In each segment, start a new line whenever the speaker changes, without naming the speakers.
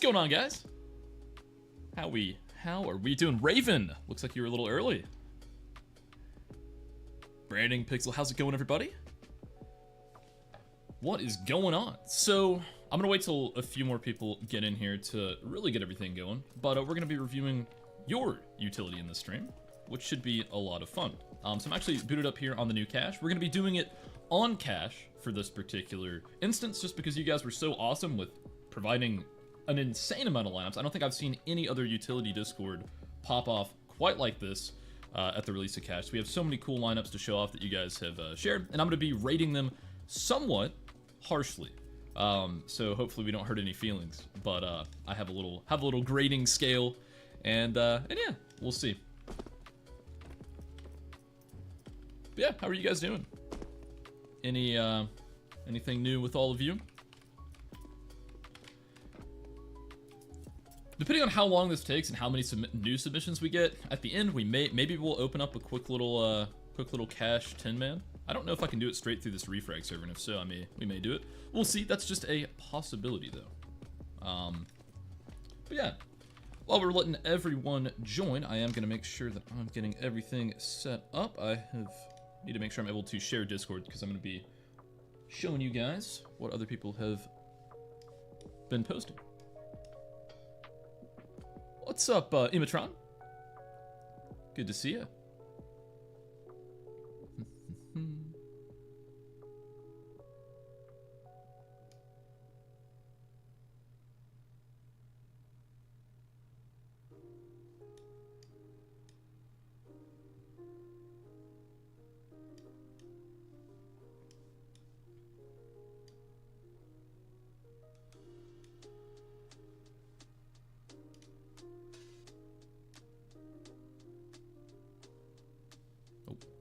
going on, guys? How are we doing? Raven, looks like you were a little early. Branding Pixel, how's it going, everybody? What is going on? So, I'm gonna wait till a few more people get in here to really get everything going, but we're gonna be reviewing your utility in this stream, which should be a lot of fun. So I'm actually booted up here on the new cache. We're gonna be doing it on cache for this particular instance, just because you guys were so awesome with providing an insane amount of lineups. I don't think I've seen any other utility Discord pop off quite like this at the release of cache. So we have so many cool lineups to show off that you guys have shared, and I'm gonna be rating them somewhat harshly. So hopefully we don't hurt any feelings, but I have a little grading scale, and yeah, we'll see. But yeah, how are you guys doing? Anything new with all of you? Depending on how long this takes and how many new submissions we get, at the end maybe we'll open up a quick little cache 10-man. I don't know if I can do it straight through this REFRAG server, and if so, we may do it. We'll see. That's just a possibility, though. But yeah, while we're letting everyone join, I am gonna make sure that I'm getting everything set up. Need to make sure I'm able to share Discord, because I'm gonna be showing you guys what other people have been posting. What's up, Imatron? Good to see you.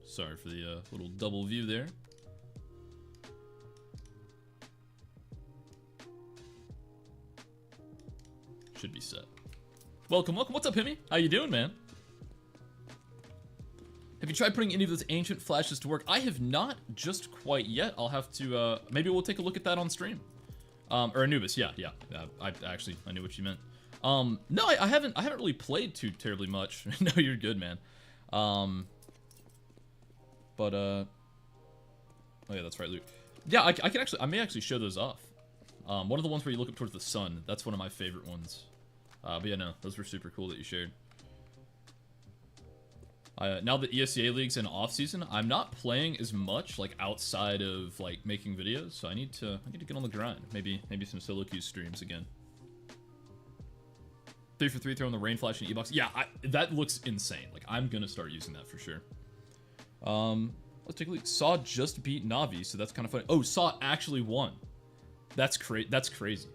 Sorry for the little double view there. Should be set. Welcome. What's up, Himmy? How you doing, man? Have you tried putting any of those ancient flashes to work? I have not just quite yet. I'll have to, maybe we'll take a look at that on stream. Or Anubis, yeah. I knew what you meant. No, I haven't really played too terribly much. No, you're good, man. But, oh yeah, that's right, Luke. Yeah, I may actually show those off. One of the ones where you look up towards the sun, that's one of my favorite ones. But yeah, no, those were super cool that you shared. Now that ESEA League's in off-season, I'm not playing as much, like, outside of, like, making videos, so I need to get on the grind. Maybe some solo queue streams again. 3 for 3 throwing the rain flash and E-box. Yeah, that looks insane. Like, I'm gonna start using that for sure. Let's take a look. Saw just beat Navi, so that's kind of funny. Oh, Saw actually won. That's crazy.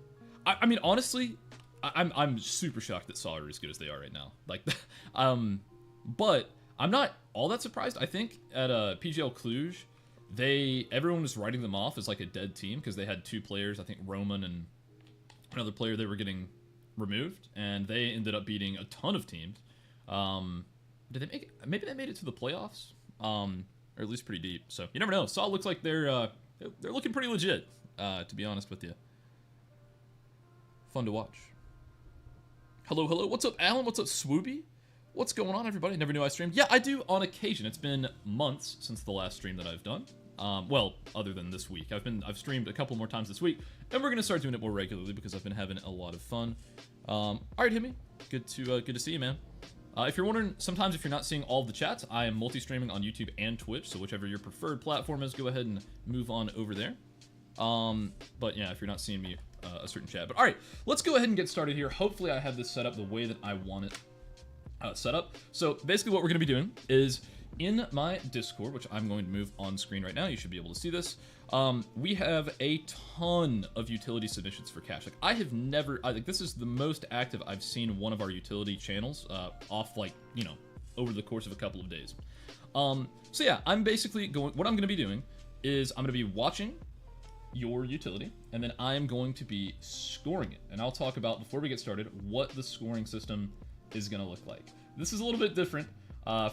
I mean, honestly, I'm super shocked that Saw are as good as they are right now. Like, but I'm not all that surprised. I think at PGL Cluj, everyone was writing them off as like a dead team because they had 2 players. I think Roman and another player they were getting removed, and they ended up beating a ton of teams. Did they make it? Maybe they made it to the playoffs. Or at least pretty deep. So you never know. Saw looks like they're looking pretty legit, to be honest with you. Fun to watch. Hello. What's up, Alan? What's up, Swooby? What's going on, everybody? Never knew I streamed. Yeah, I do on occasion. It's been months since the last stream that I've done. Well, other than this week. I've streamed a couple more times this week, and we're gonna start doing it more regularly because I've been having a lot of fun. All right, Himmy. Good to see you, man. If you're wondering, sometimes if you're not seeing all of the chats, I am multi-streaming on YouTube and Twitch, so whichever your preferred platform is, go ahead and move on over there. But yeah, if you're not seeing me, a certain chat. But alright, let's go ahead and get started here. Hopefully I have this set up the way that I want it set up. So basically what we're going to be doing is, in my Discord, which I'm going to move on screen right now, you should be able to see this, we have a ton of utility submissions for cache. Like, I think this is the most active I've seen one of our utility channels off, like, you know, over the course of a couple of days. So yeah, what I'm going to be doing is I'm going to be watching your utility, and then I'm going to be scoring it. And I'll talk about, before we get started, what the scoring system is going to look like. This is a little bit different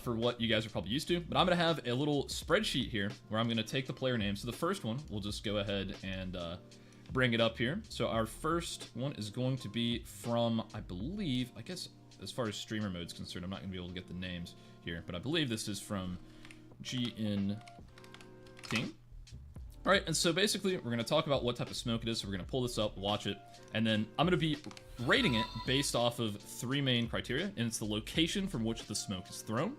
for what you guys are probably used to, but I'm going to have a little spreadsheet here where I'm going to take the player names. So the first one, we'll just go ahead and bring it up here. So our first one is going to be from, I believe, I guess as far as streamer mode is concerned, I'm not going to be able to get the names here, but I believe this is from GN King. All right, and so basically we're going to talk about what type of smoke it is. So we're going to pull this up, watch it, and then I'm going to be rating it based off of 3 main criteria, and it's the location from which the smoke is thrown.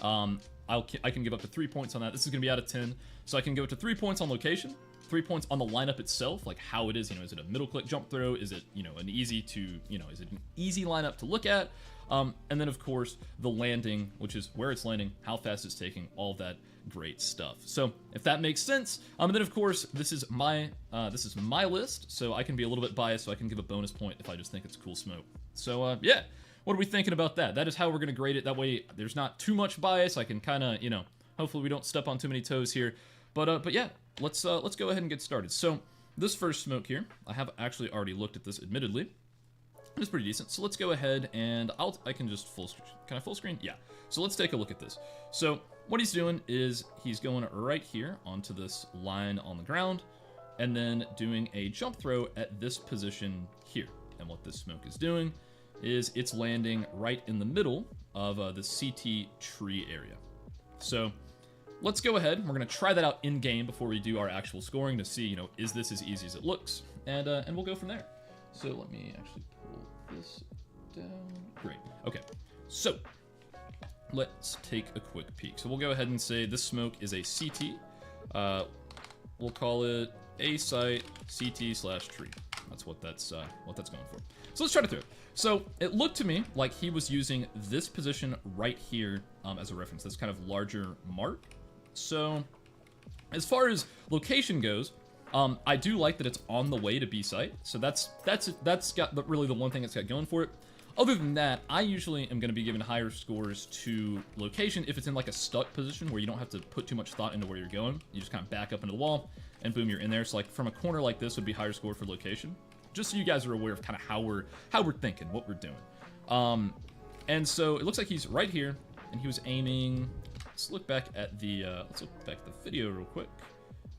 I can give up to 3 points on that. This is going to be out of 10, so I can go to 3 points on location, 3 points on the lineup itself, like how it is. You know, is it a middle click jump throw? Is it, you know, an easy to, you know, is it an easy lineup to look at? And then of course the landing, which is where it's landing, how fast it's taking, all that great stuff. So if that makes sense, and then of course this is my list, so I can be a little bit biased, so I can give a bonus point if I just think it's cool smoke. So yeah, what are we thinking about that? That is how we're gonna grade it. That way there's not too much bias. I can kind of, you know, hopefully we don't step on too many toes here. But yeah, let's go ahead and get started. So this first smoke here, I have actually already looked at this, admittedly. It's pretty decent. So let's go ahead and I can just full screen. Can I full screen? Yeah. So let's take a look at this. So what he's doing is he's going right here onto this line on the ground and then doing a jump throw at this position here. And what this smoke is doing is it's landing right in the middle of the CT tree area. So let's go ahead. We're going to try that out in game before we do our actual scoring to see, you know, is this as easy as it looks? And we'll go from there. So let me actually pull this down. Great. Okay. So let's take a quick peek. So we'll go ahead and say this smoke is a CT. We'll call it a site CT/tree. That's what that's going for. So let's try to throw it. So it looked to me like he was using this position right here as a reference. This kind of larger mark. So as far as location goes, I do like that it's on the way to B site. So that's got really the one thing it's got going for it. Other than that, I usually am going to be giving higher scores to location if it's in like a stuck position where you don't have to put too much thought into where you're going. You just kind of back up into the wall and boom, you're in there. So like from a corner like this would be higher score for location. Just so you guys are aware of kind of how we're thinking, what we're doing. And so it looks like he's right here and he was aiming. Let's look back at the video real quick.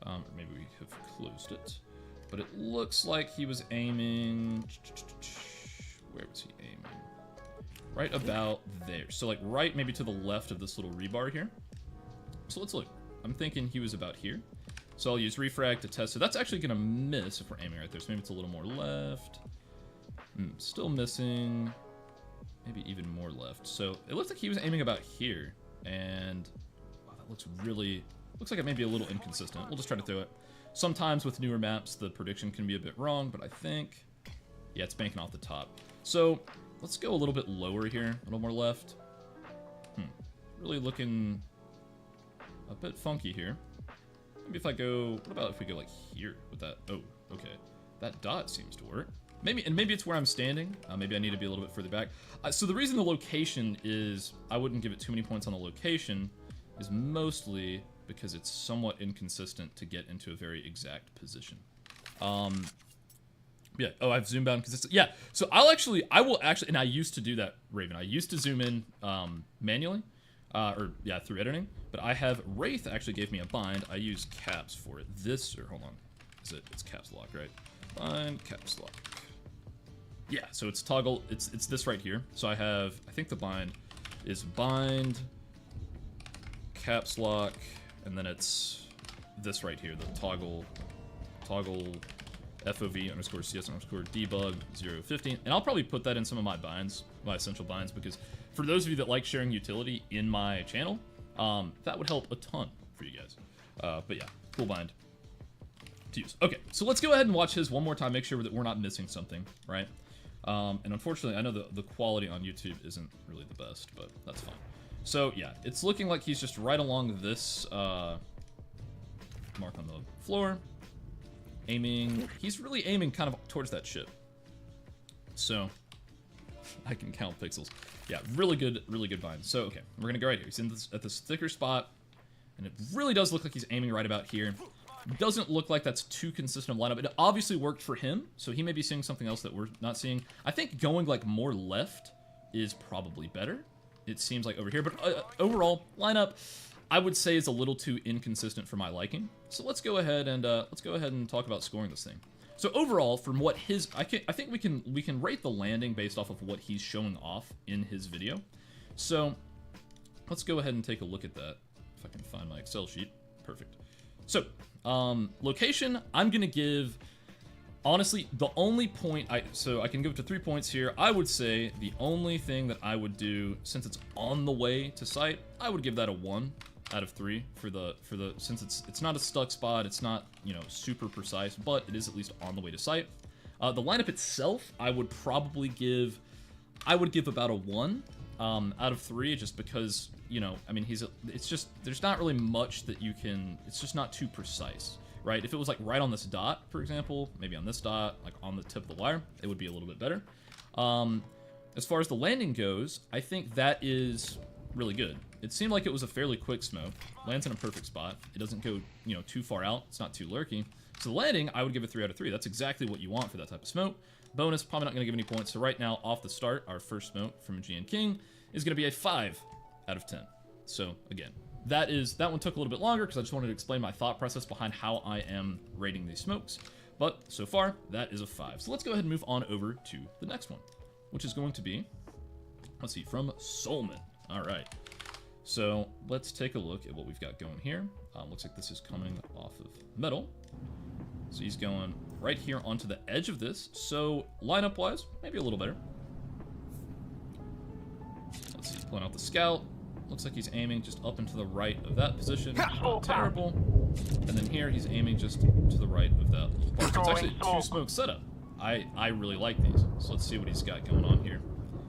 Or maybe we have closed it. But it looks like he was aiming. Where was he aiming? Right about there. So like right maybe to the left of this little rebar here. So let's look. I'm thinking he was about here. So I'll use refrag to test. So that's actually going to miss if we're aiming right there. So maybe it's a little more left. Still missing. Maybe even more left. So it looks like he was aiming about here. And wow, that looks like it may be a little inconsistent. We'll just try to throw it. Sometimes with newer maps, the prediction can be a bit wrong, but I think, yeah, it's banking off the top. So let's go a little bit lower here, a little more left. Really looking a bit funky here. Maybe if I go, what about if we go like here with that? Oh, okay. That dot seems to work. Maybe it's where I'm standing. Maybe I need to be a little bit further back. So the reason the location is, I wouldn't give it too many points on the location, is mostly because it's somewhat inconsistent to get into a very exact position. Yeah. Oh, I've zoomed out because it's, yeah. So I will actually, and I used to do that, Raven. I used to zoom in manually, through editing. But I have Wraith actually gave me a bind. I use caps for it. Hold on, it's caps lock, right? Bind caps lock. Yeah. So it's toggle. It's this right here. So I think the bind is bind caps lock, and then it's this right here, the toggle FOV _ CS _ debug 015, and I'll probably put that in some of my binds, my essential binds, because for those of you that like sharing utility in my channel, that would help a ton for you guys. But yeah, cool bind to use. Okay, so let's go ahead and watch his one more time, make sure that we're not missing something, right? And unfortunately, I know the quality on YouTube isn't really the best, but that's fine. So yeah, it's looking like he's just right along this mark on the floor, aiming. He's really aiming kind of towards that ship. So I can count pixels. Yeah, really good bind. So okay, we're gonna go right here. He's in at this thicker spot, and it really does look like he's aiming right about here. Doesn't look like that's too consistent of lineup. It obviously worked for him, so he may be seeing something else that we're not seeing. I think going like more left is probably better. It seems like over here, but overall lineup, I would say is a little too inconsistent for my liking. So let's go ahead and talk about scoring this thing. So overall, from what his, I think we can rate the landing based off of what he's showing off in his video. So let's go ahead and take a look at that. If I can find my Excel sheet. Perfect. So location, I'm gonna give, honestly, the only point so I can give it to 3 points here. I would say the only thing that I would do, since it's on the way to site, I would give that a 1 out of 3 for the since it's not a stuck spot, it's not, you know, super precise, but it is at least on the way to site. The lineup itself, I would probably give, about a 1 out of 3, just because, you know, I mean, it's just, there's not really much that you can, it's just not too precise, right? If it was like right on this dot, for example, maybe on this dot, like on the tip of the wire, it would be a little bit better. As far as the landing goes, I think that is really good. It seemed like it was a fairly quick smoke. Lands in a perfect spot. It doesn't go, you know, too far out. It's not too lurky. So the landing, I would give it 3 out of 3. That's exactly what you want for that type of smoke. Bonus, probably not going to give any points. So right now, off the start, our first smoke from GN King is going to be a 5 out of 10. So again, that one took a little bit longer because I just wanted to explain my thought process behind how I am rating these smokes. But so far, that is a 5. So let's go ahead and move on over to the next one, which is going to be, let's see, from Solman. All right. So let's take a look at what we've got going here. Looks like this is coming off of metal. So he's going right here onto the edge of this. So lineup-wise, maybe a little better. Let's see, pulling out the scout. Looks like he's aiming just up and to the right of that position. Not terrible. And then here he's aiming just to the right of that. It's actually a 2-smoke setup. I really like these. So let's see what he's got going on here.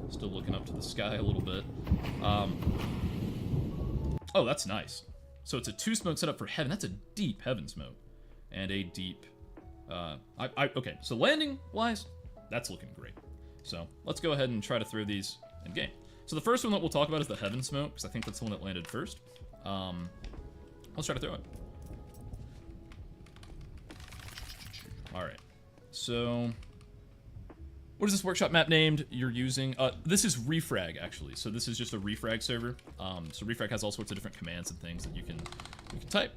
Still looking up to the sky a little bit. Oh, that's nice. So it's a 2-smoke setup for heaven. That's a deep heaven smoke. And a deep... okay, so landing-wise, that's looking great. So let's go ahead and try to throw these in game. So the first one that we'll talk about is the heaven smoke, because I think that's the one that landed first. Let's try to throw it. Alright. So... what is this workshop map named you're using? This is REFRAG, actually. So this is just a REFRAG server. So REFRAG has all sorts of different commands and things that you can type.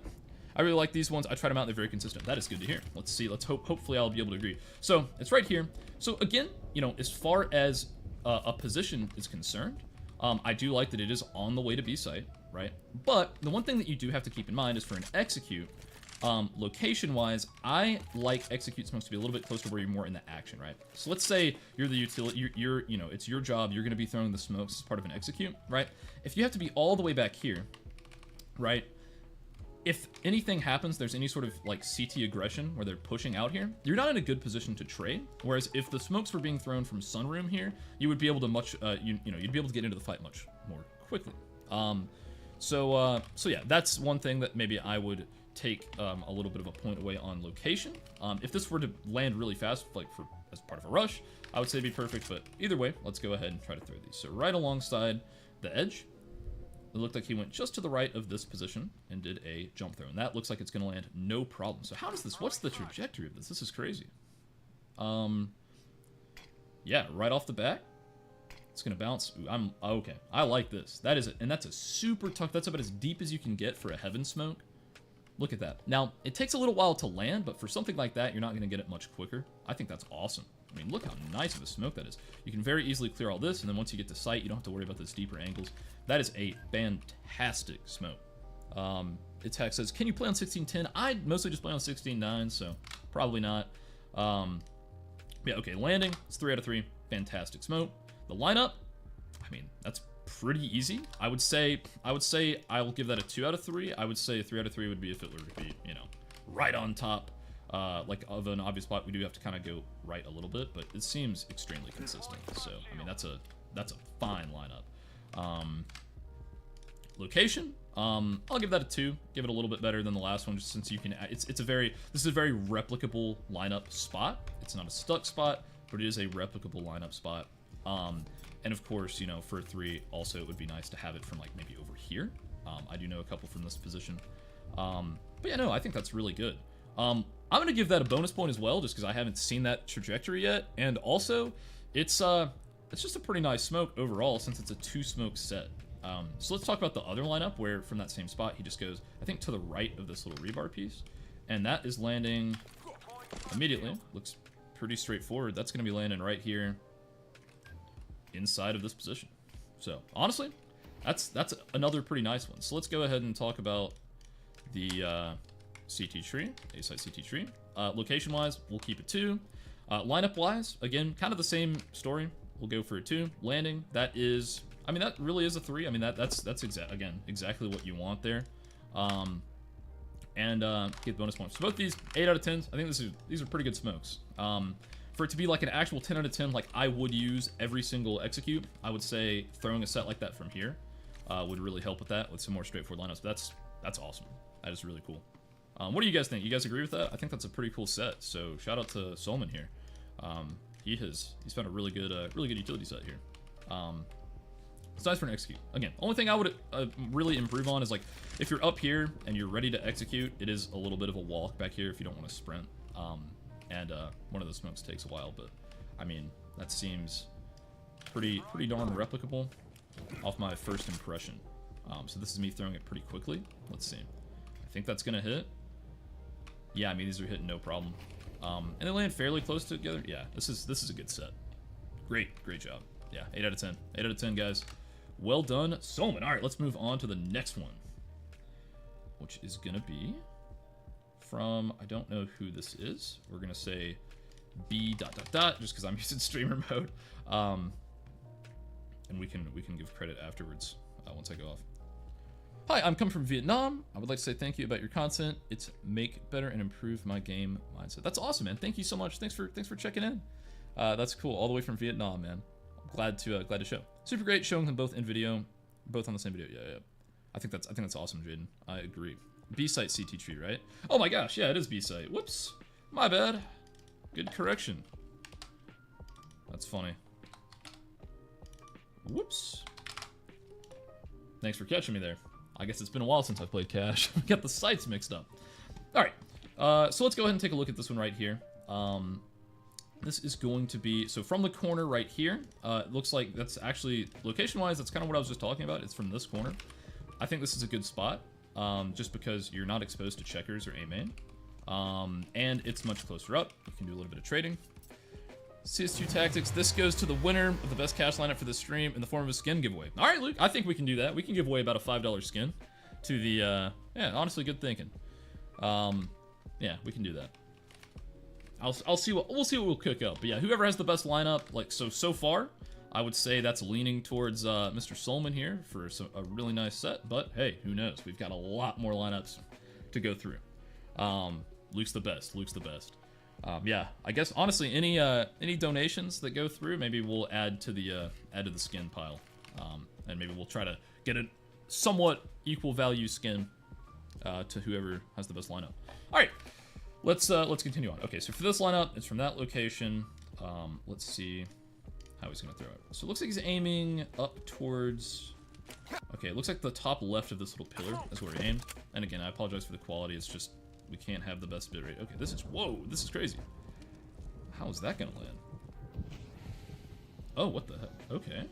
I really like these ones. I tried them out. They're very consistent. That is good to hear. Let's see. Let's hopefully I'll be able to agree. So it's right here. So again, you know, as far as a position is concerned, I do like that it is on the way to B site, right? But the one thing that you do have to keep in mind is for an execute, location-wise, I like execute smokes to be a little bit closer to where you're more in the action, right? So let's say you're the utility, you know, it's your job, you're going to be throwing the smokes as part of an execute, right? If you have to be all the way back here, right? If anything happens, there's any sort of like CT aggression where they're pushing out here, you're not in a good position to trade. Whereas if the smokes were being thrown from sunroom here, you would be able to you'd be able to get into the fight much more quickly. So yeah, that's one thing that maybe I would take a little bit of a point away on location. If this were to land really fast, like as part of a rush, I would say it'd be perfect, but either way, let's go ahead and try to throw these. So right alongside the edge, it looked like he went just to the right of this position and did a jump throw, and that looks like it's gonna land no problem. So how does this, what's the trajectory of this? This is crazy. Yeah, right off the bat, it's gonna bounce. Ooh, okay, I like this. That is it, and that's a super tough, that's about as deep as you can get for a heaven smoke. Look at that. Now, it takes a little while to land, but for something like that, you're not going to get it much quicker. I think that's awesome. I mean, look how nice of a smoke that is. You can very easily clear all this, and then once you get to sight, you don't have to worry about those deeper angles. That is a fantastic smoke. Itak says, can you play on 1610? I mostly just play on 16.9, so probably not. Yeah, okay, landing, it's 3 out of 3. Fantastic smoke. The lineup, I mean, that's pretty easy. I would say I will give that a 2 out of 3. I would say a 3 out of 3 would be if it were to be, you know, right on top, like of an obvious spot. We do have to kind of go right a little bit, but it seems extremely consistent. So I mean, that's a fine lineup. Location, I'll give that a 2. Give it a little bit better than the last one, just since you can. This is a very replicable lineup spot. It's not a stuck spot, but it is a replicable lineup spot. And of course, you know, for a 3, also it would be nice to have it from like maybe over here. I do know a couple from this position. But yeah, no, I think that's really good. I'm gonna give that a bonus point as well, just because I haven't seen that trajectory yet. And also, it's just a pretty nice smoke overall, since it's a 2-smoke set. So let's talk about the other lineup, where from that same spot he just goes, I think, to the right of this little rebar piece, and that is landing immediately. Looks pretty straightforward. That's going to be landing right here inside of this position. So, honestly, that's another pretty nice one. So let's go ahead and talk about the CT tree, A-site CT tree. Location-wise, we'll keep it 2. Lineup-wise, again, kind of the same story. We'll go for a 2. Landing, that is, I mean, that really is a 3. I mean, that's exactly what you want there. And get bonus points. So both these 8 out of 10s, I think these are pretty good smokes. For it to be like an actual 10 out of 10, like I would use every single execute, I would say throwing a set like that from here would really help with that, with some more straightforward lineups. But that's awesome. That is really cool. What do you guys think? You guys agree with that? I think that's a pretty cool set. So shout out to Solomon here. He's found a really good utility set here. It's nice for an execute. Again, only thing I would really improve on is like if you're up here and you're ready to execute, it is a little bit of a walk back here if you don't want to sprint. And one of those smokes takes a while, but I mean that seems pretty darn replicable off my first impression. So this is me throwing it pretty quickly. Let's see. I think that's gonna hit. Yeah, I mean these are hitting no problem. And they land fairly close together. Yeah, this is a good set. Great job. Yeah, 8 out of 10. 8 out of 10, guys. Well done, Solomon. All right, let's move on to the next one, which is gonna be from, I don't know who this is. We're gonna say B ... just because I'm using streamer mode. And we can give credit afterwards once I go off. Hi, I'm coming from Vietnam. I would like to say thank you about your content. It's make better and improve my game mindset. That's awesome, man. Thank you so much. Thanks for checking in. That's cool. All the way from Vietnam, man. Glad to show. Super great showing them both in video, both on the same video. Yeah. I think that's awesome, Jaden. I agree. B-site CT tree, right? Oh my gosh, yeah, it is B-site. Whoops, my bad. Good correction. That's funny. Whoops. Thanks for catching me there. I guess it's been a while since I've played Cash. I got the sites mixed up. All right, so let's go ahead and take a look at this one right here. This is going to be, so from the corner right here, it looks like that's actually, location-wise, that's kind of what I was just talking about. It's from this corner. I think this is a good spot, just because you're not exposed to checkers or A-main. And it's much closer up. You can do a little bit of trading. CS2 Tactics, this goes to the winner of the best cash lineup for this stream in the form of a skin giveaway. All right, Luke, I think we can do that. We can give away about a $5 skin to the, yeah, honestly, good thinking. Yeah, we can do that. We'll see what we'll cook up. But yeah, whoever has the best lineup, like so far, I would say that's leaning towards Mr. Solomon here for a really nice set. But hey, who knows? We've got a lot more lineups to go through. Luke's the best. Yeah, I guess honestly, any donations that go through, maybe we'll add to the skin pile, and maybe we'll try to get a somewhat equal value skin to whoever has the best lineup. All right. Let's continue on. Okay, so for this lineup, it's from that location. Let's see how he's gonna throw it. So it looks like he's aiming up towards. Okay, it looks like the top left of this little pillar is where he aimed. And again, I apologize for the quality. It's just we can't have the best bitrate. Okay, this is crazy. How is that gonna land? Oh, what the heck? Okay,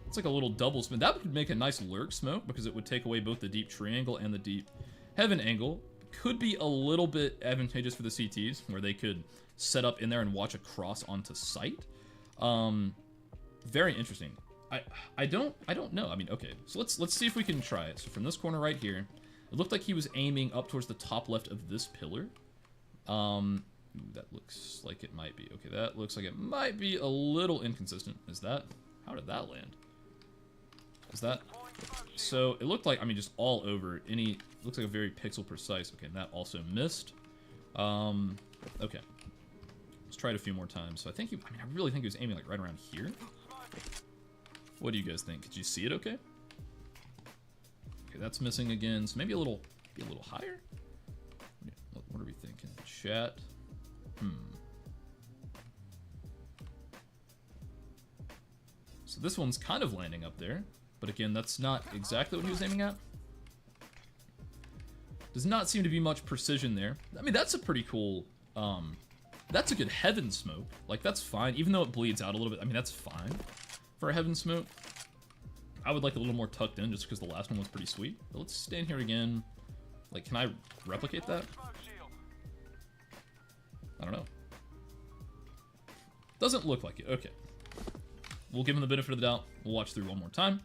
it's like a little double spin. That would make a nice lurk smoke because it would take away both the deep tree angle and the deep heaven angle. Could be a little bit advantageous for the CTs where they could set up in there and watch across onto site. Very interesting. I don't know. I mean, okay, so let's see if we can try it. So from this corner right here, it looked like he was aiming up towards the top left of this pillar. That looks like it might be. Okay, that looks like it might be a little inconsistent. How did that land? So it looked like, I mean, just all over looks like a very pixel precise. Okay, and that also missed. Okay. Let's try it a few more times. So I really think he was aiming like right around here. What do you guys think? Could you see it okay? Okay, that's missing again. So maybe a little higher? What are we thinking? Chat. So this one's kind of landing up there. But again, that's not exactly what he was aiming at. Does not seem to be much precision there. I mean, that's a pretty cool, that's a good heaven smoke. Like, that's fine, even though it bleeds out a little bit. I mean, that's fine for a heaven smoke. I would like a little more tucked in just because the last one was pretty sweet. But let's stand here again. Like, can I replicate that? I don't know. Doesn't look like it. Okay. We'll give him the benefit of the doubt. We'll watch through one more time.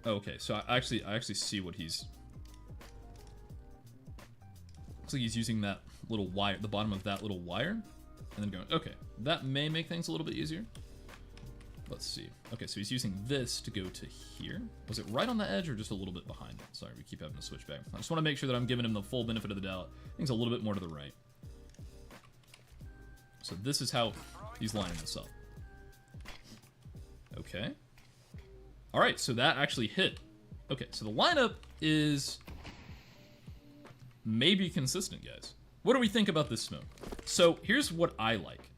Okay, so I actually see what he's... Looks like he's using that little wire, the bottom of that little wire, and then going, okay, that may make things a little bit easier. Let's see. Okay, so he's using this to go to here. Was it right on the edge or just a little bit behind it? Sorry, we keep having to switch back. I just want to make sure that I'm giving him the full benefit of the doubt. I think it's a little bit more to the right. So this is how he's lining this up. Okay. All right, so that actually hit. Okay, so the lineup is maybe consistent, guys. What do we think about this smoke? So here's what I like.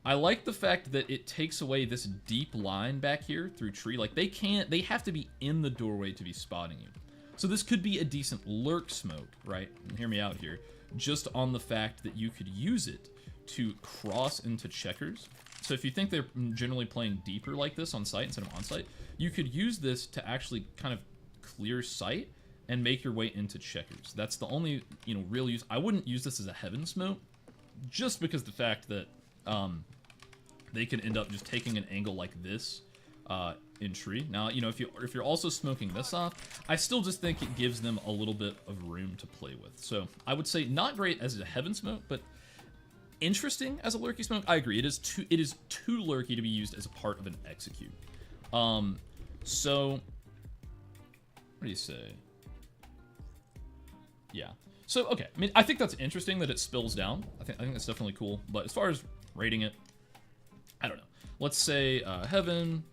I like the fact that it takes away this deep line back here through tree. Like they have to be in the doorway to be spotting you. So this could be a decent lurk smoke, right? And hear me out here. Just on the fact that you could use it to cross into checkers. So if you think they're generally playing deeper like this on site instead of on site, you could use this to actually kind of clear sight and make your way into checkers. That's the only, real use. I wouldn't use this as a heaven smoke, just because the fact that they can end up just taking an angle like this in tree. Now, if you're also smoking this off, I still just think it gives them a little bit of room to play with. So I would say not great as a heaven smoke, but interesting as a lurky smoke. I agree. It is too lurky to be used as a part of an execute. So what do you say? Yeah. So okay. I mean, I think that's interesting that it spills down. I think that's definitely cool. But as far as rating it, I don't know. Let's say heaven.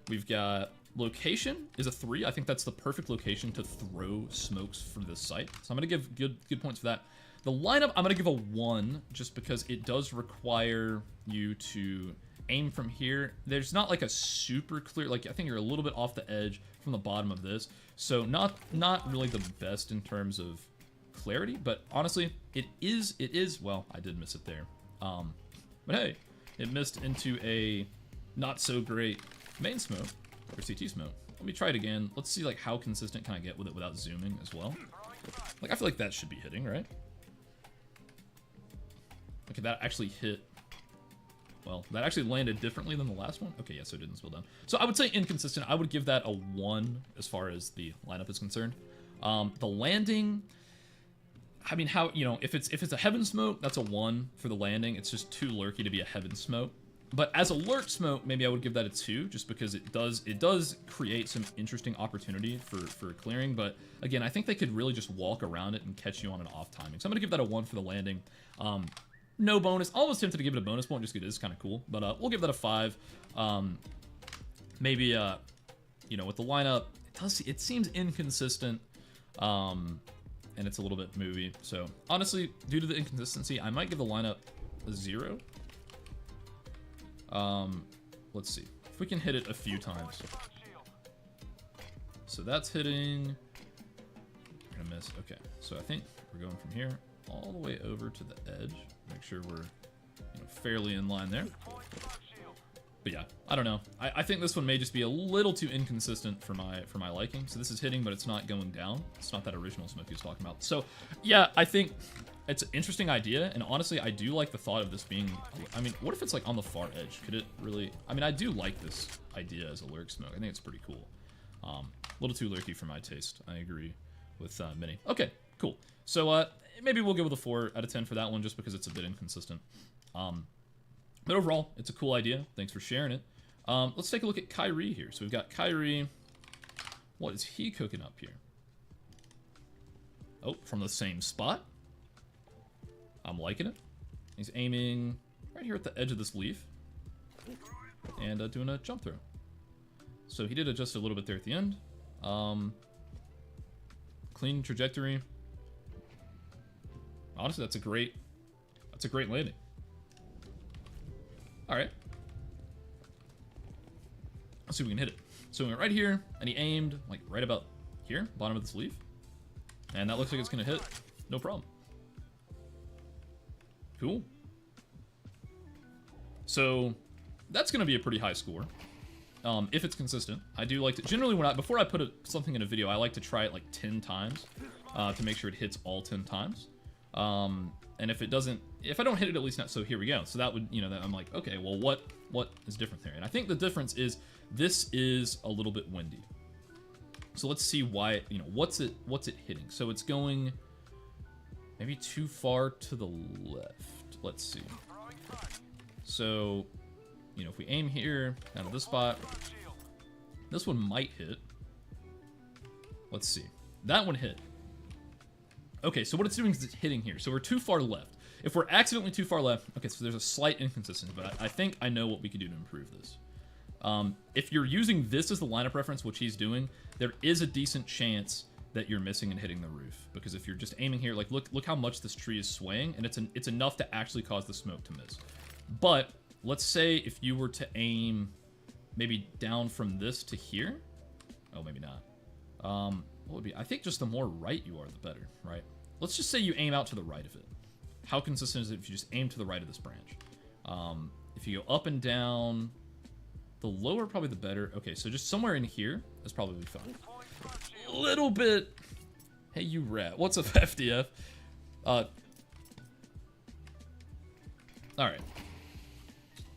We've got location is a 3. I think that's the perfect location to throw smokes for this site. So I'm gonna give good points for that. The lineup, I'm gonna give a 1 just because it does require you to aim from here. There's not like a super clear, like I think you're a little bit off the edge from the bottom of this. So not really the best in terms of clarity, but honestly, it is, well, I did miss it there. But hey, it missed into a not so great main smoke or CT smoke. Let me try it again. Let's see like how consistent can I get with it without zooming as well. Like I feel like that should be hitting, right? Okay, that actually hit. Well, that actually landed differently than the last one. Okay, yeah, so it didn't spill down. So I would say inconsistent. I would give that a 1 as far as the lineup is concerned. The landing, I mean, how, if it's a heaven smoke, that's a 1 for the landing. It's just too lurky to be a heaven smoke. But as a lurk smoke, maybe I would give that a 2, just because it does create some interesting opportunity for clearing. But again, I think they could really just walk around it and catch you on an off timing. So I'm gonna give that a 1 for the landing. No bonus. Almost tempted to give it a bonus point just because it is kind of cool. But we'll give that a 5. Maybe with the lineup, it seems inconsistent. And it's a little bit movie. So honestly, due to the inconsistency, I might give the lineup a 0. Let's see if we can hit it a few times. So that's hitting. We're gonna miss. Okay, so I think we're going from here all the way over to the edge. Make sure we're fairly in line there. But yeah, I don't know. I think this one may just be a little too inconsistent for my liking. So this is hitting, but it's not going down. It's not that original smoke he was talking about. So yeah, I think it's an interesting idea, and honestly, I do like the thought of this being, I mean, what if it's like on the far edge? Could it really, I mean, I do like this idea as a lurk smoke. I think it's pretty cool. A little too lurky for my taste. I agree with Minnie. Okay, cool. So maybe we'll go with a 4 out of 10 for that one, just because it's a bit inconsistent. But overall, it's a cool idea. Thanks for sharing it. Let's take a look at Kyrie here. So we've got Kyrie. What is he cooking up here? Oh, from the same spot. I'm liking it. He's aiming right here at the edge of this leaf. And doing a jump throw. So he did adjust a little bit there at the end. Clean trajectory. Honestly, that's a great landing. All right. Let's see if we can hit it. So we went right here, and he aimed like right about here, bottom of this leaf. And that looks like it's gonna hit. No problem. Cool. So that's gonna be a pretty high score. If it's consistent. I do like to, generally before I put something in a video, I like to try it like 10 times to make sure it hits all 10 times. And if it doesn't, if I don't hit it at least not, so here we go. So that would, you know, that I'm like, okay, well, what is different there? And I think the difference is this is a little bit windy. So let's see why, you know, what's it hitting? So it's going maybe too far to the left. Let's see. So, you know, if we aim here, down to this spot, this one might hit. Let's see. That one hit. Okay, so what it's doing is it's hitting here. So we're too far left. If we're accidentally too far left, okay, so there's a slight inconsistency, but I think I know what we could do to improve this. If you're using this as the lineup reference, which he's doing, there is a decent chance that you're missing and hitting the roof. Because if you're just aiming here, like look how much this tree is swaying, and it's enough to actually cause the smoke to miss. But let's say if you were to aim maybe down from this to here. Oh, maybe not. What would be? I think just the more right you are, the better, right? Let's just say you aim out to the right of it. How consistent is it if you just aim to the right of this branch? If you go up and down, the lower probably the better. Okay, so just somewhere in here is probably fine. A little bit. Hey, you rat. What's up, FDF? All right.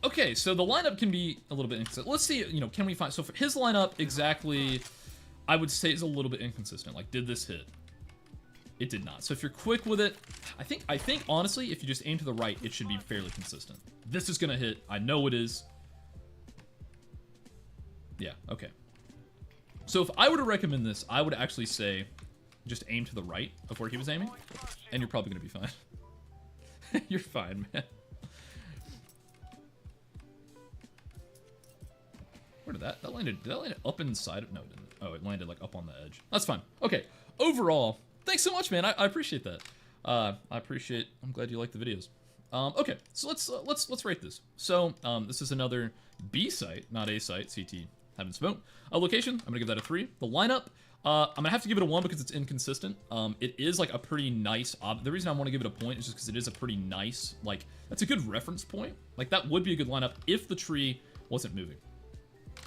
Okay, so the lineup can be a little bit inconsistent. Let's see, you know, can we find... So for his lineup, exactly, I would say is a little bit inconsistent. Like, did this hit? It did not. So if you're quick with it, I think honestly, if you just aim to the right, it should be fairly consistent. This is going to hit. I know it is. Yeah, okay. So if I were to recommend this, I would actually say just aim to the right of where he was aiming, and you're probably going to be fine. You're fine, man. Where did that landed? Did that land up inside of? No, it didn't. Oh, it landed like up on the edge. That's fine. Okay. Overall, thanks so much, man. I appreciate that. I'm glad you like the videos. Okay, so let's rate this. So this is another B site, not A site. CT haven't smoked. Location, I'm gonna give that a 3. The lineup, I'm gonna have to give it a 1 because it's inconsistent. It is like a pretty nice. The reason I want to give it a point is just because it is a pretty nice, like, that's a good reference point. Like that would be a good lineup if the tree wasn't moving.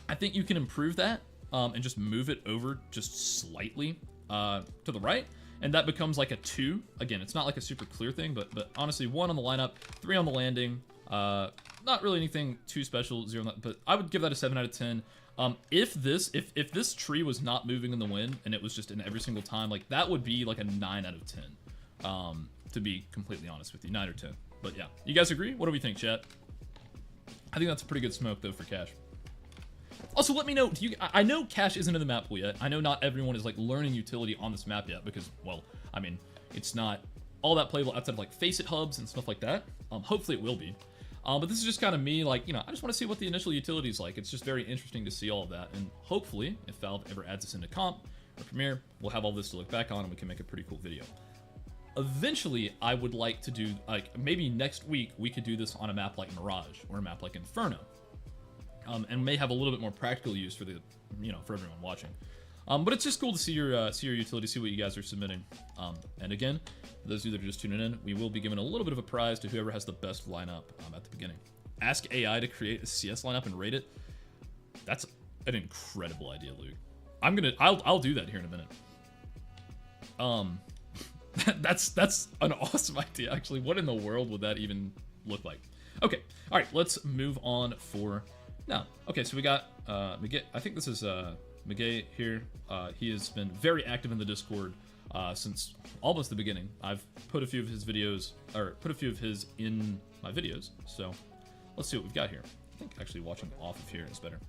I think you can improve that and just move it over just slightly to the right, and that becomes like a 2. Again, it's not like a super clear thing, but honestly, 1 on the lineup, 3 on the landing. Not really anything too special, 0 on that, but I would give that a 7 out of 10. If this tree was not moving in the wind and it was just in every single time, like that would be like a 9 out of 10. To be completely honest with you, 9 or 10. But yeah, you guys agree? What do we think, chat? I think that's a pretty good smoke though for Cash. Also, let me know, I know Cash isn't in the map pool yet. I know not everyone is like learning utility on this map yet because, well, I mean, it's not all that playable outside of like face-it hubs and stuff like that. Hopefully it will be. But this is just kind of me, like, you know, I just want to see what the initial utility is like. It's just very interesting to see all of that. And hopefully, if Valve ever adds this into comp or Premiere, we'll have all this to look back on and we can make a pretty cool video. Eventually, I would like to do, like, maybe next week, we could do this on a map like Mirage or a map like Inferno. And may have a little bit more practical use for the, you know, for everyone watching. But it's just cool to see your utility, see what you guys are submitting. And again, for those of you that are just tuning in, we will be giving a little bit of a prize to whoever has the best lineup at the beginning. Ask AI to create a CS lineup and rate it. That's an incredible idea, Luke. I'll do that here in a minute. That's an awesome idea, actually. What in the world would that even look like? Okay, all right, let's move on for now. Okay, so we got Miguel. I think this is Miguel here. He has been very active in the Discord since almost the beginning. I've put a few of his videos, or put a few of his in my videos. So let's see what we've got here. I think actually watching off of here is better.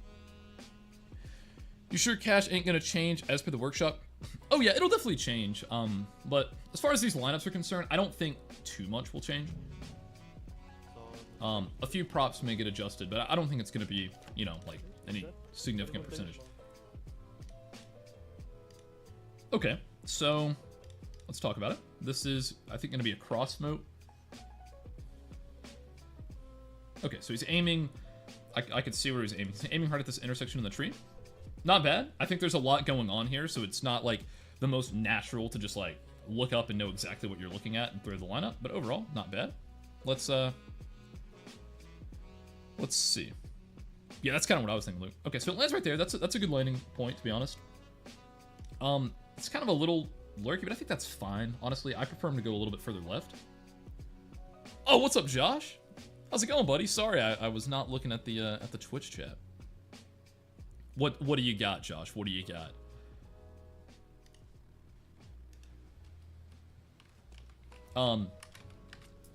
You sure Cash ain't gonna change as per the workshop? Oh yeah, it'll definitely change. But as far as these lineups are concerned, I don't think too much will change. A few props may get adjusted, but I don't think it's gonna be, you know, like any significant percentage. Okay, so let's talk about it. This is, I think, gonna be a cross smoke. Okay, so he's aiming, I could see where he's aiming. He's aiming hard at this intersection in the tree. Not bad. I think there's a lot going on here, so it's not like the most natural to just like look up and know exactly what you're looking at and throw the lineup, but overall, not bad. Let's see. Yeah, that's kind of what I was thinking, Luke. Okay, so it lands right there. That's a good landing point, to be honest. It's kind of a little Lurky, but I think that's fine. Honestly, I prefer him to go a little bit further left. Oh, what's up, Josh? How's it going, buddy? Sorry, I was not looking at the Twitch chat. What do you got, Josh? What do you got?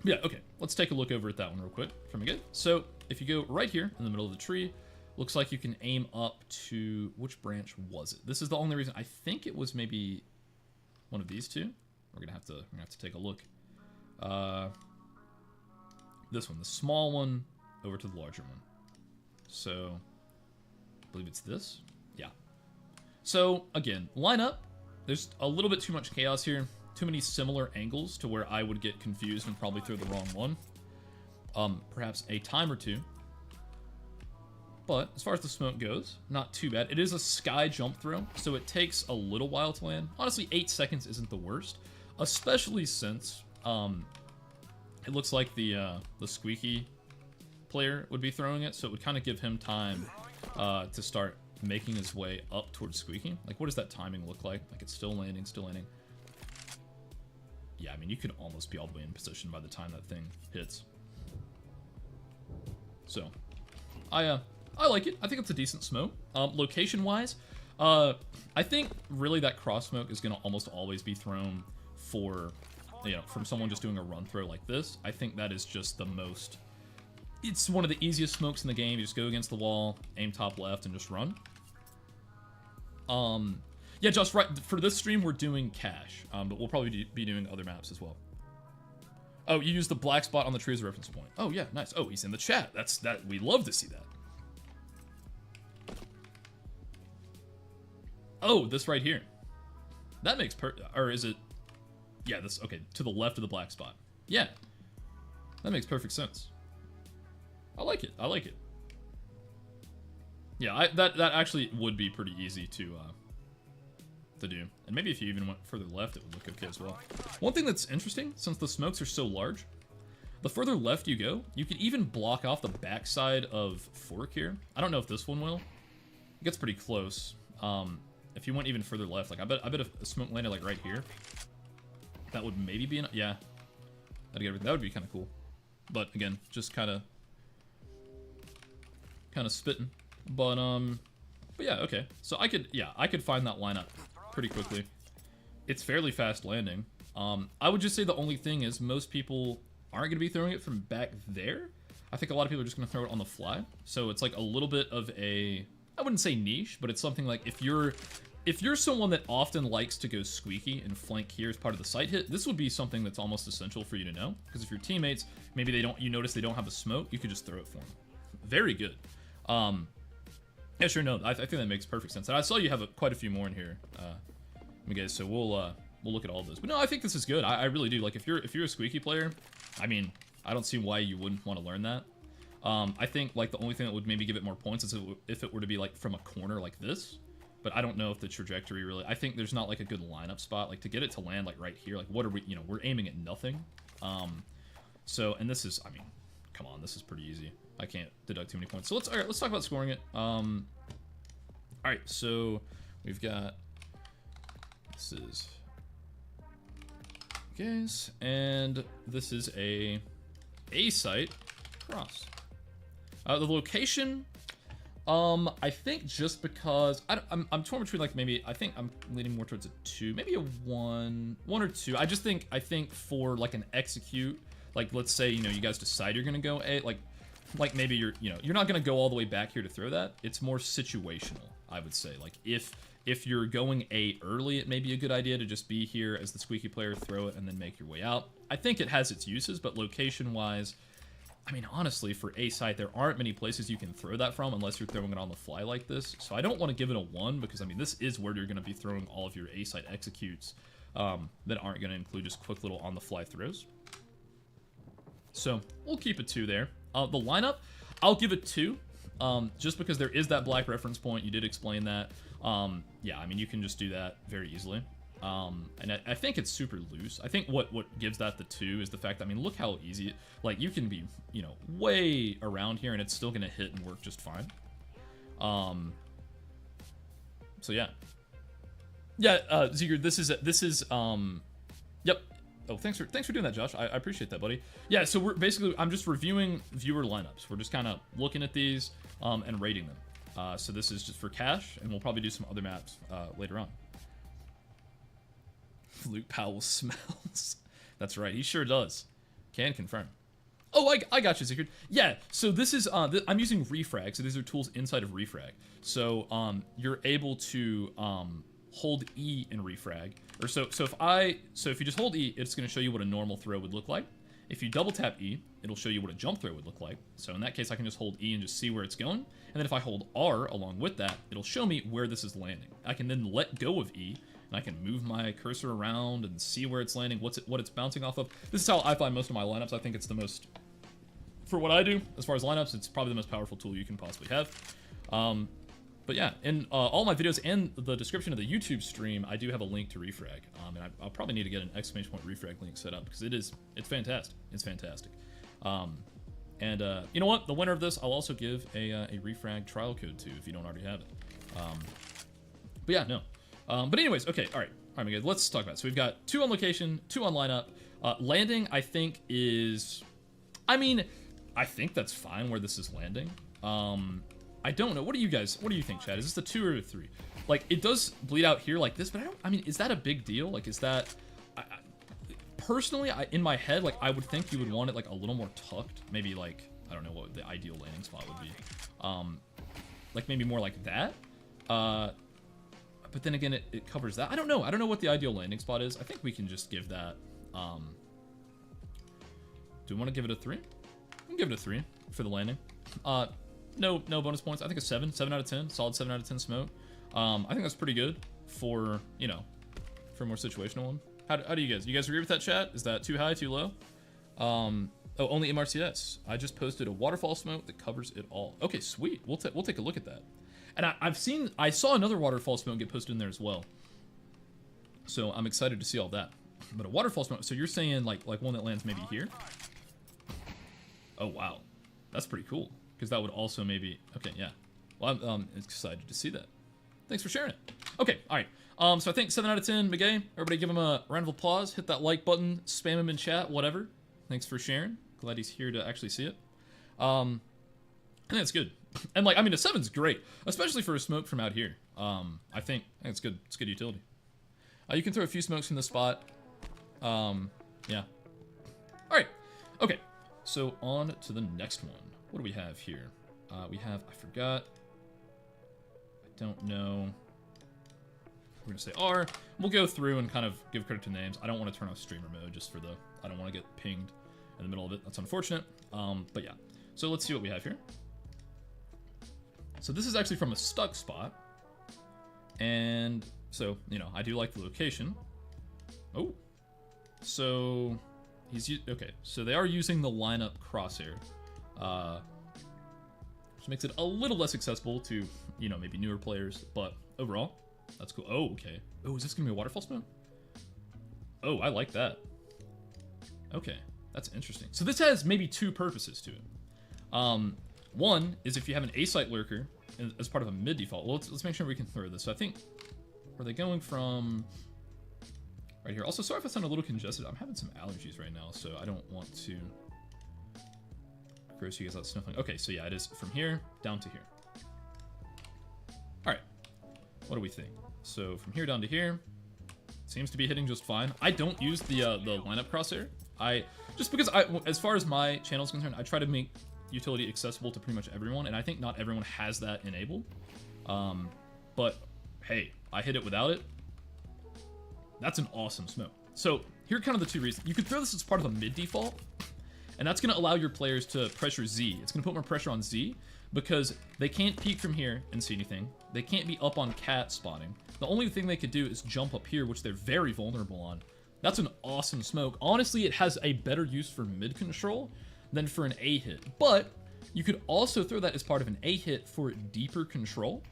Yeah, okay. Let's take a look over at that one real quick from again. So if you go right here in the middle of the tree, looks like you can aim up to, which branch was it? This is the only reason. I think it was maybe one of these two. We're gonna have to take a look. This one, the small one, over to the larger one. So I believe it's this. Yeah. So again, line up. There's a little bit too much chaos here. Too many similar angles to where I would get confused and probably throw the wrong one. Perhaps a time or two. But as far as the smoke goes, not too bad. It is a sky jump throw, so it takes a little while to land. Honestly, 8 seconds isn't the worst, especially since it looks like the squeaky player would be throwing it, so it would kind of give him time to start making his way up towards squeaky. Like, what does that timing look like? Like, it's still landing, still landing. Yeah, I mean, you could almost be all the way in position by the time that thing hits. So, I like it. I think it's a decent smoke. Location-wise, I think really that cross smoke is going to almost always be thrown for, you know, from someone just doing a run throw like this. I think that is just the most... It's one of the easiest smokes in the game. You just go against the wall, aim top left, and just run. Yeah, just right. For this stream, we're doing cache, but we'll probably be doing other maps as well. Oh, you use the black spot on the tree as a reference point. Oh, yeah, nice. Oh, he's in the chat. That. We love to see that. Oh, this right here. That makes or is it? Yeah, this. Okay, to the left of the black spot. Yeah, that makes perfect sense. I like it. I like it. Yeah, that actually would be pretty easy to do. And maybe if you even went further left, it would look okay as well. One thing that's interesting, since the smokes are so large, the further left you go, you could even block off the backside of Fork here. I don't know if this one will. It gets pretty close. If you went even further left, like I bet if a smoke landed like right here, that would maybe be enough. Yeah, that would be kind of cool. But again, just kind of spitting. But yeah, okay. So I could find that lineup pretty quickly. It's fairly fast landing. I would just say the only thing is most people aren't going to be throwing it from back there. I think a lot of people are just going to throw it on the fly. So it's like a little bit of a, I wouldn't say niche, but it's something like if you're someone that often likes to go squeaky and flank here as part of the sight hit, this would be something that's almost essential for you to know. Because if your teammates, maybe you notice they don't have the smoke, you could just throw it for them. Very good. Yeah, sure, no, I think that makes perfect sense. And I saw you have quite a few more in here, guys, so we'll look at all those. But no, I think this is good. I really do. Like, if you're a squeaky player, I mean, I don't see why you wouldn't want to learn that. I think, like, the only thing that would maybe give it more points is if it were to be, like, from a corner like this. But I don't know if the trajectory really... I think there's not, like, a good lineup spot. Like, to get it to land, like, right here, like, what are we... You know, we're aiming at nothing. So, and this is... I mean, come on, this is pretty easy. I can't deduct too many points. So let's talk about scoring it. Alright, so we've got... This is... Guys, and this is a site cross. The location, I think just because I'm torn between, like, maybe I think I'm leaning more towards a 2, maybe a 1 or 2. I think for like an execute, like let's say you guys decide you're gonna go A, like maybe you're not gonna go all the way back here to throw that. It's more situational, I would say. Like if you're going A early, it may be a good idea to just be here as the squeaky player, throw it, and then make your way out. I think it has its uses, but location-wise, I mean, honestly, for A site, there aren't many places you can throw that from unless you're throwing it on the fly like this. So I don't want to give it a 1 because, I mean, this is where you're going to be throwing all of your A site executes that aren't going to include just quick little on-the-fly throws. So we'll keep a 2 there. The lineup, I'll give it 2. Just because there is that black reference point, you did explain that. Yeah, I mean, you can just do that very easily. And I think it's super loose. I think what gives that the 2 is the fact that, I mean, look how easy, like, you can be, way around here and it's still going to hit and work just fine. So yeah. Yeah, Ziegler, this is yep. Oh, thanks for doing that, Josh. I appreciate that, buddy. Yeah, so we're basically, I'm just reviewing viewer lineups. We're just kind of looking at these and rating them. So this is just for cash, and we'll probably do some other maps later on. Luke Powell smells. That's right, he sure does. Can confirm. Oh, I got you, Ziegler. Yeah, so this is, I'm using REFRAG, so these are tools inside of REFRAG. So you're able to hold E in REFRAG. Or so if you just hold E, it's going to show you what a normal throw would look like. If you double tap E, it'll show you what a jump throw would look like. So in that case, I can just hold E and just see where it's going. And then if I hold R along with that, it'll show me where this is landing. I can then let go of E, and I can move my cursor around and see where it's landing, what it's bouncing off of. This is how I find most of my lineups. I think it's the most, for what I do, as far as lineups, it's probably the most powerful tool you can possibly have. But yeah, in all my videos and the description of the YouTube stream, I do have a link to REFRAG. And I'll probably need to get an exclamation point REFRAG link set up because it's fantastic. It's fantastic. You know what? The winner of this, I'll also give a REFRAG trial code to if you don't already have it. But yeah, no. But anyways, okay, all right, my good. Let's talk about it. So we've got 2 on location, 2 on lineup. Landing, I think is, I mean, I think that's fine where this is landing. I don't know. What do you think, Chad? Is this a 2 or a 3? Like, it does bleed out here like this, but I mean, is that a big deal? Like, is that, personally, in my head, like, I would think you would want it, like, a little more tucked. Maybe, like, I don't know what the ideal landing spot would be. Like, maybe more like that. But then again, it covers that. I don't know. I don't know what the ideal landing spot is. I think we can just give that, do we want to give it a 3? We can give it a 3 for the landing. No bonus points. I think a 7 out of 10, solid 7 out of 10 smoke. I think that's pretty good for, you know, for a more situational one. How do you guys agree with that, chat? Is that too high, too low? Oh, only MRCS. I just posted a waterfall smoke that covers it all. Okay, sweet. We'll take a look at that. And I saw another waterfall smoke get posted in there as well. So I'm excited to see all that. But a waterfall smoke, so you're saying like one that lands maybe here? Oh, wow. That's pretty cool. Because that would also maybe, okay, yeah. Well, I'm excited to see that. Thanks for sharing it. Okay, all right. So I think 7 out of 10, Miguel. Everybody give him a round of applause. Hit that like button, spam him in chat, whatever. Thanks for sharing. Glad he's here to actually see it. I think it's good. And like, I mean, a 7's great, especially for a smoke from out here. I think it's good. It's good utility. You can throw a few smokes from this spot. Yeah. All right. Okay. So on to the next one. What do we have here? We have, I forgot. I don't know. We're gonna say R. We'll go through and kind of give credit to names. I don't want to turn off streamer mode just for I don't want to get pinged in the middle of it. That's unfortunate. But yeah. So let's see what we have here. So this is actually from a stuck spot. And so, you know, I do like the location. Oh. So okay. So they are using the lineup Crosshair. Which makes it a little less accessible to, you know, maybe newer players, but overall, that's cool. Oh, okay. Oh, is this gonna be a waterfall smoke? Oh, I like that. Okay, that's interesting. So this has maybe 2 purposes to it. One is if you have an A-site lurker as part of a mid default. Well, let's make sure we can throw this. So I think, were they going from right here? Also, sorry if I sound a little congested. I'm having some allergies right now, so I don't want to gross you guys out sniffling. Okay, so yeah, it is from here down to here. All right, what do we think? So from here down to here, seems to be hitting just fine. I don't use the lineup crosshair. Just because as far as my channel is concerned, I try to make utility accessible to pretty much everyone, and I think not everyone has that enabled. But hey, I hit it without it. That's an awesome smoke. So here are kind of the 2 reasons. You could throw this as part of a mid default, and that's going to allow your players to pressure Z. It's going to put more pressure on Z because they can't peek from here and see anything. They can't be up on cat spotting. The only thing they could do is jump up here, which they're very vulnerable on. That's an awesome smoke. Honestly, it has a better use for mid control than for an A hit. But you could also throw that as part of an A hit for deeper control.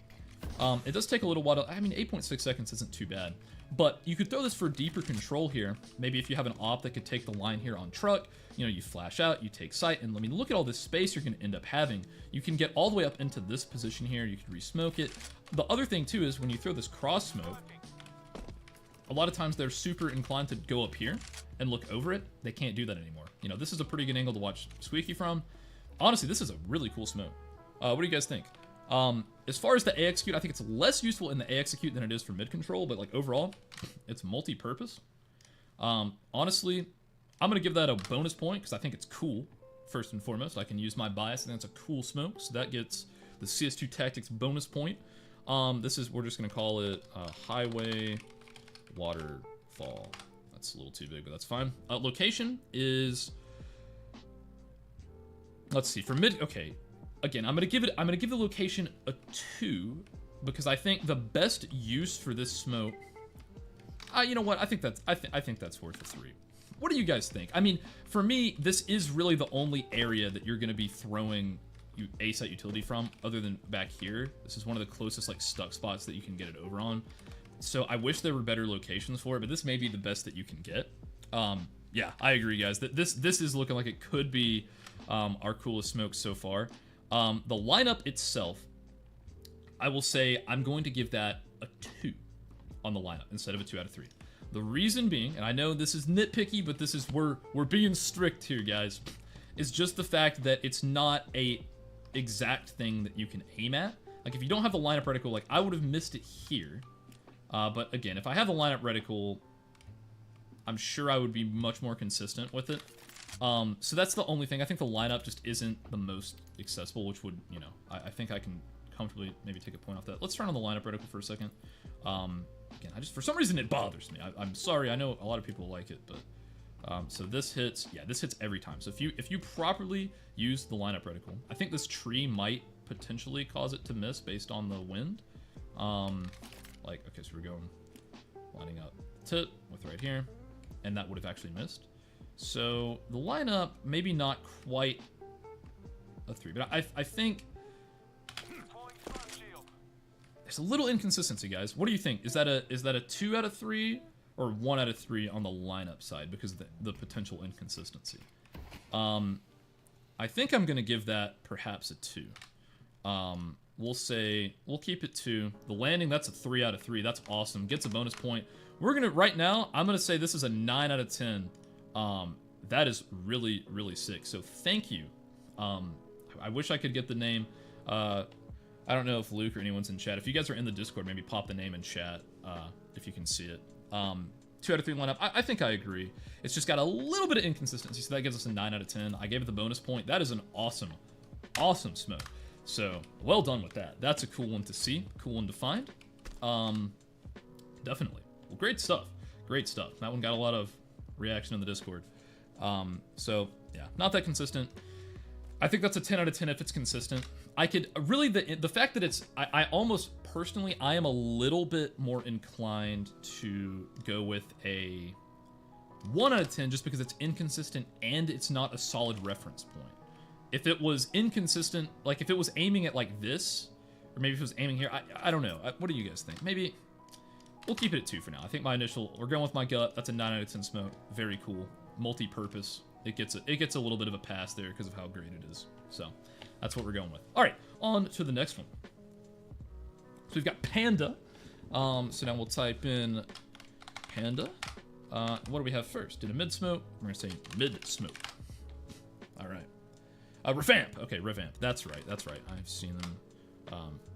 It does take a little while. I mean, 8.6 seconds isn't too bad. But you could throw this for deeper control here. Maybe if you have an op that could take the line here on truck, you know, you flash out, you take sight, and I mean, look at all this space you're going to end up having. You can get all the way up into this position here. You can re-smoke it. The other thing too is when you throw this cross smoke, a lot of times they're super inclined to go up here and look over it. They can't do that anymore. You know, this is a pretty good angle to watch Squeaky from. Honestly, this is a really cool smoke. What do you guys think? As far as the A execute, I think it's less useful in the A execute than it is for mid control, but like overall, it's multi-purpose. Honestly, I'm gonna give that a bonus point because I think it's cool. First and foremost, I can use my bias, and that's a cool smoke, so that gets the CS2 Tactics bonus point. We're just gonna call it Highway Waterfall. That's a little too big, but that's fine. Location is, let's see, for mid. Okay, again, I'm gonna give the location a 2 because I think the best use for this smoke. You know what? I think that's worth a 3. What do you guys think? I mean, for me, this is really the only area that you're gonna be throwing A site utility from, other than back here. This is one of the closest like stuck spots that you can get it over on. So I wish there were better locations for it, but this may be the best that you can get. Yeah, I agree, guys. This is looking like it could be our coolest smoke so far. The lineup itself, I will say I'm going to give that a 2 on the lineup instead of a 2 out of 3. The reason being, and I know this is nitpicky, but this is we're being strict here, guys, is just the fact that it's not a exact thing that you can aim at. Like if you don't have the lineup reticle, like I would have missed it here. But again, if I have the lineup reticle, I'm sure I would be much more consistent with it. So that's the only thing. I think the lineup just isn't the most accessible, which would, you know, I think I can comfortably maybe take a point off that. Let's turn on the lineup reticle for a second. Again, for some reason it bothers me. I'm sorry, I know a lot of people like it, but so this hits, yeah, this hits every time. So if you properly use the lineup reticle, I think this tree might potentially cause it to miss based on the wind. Like, okay, so we're going lining up tip with right here, and that would have actually missed. So the lineup, maybe not quite a 3, but I think there's a little inconsistency, guys. What do you think? Is that a 2 out of 3 or 1 out of 3 on the lineup side because of the potential inconsistency? I think I'm gonna give that perhaps a 2. We'll keep it 2. The landing, that's a 3 out of 3. That's awesome. Gets a bonus point. Right now, I'm gonna say this is a 9 out of 10. That is really, really sick. So thank you. I wish I could get the name. I don't know if Luke or anyone's in chat. If you guys are in the Discord, maybe pop the name in chat if you can see it. 2 out of 3 lineup. I think I agree. It's just got a little bit of inconsistency, so that gives us a 9 out of 10. I gave it the bonus point. That is an awesome, awesome smoke. So, well done with that. That's a cool one to see. Cool one to find. Definitely. Well, great stuff. Great stuff. That one got a lot of reaction in the Discord. So, yeah, not that consistent. I think that's a 10 out of 10 if it's consistent. I could really, the fact that it's, I almost personally, I am a little bit more inclined to go with a 1 out of 10 just because it's inconsistent and it's not a solid reference point. If it was inconsistent, like if it was aiming at like this, or maybe if it was aiming here, I don't know. What do you guys think? Maybe we'll keep it at 2 for now. I think we're going with my gut. That's a 9 out of 10 smoke. Very cool. Multi-purpose. It gets a little bit of a pass there because of how great it is. So that's what we're going with. All right, on to the next one. So we've got Panda. So now we'll type in Panda. What do we have first? Did a mid smoke? We're gonna say mid smoke. All right. Revamp. Okay, revamp. That's right. That's right. I've seen them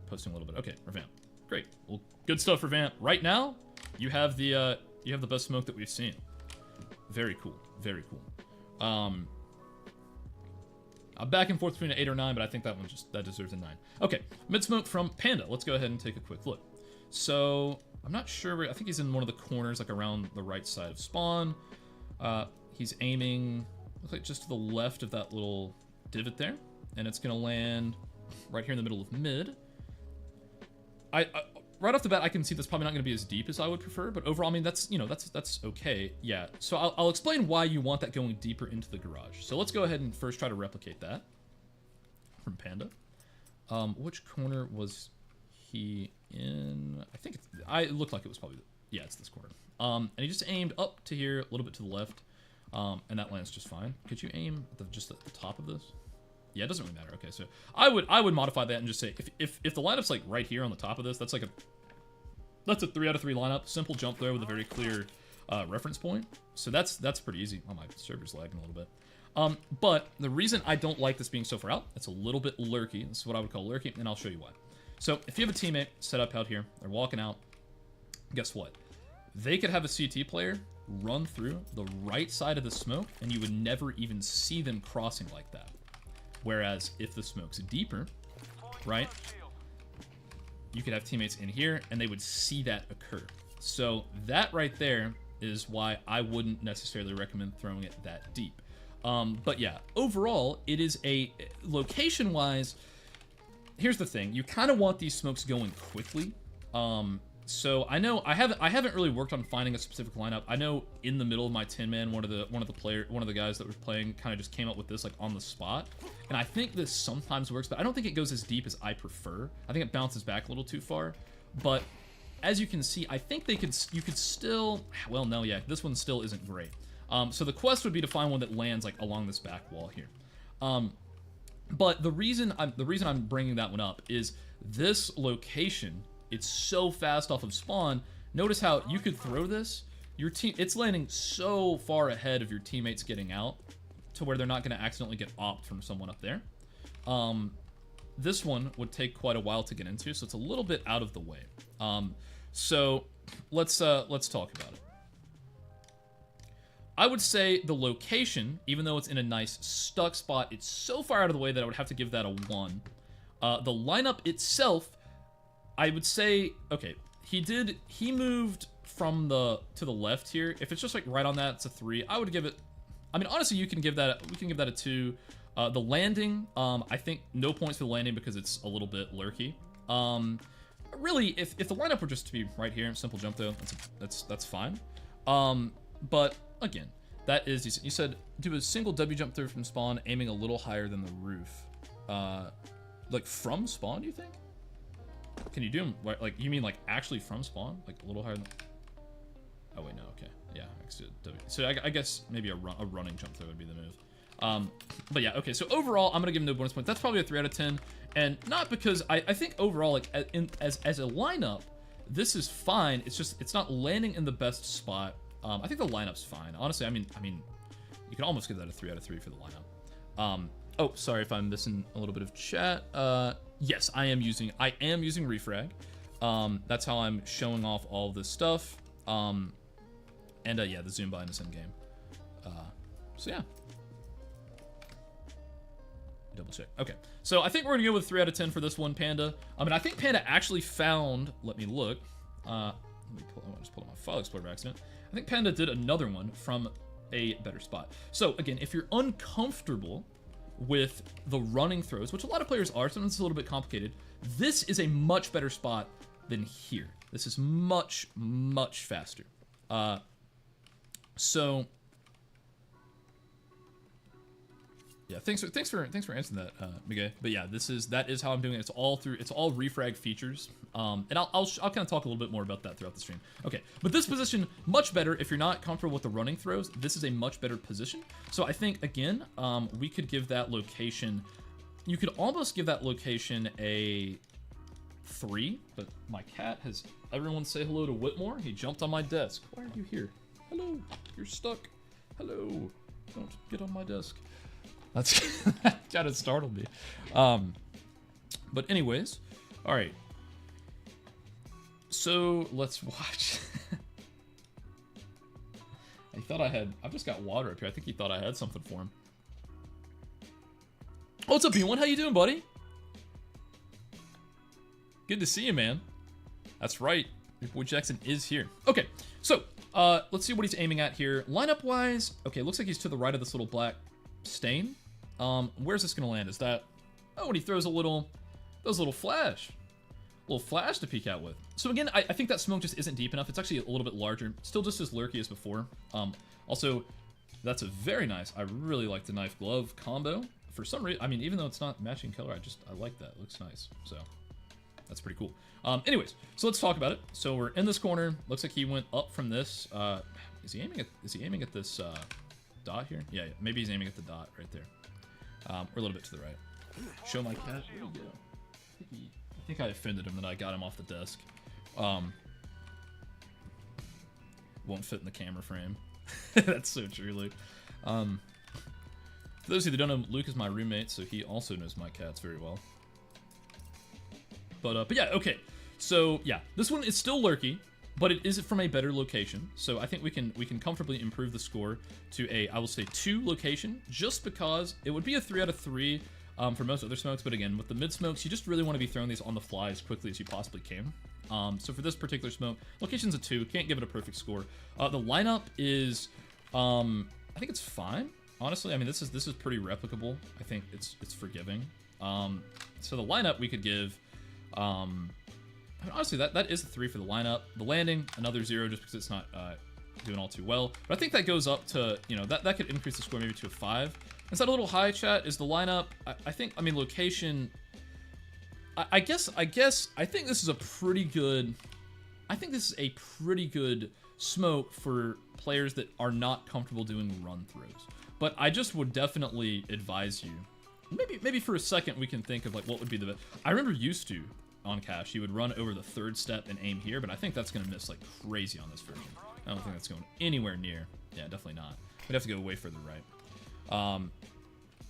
posting a little bit. Okay, revamp. Great. Well, good stuff, revamp. Right now, you have the best smoke that we've seen. Very cool. Very cool. I'm back and forth between an 8 or 9, but I think that deserves a 9. Okay, mid smoke from Panda. Let's go ahead and take a quick look. So I'm not sure. I think he's in one of the corners, like around the right side of spawn. He's aiming, looks like just to the left of that little divot there, and it's gonna land right here in the middle of mid. Right off the bat, I can see that's probably not going to be as deep as I would prefer, but overall, I mean, that's okay. Yeah, so I'll explain why you want that going deeper into the garage. So let's go ahead and first try to replicate that from Panda. Which corner was he in? I think it looked like it was probably, yeah, it's this corner. And he just aimed up to here, a little bit to the left, and that lands just fine. Could you aim just at the top of this? Yeah, it doesn't really matter. Okay, so I would modify that and just say if the lineup's like right here on the top of this, that's that's a 3 out of 3 lineup. Simple jump throw with a very clear reference point. So that's pretty easy. Oh, my server's lagging a little bit. But the reason I don't like this being so far out, it's a little bit lurky. This is what I would call lurky, and I'll show you why. So if you have a teammate set up out here, they're walking out, guess what? They could have a CT player run through the right side of the smoke, and you would never even see them crossing like that. Whereas if the smoke's deeper, right, you could have teammates in here, and they would see that occur. So that right there is why I wouldn't necessarily recommend throwing it that deep. But yeah, overall, it is a location-wise. Here's the thing: you kind of want these smokes going quickly. So I know I haven't really worked on finding a specific lineup. I know in the middle of my 10-man, one of the guys that was playing kind of just came up with this like on the spot, and I think this sometimes works, but I don't think it goes as deep as I prefer. I think it bounces back a little too far, but as you can see, I think you could still. Well, no, yeah, this one still isn't great. So the quest would be to find one that lands like along this back wall here. But the reason I'm bringing that one up is this location. It's so fast off of spawn. Notice how you could throw this. It's landing so far ahead of your teammates getting out to where they're not going to accidentally get opt from someone up there. This one would take quite a while to get into, so it's a little bit out of the way. So let's talk about it. I would say the location, even though it's in a nice stuck spot, it's so far out of the way that I would have to give that a 1. The lineup itself, I would say, okay, he moved from to the left here. If it's just like right on that, it's a 3. I would give it, I mean, honestly, we can give that a 2. The landing, I think no points for the landing because it's a little bit lurky. Really, if the lineup were just to be right here, simple jump though, that's fine. But again, that is decent. You said do a single W jump through from spawn, aiming a little higher than the roof. Like from spawn, do you think? Can you do them, like, you mean like actually from spawn? Like a little higher than... Oh wait, no, okay. Yeah, so I guess maybe a running jump throw would be the move. But yeah, okay, so overall, I'm gonna give him no bonus points. That's probably a 3 out of 10. And not because, I think overall, like, as a lineup, this is fine. It's just, it's not landing in the best spot. I think the lineup's fine. Honestly, I mean, you can almost give that a 3 out of 3 for the lineup. Oh, sorry if I'm missing a little bit of chat. Yes, I am using REFRAG. That's how I'm showing off all of this stuff. And yeah, the zoom bind is in game. So yeah. Double check. Okay, so I think we're gonna go with 3 out of 10 for this one, Panda. I mean, I think Panda actually found. Let me look. I just pulled up my file explorer by accident. I think Panda did another one from a better spot. So again, if you're uncomfortable with the running throws, which a lot of players are, sometimes it's a little bit complicated, this is a much better spot than here. This is much, much faster. So yeah, thanks for answering that, Miguel. But yeah, that is how I'm doing it. It's all REFRAG features. And I'll kind of talk a little bit more about that throughout the stream. Okay, but this position, much better. If you're not comfortable with the running throws, this is a much better position. So I think, again, we could give that location, you could almost give that location a 3, but my cat has, everyone say hello to Whitmore. He jumped on my desk. Why are you here? Hello, you're stuck. Hello, don't get on my desk. That kind of startled me. But anyways, all right. So let's watch. I've just got water up here. I think he thought I had something for him. Oh, what's up, B1? How you doing, buddy? Good to see you, man. That's right. Your boy Jackson is here. Okay, so let's see what he's aiming at here. Lineup wise, okay, looks like he's to the right of this little black stain. Where's this gonna land? Is that... Oh, and he throws a little flash. A little flash to peek out with. So again, I think that smoke just isn't deep enough. It's actually a little bit larger. Still just as lurky as before. Also, that's a very nice... I really like the knife glove combo. For some reason, I mean, even though it's not matching color, I like that. It looks nice. So, that's pretty cool. Anyways, so let's talk about it. So we're in this corner. Looks like he went up from this. Is he aiming at this dot here? Yeah, maybe he's aiming at the dot right there. We're a little bit to the right. Show my cat. Where'd he go? I think I offended him that I got him off the desk. won't fit in the camera frame. That's so true, Luke. For those of you that don't know, Luke is my roommate, so he also knows my cats very well. But yeah, okay. So yeah, this one is still lurky, but it is from a better location. So I think we can comfortably improve the score to a, I will say, 2 location, just because it would be a 3 out of 3 for most other smokes. But again, with the mid smokes, you just really want to be throwing these on the fly as quickly as you possibly can. So for this particular smoke, location's a 2. Can't give it a perfect score. The lineup is, I think it's fine. Honestly, I mean, this is pretty replicable. I think it's forgiving. So the lineup we could give, I mean, honestly, that is a 3 for the lineup. The landing, another 0, just because it's not doing all too well. But I think that goes up to, you know, that could increase the score maybe to a 5. Is that a little high, chat? Is the lineup? I think, I mean, location. I think this is a pretty good. I think this is a pretty good smoke for players that are not comfortable doing run throws. But I just would definitely advise you. Maybe for a second we can think of like what would be the best. I remember used to on Cash, you would run over the 3rd step and aim here, but I think that's gonna miss like crazy on this version. I don't think that's going anywhere near. Yeah, definitely not. We'd have to go way further right.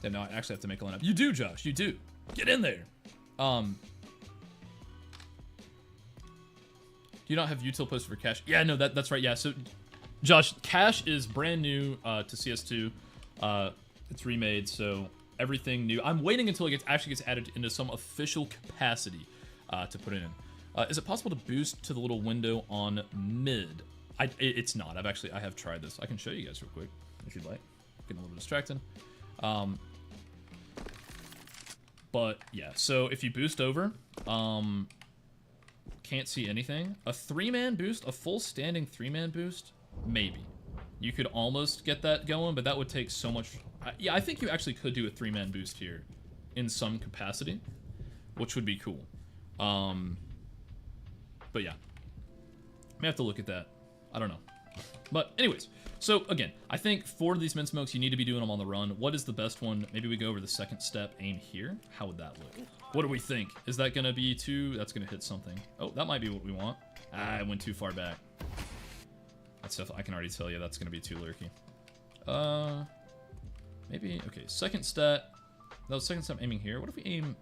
Then no, I actually have to make a lineup. You do, Josh. You do. Get in there. Do you not have util posted for Cash? Yeah, no, that's right. Yeah, so Josh, Cash is brand new to CS2. It's remade, so everything new. I'm waiting until it actually gets added into some official capacity to put it in. Is it possible to boost to the little window on mid? It's not. I have tried this. I can show you guys real quick if you'd like. Getting a little distracted. But yeah, so if you boost over, can't see anything. A 3-man boost, a full standing 3-man boost, maybe. You could almost get that going, but that would take so much. Yeah, I think you actually could do a 3-man boost here in some capacity, which would be cool. But yeah, may have to look at that. I don't know. But anyways, so again, I think for these min smokes, you need to be doing them on the run. What is the best one? Maybe we go over the 2nd step, aim here. How would that look? What do we think? Is that gonna be 2? That's gonna hit something. Oh, that might be what we want. I went too far back. That's stuff I can already tell you that's gonna be too lurky. Maybe, okay, 2nd step. That was 2nd step aiming here. What if we aim,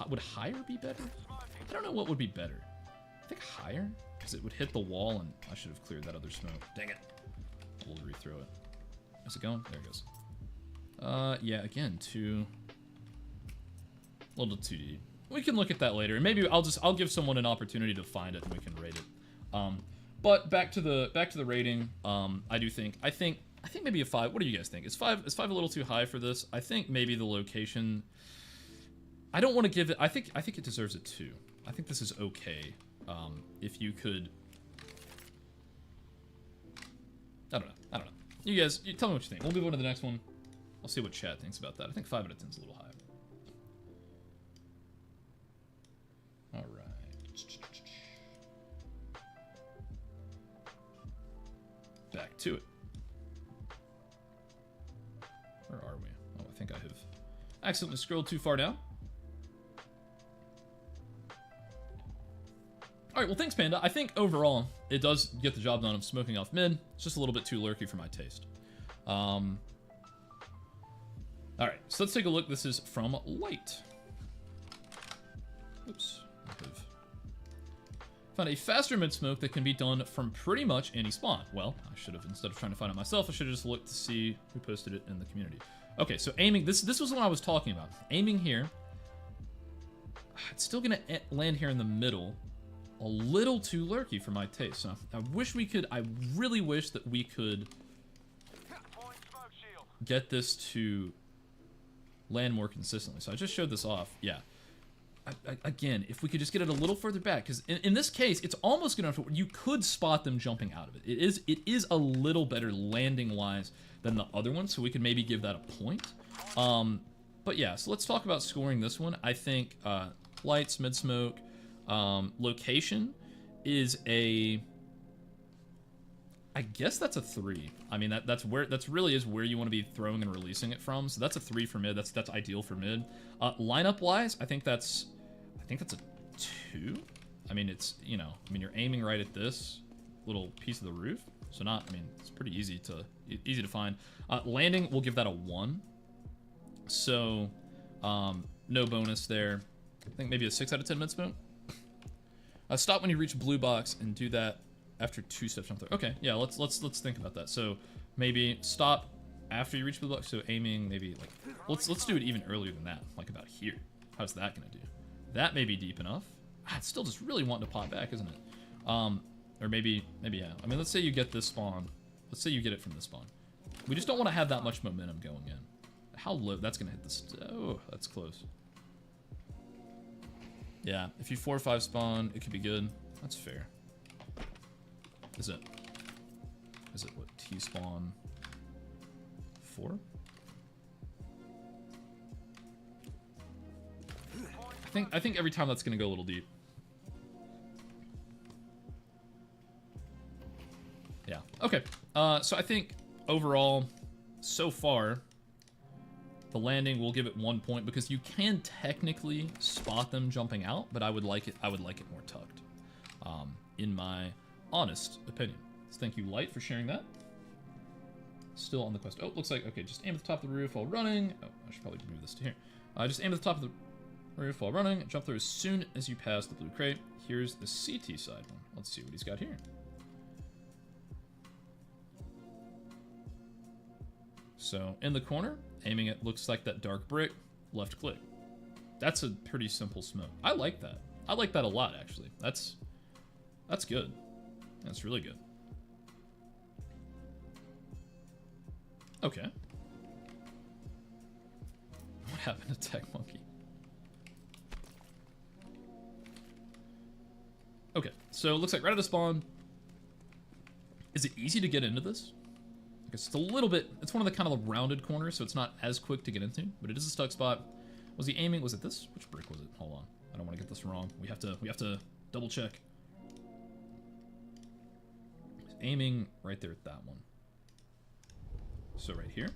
would higher be better? I don't know what would be better. I think higher, because it would hit the wall and I should have cleared that other smoke. Dang it. We'll rethrow it. How's it going? There it goes. Yeah, again, a little too deep. We can look at that later, and maybe I'll give someone an opportunity to find it and we can rate it. But back to the rating. I think maybe a 5. What do you guys think? Is 5 a little too high for this? I think maybe the location. I don't want to give it. I think it deserves a 2. I think this is okay. If you could. I don't know. You guys, tell me what you think. We'll move on to the next one. I'll see what chat thinks about that. I think 5 out of 10 is a little high. All right. Back to it. Where are we? Oh, I think I have accidentally scrolled too far down. All right, well, thanks, Panda. I think overall, it does get the job done of smoking off mid. It's just a little bit too lurky for my taste. All right, so let's take a look. This is from Light. Oops. Found a faster mid smoke that can be done from pretty much any spawn. Well, I should have, instead of trying to find it myself, I should have just looked to see who posted it in the community. Okay, so aiming, this was what I was talking about. Aiming here. It's still gonna land here in the middle. A little too lurky for my taste. So I really wish that we could get this to land more consistently. So I just showed this off. Yeah. Again, if we could just get it a little further back, because in this case, it's almost good enough to, you could spot them jumping out of it. It is a little better landing-wise than the other one, so we could maybe give that a point. But yeah, so let's talk about scoring this one. I think lights, mid-smoke, location is a, I guess that's a 3. I mean, that's really is where you want to be throwing and releasing it from. So that's a 3 for mid. That's ideal for mid. Lineup wise, I think that's a 2. I mean, it's, you know, I mean, you're aiming right at this little piece of the roof. So not, I mean, it's pretty easy to find. Landing, we'll give that a 1. So, no bonus there. I think maybe a 6 out of 10 mid smoke. Stop when you reach blue box and do that after 2 steps jump through. Okay, yeah, let's think about that. So maybe stop after you reach blue box. So aiming maybe like let's do it even earlier than that, like about here. How's that gonna do? That may be deep enough. It's still just really wanting to pop back, isn't it? Or maybe yeah. I mean, let's say you get this spawn. Let's say you get it from this spawn. We just don't want to have that much momentum going in. How low? That's gonna hit this. Oh, that's close. Yeah, if you 4 or 5 spawn, it could be good. That's fair. Is it what, T spawn 4? I think every time that's gonna go a little deep. Yeah. Okay. So I think overall, so far, the landing, we'll give it 1 point because you can technically spot them jumping out, but I would like it more tucked, in my honest opinion. So thank you, Light, for sharing that. Still on the quest. Oh, looks like, okay, just aim at the top of the roof while running. Oh, I should probably move this to here. Just aim at the top of the roof while running. Jump through as soon as you pass the blue crate. Here's the CT side one. Let's see what he's got here. So in the corner, aiming at looks like that dark brick, left click. That's a pretty simple smoke. I like that. I like that a lot, actually. That's good. That's really good. Okay. What happened to Tech Monkey? Okay, so it looks like right at a spawn. Is it easy to get into this? Because it's a little bit, it's one of the kind of rounded corners, so it's not as quick to get into, but it is a stuck spot. Was he aiming? Was it this? Which brick was it? Hold on. I don't want to get this wrong. We have to double check. He's aiming right there at that one. So right here.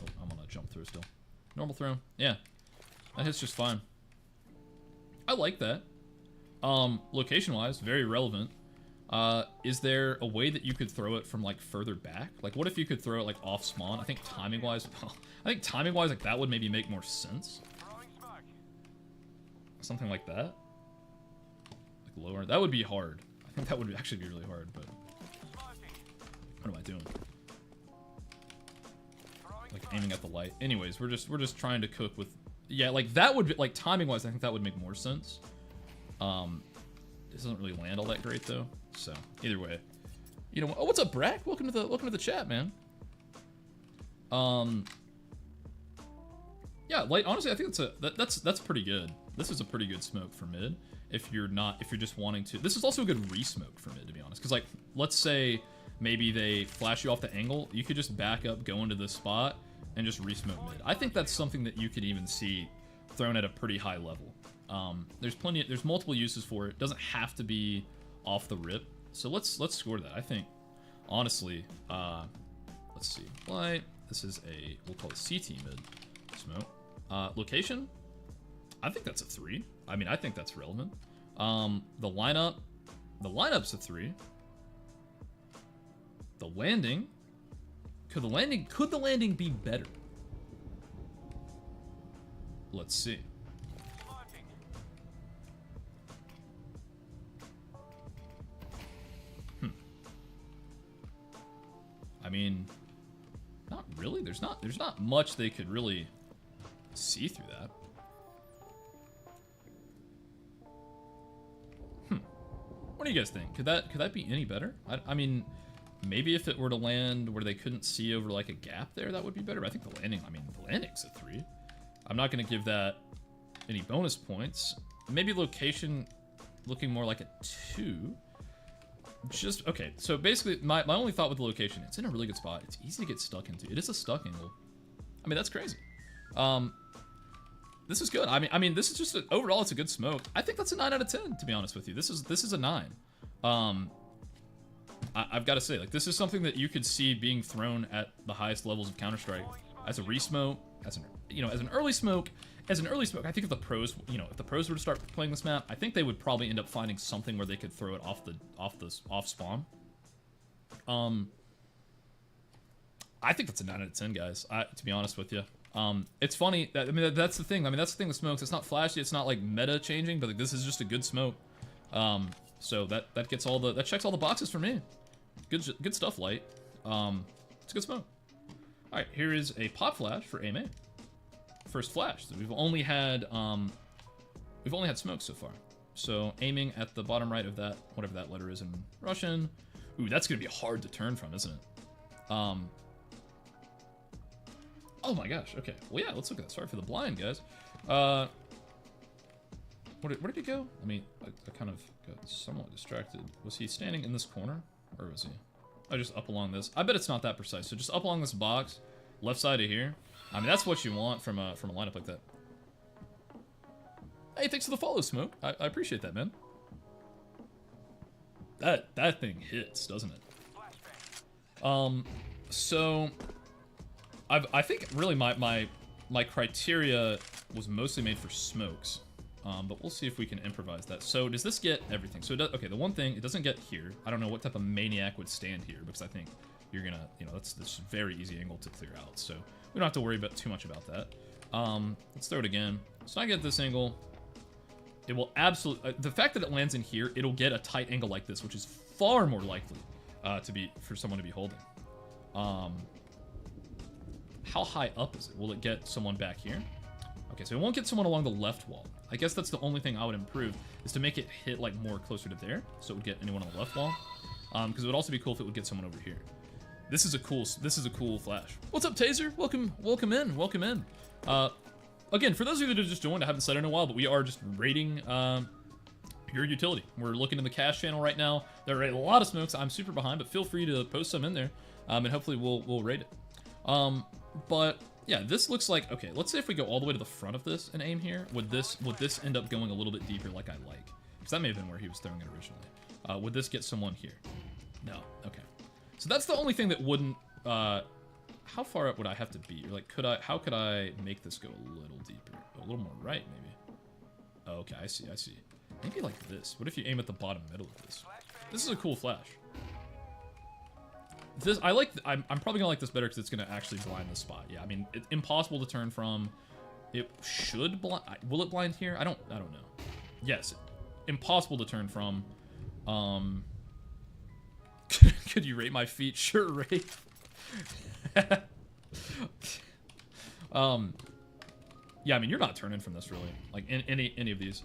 Oh, I'm on a jump throw still. Normal throw. Yeah. That hits just fine. I like that. Location-wise, very relevant. Is there a way that you could throw it from like further back? Like, what if you could throw it like off spawn? I think timing-wise, like that would maybe make more sense. Something like that. Like lower. That would be hard. I think that would actually be really hard. But what am I doing? Like aiming at the light. Anyways, we're just trying to cook with. Yeah, like that would be like timing-wise. I think that would make more sense. This doesn't really land all that great though. So either way, you know. Oh, what's up, Brack? Welcome to the chat, man. Yeah, like honestly, I think that's pretty good. This is a pretty good smoke for mid. If you're just wanting to. This is also a good re-smoke for mid, to be honest. Because like, let's say maybe they flash you off the angle, you could just back up, go into this spot, and just re-smoke mid. I think that's something that you could even see thrown at a pretty high level. There's multiple uses for it. Doesn't have to be off the rip. So let's score that. I think, honestly, let's see. Light. This is we'll call it CT mid smoke. Location. I think that's a 3. I mean, I think that's relevant. The lineup's a 3. The landing. Could the landing be better? Let's see. I mean, not really. There's not much they could really see through that. What do you guys think? Could that be any better? I mean, maybe if it were to land where they couldn't see over like a gap there, that would be better. But I think the landing's a 3. I'm not going to give that any bonus points. Maybe location looking more like a 2. Just, okay, so basically, my only thought with the location, it's in a really good spot. It's easy to get stuck into. It is a stuck angle. I mean, that's crazy. This is good. I mean, this is just, overall, it's a good smoke. I think that's a 9 out of 10, to be honest with you. This is a 9. I've got to say, like, this is something that you could see being thrown at the highest levels of Counter-Strike as a re-smoke, as an early smoke. As an early smoke, I think if the pros were to start playing this map, I think they would probably end up finding something where they could throw it off spawn. I think that's a 9 out of 10, guys. To be honest with you, it's funny that, I mean, that's the thing. I mean, that's the thing with smokes. It's not flashy. It's not like meta changing, but like, this is just a good smoke. So that gets all that checks all the boxes for me. Good stuff, Light. It's a good smoke. All right, here is a pop flash for AMA. First flash. So we've only had smokes so far. So aiming at the bottom right of that, whatever that letter is in Russian. Ooh, that's gonna be hard to turn from, isn't it? Oh my gosh. Okay. Well, yeah. Let's look at that. Sorry for the blind, guys. Where did he go? I mean, I kind of got somewhat distracted. Was he standing in this corner, or was he? Oh, just up along this. I bet it's not that precise. So just up along this box, left side of here. I mean, that's what you want from a lineup like that. Hey, thanks for the follow, Smoke. I appreciate that, man. That thing hits, doesn't it? So I think really my criteria was mostly made for smokes. But we'll see if we can improvise that. So does this get everything? So it does, okay, the one thing, it doesn't get here. I don't know what type of maniac would stand here, because I think you're gonna, you know, that's this very easy angle to clear out. So we don't have to worry about too much about that. Let's throw it again. So I get this angle. It will absolutely, the fact that it lands in here, it'll get a tight angle like this, which is far more likely for someone to be holding. How high up is it? Will it get someone back here? Okay, so it won't get someone along the left wall. I guess that's the only thing I would improve, is to make it hit like more closer to there, so it would get anyone on the left wall. Because it would also be cool if it would get someone over here. This is a cool flash. What's up, Taser? Welcome in. Again, for those of you that have just joined, I haven't said it in a while, but we are just rating your utility. We're looking in the cash channel right now. There are a lot of smokes. I'm super behind, but feel free to post some in there, and hopefully we'll rate it. But yeah, this looks like, okay, let's say if we go all the way to the front of this and aim here, would this end up going a little bit deeper like I like? Because that may have been where he was throwing it originally. Would this get someone here? No, okay. So that's the only thing that wouldn't, how far up would I have to be? Or like, how could I make this go a little deeper? A little more right, maybe. Oh, okay, I see. Maybe like this. What if you aim at the bottom middle of this? This is a cool flash. This, I'm probably gonna like this better because it's gonna actually blind the spot. Yeah, I mean, it's impossible to turn from. It should blind. Will it blind here? I don't know. Yes, impossible to turn from. Could you rate my feet? Sure, rate. Yeah, I mean, you're not turning from this really, like in any of these.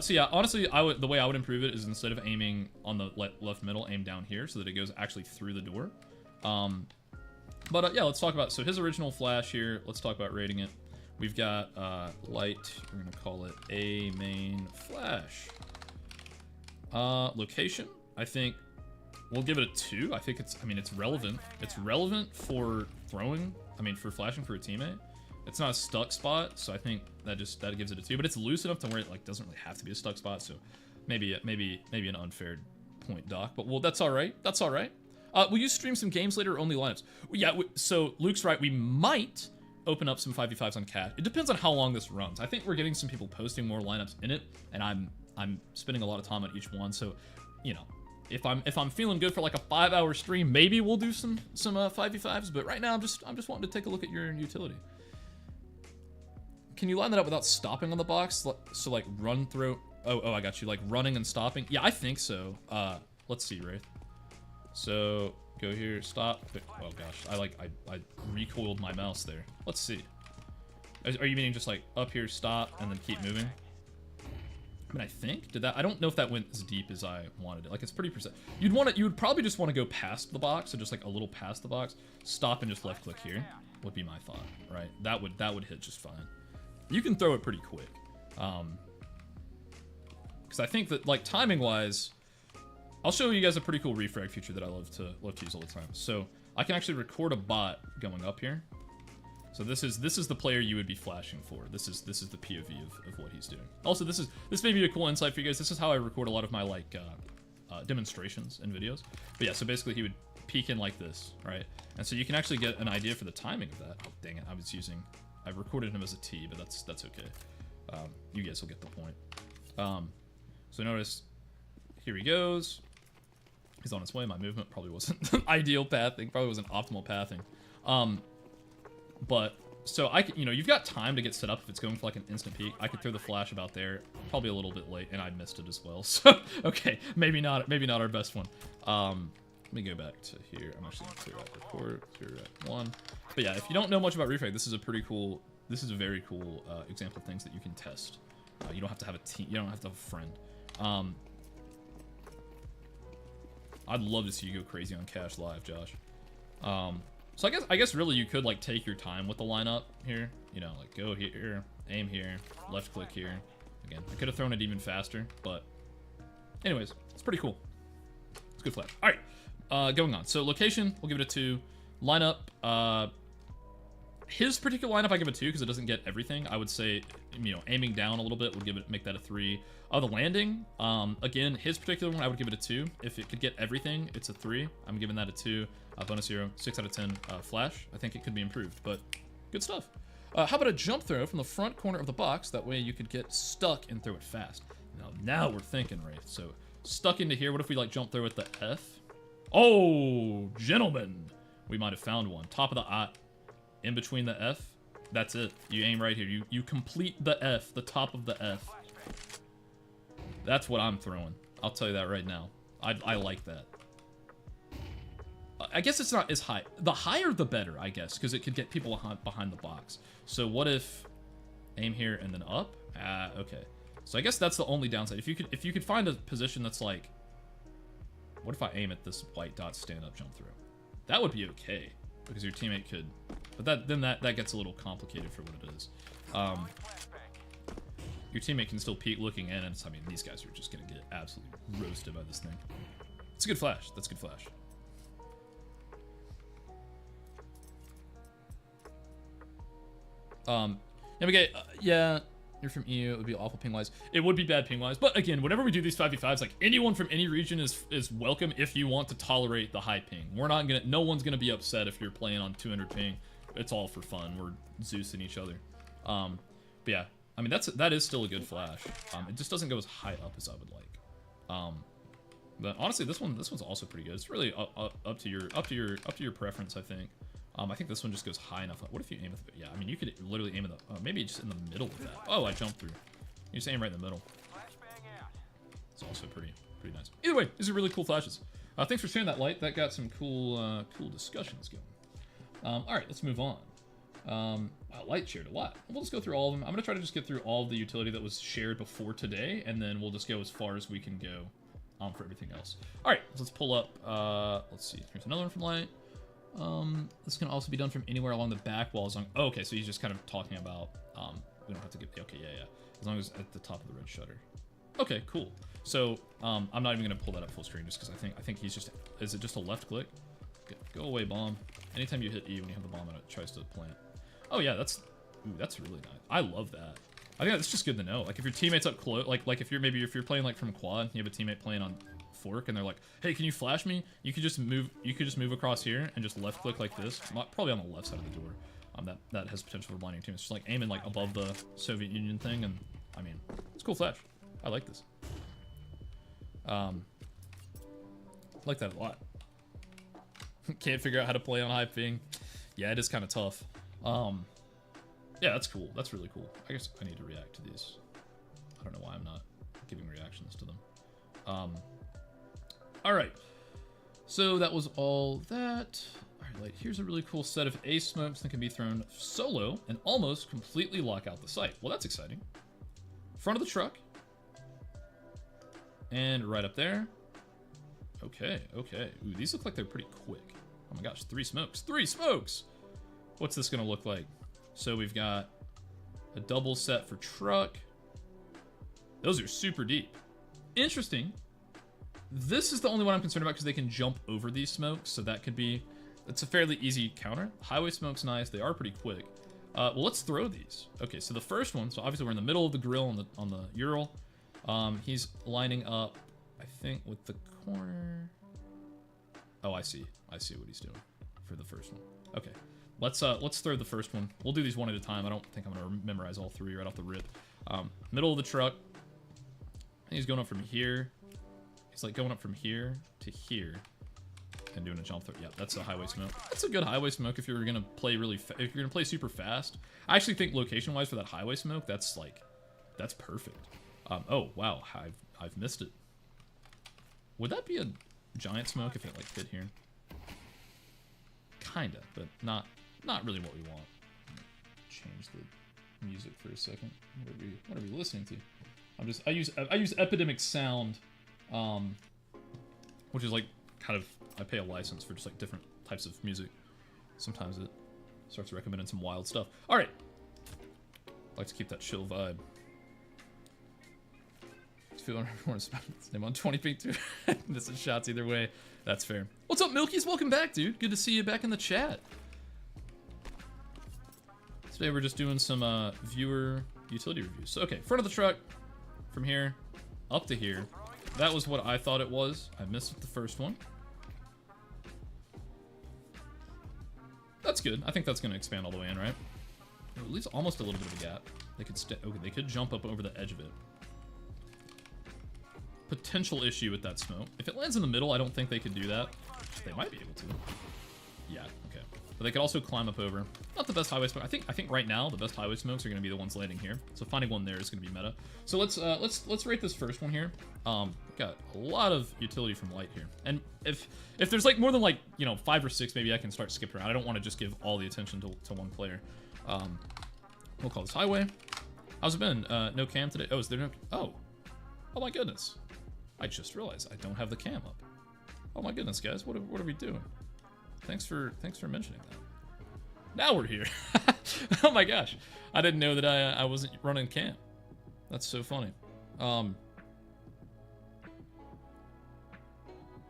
So yeah, honestly, the way I would improve it is instead of aiming on the left middle, aim down here so that it goes actually through the door. Yeah, let's talk about, so his original flash here, let's talk about rating it. We've got light, we're gonna call it a main flash. Location, I think we'll give it a 2. I think it's relevant. It's relevant for throwing, for flashing for a teammate. It's not a stuck spot, so I think that gives it a 2. But it's loose enough to where it like doesn't really have to be a stuck spot. So maybe an unfair point, Doc. But well, that's all right. That's all right. Will you stream some games later or only lineups? Yeah. So Luke's right. We might open up some 5v5s on Cat. It depends on how long this runs. I think we're getting some people posting more lineups in it, and I'm spending a lot of time on each one. So, you know, if I'm feeling good for like a 5-hour stream, maybe we'll do some 5v5s. But right now, I'm just wanting to take a look at your utility. Can you line that up without stopping on the box? So like run through. Oh, I got you. Like running and stopping. Yeah, I think so. Let's see, Wraith. So go here, stop. Oh gosh, I recoiled my mouse there. Let's see. Are you meaning just like up here, stop, and then keep moving? I mean, I think I don't know if that went as deep as I wanted it. Like it's pretty precise. You would probably just want to go past the box, so just like a little past the box. Stop and just left click here would be my thought, right? That would hit just fine. You can throw it pretty quick, because I think that like timing wise, I'll show you guys a pretty cool refrag feature that I love to use all the time. So I can actually record a bot going up here. So this is the player you would be flashing for. This is the POV of what he's doing. Also, this may be a cool insight for you guys. This is how I record a lot of my like demonstrations and videos. But yeah, so basically he would peek in like this, right? And so you can actually get an idea for the timing of that. Oh dang it, I recorded him as a T, but that's okay. You guys will get the point. So notice, here he goes. He's on his way. My movement probably wasn't ideal pathing. Probably wasn't optimal pathing. But so I can, you know, you've got time to get set up if it's going for like an instant peek. I could throw the flash about there, probably a little bit late, and I missed it as well. So okay, maybe not our best one. Let me go back to here. I'm actually gonna clear out record, clear out one. But yeah, if you don't know much about REFRAG, this is a very cool example of things that you can test. You don't have to have a team. You don't have to have a friend. I'd love to see you go crazy on Cash Live, Josh. So I guess really you could like take your time with the lineup here. You know, like go here, aim here, left click here. Again, I could have thrown it even faster, but anyways, it's pretty cool. It's good flash. All right, going on. So location, we'll give it a 2. Lineup, his particular lineup I give a 2 because it doesn't get everything. I would say, you know, aiming down a little bit would make that a 3. The landing, again, his particular one I would give it a 2. If it could get everything, it's a 3. I'm giving that a 2. Bonus 0, 6 out of 10. Flash, I think it could be improved, but good stuff. How about a jump throw from the front corner of the box? That way you could get stuck and throw it fast. Now we're thinking, right? So stuck into here. What if we like jump throw with the F? Oh, gentlemen, we might have found one. Top of the I, in between the F. That's it. You aim right here. You complete the F, the top of the F. That's what I'm throwing. I'll tell you that right now. I like that. I guess it's not as high. The higher the better, I guess, because it could get people behind the box. So what if aim here and then up? Okay. So I guess that's the only downside. If you could find a position that's like, what if I aim at this white dot stand up jump through? That would be okay because your teammate could, but then that gets a little complicated for what it is. Your teammate can still peek looking in, and I mean these guys are just gonna get absolutely roasted by this thing. It's a good flash. That's a good flash. Yeah, you're from EU. It would be awful ping-wise. It would be bad ping-wise. But again, whenever we do these 5v5s, like anyone from any region is welcome if you want to tolerate the high ping. No one's gonna be upset if you're playing on 200 ping. It's all for fun. We're Zeusing each other. But yeah, I mean that is still a good flash. It just doesn't go as high up as I would like. But honestly, this one's also pretty good. It's really up to your preference, I think. I think this one just goes high enough. What if you aim at the... Yeah, I mean, you could literally aim at the... maybe just in the middle of that. Oh, I jumped through. You just aim right in the middle. It's also pretty nice. Either way, these are really cool flashes. Thanks for sharing that, Light. That got some cool discussions going. All right, let's move on. Wow, Light shared a lot. We'll just go through all of them. I'm going to try to just get through all of the utility that was shared before today, and then we'll just go as far as we can go for everything else. All right, let's pull up... let's see. Here's another one from Light. This can also be done from anywhere along the back walls. Oh, okay, so he's just kind of talking about, we don't have to get, okay, yeah. As long as at the top of the red shutter. Okay, cool. So, I'm not even gonna pull that up full screen just because I think he's just, is it just a left click? Go away, bomb. Anytime you hit E when you have the bomb and it tries to plant. Oh yeah, that's really nice. I love that. I think that's just good to know. Like if your teammate's up close, like if you're playing like from quad, you have a teammate playing on fork and they're like, hey, can you flash me? You could just move across here and just left click like this, probably on the left side of the door. That has potential for blinding your team. It's just like aiming like above the Soviet Union thing, and I mean, it's a cool flash. I like this. I like that a lot. Can't figure out how to play on high ping. Yeah, it is kind of tough. Yeah, that's cool. That's really cool. I guess I need to react to these. I don't know why I'm not giving reactions to them. All right. So that was all that. All right, here's a really cool set of ace smokes that can be thrown solo and almost completely lock out the site. Well, that's exciting. Front of the truck. And right up there. Okay. Ooh, these look like they're pretty quick. Oh my gosh, 3 smokes. 3 smokes! What's this gonna look like? So we've got a double set for truck. Those are super deep. Interesting. This is the only one I'm concerned about because they can jump over these smokes, so that could be... It's a fairly easy counter. Highway smoke's nice. They are pretty quick. Well, let's throw these. Okay, so the first one, so obviously we're in the middle of the grill on the Ural. He's lining up, I think, with the corner. Oh, I see what he's doing for the first one. Okay, let's throw the first one. We'll do these one at a time. I don't think I'm gonna memorize all 3 right off the rip. Middle of the truck. He's going up from here. He's like going up from here to here and doing a jump throw. Yeah, that's a highway smoke. That's a good highway smoke if you're gonna play if you're gonna play super fast. I actually think location-wise for that highway smoke, that's perfect. Oh wow, I've missed it. Would that be a giant smoke if it like hit here? Kinda, but not really what we want. Change the music for a second. What are we listening to? I use Epidemic Sound, which is like kind of, I pay a license for just like different types of music. Sometimes it starts recommending some wild stuff. All right, I like to keep that chill vibe. Feeling everyone is his name on 20 feet too. Missing shots either way. That's fair. What's up, Milkies? Welcome back, dude. Good to see you back in the chat. Today we're just doing some viewer utility reviews. So, okay, front of the truck, from here up to here. That was what I thought it was. I missed it the first one. That's good. I think that's going to expand all the way in, right? At least almost a little bit of a gap. They could okay, they could jump up over the edge of it. Potential issue with that smoke. If it lands in the middle, I don't think they could do that. They might be able to. Yeah, okay. But they could also climb up over. Not the best highway smoke. I think right now the best highway smokes are going to be the ones landing here. So finding one there is going to be meta. So let's rate this first one here. Got a lot of utility from light here. And if there's like more than like, you know, 5 or 6, maybe I can start skipping around. I don't want to just give all the attention to one player. We'll call this highway. How's it been? No cam today. Oh, is there no? Oh my goodness. I just realized I don't have the cam up. Oh my goodness, guys, what are we doing? Thanks for mentioning that. Now we're here. Oh my gosh, I didn't know that I wasn't running cam. That's so funny.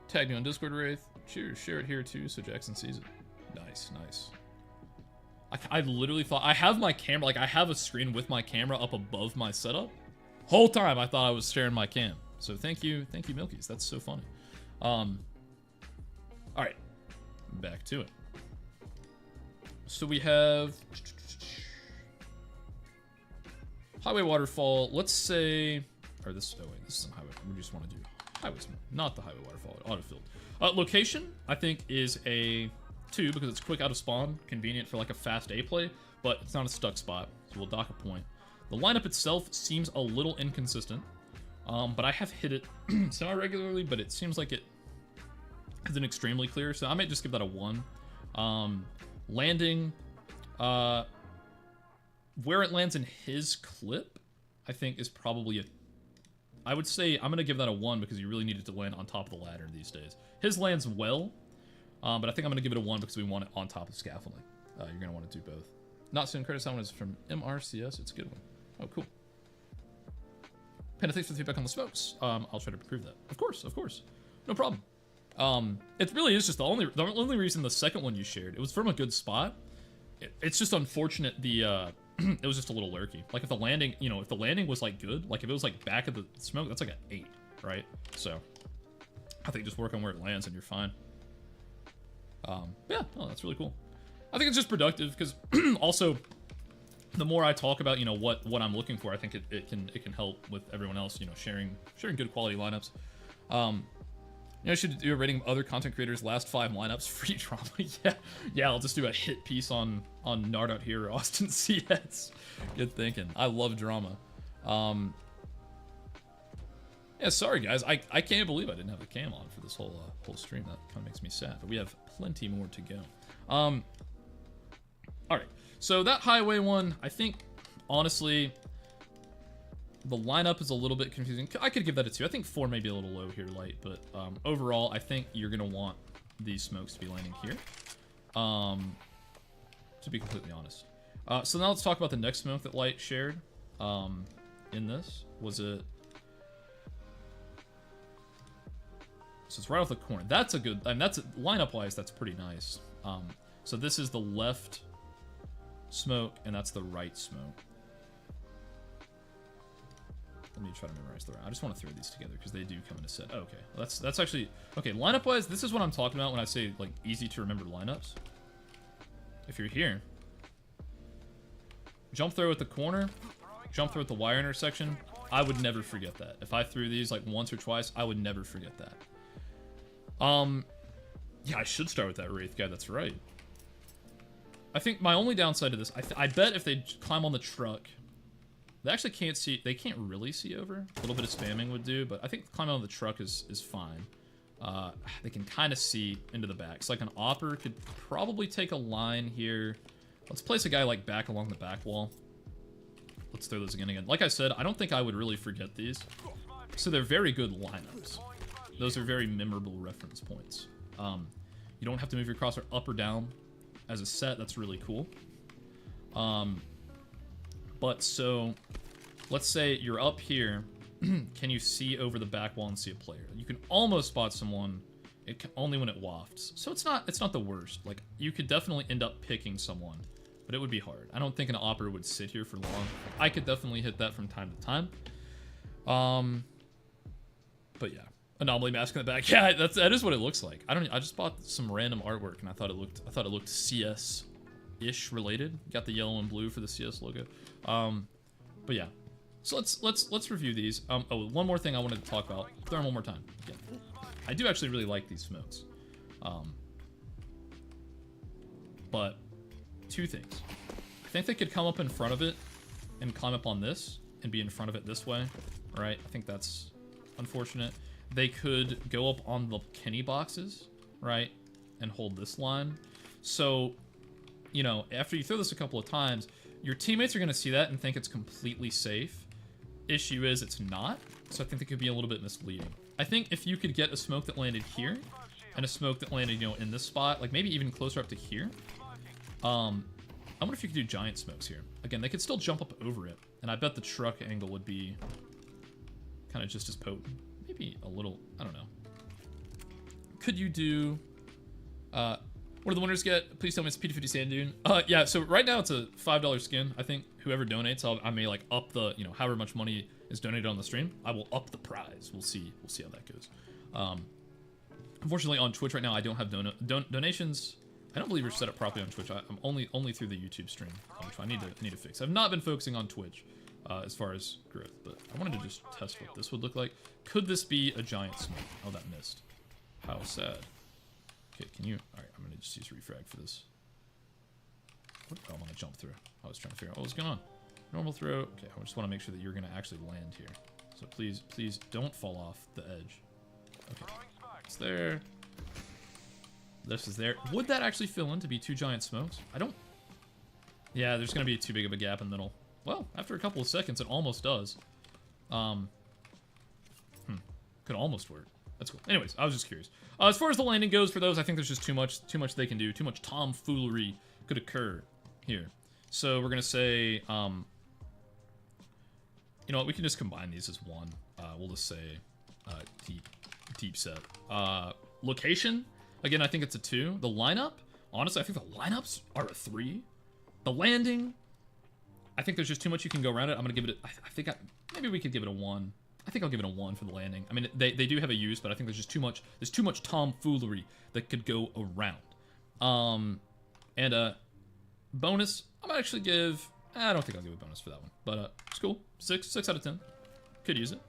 Tag you on Discord, Wraith. Cheers, share it here too so Jackson sees it. Nice, nice. I literally thought I have my camera, like I have a screen with my camera up above my setup. Whole time I thought I was sharing my cam. So thank you, Milkies. That's so funny. All right, back to it. So we have highway waterfall. Let's say, or this. Oh wait, this isn't highway. We just want to do highway smoke, not the highway waterfall. Autofilled. Location, I think, is a 2 because it's quick out of spawn, convenient for like a fast A play, but it's not a stuck spot. So we'll dock a point. The lineup itself seems a little inconsistent. But I have hit it semi-regularly, but it seems like it isn't extremely clear, so I might just give that a 1. Landing, where it lands in his clip, I think is probably I would say I'm going to give that a 1 because you really need it to land on top of the ladder these days. His lands well, but I think I'm going to give it a 1 because we want it on top of scaffolding. You're going to want to do both. Not soon credit, someone is from MRCS. It's a good one. Oh, cool. Panda, thanks for the feedback on the smokes. I'll try to prove that. Of course, no problem. It really is just the only reason the second one you shared. It was from a good spot. It's just unfortunate the it was just a little lurky. Like if the landing, you know, if the landing was like good, like if it was like back of the smoke, that's like an 8, right? So I think just work on where it lands and you're fine. Yeah, no, that's really cool. I think it's just productive because also, the more I talk about, you know, what I'm looking for, I think it can help with everyone else, you know, sharing good quality lineups. You know, I should do a rating of other content creators' last 5 lineups. Free drama. Yeah. I'll just do a hit piece on Nard out here or Austin CS. Good thinking. I love drama. Yeah, sorry guys. I can't believe I didn't have the cam on for this whole stream. That kind of makes me sad. But we have plenty more to go. All right. So that highway one, I think, honestly, the lineup is a little bit confusing. I could give that a 2. I think 4 may be a little low here, light, but overall, I think you're going to want these smokes to be landing here, to be completely honest. So now let's talk about the next smoke that light shared in this. Was it... So it's right off the corner. That's a good... I mean, that's lineup-wise, that's pretty nice. So this is the left smoke, and that's the right smoke. Let me try to memorize the right. I just want to throw these together because they do come in a set. Oh, okay, well, that's actually okay. Lineup-wise, this is what I'm talking about when I say like easy to remember lineups. If you're here, jump throw at the corner, jump throw at the wire intersection, I would never forget that. If I threw these like once or twice, I would never forget that. Yeah, I should start with that Wraith guy, that's right. I think my only downside to this, I bet if they climb on the truck, they actually can't see, they can't really see over. A little bit of spamming would do, but I think climbing on the truck is fine. They can kind of see into the back. So like an Opper could probably take a line here. Let's place a guy like back along the back wall. Let's throw those again. Like I said, I don't think I would really forget these. So they're very good lineups. Those are very memorable reference points. You don't have to move your crosshair up or down as a set. That's really cool. But so, let's say you're up here. Can you see over the back wall and see a player? You can almost spot someone, only when it wafts. So it's not the worst. Like, you could definitely end up picking someone, but it would be hard. I don't think an Opper would sit here for long. I could definitely hit that from time to time. But yeah, anomaly mask in the back. Yeah, that is what it looks like. I just bought some random artwork and I thought it looked CS-ish related. Got the yellow and blue for the CS logo. But yeah. So let's review these. Oh, one more thing I wanted to talk about. Throw them one more time. Yeah. I do actually really like these smokes. But two things. I think they could come up in front of it and climb up on this and be in front of it this way, right? I think that's unfortunate. They could go up on the Kenny boxes, right? And hold this line. So, you know, after you throw this a couple of times, your teammates are going to see that and think it's completely safe. Issue is it's not, so I think that could be a little bit misleading. I think if you could get a smoke that landed here and a smoke that landed, you know, in this spot, like maybe even closer up to here. I wonder if you could do giant smokes here. Again, they could still jump up over it, and I bet the truck angle would be kind of just as potent. Maybe a little, I don't know. Could you do, what do the winners get? Please tell me it's P250 Sand Dune. Yeah, so right now it's a $5 skin. I think whoever donates, I may like up the, you know, however much money is donated on the stream, I will up the prize. We'll see how that goes. Unfortunately on Twitch right now, I don't have donations. I don't believe you're set up properly on Twitch. I'm only through the YouTube stream, which I need to fix. I've not been focusing on Twitch as far as growth, but I wanted to just test what this would look like. Could this be a giant smoke? Oh, that missed. How sad. Okay, can you? All right, I'm gonna just use refrag for this. What? Oh, I'm gonna jump through. I was trying to figure out what was going on. Normal throw. Okay, I just want to make sure that you're gonna actually land here. So please don't fall off the edge. Okay, it's there. This is there. Would that actually fill in to be two giant smokes? I don't. Yeah, there's gonna be too big of a gap in the middle. Well, after a couple of seconds, it almost does. Could almost work. That's cool. Anyways, I was just curious. As far as the landing goes for those, I think there's just too much they can do. Too much tomfoolery could occur here. So we're gonna say, you know what? We can just combine these as one. We'll just say deep set. Location. Again, I think it's a 2. The lineup. Honestly, I think the lineups are a 3. The landing. I think there's just too much you can go around it. I'm gonna give it. Maybe we could give it a 1. I think I'll give it a 1 for the landing. I mean, they do have a use, but I think there's just too much. There's too much tomfoolery that could go around. And a bonus. I'm gonna actually give. I don't think I'll give a bonus for that one, but it's cool. 6 out of 10. Could use it.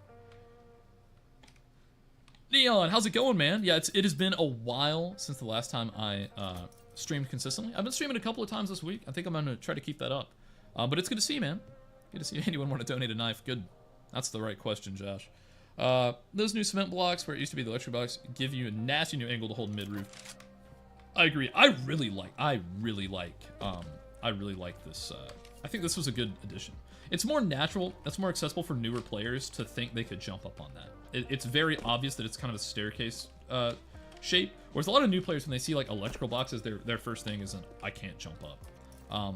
Neon, how's it going, man? Yeah, it has been a while since the last time I streamed consistently. I've been streaming a couple of times this week. I think I'm gonna try to keep that up. But it's good to see you, man. Good to see you. Anyone want to donate a knife? Good. That's the right question, Josh. Those new cement blocks, where it used to be the electric blocks, give you a nasty new angle to hold mid-roof. I agree. I really like this. I think this was a good addition. It's more natural. That's more accessible for newer players to think they could jump up on that. It's very obvious that it's kind of a staircase shape. Whereas a lot of new players, when they see like electrical boxes, their first thing isn't, I can't jump up.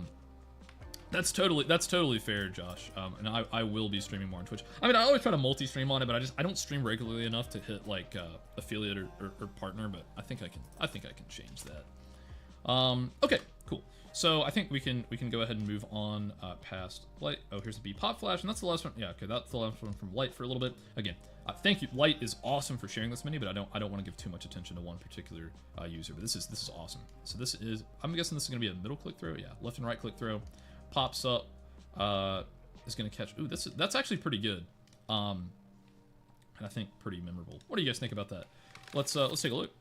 That's totally fair, Josh. And I will be streaming more on Twitch. I mean, I always try to multi-stream on it, but I don't stream regularly enough to hit like affiliate or partner. But I think I can change that. Okay, cool. So I think we can go ahead and move on past Light. Oh, here's the B pop flash, and that's the last one. Yeah, okay, that's the last one from Light for a little bit. Again, thank you. Light is awesome for sharing this mini, but I don't want to give too much attention to one particular user. But this is awesome. So this is, I'm guessing this is gonna be a middle click throw. Yeah, left and right click throw. Pops up, is gonna catch. Ooh, that's actually pretty good. And I think pretty memorable. What do you guys think about that? Let's take a look.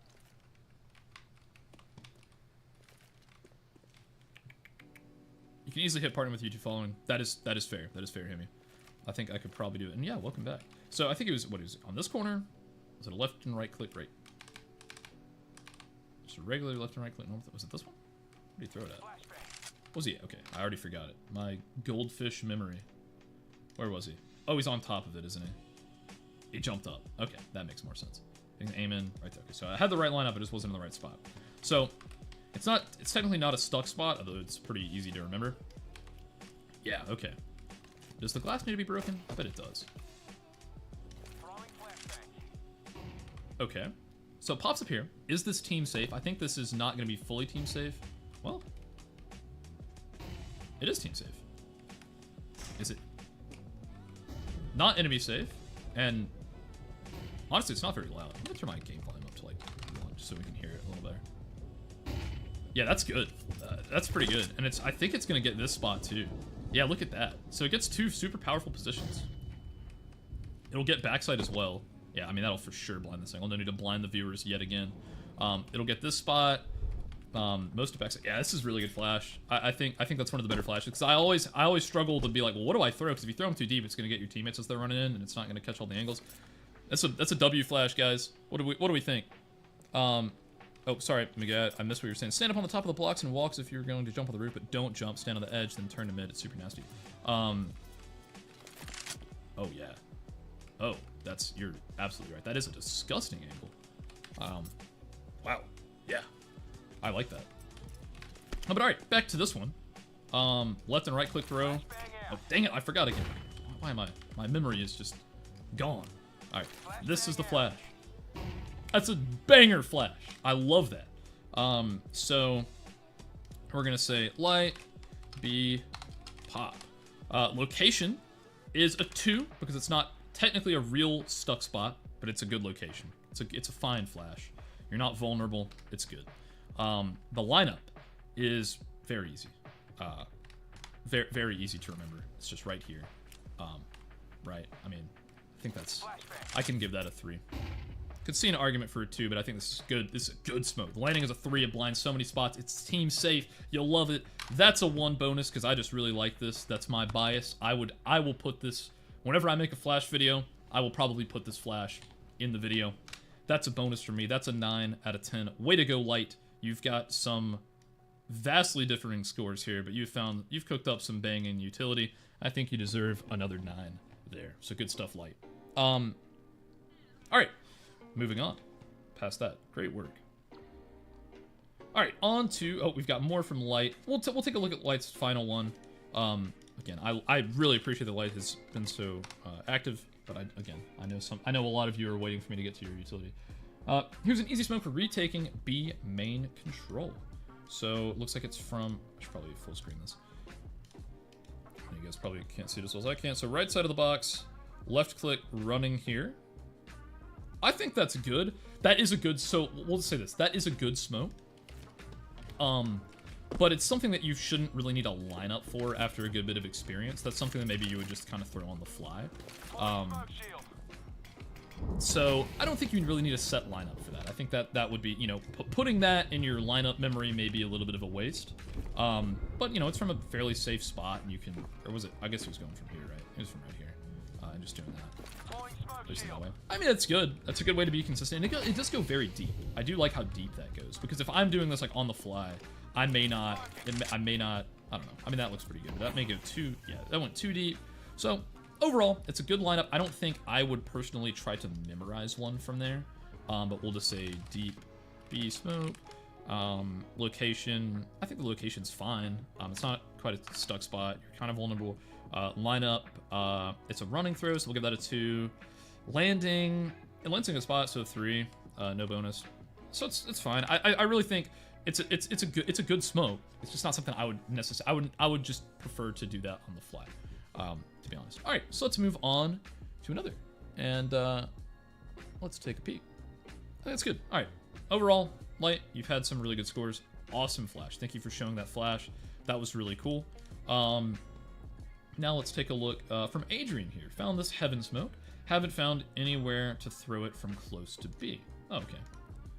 You can easily hit partner with YouTube following. That is fair. That is fair, Hemi. I think I could probably do it. And yeah, welcome back. So I think it was, what is it, on this corner? Was it a left and right click? Right. Just a regular left and right click. Was it this one? What did he throw it at? Was he? Okay, I already forgot it. My goldfish memory. Where was he? Oh, he's on top of it, isn't he? He jumped up. Okay, that makes more sense. He's aiming right there. Okay, so I had the right lineup, it just wasn't in the right spot. So it's technically not a stuck spot, although it's pretty easy to remember. Yeah, okay. Does the glass need to be broken? I bet it does. Okay. So it pops up here. Is this team safe? I think this is not going to be fully team safe. Well, it is team safe. Is it? Not enemy safe. And honestly, it's not very loud. I'm going to turn my game volume up to like 1 just so we can hear it a little better. Yeah, that's good. That's pretty good. And I think it's going to get this spot too. Yeah, look at that. So it gets 2 super powerful positions. It'll get backside as well. Yeah, I mean, that'll for sure blind this angle. No need to blind the viewers yet again. It'll get this spot. Most of backside. Yeah, this is really good flash. I think that's one of the better flashes. Because I always struggle to be like, well, what do I throw? Because if you throw them too deep, it's going to get your teammates as they're running in, and it's not going to catch all the angles. That's a W flash, guys. What do we think? Oh, sorry, Miguel. I missed what you were saying. Stand up on the top of the blocks and walks if you're going to jump on the roof, but don't jump. Stand on the edge, then turn to mid. It's super nasty. Oh, yeah. Oh, you're absolutely right. That is a disgusting angle. Wow. Yeah. I like that. Oh, but alright, back to this one. Left and right click throw. Oh, dang it, I forgot again. Why am I? My memory is just gone. Alright, this is the flash. That's a banger flash. I love that. So we're gonna say light, B, pop. Location is a 2 because it's not technically a real stuck spot, but it's a good location. It's a fine flash. You're not vulnerable. It's good. The lineup is very easy. Very easy to remember. It's just right here. Right. I mean, I think I can give that a 3. Could see an argument for a 2, but I think this is good. This is a good smoke. The landing is a 3. It blinds so many spots. It's team safe. You'll love it. That's a 1 bonus because I just really like this. That's my bias. I will put this whenever I make a flash video. I will probably put this flash in the video. That's a bonus for me. That's a 9 out of 10. Way to go, Light. You've got some vastly differing scores here, but you've cooked up some banging utility. I think you deserve another 9 there. So good stuff, Light. All right, moving on. Past that, great work. All right, on to we've got more from Light. We'll take a look at Light's final one. Again, I really appreciate that Light has been so active, but I know a lot of you are waiting for me to get to your utility. Here's an easy smoke for retaking B main control. So it looks like it's from. I should probably full screen this. You guys probably can't see it as well as I can. So right side of the box, left click running here. I think that's good. That is a good. So we'll just say this. That is a good smoke. But it's something that you shouldn't really need a lineup for after a good bit of experience. That's something that maybe you would just kind of throw on the fly. So I don't think you really need a set lineup for that. I think that would be, you know, putting that in your lineup memory may be a little bit of a waste. But, you know, it's from a fairly safe spot, and you can, or was it, I guess he was going from here, right? He was from right here. And just doing that. Placing that way. I mean, that's good. That's a good way to be consistent. And it does go very deep. I do like how deep that goes, because if I'm doing this, like, on the fly, I may not, I don't know. I mean, that looks pretty good. That may go too, yeah, that went too deep. So, overall, it's a good lineup. I don't think I would personally try to memorize one from there, but we'll just say deep B smoke. Location, I think the location's fine. It's not quite a stuck spot. You're kind of vulnerable. Lineup, it's a running throw, so we'll give that a 2. Landing, it lands in a spot, so 3. No bonus. So it's fine. I really think it's a good smoke. It's just not something I would necessarily. I would just prefer to do that on the fly. To be honest. All right, so let's move on to another, and let's take a peek. I think that's good. All right, overall, Light, you've had some really good scores. Awesome flash. Thank you for showing that flash. That was really cool. now let's take a look from Adrian here. Found this heaven smoke. Haven't found anywhere to throw it from close to B. Oh, okay.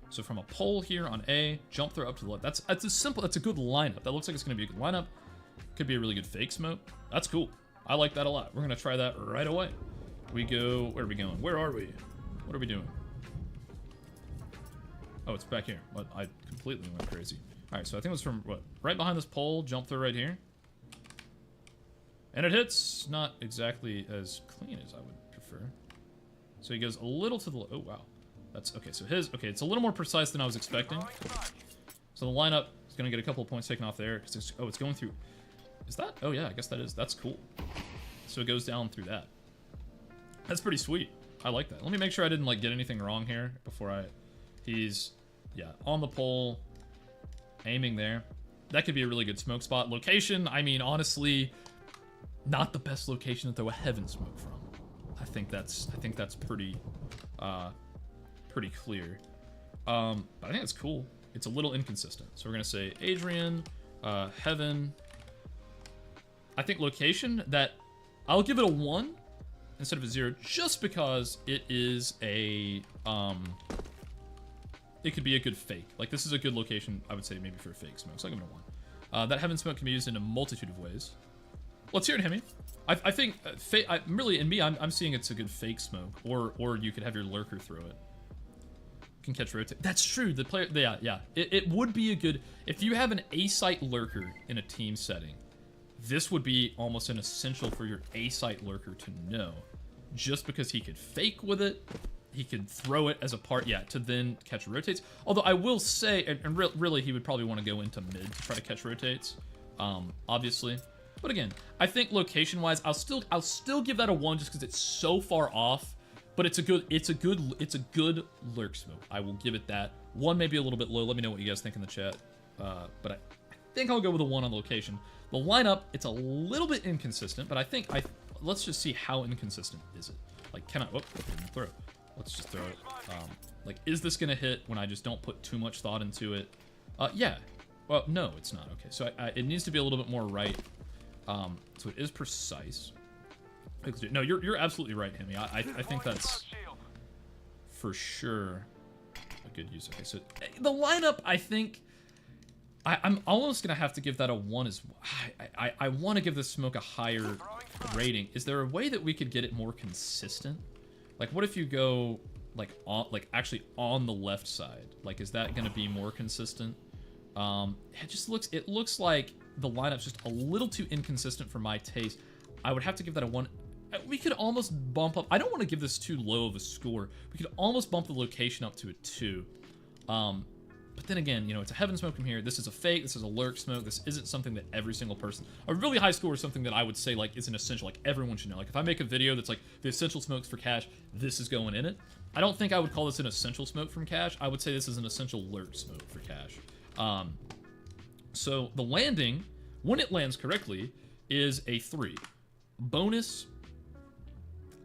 So from a pole here on A, jump throw up to the left. That's a simple, that's a good lineup. That looks like it's going to be a good lineup. Could be a really good fake smoke. That's cool. I like that a lot. We're going to try that right away. We go, where are we going? Where are we? What are we doing? Oh, it's back here. What? I completely went crazy. All right, so I think it was from, what? Right behind this pole, jump through right here. And it hits. Not exactly as clean as I would prefer. So he goes a little to the, oh, wow. That's, okay, so his, okay, it's a little more precise than I was expecting. So the lineup is going to get a couple of points taken off there. Because it's, oh, it's going through, is that? Oh, yeah, I guess that is, that's cool. So it goes down through that. That's pretty sweet. I like that. Let me make sure I didn't, like, get anything wrong here before I, he's, yeah, on the pole, aiming there. That could be a really good smoke spot. Location, I mean, honestly, not the best location to throw a heaven smoke from. I think that's pretty, pretty clear. But I think it's cool. It's a little inconsistent. So we're gonna say Adrian, heaven. I think location, that I'll give it a 1 instead of a 0, just because it is a, it could be a good fake. Like, this is a good location, I would say, maybe for a fake smoke. So I'll give it a 1. That heaven smoke can be used in a multitude of ways. Let's hear it, Hemi. I think, really, in me, I'm seeing it's a good fake smoke, or you could have your lurker throw it. Can catch rotate. That's true. The player, yeah. It would be a good, if you have an A-site lurker in a team setting, this would be almost an essential for your A-site lurker to know, just because he could fake with it, he could throw it as a part, yeah, to then catch rotates. Although I will say, and really, he would probably want to go into mid to try to catch rotates, obviously. But again, I think location-wise, I'll still give that a 1 just because it's so far off. But it's a good lurk smoke. I will give it that. 1 maybe a little bit low. Let me know what you guys think in the chat. But I think I'll go with a 1 on location. The lineup, it's a little bit inconsistent, but let's just see how inconsistent is it. Like, can I, whoop, didn't throw. Let's just throw it. Like, is this gonna hit when I just don't put too much thought into it? Yeah. Well, no, it's not. Okay, so it needs to be a little bit more right. So it is precise. No, you're absolutely right, Hemi. I think that's for sure a good use. Okay, so the lineup, I think I'm almost gonna have to give that a 1 as well. I want to give this smoke a higher rating. Is there a way that we could get it more consistent? Like, what if you go actually on the left side? Like, is that gonna be more consistent? It looks like the lineup's just a little too inconsistent for my taste. I would have to give that a 1. We could almost bump up. I don't want to give this too low of a score. We could almost bump the location up to a 2. But then again, you know, it's a heaven smoke from here. This is a fake. This is a lurk smoke. This isn't something that every single person... A really high score is something that I would say, like, is an essential. Like, everyone should know. Like, if I make a video that's like, the essential smokes for cash, this is going in it. I don't think I would call this an essential smoke from cash. I would say this is an essential lurk smoke for cash. So the landing, when it lands correctly, is a 3. Bonus...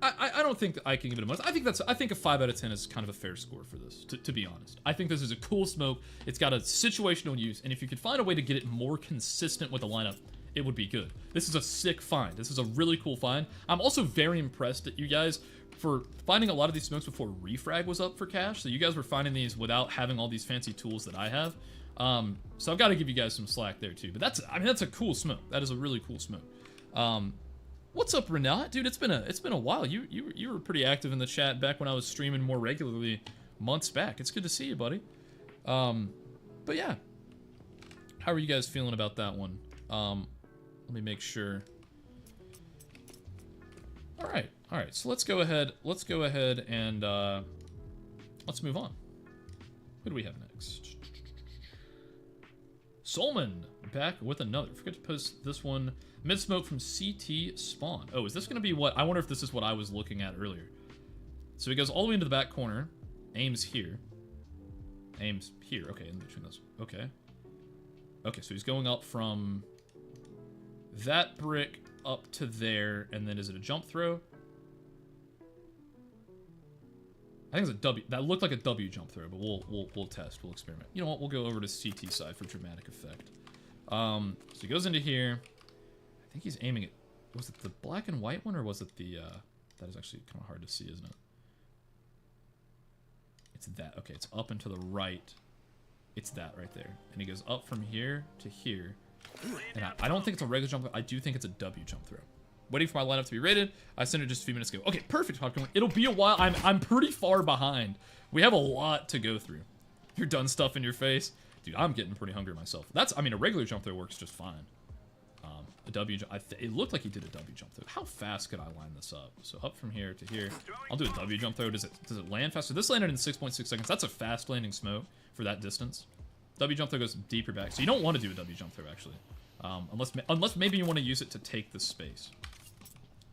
I don't think that I can give it a bonus. I think a 5 out of 10 is kind of a fair score for this, to be honest. I think this is a cool smoke. It's got a situational use, and if you could find a way to get it more consistent with the lineup, it would be good. This is a sick find. This is a really cool find. I'm also very impressed at you guys for finding a lot of these smokes before REFRAG was up for cash. So you guys were finding these without having all these fancy tools that I have. So I've got to give you guys some slack there too. But that's a cool smoke. That is a really cool smoke. What's up, Renat? Dude, it's been a while. You were pretty active in the chat back when I was streaming more regularly months back. It's good to see you, buddy. But yeah. How are you guys feeling about that one? Let me make sure. All right. So let's go ahead and let's move on. Who do we have next? Solman back with another. Forget to post this one. Mid smoke from CT spawn. Oh, is this going to be what? I wonder if this is what I was looking at earlier. So he goes all the way into the back corner. Aims here. Aims here. Okay, in between those. Okay. Okay, so he's going up from that brick up to there, and then is it a jump throw? I think it's a W. That looked like a W jump throw, but we'll test. We'll experiment. You know what? We'll go over to CT side for dramatic effect. So he goes into here. I think he's aiming it. Was it the black and white one, or was it the, that is actually kind of hard to see, isn't it? It's that. Okay, it's up and to the right. It's that right there. And he goes up from here to here. And I don't think it's a regular jump throw. I do think it's a W jump throw. Waiting for my lineup to be rated. I sent it just a few minutes ago. Okay, perfect, Popcorn. It'll be a while. I'm pretty far behind. We have a lot to go through. You're done stuff in your face. Dude, I'm getting pretty hungry myself. I mean, a regular jump throw works just fine. A W jump, it looked like he did a W jump throw. How fast could I line this up? So up from here to here. I'll do a W jump throw. Does it land faster? This landed in 6.6 seconds. That's a fast landing smoke for that distance. W jump throw goes deeper back. So you don't want to do a W jump throw, actually. Unless maybe you want to use it to take the space.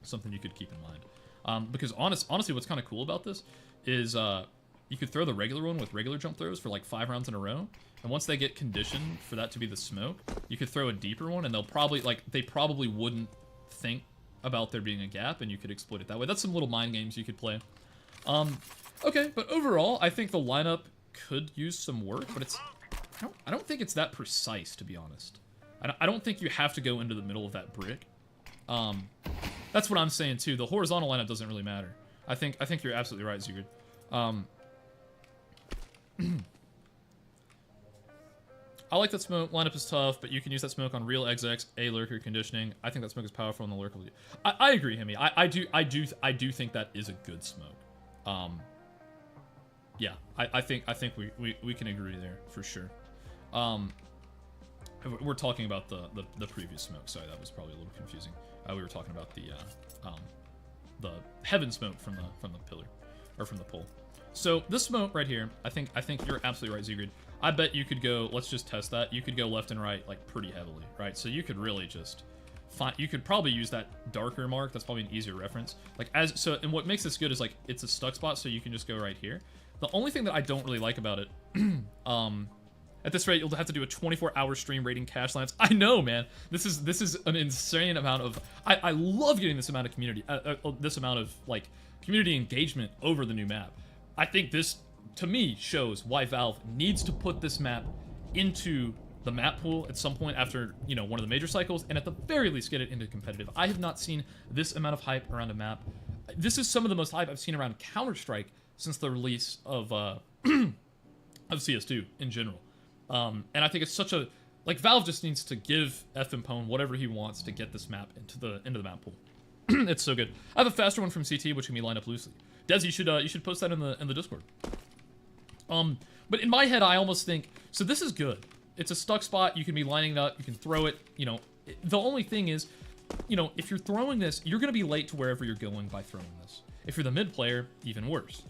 Something you could keep in mind. Because honestly, what's kind of cool about this is you could throw the regular one with regular jump throws for like 5 rounds in a row. And once they get conditioned for that to be the smoke, you could throw a deeper one, and they probably wouldn't think about there being a gap, and you could exploit it that way. That's some little mind games you could play. Okay, but overall, I think the lineup could use some work, but I don't think it's that precise, to be honest. I don't think you have to go into the middle of that brick. That's what I'm saying too. The horizontal lineup doesn't really matter. I think you're absolutely right, Zugrid. I like that smoke. Lineup is tough, but you can use that smoke on real XX, a lurker conditioning. I think that smoke is powerful in the lurker. I agree, Hemi. I do think that is a good smoke. Yeah, I think we can agree there for sure. We're talking about the previous smoke. Sorry, that was probably a little confusing. We were talking about the heaven smoke from the pillar, or from the pole. So this smoke right here, I think you're absolutely right, Zugrid. I bet you could go. Let's just test that. You could go left and right like pretty heavily, right? So you could really just find. You could probably use that darker mark. That's probably an easier reference. And what makes this good is like it's a stuck spot, so you can just go right here. The only thing that I don't really like about it, at this rate, you'll have to do a 24-hour stream rating cash lands. I know, man. This is an insane amount of. I love getting this amount of community, like community engagement over the new map. I think this, to me, shows why Valve needs to put this map into the map pool at some point after, you know, one of the major cycles, and at the very least get it into competitive. I have not seen this amount of hype around a map. This is some of the most hype I've seen around Counter-Strike since the release of CS2 in general. And I think it's such a, like, Valve just needs to give FMPone whatever he wants to get this map into the map pool. It's so good. I have a faster one from CT, which can be lined up loosely. Des, you should post that in the Discord. But in my head, I almost think, so this is good. It's a stuck spot. You can be lining it up. You can throw it. You know, the only thing is, you know, if you're throwing this, you're going to be late to wherever you're going by throwing this. If you're the mid player, even worse.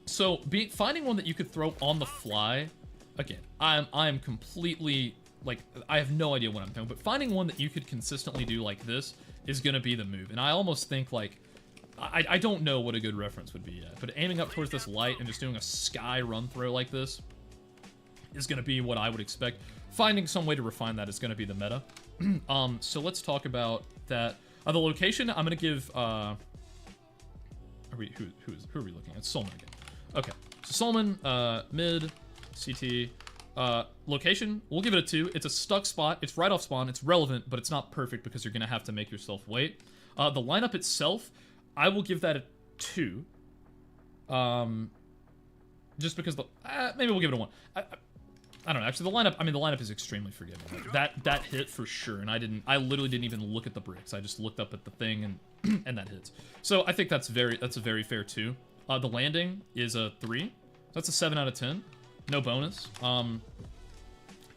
So finding one that you could throw on the fly, again, I am completely, like, I have no idea what I'm doing, but finding one that you could consistently do like this is going to be the move. And I almost think, like, I don't know what a good reference would be yet, but aiming up towards this light and just doing a sky run throw like this is going to be what I would expect. Finding some way to refine that is going to be the meta. So let's talk about that. The location, I'm going to give, who are we looking at? Solman again. Okay, so Solman, mid, CT, location, we'll give it a 2. It's a stuck spot. It's right off spawn. It's relevant, but it's not perfect because you're going to have to make yourself wait. The lineup itself, I will give that a 2. Just because maybe we'll give it a 1. I don't know. Actually, the lineup is extremely forgiving. Like, that hit for sure, and I literally didn't even look at the bricks. I just looked up at the thing and that hits. So I think that's a very fair 2. The landing is a 3. That's a 7 out of 10. No bonus.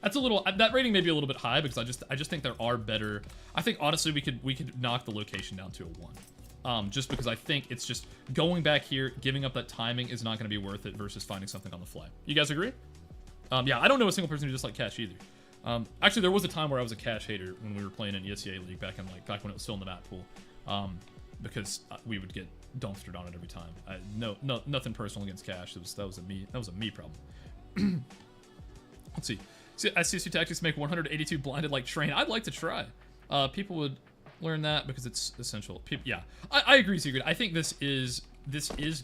That's a little, that rating may be a little bit high because I just think there are better. I think honestly we could knock the location down to a 1. Just because I think it's just going back here, giving up that timing is not going to be worth it versus finding something on the fly. You guys agree? Yeah, I don't know a single person who just like cash either. Actually, there was a time where I was a cash hater when we were playing in ESEA League back when it was still in the map pool, because we would get dumpstered on it every time. Nothing personal against cash. That was a me problem. Let's see. SCSU tactics make 182 blinded like train. I'd like to try. People would learn that because it's essential. Yeah, I agree, Secret. I think this is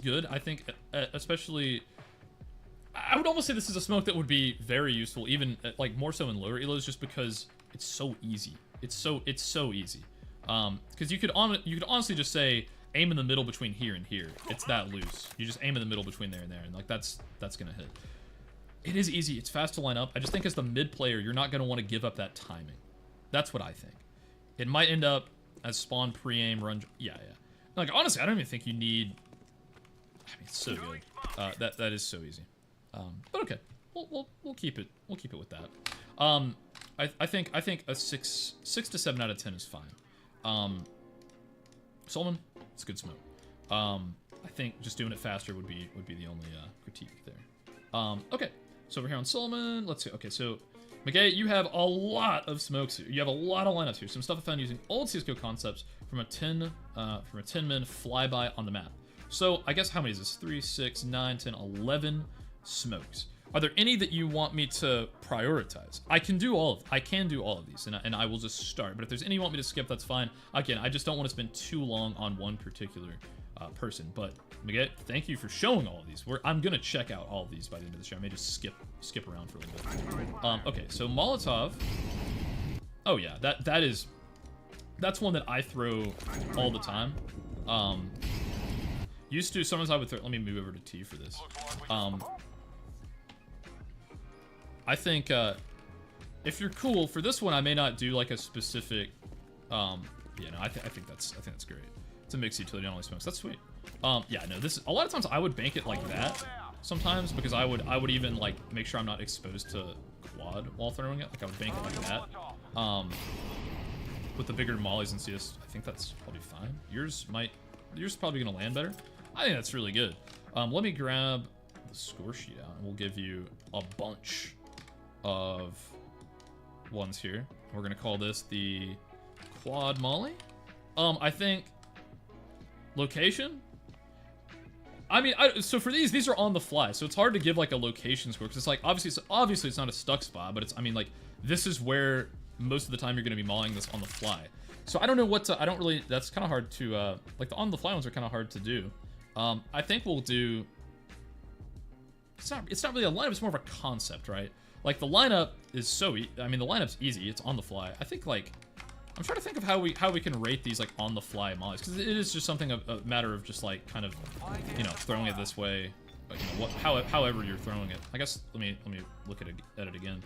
good. I think especially, I would almost say this is a smoke that would be very useful, even like more so in lower elos, just because it's so easy. It's so easy. Because you could honestly just say aim in the middle between here and here. It's that loose. You just aim in the middle between there and there, and like that's gonna hit. It is easy. It's fast to line up. I just think as the mid player, you're not gonna want to give up that timing. That's what I think. It might end up as spawn pre-aim run. Yeah. Like honestly, I don't even think you need. I mean, it's so good. That is so easy. But okay, we'll keep it. We'll keep it with that. I think a 6 to 7 out of 10 is fine. Solomon, it's good smoke. I think just doing it faster would be the only critique there. Okay, so over here on Solomon, let's see. Okay, so McGay, you have a lot of smokes here. You have a lot of lineups here. Some stuff I found using old CS:GO concepts from a 10 man flyby on the map. So I guess how many is this? 3, 6, 9, 10, 11 smokes. Are there any that you want me to prioritize? I can do all of these, and I will just start. But if there's any you want me to skip, that's fine. Again, I just don't want to spend too long on one particular person. But Miguel, thank you for showing all of these. I'm gonna check out all of these by the end of the show. I may just skip around for a little bit. Okay, so molotov. Oh yeah, that's one that I throw all the time. Used to, sometimes I would throw. Let me move over to T for this. I think if you're cool for this one, I may not do like a specific. Yeah, no, I think that's great. It's a mixed utility, only smokes. That's sweet. Yeah, no, this a lot of times I would bank it like that sometimes because I would even like make sure I'm not exposed to quad while throwing it. Like I would bank it like that. With the bigger mollies and CS, I think that's probably fine. Yours probably gonna land better. I think that's really good. Let me grab the score sheet out and we'll give you a bunch of ones here. We're gonna call this the quad molly. I think location. I mean, so for these are on the fly, so it's hard to give like a location score because it's like obviously it's not a stuck spot, but it's, I mean, like this is where most of the time you're gonna be mollying this on the fly. So I don't know what to. I don't really. That's kind of hard to like the on the fly ones are kind of hard to do. I think we'll do. It's not really a lineup. It's more of a concept, right? Like the lineup is so. I mean, the lineup's easy. It's on the fly. I think like. I'm trying to think of how we can rate these like on the fly mollies because it is just something a matter of just like kind of throwing it this way, but, however you're throwing it. I guess let me look at it again.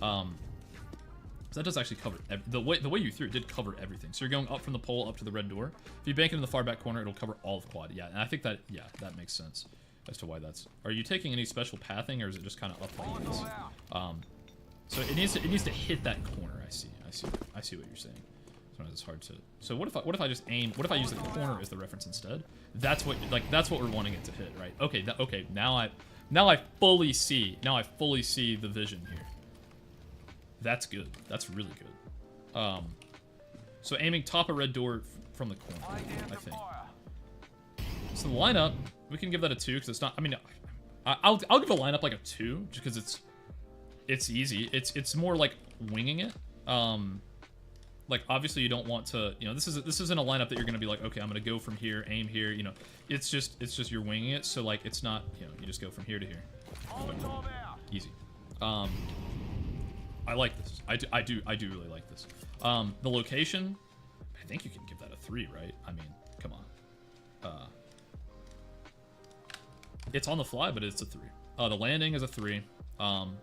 So that does actually cover the way you threw it did cover everything. So you're going up from the pole up to the red door. If you bank it in the far back corner, it'll cover all of quad. Yeah, and I think that that makes sense as to why that's. Are you taking any special pathing or is it just kind of up like this? So it needs to hit that corner. I see what you're saying. Sometimes it's hard to. So what if I just aim? What if I use the corner as the reference instead? That's what we're wanting it to hit, right? Okay. Okay. Now I fully see. Now I fully see the vision here. That's good. That's really good. So aiming top of red door from the corner, I think. So the lineup, we can give that a 2 because it's not. I mean, I'll give a lineup like a 2 just because it's easy. It's more like winging it. Like obviously you don't want to. This isn't a lineup that you're gonna be like, okay, I'm gonna go from here, aim here. It's just you're winging it. So like it's not. You just go from here to here. Easy. I like this. I do really like this. The location, I think you can give that a 3, right? I mean, come on. It's on the fly, but it's a 3. The landing is a 3.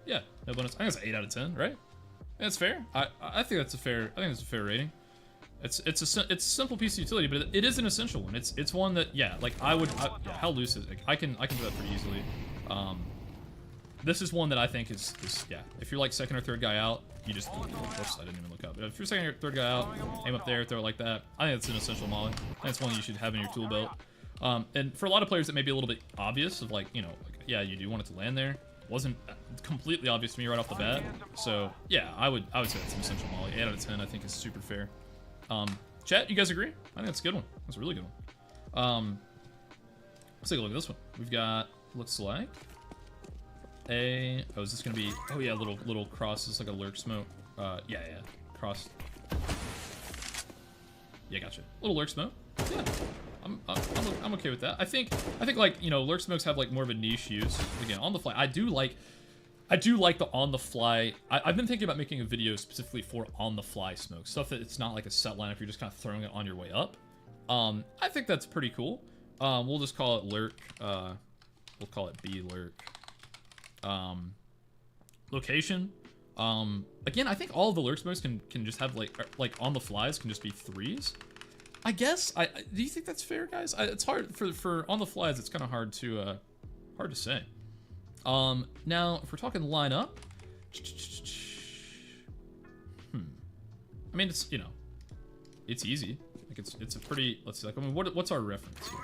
Yeah, no bonus. I think it's 8 out of 10, right? That's fair. I think that's a fair. I think it's a fair rating. It's a simple piece of utility, but it is an essential one. It's one that like how loose is it? I can do that pretty easily. This is one that I think is if you're like second or third guy out, you just oops, I didn't even look up. But if you're second or third guy out, aim up there, throw it like that. I think it's an essential molly. I think it's one you should have in your tool belt. And for a lot of players, it may be a little bit obvious of like yeah, you do want it to land there. Wasn't completely obvious to me right off the bat. So yeah, I would say that's an essential molly. 8 out of 10 I think is super fair. Chat, you guys agree? I think that's a good one. That's a really good one. Let's take a look at this one. We've got looks like oh, is this gonna be yeah, little cross. It's like a lurk smoke. Yeah, cross. Yeah, gotcha. Little lurk smoke. Yeah. I'm okay with that. I think like lurk smokes have like more of a niche use. Again, on the fly, I do like. I do like the on-the-fly. I've been thinking about making a video specifically for on-the-fly smoke. Stuff that it's not like a set lineup, you're just kind of throwing it on your way up. I think that's pretty cool. We'll just call it Lurk. We'll call it B Lurk. Location. Again, I think all of the Lurk smokes can just have like on the flies can just be 3s. I guess. Do you think that's fair, guys? It's hard for on the flies. It's kind of hard to say. Now if we're talking lineup, I mean, it's, you know, it's easy. Like it's a pretty, let's see, like, I mean, what's our reference here?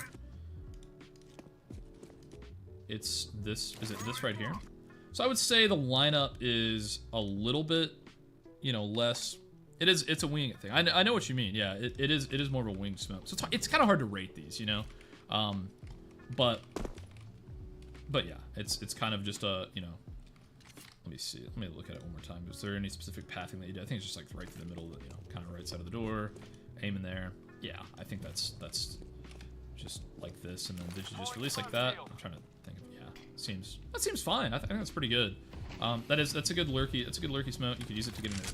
It's this, is it this right here? So I would say the lineup is a little bit, you know, less. It's a wing thing. I know what you mean. Yeah, it is more of a wing smoke. So it's kind of hard to rate these, you know, but yeah, it's kind of just a, you know. Let me see. Let me look at it one more time. Is there any specific pathing that you do? I think it's just like right through the middle, you know, kind of right side of the door, aim in there. Yeah, I think that's just like this, and then did you just release like that? I'm trying to think of, yeah, that seems fine. I think that's pretty good. That's a good lurky. It's a good lurky smoke. You could use it to get into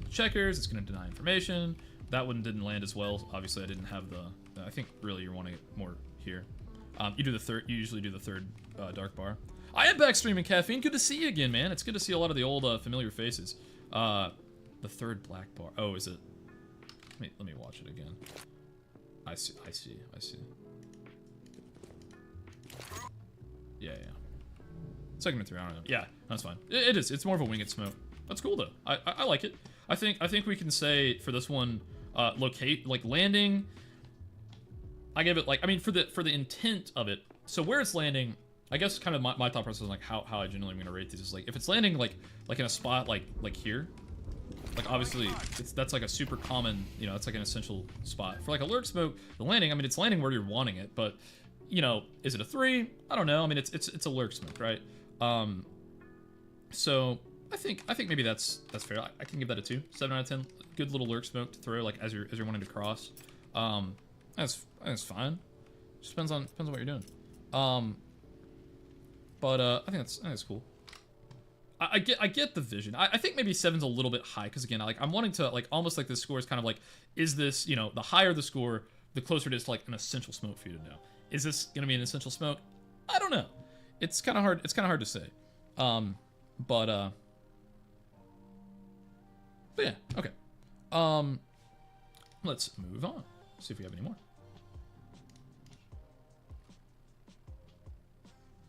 checkers. It's going to deny information. That one didn't land as well. Obviously, I didn't have the. I think really you're wanting it more here. You do the third. You usually do the third dark bar. I am back streaming Caffeine. Good to see you again, man. It's good to see a lot of the old familiar faces. The third black bar. Oh, is it? Let me watch it again. I see. Yeah. Segment 3, I don't know. Yeah, that's fine. It is. It's more of a winged smoke. That's cool though. I like it. I think we can say for this one, locate, like landing. I give it like, I mean, for the intent of it. So where it's landing, I guess kind of my thought process is like how I generally am gonna rate these is like if it's landing like in a spot like here, like obviously that's like a super common, you know, it's like an essential spot for like a lurk smoke. The landing, I mean, it's landing where you're wanting it, but you know, is it a 3? I don't know. I mean, it's a lurk smoke, right? So I think maybe that's fair. I can give that a 2, 7 out of 10. Good little lurk smoke to throw like as you're wanting to cross. That's fine. Just depends on what you're doing. But I think that's cool. I get the vision. I think maybe 7's a little bit high because again, I'm wanting to like almost like this score is kind of like, is this, you know, the higher the score, the closer it is to like an essential smoke for you to know. Is this gonna be an essential smoke? I don't know. It's kind of hard. It's kind of hard to say. But yeah. Okay. Let's move on. See if we have any more.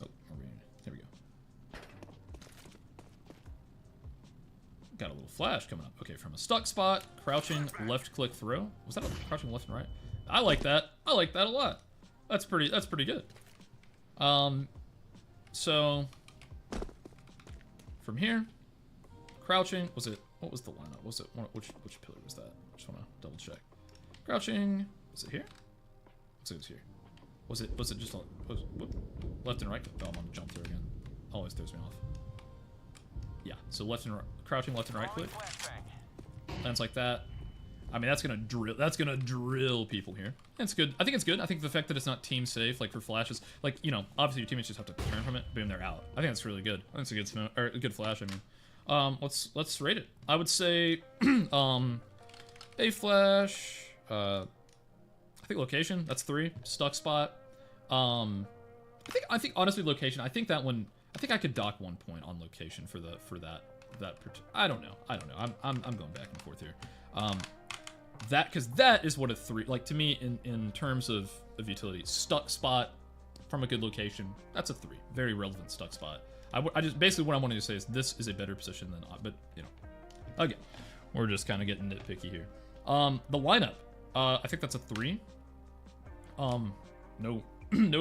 Oh, there we go. Got a little flash coming up. Okay, from a stuck spot, crouching left click throw. Was that a crouching left and right? I like that. I like that a lot. That's pretty good. So from here, crouching, what was the lineup? Was it which pillar was that? I just want to double check. Crouching, was it here? Looks like it was here. Was it just left and right? Oh, I'm on the jump there again. Always throws me off. Yeah, so left and right, crouching left and right click. Lands like that. I mean, that's gonna drill people here. It's good. I think it's good. I think the fact that it's not team safe, like for flashes, like, you know, obviously your teammates just have to turn from it, boom, they're out. I think that's really good. I think it's a good smoke, or a good flash, I mean. Let's rate it. I would say, a flash, I think location, that's 3. Stuck spot. I think honestly location, I think that one, I think I could dock 1 point on location for that I don't know. I'm going back and forth here. Because that is what a 3, like to me in terms of utility. Stuck spot from a good location, that's a 3. Very relevant stuck spot. I just basically what I wanted to say is this is a better position than, but you know, again, we're just kind of getting nitpicky here. The lineup, I think that's a 3. No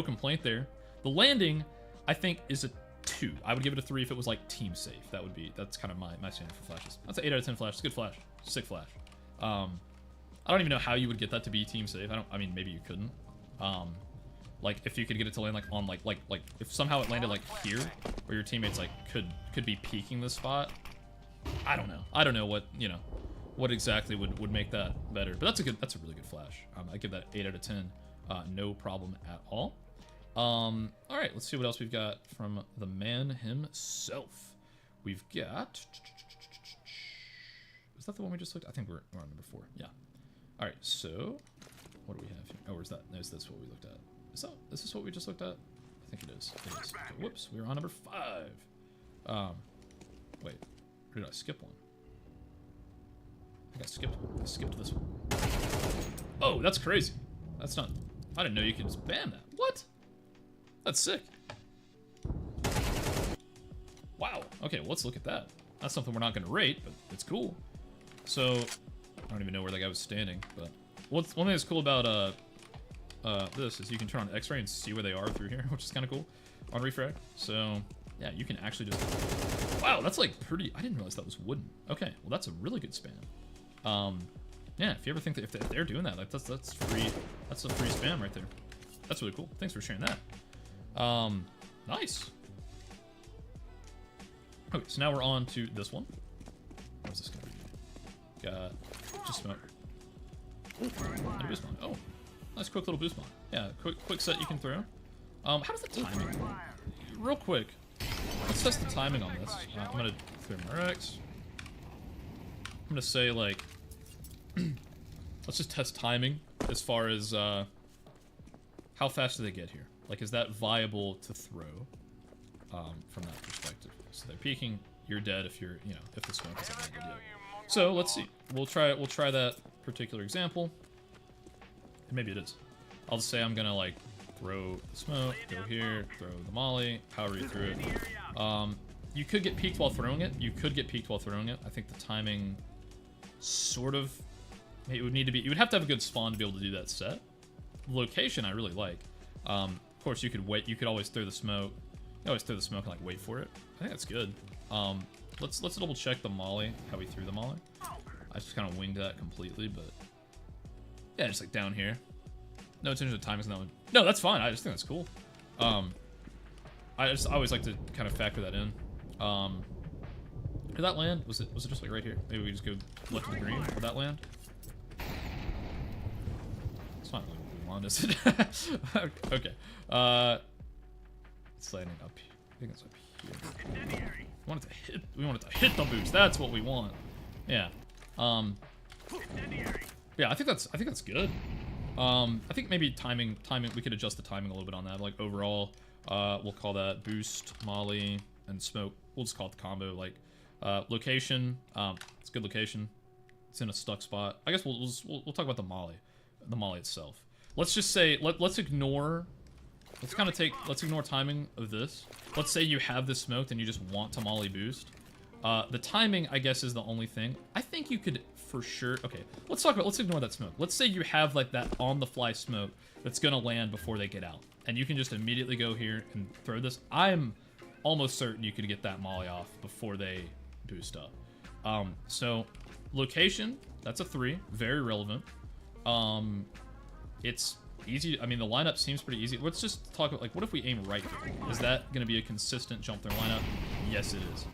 complaint there. The landing, I think is a 2. I would give it a 3 if it was like team safe. That's kind of my standard for flashes. That's an 8 out of 10 flash. It's a good flash. Sick flash. I don't even know how you would get that to be team safe. I mean, maybe you couldn't. Like if you could get it to land like on like if somehow it landed like here, where your teammates like could be peeking this spot. I don't know. I don't know what, you know, what exactly would make that better. But that's a really good flash. I give that 8 out of 10. No problem at all. All right, let's see what else we've got from the man himself. we've got... Is that the one we just looked at? I think we're on number 4. Yeah. All right, so what do we have here? Oh, where's that? No, that's what we looked at. Is this what we just looked at? I think it is. It is. Okay, whoops, we were on number 5. Wait, or did I skip one? I think I skipped one. I skipped this one. Oh, that's crazy. That's not... I didn't know you could spam that. What? That's sick. Wow. Okay, well, let's look at that. That's something we're not going to rate, but it's cool. So, I don't even know where that guy was standing, but one thing that's cool about this is you can turn on X-ray and see where they are through here, which is kind of cool on REFRAG. So, yeah, you can actually just... Wow, that's like pretty... I didn't realize that was wooden. Okay, well, that's a really good spam. Yeah, if you ever think that if they're doing that, like that's free. That's a free spam right there. That's really cool. Thanks for sharing that. Nice. Okay, so now we're on to this one. What's this gonna be? Got just smoke. And a boost mod. Oh, nice quick little boost mod. Yeah, quick set you can throw. How does the timing? Real quick, let's test the timing on this. I'm gonna clear my Rex. I'm gonna say like, let's just test timing as far as how fast do they get here? Like, is that viable to throw from that perspective? So they're peeking. You're dead if you're, you know, if the smoke is at the end. So let's see. We'll try that particular example. And maybe it is. I'll just say I'm gonna like throw the smoke, go here, throw the molly, power you through it. You could get peeked while throwing it. I think the timing sort of, it would need to be, you would have to have a good spawn to be able to do that set. Location I really like. Of course you could wait, you could always throw the smoke. You always throw the smoke and like wait for it. I think that's good. Let's double check the molly, how we threw the molly. I just kind of winged that completely, but yeah, just like down here. No attention to timings, no, that's fine. I just think that's cool. I always like to kind of factor that in. Did that land? Was it just like right here? Maybe we just go left of the green. Did that land? It's not really what we want, is it? Okay. It's landing up here. I think it's up here. We want it to hit the boost. That's what we want. Yeah. Yeah, I think that's good. I think maybe timing, we could adjust the timing a little bit on that. Like overall, we'll call that boost, molly, and smoke. We'll just call it the combo. Like location, it's a good location. It's in a stuck spot. I guess we'll talk about the molly itself. Let's just say let's ignore timing of this. Let's say you have this smoked and you just want to molly boost. The timing, I guess, is the only thing. I think you could for sure. Okay, let's ignore that smoke. Let's say you have like that on the fly smoke that's gonna land before they get out, and you can just immediately go here and throw this. I'm almost certain you could get that molly off before they boost up. So location, that's a 3, very relevant. It's easy. I mean, the lineup seems pretty easy. Let's just talk about like, what if we aim right here? Is that gonna be a consistent jump through lineup? Yes, it is.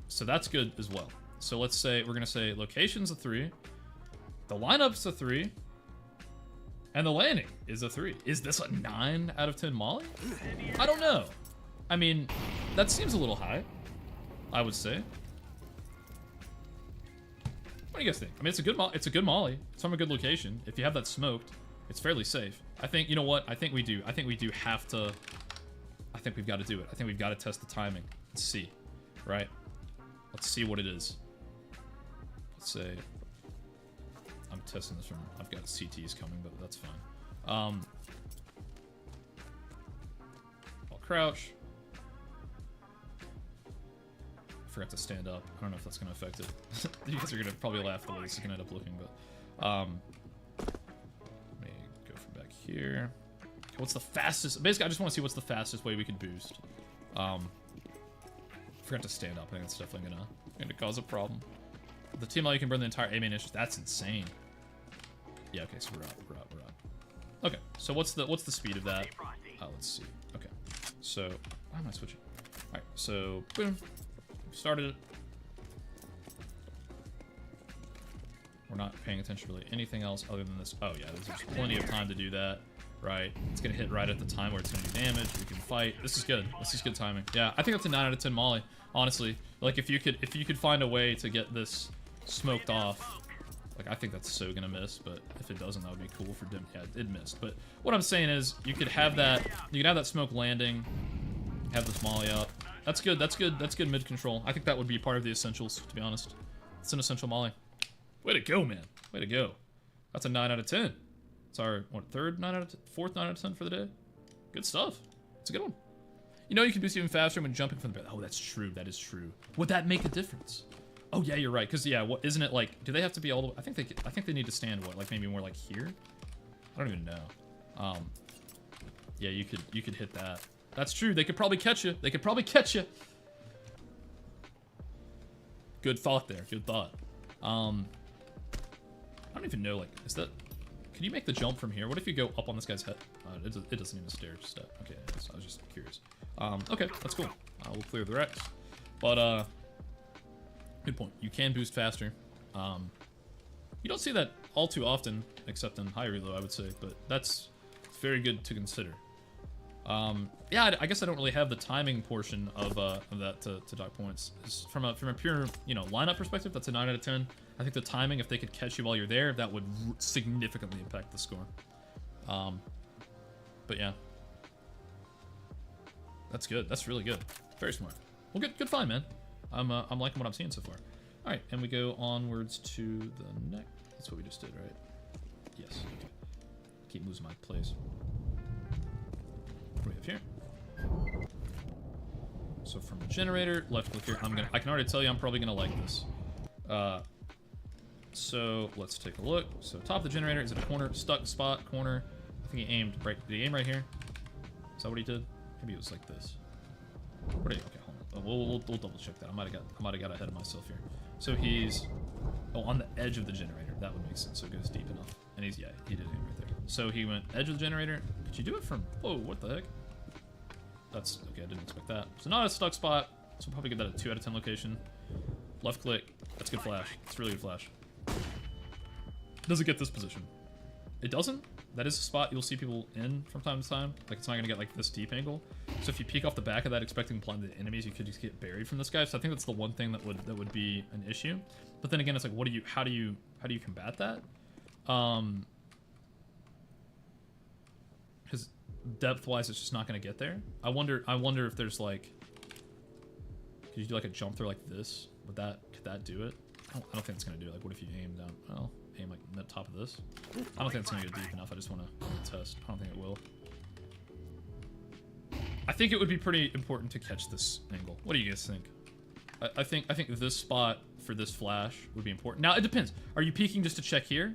So that's good as well. So let's say we're gonna say location's a 3, the lineup's a 3, and the landing is a 3. Is this a 9 out of 10 molly? I don't know. I mean, that seems a little high, I would say. What do you guys think? I mean, it's a good molly. It's from a good location. If you have that smoked, it's fairly safe. I think, you know what? I think we do have to. I think we've got to do it. I think we've got to test the timing. Let's see. Right? Let's see what it is. Let's say I'm testing this from, I've got CTs coming, but that's fine. I'll crouch. Forgot to stand up. I don't know if that's gonna affect it. You guys are gonna probably laugh the way this is gonna end up looking, but let me go from back here. What's the fastest? Basically, I just want to see what's the fastest way we could boost. Forgot to stand up. I think that's definitely gonna cause a problem. The team you can burn the entire A main initiative. That's insane. Yeah. Okay. So we're out. Okay. So what's the speed of that? Let's see. Okay. So why am I switching? All right. So boom. Started it. We're not paying attention to really anything else other than this. Oh yeah, there's plenty of time to do that. right? It's gonna hit right at the time where it's gonna do damage. We can fight. This is good. This is good timing. Yeah, I think that's a 9 out of 10 molly. Honestly, like if you could find a way to get this smoked off, like I think that's so gonna miss. But if it doesn't, that would be cool for dim. Yeah, it missed. But what I'm saying is, you could have that. You could have that smoke landing. Have this molly up. That's good. That's good. That's good mid control. I think that would be part of the essentials. To be honest, it's an essential molly. Way to go, man. Way to go. That's a 9 out of 10. It's our, what, fourth 9 out of 10 for the day? Good stuff. It's a good one. You know you can boost even faster when jumping from the bed. Oh, that's true. That is true. Would that make a difference? Oh, yeah, you're right. Because, yeah, what, isn't it like, do they have to be all the way? I think they need to stand, what, like maybe more like here? I don't even know. Yeah, you could hit that. That's true. They could probably catch you. They could probably catch you. Good thought there. Good thought. I don't even know, like, is that... Can you make the jump from here? What if you go up on this guy's head? It doesn't even stair step. Okay, I was just curious. Okay, that's cool. We'll clear the Rex. But, good point. You can boost faster. You don't see that all too often, except in high reload, I would say, but that's very good to consider. Yeah, I guess I don't really have the timing portion of that to dock points. From a pure, you know, lineup perspective, that's a 9 out of 10. I think the timing, if they could catch you while you're there, that would significantly impact the score. But yeah, that's good. That's really good. Very smart. Well, good find, man. I'm liking what I'm seeing so far. All right, and we go onwards to the next. That's what we just did, right? Yes. Okay. Keep losing my place. What do we have here? So from the generator, left click here. I can already tell you I'm probably gonna like this. So let's take a look. So top of the generator is it a corner, stuck spot, corner. I think he aimed right. Did he aim right here? Is that what he did? Maybe it was like this. What did he, okay, hold on. We'll double check that. I might have got ahead of myself here. So he's on the edge of the generator. That would make sense. So it goes deep enough. And he did aim right there. So he went edge of the generator. Could you do it from? Whoa, what the heck? That's okay. I didn't expect that. So not a stuck spot. So we'll probably get that a 2 out of 10 location. Left click. That's good flash. It's really good flash. Does it get this position? It doesn't. That is a spot you'll see people in from time to time. Like it's not gonna get like this deep angle. So if you peek off the back of that, expecting blinded enemies, you could just get buried from this guy. So I think that's the one thing that would be an issue. But then again, it's like, how do you combat that? Because depth-wise, it's just not gonna get there. I wonder if there's like, could you do like a jump through like this? Could that do it? I don't think it's gonna do it. Like, what if you aim down? Well, aim like the top of this. I don't think it's gonna go deep enough. I just want to test. I don't think it will. I think it would be pretty important to catch this angle. What do you guys think? I think this spot for this flash would be important. Now it depends. Are you peeking just to check here?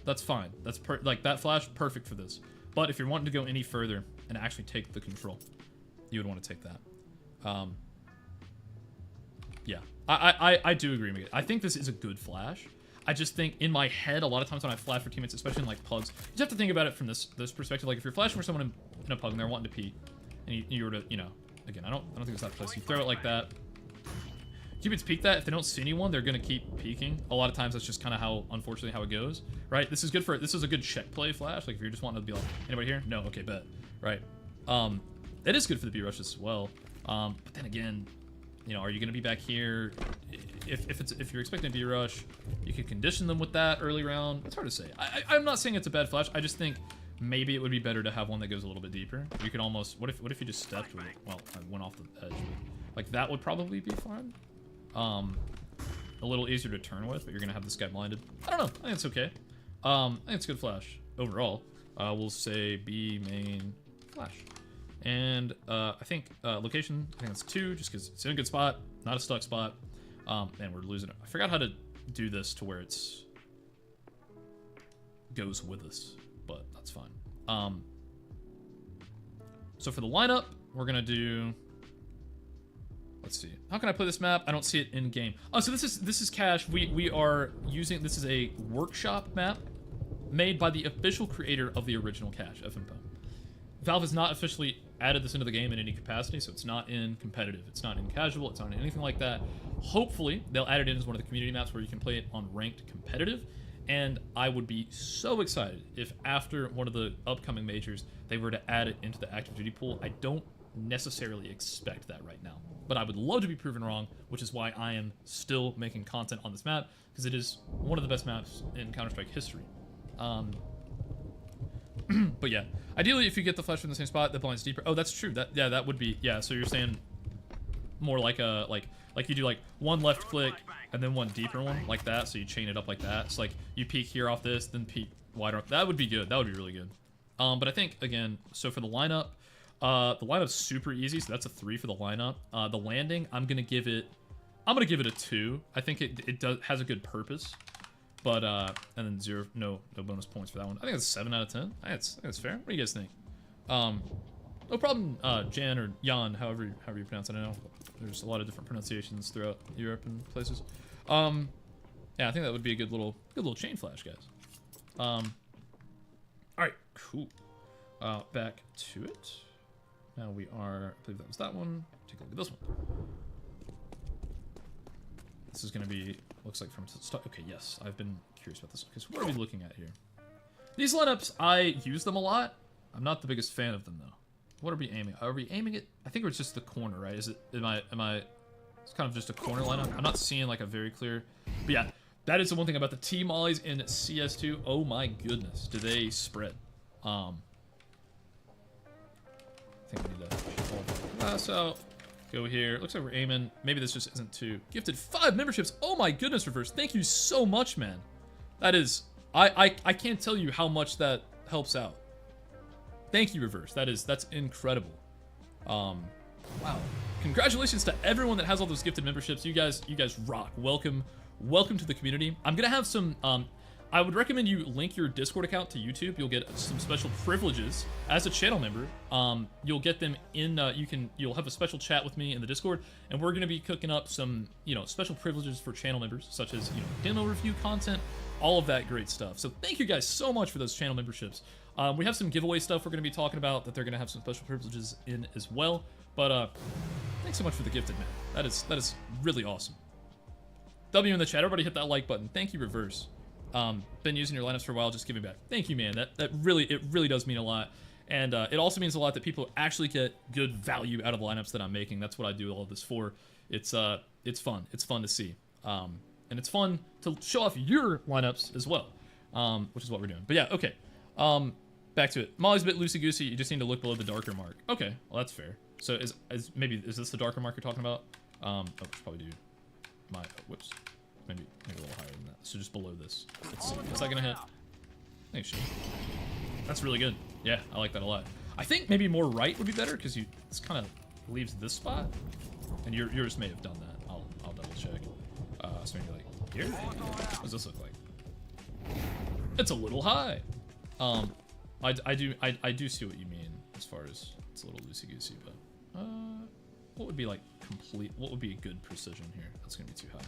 That's fine. That's like that flash, perfect for this. But if you're wanting to go any further and actually take the control, you would want to take that. Yeah, I do agree with it. I think this is a good flash. I just think in my head, a lot of times when I flash for teammates, especially in like pugs, you just have to think about it from this perspective. Like if you're flashing for someone in a pug and they're wanting to pee, and you were to, you know, again, I don't think it's that place. You throw it like that. Teammates peek that. If they don't see anyone, they're gonna keep peeking. A lot of times that's just kind of how, unfortunately, how it goes, right? This is a good check play flash. Like if you're just wanting to be like, anybody here? No, okay, bet, right? It is good for the B rushes as well. But then again, you know, are you gonna be back here? If you're expecting a B rush, you could condition them with that early round. It's hard to say. I'm not saying it's a bad flash. I just think maybe it would be better to have one that goes a little bit deeper. You could almost, what if you just stepped with it? Well, I went off the edge. Like that would probably be fine. A little easier to turn with, but you're gonna have this guy blinded. I don't know. I think it's okay. I think it's a good flash overall. We'll say B main flash, and I think location. I think it's 2, just because it's in a good spot, not a stuck spot. And we're losing it. I forgot how to do this to where it's goes with us, but that's fine. So for the lineup, we're gonna do. Let's see. How can I play this map? I don't see it in game. Oh, so this is cache. We are using, this is a workshop map made by the official creator of the original cache, FMPO. Valve has not officially added this into the game in any capacity, so it's not in competitive, it's not in casual, it's not in anything like that. Hopefully, they'll add it in as one of the community maps where you can play it on ranked competitive, And I would be so excited if after one of the upcoming majors, they were to add it into the active duty pool. I don't necessarily expect that right now, but I would love to be proven wrong, which is why I am still making content on this map, because it is one of the best maps in Counter-Strike history. But yeah, ideally if you get the flash from the same spot, the blind's deeper. Oh, that's true. That would be, yeah, so you're saying more like a, like you do like one left click and then one deeper one like that, so you chain it up like that. So like you peek here off this, then peek wider. That would be good. That would be really good. But I think again, so for the lineup's super easy, so that's a 3 for the lineup. The landing, I'm gonna give it a 2. I think it has a good purpose, but and then 0, no bonus points for that one. I think it's a 7 out of 10. I think it's fair. What do you guys think? No problem, Jan or Jan, however you pronounce it. I know there's a lot of different pronunciations throughout Europe and places. Yeah, I think that would be a good little chain flash, guys. All right, cool. Back to it. Now we are, I believe that was that one. Take a look at this one. This is gonna be, looks like from start. Okay, yes, I've been curious about this. Okay, so what are we looking at here? These lineups, I use them a lot. I'm not the biggest fan of them though. What are we aiming? Are we aiming it? I think it's just the corner, right? Is it? Am I? It's kind of just a corner lineup. I'm not seeing like a very clear. But yeah, that is the one thing about the T mollies in CS2. Oh my goodness, do they spread? I think we need to pull the glass out. Go here. Looks like we're aiming. Maybe this just isn't too gifted. 5 memberships. Oh my goodness, Reverse. Thank you so much, man. That is, I can't tell you how much that helps out. Thank you, Reverse. That's incredible. Wow. Congratulations to everyone that has all those gifted memberships. You guys rock. Welcome to the community. I'm gonna have some. I would recommend you link your Discord account to YouTube. You'll get some special privileges as a channel member. You'll get them in. You'll have a special chat with me in the Discord, and we're gonna be cooking up some, special privileges for channel members, such as demo review content, all of that great stuff. So thank you guys so much for those channel memberships. We have some giveaway stuff we're gonna be talking about that they're gonna have some special privileges in as well. But thanks so much for the gifted, man. That is really awesome. W in the chat. Everybody hit that like button. Thank you, Reverse. Been using your lineups for a while, just giving back. Thank you, man. That really does mean a lot, and it also means a lot that people actually get good value out of the lineups that I'm making. That's what I do all of this for. It's fun. It's fun to see, and it's fun to show off your lineups as well, which is what we're doing. But yeah, okay. Back to it. Molly's a bit loosey goosey. You just need to look below the darker mark. Okay, well that's fair. So is this the darker mark you're talking about? I should probably do my whoops. Maybe a little higher than that. So just below this. Let's see. Is that gonna hit? I think it should. That's really good. Yeah, I like that a lot. I think maybe more right would be better because this kind of leaves this spot, and yours may have done that. I'll double check. So maybe like here. What does this look like? It's a little high. I do see what you mean as far as it's a little loosey goosey, but what would be like complete? What would be a good precision here? That's gonna be too high.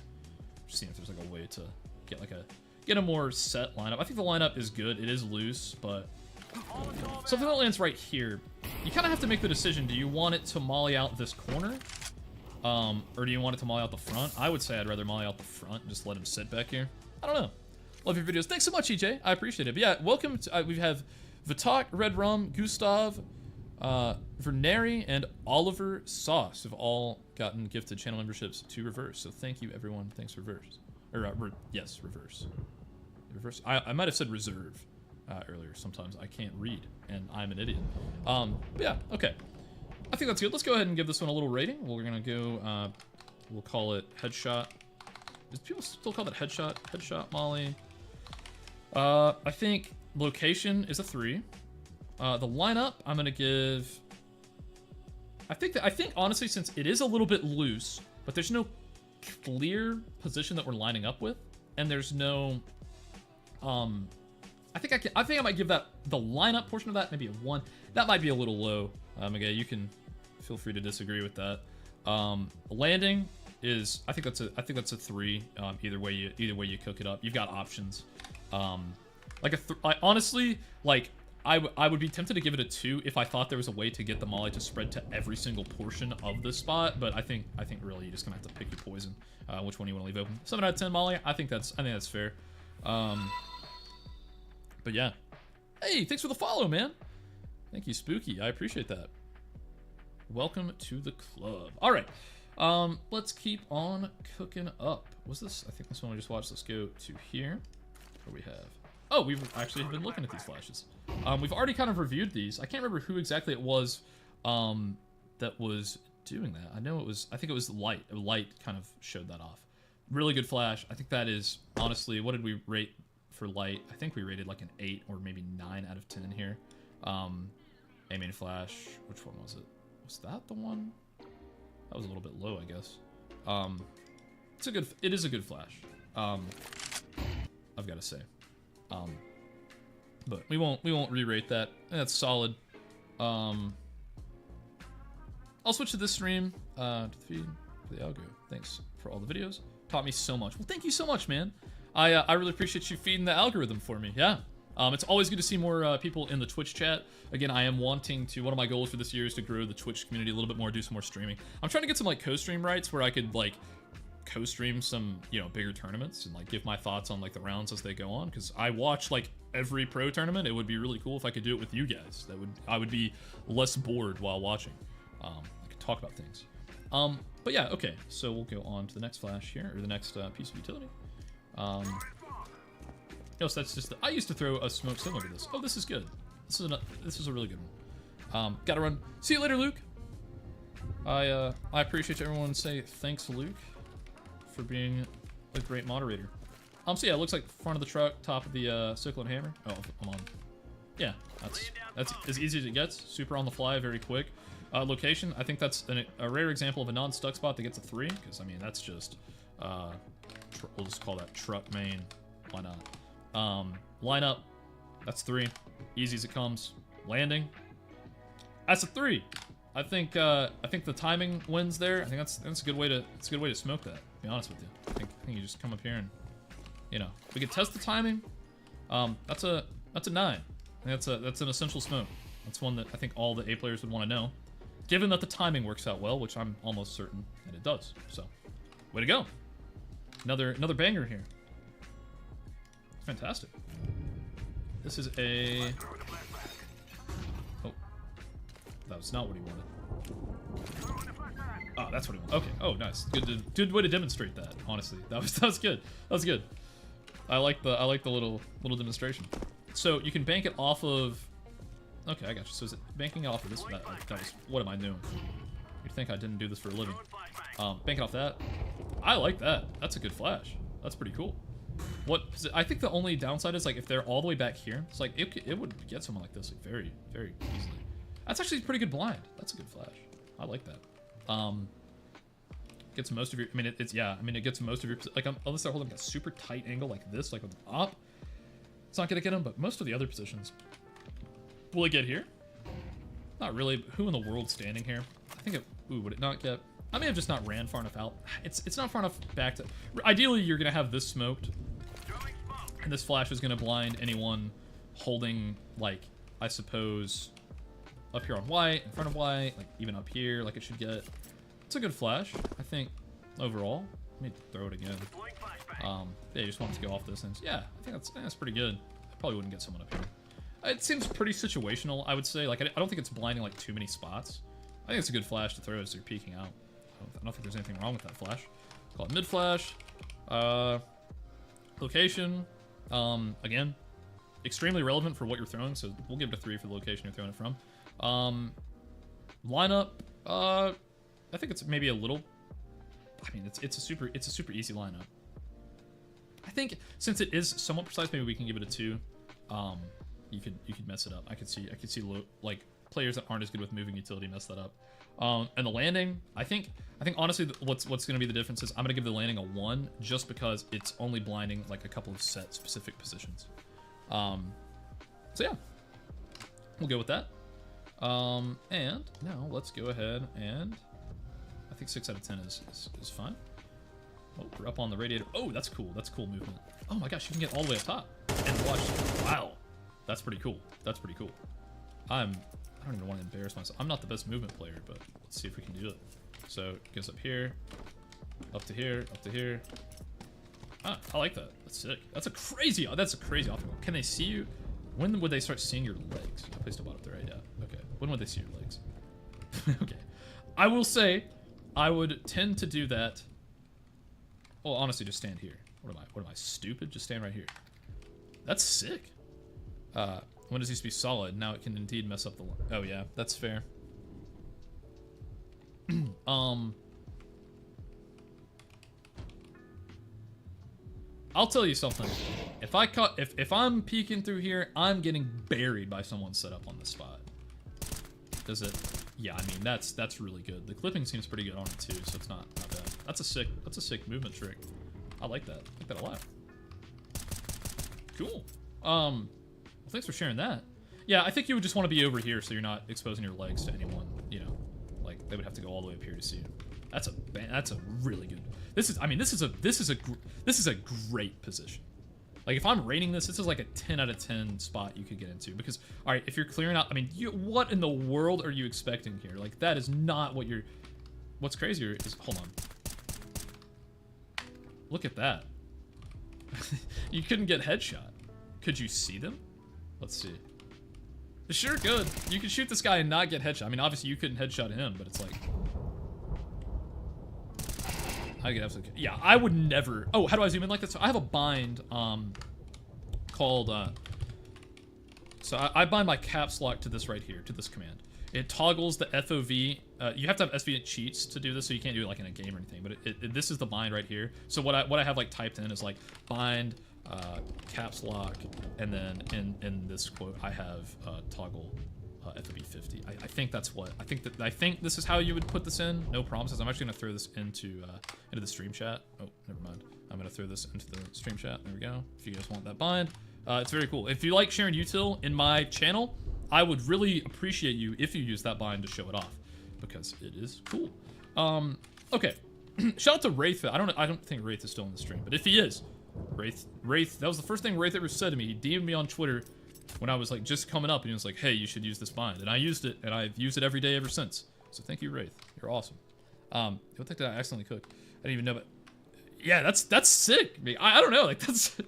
Seeing if there's like a way to get a more set lineup. I think the lineup is good. It is loose, but something that lands right here, you kind of have to make the decision. Do you want it to molly out this corner, or do you want it to molly out the front? I would say I'd rather molly out the front and just let him sit back here. I don't know. Love your videos. Thanks so much, EJ. I appreciate it. But yeah, welcome to. We have Vitak, Red Rum, Gustav, Verneri, and Oliver Sauce have all gotten gifted channel memberships to Reverse. So thank you, everyone. Thanks, Reverse. Or yes, Reverse. Reverse. I might have said reserve earlier. Sometimes I can't read, and I'm an idiot. But yeah, okay. I think that's good. Let's go ahead and give this one a little rating. We're gonna go. We'll call it headshot. Do people still call it headshot? Headshot Molly. I think location is a 3. The lineup, I'm gonna give. I think honestly, since it is a little bit loose, but there's no clear position that we're lining up with, and there's no. I think I might give that the lineup portion of that maybe a 1. That might be a little low. Again, you can feel free to disagree with that. Landing is I think that's a 3. Either way you cook it up, you've got options. Honestly, like. I would be tempted to give it a 2 if I thought there was a way to get the molly to spread to every single portion of the spot, but I think really you're just gonna have to pick your poison, which one you want to leave open. 7 out of 10 molly. I think that's fair. But yeah. Hey, thanks for the follow, man. Thank you, Spooky. I appreciate that. Welcome to the club. All right. Let's keep on cooking up. Was this? I think this one we just watched. Let's go to here. What do we have? Oh, we've actually been looking at these flashes. We've already kind of reviewed these. I can't remember who exactly it was that was doing that. I know it was, I think it was Light. Light kind of showed that off. Really good flash. I think that is, honestly, what did we rate for Light? I think we rated like an 8 or maybe 9 out of 10 here. A-main flash, which one was it? Was that the one? That was a little bit low, I guess. It is a good flash. I've got to say. But we won't re-rate that. That's solid. I'll switch to this stream to the feed for the algo. Thanks for all the videos. Taught me so much. Well, thank you so much, man. I really appreciate you feeding the algorithm for me. Yeah. It's always good to see more people in the Twitch chat. Again, I am wanting to, one of my goals for this year is to grow the Twitch community a little bit more, do some more streaming. I'm trying to get some like co-stream rights where I could like co-stream some, you know, bigger tournaments and like give my thoughts on like the rounds as they go on, because I watch like every pro tournament. It would be really cool if I could do it with you guys. I would be less bored while watching. I could talk about things. But yeah, okay, so we'll go on to the next flash here, or the next piece of utility. No, so that's just I used to throw a smoke similar to this. Oh, this is good. This is a really good one. Gotta run. See you later, Luke. I appreciate everyone say thanks, Luke, for being a great moderator. So yeah, it looks like front of the truck, top of the sickle and hammer. Oh, I'm on. Yeah, that's as easy as it gets. Super on the fly, very quick. Location, I think that's a rare example of a non-stuck spot that gets a 3, because I mean that's just we'll just call that truck main. Why not? Lineup, that's 3, easy as it comes. Landing, that's a 3. I think the timing wins there. I think that's a good way to smoke that. To be honest with you, I think you just come up here and, you know, we can test the timing. That's a 9. I think that's an essential smoke. That's one that I think all the A players would want to know, given that the timing works out well, which I'm almost certain that it does. So, way to go! Another banger here. Fantastic. This is a. Oh, that was not what he wanted. Oh, that's what he wanted. Okay. Oh, nice. Good way to demonstrate that. Honestly, that was good. That was good. I like the little demonstration. So you can bank it off of. Okay, I got you. So is it banking off of this? That was, what am I doing? You'd think I didn't do this for a living. Banking off that. I like that. That's a good flash. That's pretty cool. I think the only downside is like if they're all the way back here, it's like it would get someone like this like very, very easily. That's actually a pretty good blind. That's a good flash. I like that. Gets most of your. I mean, it gets most of your. Like unless they're holding a super tight angle like this, like with the op, it's not gonna get them. But most of the other positions, will it get here? Not really. Who in the world's standing here? I think it. Ooh, would it not get? I may have just not ran far enough out. It's not far enough back to. Ideally, you're gonna have this smoked, and this flash is gonna blind anyone holding, like, I suppose, up here on white, in front of white, like even up here, like it should get. It's a good flash, I think, overall. Let me throw it again. Yeah, you just want it to go off this and yeah, I think that's pretty good. I probably wouldn't get someone up here. It seems pretty situational, I would say. Like I don't think it's blinding like too many spots. I think it's a good flash to throw as you're peeking out. I don't think there's anything wrong with that flash. Call it mid flash. Location, again, extremely relevant for what you're throwing, so we'll give it a 3 for the location you're throwing it from. Lineup, I think it's maybe a little. I mean, it's a super easy lineup. I think since it is somewhat precise, maybe we can give it a 2. You could mess it up. I could see like players that aren't as good with moving utility mess that up. And the landing, I think honestly what's going to be the difference is I'm going to give the landing a 1 just because it's only blinding like a couple of set specific positions. So yeah, we'll go with that. And now let's go ahead and I think 6 out of 10 is fine. Oh, we're up on the radiator. Oh, that's cool. That's cool movement. Oh my gosh, you can get all the way up top and watch. Wow, that's pretty cool. That's pretty cool. I don't even want to embarrass myself. I'm not the best movement player, but let's see if we can do it. So it goes up here, up to here, up to here. Ah, I like that. That's sick. That's a crazy optimal. Can they see you? When would they start seeing your legs? I placed a bot up there, right? Yeah. Okay. When would they see your legs? Okay. I will say, I would tend to do that. Well, honestly, just stand here. What am I, stupid? Just stand right here. That's sick. Windows used to be solid. Now it can indeed mess up the... Oh, yeah. That's fair. I'll tell you something. If I'm peeking through here, I'm getting buried by someone set up on the spot. Does it? Yeah, I mean that's really good. The clipping seems pretty good on it too, so it's not bad. That's a sick movement trick. I like that. I like that a lot. Cool. Well, thanks for sharing that. Yeah, I think you would just want to be over here so you're not exposing your legs to anyone. You know, like they would have to go all the way up here to see you. That's a really good. This is a great position. Like if I'm rating this is like a 10 out of 10 spot you could get into because all right, if you're clearing out, I mean, what in the world are you expecting here? Like that is not what you're. What's crazier is hold on. Look at that. You couldn't get headshot. Could you see them? Let's see. Sure could. You could shoot this guy and not get headshot. I mean, obviously you couldn't headshot him, but it's like. I could absolutely. Yeah, I would never. Oh, how do I zoom in like this? So I have a bind called. So I bind my caps lock to this right here, to this command. It toggles the FOV. You have to have SV cheats to do this, so you can't do it like in a game or anything. But this is the bind right here. So what I have like typed in is like bind, caps lock, and then in this quote I have toggle FOV 50. I think that's what I think this is how you would put this in. No promises. I'm actually gonna throw this into the stream chat. Oh, never mind. I'm gonna throw this into the stream chat. There we go. If you guys want that bind, it's very cool. If you like sharing util in my channel, I would really appreciate you if you use that bind to show it off because it is cool. Okay. Shout out to Wraith. I don't think Wraith is still in the stream, but if he is, Wraith, that was the first thing Wraith ever said to me. He DM'd me on Twitter when I was like just coming up and he was like, hey, you should use this bind. And I used it and I've used it every day ever since. So thank you, Wraith. You're awesome. You'll think that I accidentally cooked. I didn't even know, but yeah, that's sick. I don't know, like that's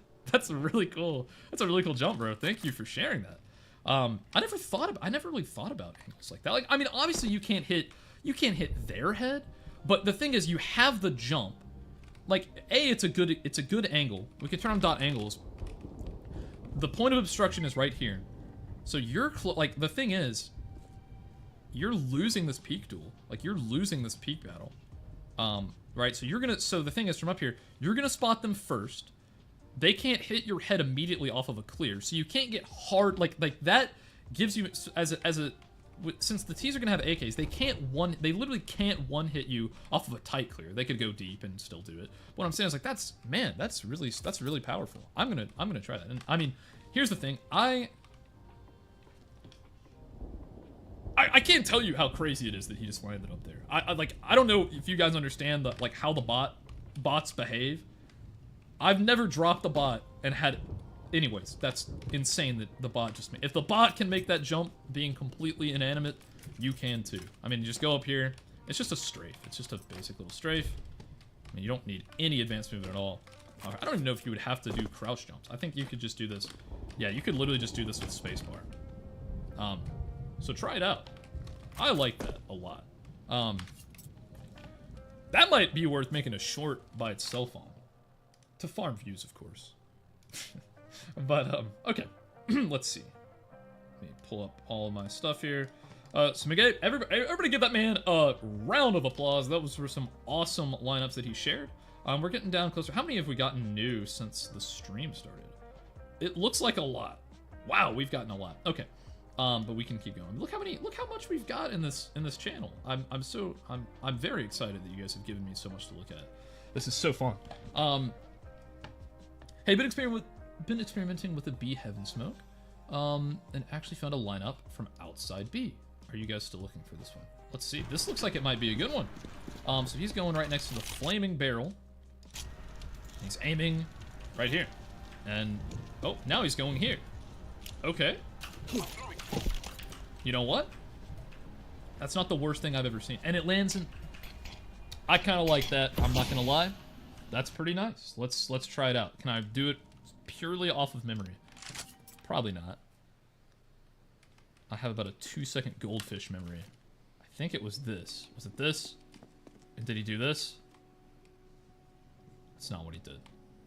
a really cool. That's a really cool jump, bro. Thank you for sharing that. I never really thought about angles like that. Like, I mean, obviously you can't hit their head, but the thing is you have the jump. Like, it's a good angle. We can turn on dot angles. The point of obstruction is right here. So you're like, the thing is, you're losing this peak duel. Like, you're losing this peak battle. Right? So the thing is, from up here, you're gonna spot them first. They can't hit your head immediately off of a clear, so you can't get hard, like that gives you, since the T's are gonna have AKs, they literally can't one hit you off of a tight clear. They could go deep and still do it. What I'm saying is like, that's really powerful. I'm gonna try that. And I mean, here's the thing, I can't tell you how crazy it is that he just landed up there. I don't know if you guys understand like how the bots behave. I've never dropped the bot and had... Anyways, that's insane that the bot just made... If the bot can make that jump being completely inanimate, you can too. I mean, you just go up here. It's just a strafe. It's just a basic little strafe. I mean, you don't need any advanced movement at all. I don't even know if you would have to do crouch jumps. I think you could just do this. Yeah, you could literally just do this with spacebar. So try it out. I like that a lot. That might be worth making a short by itself on. To farm views, of course. But, okay. Let's see. Let me pull up all of my stuff here. So everybody give that man a round of applause. That was for some awesome lineups that he shared. We're getting down closer. How many have we gotten new since the stream started? It looks like a lot. Wow, we've gotten a lot. Okay. But we can keep going. Look how much we've got in this channel. I'm very excited that you guys have given me so much to look at. This is so fun. Hey, been experimenting with the B Heaven Smoke, and actually found a lineup from outside B. Are you guys still looking for this one? Let's see. This looks like it might be a good one. So he's going right next to the flaming barrel. He's aiming right here, and oh, now he's going here. Okay. You know what? That's not the worst thing I've ever seen, and it lands in. I kind of like that. I'm not gonna lie. That's pretty nice. Let's try it out. Can I do it purely off of memory? Probably not. I have about a 2-second goldfish memory. I think it was this. Was it this? And did he do this? That's not what he did.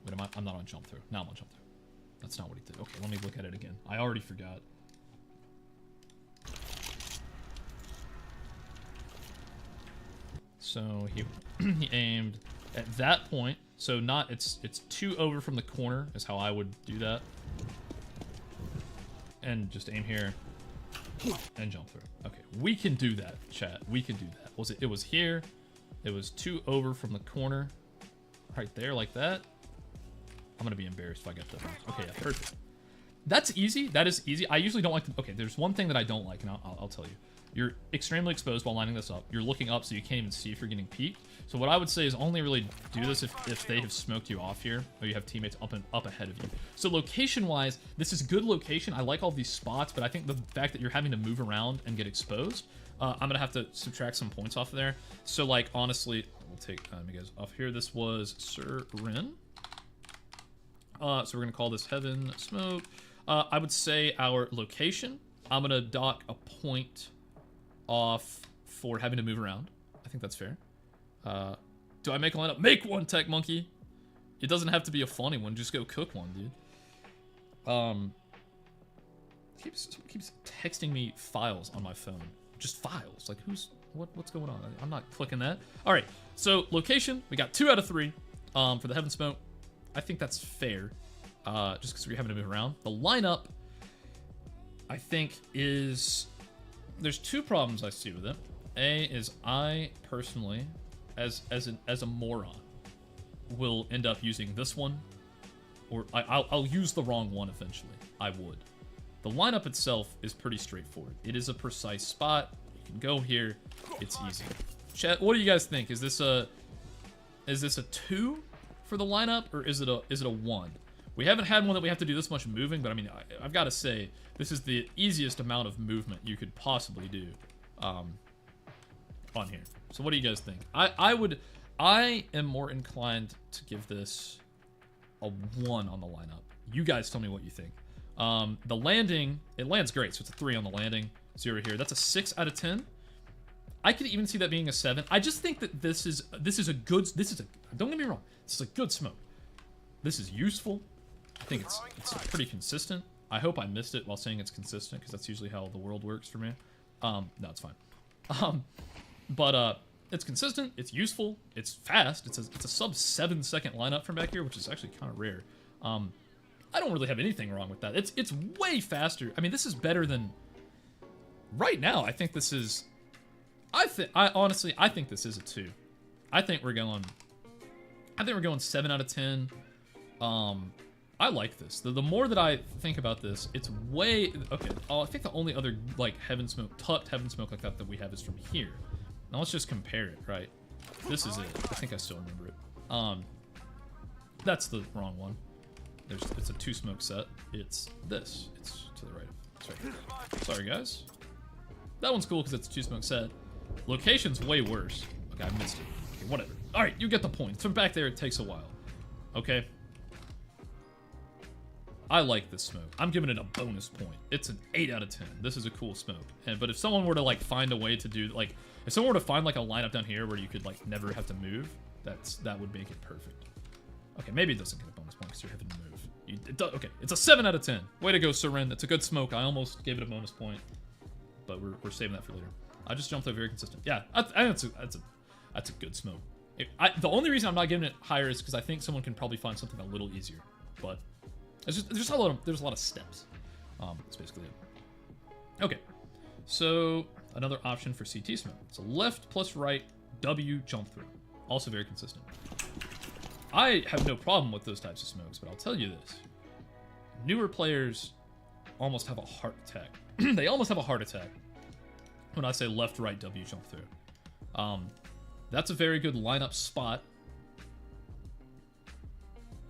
Wait, I'm not on jump through. Now I'm on jump through. That's not what he did. Okay, let me look at it again. I already forgot. So he he aimed at that point. So not it's 2 over from the corner is how I would do that. And just aim here and jump through. Okay, we can do that, chat. We can do that. It was here. It was 2 over from the corner. Right there, like that. I'm gonna be embarrassed if I get that wrong. Okay, yeah, perfect. That's easy. That is easy. I usually don't like to... Okay, there's one thing that I don't like, and I'll tell you. You're extremely exposed while lining this up. You're looking up, so you can't even see if you're getting peeked. So what I would say is only really do this if they have smoked you off here, or you have teammates up ahead of you. So location-wise, this is good location. I like all these spots, but I think the fact that you're having to move around and get exposed, I'm gonna have to subtract some points off of there. So like, honestly, we'll take you guys off here. This was Sir Rin. So we're gonna call this Heaven Smoke. I would say our location, I'm gonna dock a point off for having to move around. I think that's fair. Do I make a lineup? Make one, Tech Monkey. It doesn't have to be a funny one. Just go cook one, dude. Keeps texting me files on my phone. Just files. Like, what's going on? I'm not clicking that. All right. So location, we got 2 out of 3 for the Heaven Smoke. I think that's fair. Just because we're having to move around. The lineup, I think, is... There's 2 problems I see with it. A is I personally, as a moron, will end up using this one, or I'll use the wrong one eventually. I would. The lineup itself is pretty straightforward. It is a precise spot. You can go here. It's easy. Chat, what do you guys think? Is this a 2 for the lineup, or is it a 1? We haven't had one that we have to do this much moving, but I mean, I've got to say, this is the easiest amount of movement you could possibly do on here. So what do you guys think? I am more inclined to give this a 1 on the lineup. You guys tell me what you think. The landing, it lands great, so it's a 3 on the landing, 0 here. That's a 6 out of 10. I could even see that being a 7. I just think that this is a good, don't get me wrong, this is a good smoke. This is useful. I think it's pretty consistent. I hope I missed it while saying it's consistent, because that's usually how the world works for me. No, it's fine. But it's consistent, it's useful, it's fast. It's a sub 7-second lineup from back here, which is actually kind of rare. I don't really have anything wrong with that. It's way faster. I mean, this is better than... Right now, I think this is... honestly, I think this is a 2. I think we're going 7 out of 10. I like this. The more that I think about this, it's way... Okay, I think the only other, like, Heaven Smoke, tucked Heaven Smoke like that we have is from here. Now let's just compare it, right? This is it. I think I still remember it. That's the wrong one. It's a 2-smoke set. It's this. It's to the right. It's right here. Sorry, guys. That one's cool because it's a 2-smoke set. Location's way worse. Okay, I missed it. Okay, whatever. All right, you get the point. From back there, it takes a while. Okay. I like this smoke. I'm giving it a bonus point. It's an 8 out of 10. This is a cool smoke. But if someone were to like find a way to do like, if someone were to find like a lineup down here where you could like never have to move, that would make it perfect. Okay, maybe it doesn't get a bonus point because you're having to move. Okay, it's a 7 out of 10. Way to go, Seren. It's a good smoke. I almost gave it a bonus point, but we're saving that for later. I just jumped there very consistent. Yeah, I think that's a good smoke. The only reason I'm not giving it higher is because I think someone can probably find something a little easier, but. There's a lot of steps. That's basically it. Okay, so another option for CT smoke. So left plus right W jump through. Also very consistent. I have no problem with those types of smokes, but I'll tell you this: newer players almost have a heart attack. They almost have a heart attack when I say left right W jump through. That's a very good lineup spot.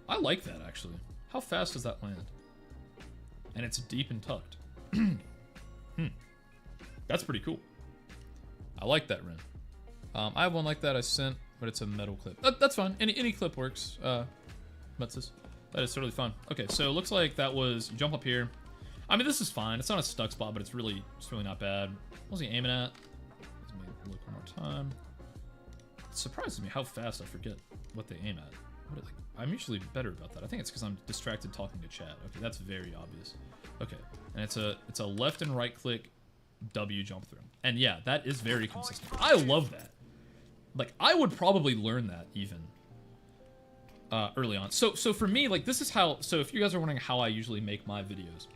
I like that actually. How fast does that land? And it's deep and tucked. That's pretty cool. I like that, Ren. I have one like that I sent, but it's a metal clip. That's fine. Any clip works. That is totally fine. Okay, so it looks like that was jump up here. I mean, this is fine. It's not a stuck spot, but it's really not bad. What was he aiming at? Let me look one more time. It surprises me how fast I forget what they aim at. I'm usually better about that. I think it's because I'm distracted talking to chat. Okay, that's very obvious. Okay, and it's a left and right click W jump through. And yeah, that is very consistent. I love that. Like, I would probably learn that even early on. So for me, like, this is how, so if you guys are wondering how I usually make my videos,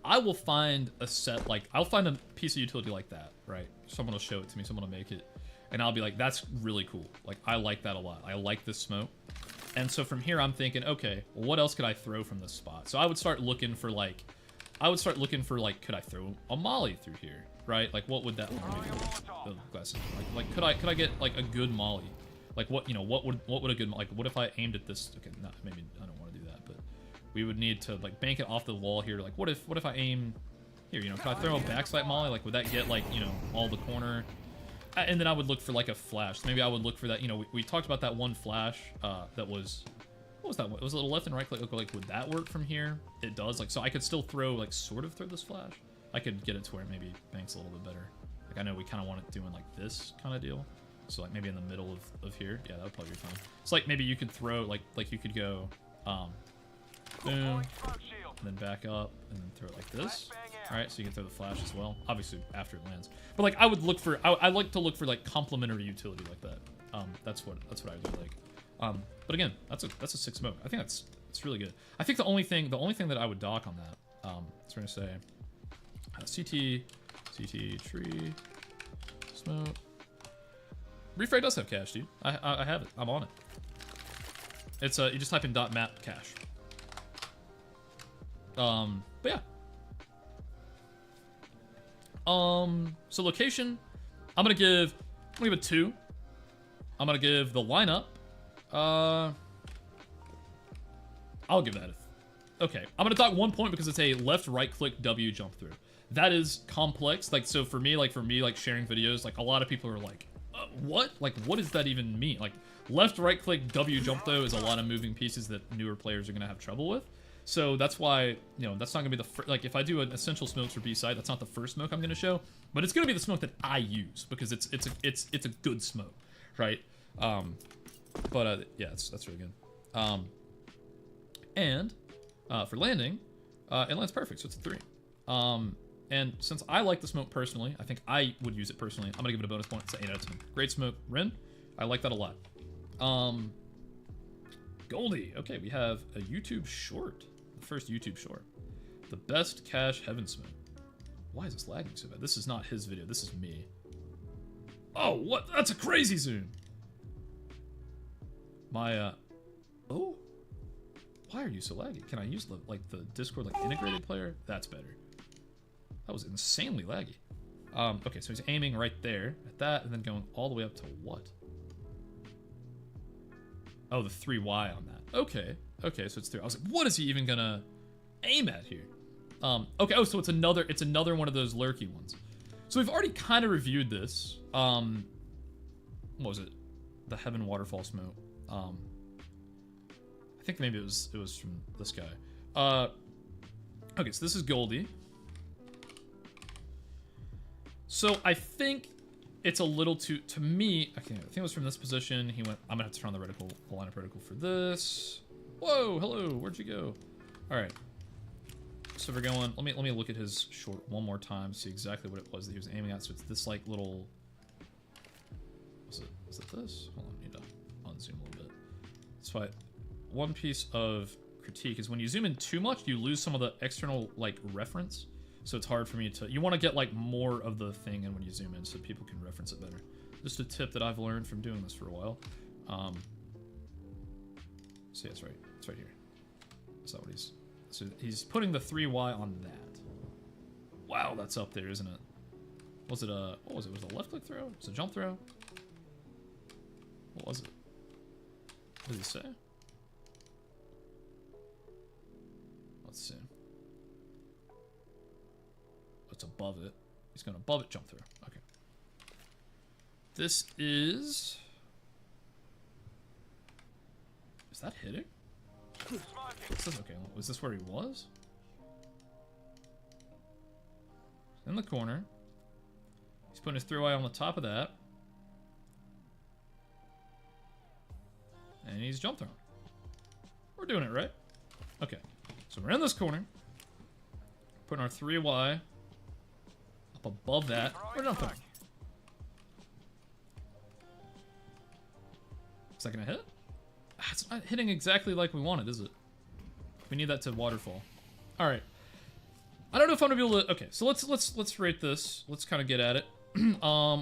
I will find a set, like, I'll find a piece of utility like that, right? Someone will show it to me, someone will make it, and I'll be like, that's really cool. Like, I like that a lot. I like this smoke. And so from here, I'm thinking, okay, well, what else could I throw from this spot? So I would start looking for, like, could I throw a molly through here, right? Like, what would that the glasses like could I get like a good molly? Like, what, you know, what would a good, like, what if I aimed at this? Okay, no, maybe I don't want to do that, but we would need to like bank it off the wall here. Like, what if I aim here? You know, could I throw a backslide molly? Like, would that get like, you know, all the corner? And then I would look for like a flash. Maybe I would look for that. You know, we talked about that one flash that was. What was that? It was a little left and right click. Like, would that work from here? It does. Like, so I could still throw, like, sort of throw this flash. I could get it to where maybe banks a little bit better. Like, I know we kind of want it doing, like, this kind of deal. So, like, maybe in the middle of here. Yeah, that would probably be fine. It's like, maybe you could throw, like you could go, boom, and then back up, and then throw it like this. All right, so you can throw the flash as well. Obviously, after it lands. But, like, I would look for, I like to look for, like, complementary utility like that. That's what I really like. But again, that's a sick smoke. I think it's really good. I think the only thing that I would dock on that, so we're gonna say CT tree smoke. REFRAG does have cache, dude. I have it. I'm on it. It's you just type in .map cache. But yeah. So location, I'm gonna give it 2. I'm gonna give the lineup. I'll give that okay. I'm gonna dock 1 point because it's a left right click W jump through. That is complex. Like, so for me, like sharing videos, like a lot of people are like, what? Like, what does that even mean? Like, left right click W jump though is a lot of moving pieces that newer players are gonna have trouble with. So that's why, you know, that's not gonna be the like if I do an essential smokes for B-side, that's not the first smoke I'm gonna show, but it's gonna be the smoke that I use because it's a good smoke, right? But yeah, that's really good. And for landing, it lands perfect, so it's a 3. And since I like the smoke personally, I think I would use it personally. I'm gonna give it a bonus point. It's an 8 out of 10. Great smoke, Ren. I like that a lot. Goldie. Okay, we have a YouTube short. The first YouTube short. The best cache heaven smoke. Why is this lagging so bad? This is not his video. This is me. Oh, what? That's a crazy zoom. My, oh, why are you so laggy? Can I use the Discord, like, integrated player? That's better. That was insanely laggy. Okay, so he's aiming right there at that, and then going all the way up to what? Oh, the 3Y on that. Okay, so it's 3. I was like, what is he even gonna aim at here? Okay, oh, so it's another one of those lurky ones. So we've already kind of reviewed this. What was it? The Heaven Waterfall smoke. I think maybe it was from this guy. Okay, so this is Goldie. So I think it's a little too, to me, I think it was from this position. He went, I'm gonna have to turn on the lineup reticle for this. Whoa, hello, where'd you go? All right. So we're going, let me look at his short one more time, see exactly what it was that he was aiming at. So it's this like little, is it this? Hold on, I need to unzoom a little bit. That's why one piece of critique is when you zoom in too much, you lose some of the external like reference. So it's hard for me to, you want to get like more of the thing in when you zoom in so people can reference it better. Just a tip that I've learned from doing this for a while. See, it's right here. Is that what so he's putting the 3Y on that. Wow, that's up there, isn't it? Was it a, what was it? Was it a left click throw? Was it a jump throw? What was it? What did he say? Let's see. It's above it. He's going above it, jump through. Okay. This is that hitting? Is this, okay, was this where he was? in the corner. He's putting his throw eye on the top of that. And he's jump throwing. We're doing it right. Okay, so we're in this corner. Putting our 3Y up above that. We're jump throwing. Is that gonna hit? It's not hitting exactly like we wanted, is it? We need that to waterfall. All right. I don't know if I'm gonna be able to. Okay, so let's rate this. Let's kind of get at it. We're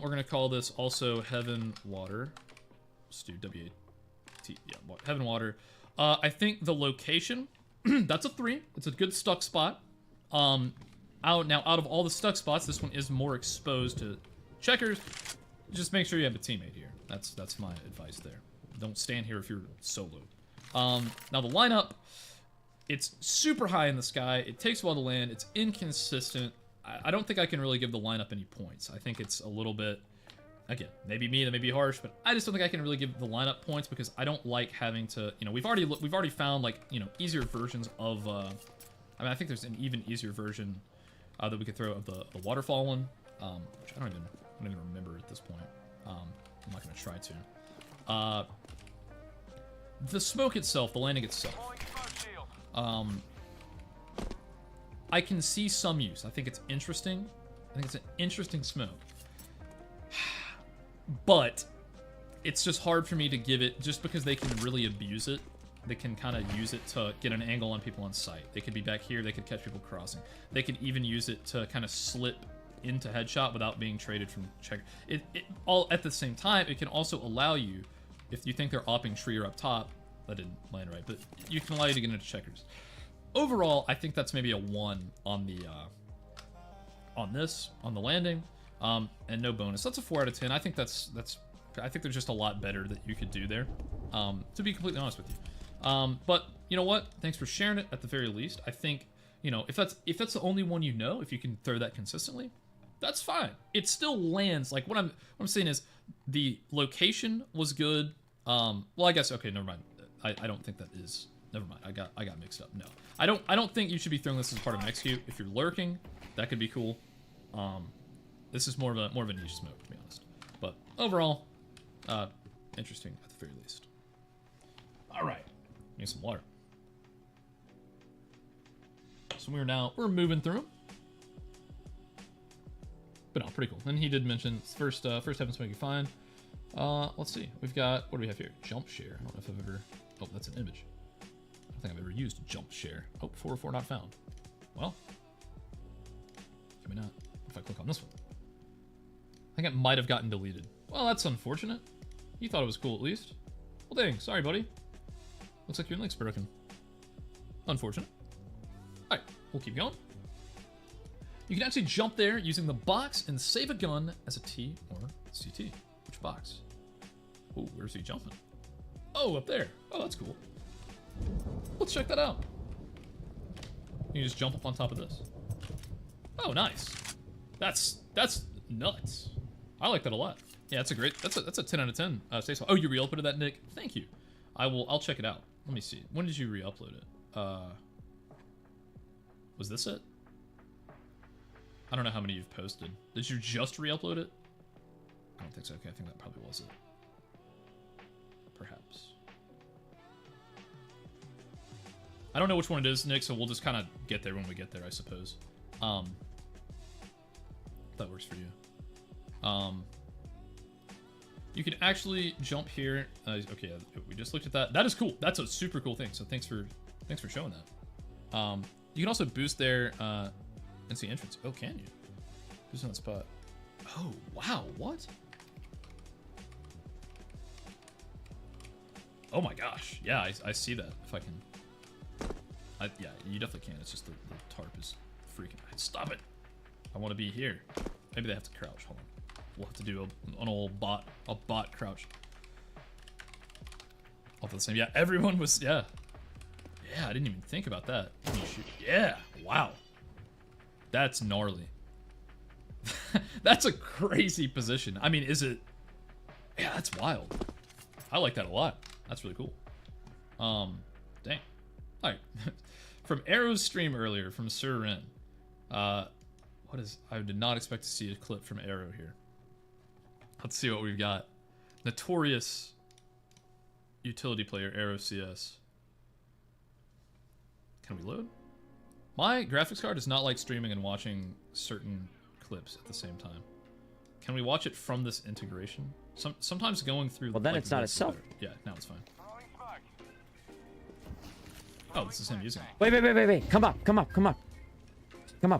gonna call this also Heaven Water. Let's do W-A-T. Yeah, Heaven Water. I think the location. That's a 3. It's a good stuck spot. Out of all the stuck spots, this one is more exposed to checkers. Just make sure you have a teammate here. That's my advice there. Don't stand here if you're solo. Now the lineup, it's super high in the sky. It takes a while to land. It's inconsistent. I don't think I can really give the lineup any points. I think it's a little bit, again, maybe me, that may be harsh, but I just don't think I can really give the lineup points because I don't like having to, you know, we've already found, like, you know, easier versions of, I mean, I think there's an even easier version that we could throw of the Waterfall one, which I don't even remember at this point. I'm not going to try to. The smoke itself, the landing itself, I can see some use. I think it's interesting. I think it's an interesting smoke. But it's just hard for me to give it, just because they can really abuse it. They can kind of use it to get an angle on people on sight. They could be back here. They could catch people crossing. They could even use it to kind of slip into headshot without being traded from checker. It all at the same time, it can also allow you, if you think they're opping tree or up top, that didn't land right, but you can allow you to get into checkers. Overall, I think that's maybe a 1 on the on the landing, and no bonus. That's a 4 out of 10. I think I think there's just a lot better that you could do there, to be completely honest with you. But you know what? Thanks for sharing it at the very least. I think, you know, if that's the only one you know, if you can throw that consistently, that's fine. It still lands. Like what I'm saying is the location was good. Well, I guess okay, never mind. I don't think that is. Never mind. I got mixed up. No, I don't think you should be throwing this as part of an execute. If you're lurking, that could be cool. This is more of a niche smoke, to be honest. But overall, interesting at the very least. All right, need some water. So we're moving through. But no, pretty cool. And he did mention first Heaven Smoky Find. Let's see. We've got, what do we have here? Jump share. I don't know if I've ever, oh, that's an image. I don't think I've ever used jump share. Oh, 404 not found. Well, maybe not. If I click on this one, I think it might have gotten deleted. Well, that's unfortunate. You thought it was cool at least. Well, dang, sorry, buddy. Looks like your link's broken. Unfortunate. All right, we'll keep going. You can actually jump there using the box and save a gun as a T or CT. Which box? Oh, where's he jumping? Oh, up there. Oh, that's cool. Let's check that out. You can just jump up on top of this. Oh, nice. That's nuts. I like that a lot. Yeah, that's a 10 out of 10. Stay small. Oh, you re-uploaded that, Nick? Thank you. I'll check it out. Let me see. When did you re-upload it? Was this it? I don't know how many you've posted. Did you just re-upload it? I don't think so. Okay, I think that probably was it. Perhaps. I don't know which one it is, Nick, so we'll just kind of get there when we get there, I suppose. If that works for you. You can actually jump here. Okay, we just looked at that. That is cool. That's a super cool thing. So thanks for showing that. You can also boost there and see entrance. Oh, can you? Boost on that spot. Oh, wow. What? Oh my gosh. Yeah, I see that. If I can. Yeah, you definitely can. It's just the tarp is freaking. Stop it. I want to be here. Maybe they have to crouch. Hold on. We'll have to do an old bot crouch. All the same. Yeah, everyone was. Yeah. Yeah, I didn't even think about that. Yeah. Wow. That's gnarly. That's a crazy position. I mean, is it? Yeah, that's wild. I like that a lot. That's really cool. Dang. All right. From Arrow's stream earlier, from Sir Ren. What What is... I did not expect to see a clip from Arrow here. Let's see what we've got. Notorious utility player, Arrow CS. Can we load? My graphics card is not like streaming and watching certain clips at the same time. Can we watch it from this integration? Sometimes going through...
Well, then
like,
it's not itself.
Yeah, now it's fine. Oh, this is him using it.
Wait. Come up. Come up.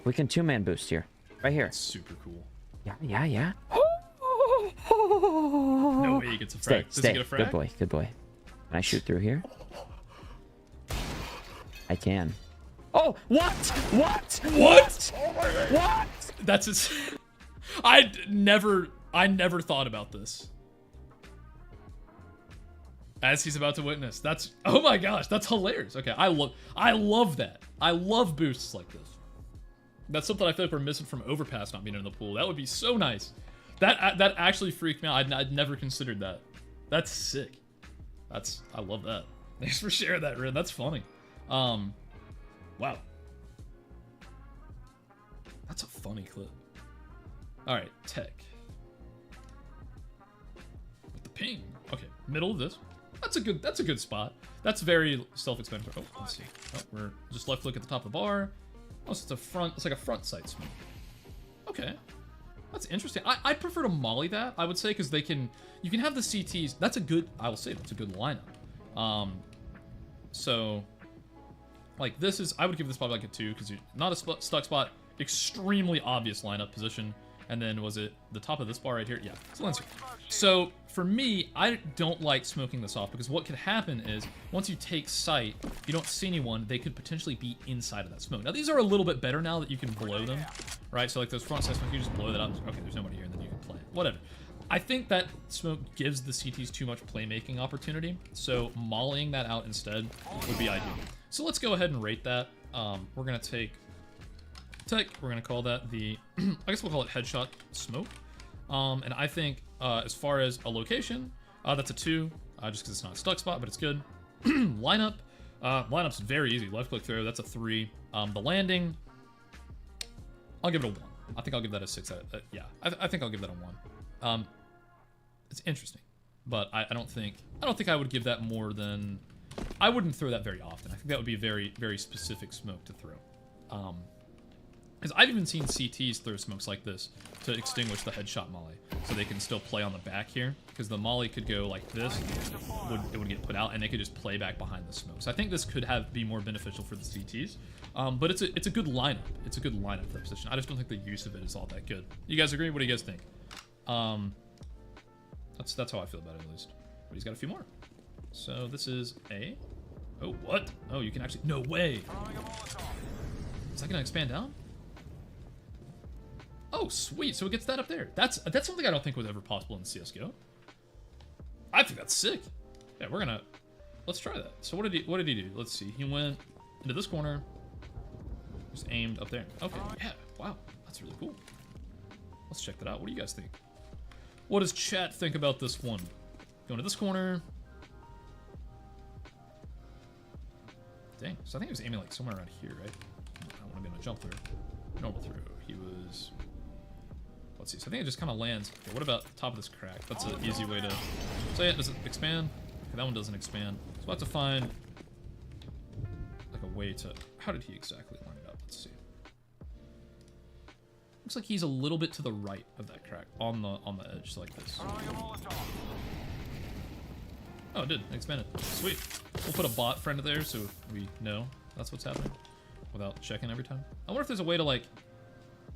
We can 2-man boost here. Right here.
That's super cool.
Yeah.
No way he gets a frag. Does he get a frag?
Good boy. Can I shoot through here? I can. Oh, what?
What? That's his... I never thought about this. As he's about to witness. That's... Oh my gosh, that's hilarious. Okay, I love that. I love boosts like this. That's something I feel like we're missing from Overpass not being in the pool. That would be so nice. That actually freaked me out. I'd never considered that. That's sick. I love that. Thanks for sharing that, Rin. That's funny. Wow. That's a funny clip. Alright, tech. With the ping. Okay, middle of this. That's a good spot. That's very self-explanatory. Oh, let's see. Oh, we're just left click at the top of the bar. Oh, so it's like a front sight smoke. Okay. That's interesting. I'd prefer to molly that, I would say, because you can have the CTs. That's a good, I will say, that's a good lineup. So, like, I would give this probably like a 2, because you're not a stuck spot, extremely obvious lineup position. And then was it the top of this bar right here? Yeah, it's Lancer. So for me, I don't like smoking this off because what could happen is once you take sight, you don't see anyone, they could potentially be inside of that smoke. Now these are a little bit better now that you can blow them, right? So like those front side smoke, you just blow that up. Okay, there's nobody here, and then you can play. Whatever. I think that smoke gives the CTs too much playmaking opportunity, so mollying that out instead would be ideal. So let's go ahead and rate that. We're gonna take tech. We're gonna call that the, I guess we'll call it headshot smoke. And I think as far as a location, that's a 2, just because it's not a stuck spot, but it's good. Lineup's very easy. Left click throw, that's a 3. The landing, I'll give it a 1. I think I'll give that a 6. Yeah, I think I'll give that a 1. It's interesting, but I don't think I would give that more than, I wouldn't throw that very often. I think that would be a very, very specific smoke to throw. Because I've even seen CTs throw smokes like this to extinguish the headshot molly, so they can still play on the back here. Because the molly could go like this, it would get put out, and they could just play back behind the smoke. So I think this could be more beneficial for the CTs. But it's a good lineup. It's a good lineup for that position. I just don't think the use of it is all that good. You guys agree? What do you guys think? That's how I feel about it, at least. But he's got a few more. So this is a... Oh, what? Oh, you can actually... No way! Is that gonna expand down? Oh, sweet. So it gets that up there. That's something I don't think was ever possible in CSGO. I think that's sick. Yeah, let's try that. So what did he do? Let's see. He went into this corner. Just aimed up there. Okay, yeah. Wow. That's really cool. Let's check that out. What do you guys think? What does chat think about this one? Going to this corner. Dang. So I think he was aiming like somewhere around here, right? I don't want to be on a jump through. Normal through. He was... Let's see. So I think it just kind of lands. Okay, what about the top of this crack? That's an easy way to... So yeah, does it expand? Okay, that one doesn't expand. So we'll have to find like a way to... How did he exactly line it up? Let's see. Looks like he's a little bit to the right of that crack on the edge, so like this. Oh, it did. It expanded. Sweet. We'll put a bot friend there so we know that's what's happening without checking every time. I wonder if there's a way to like...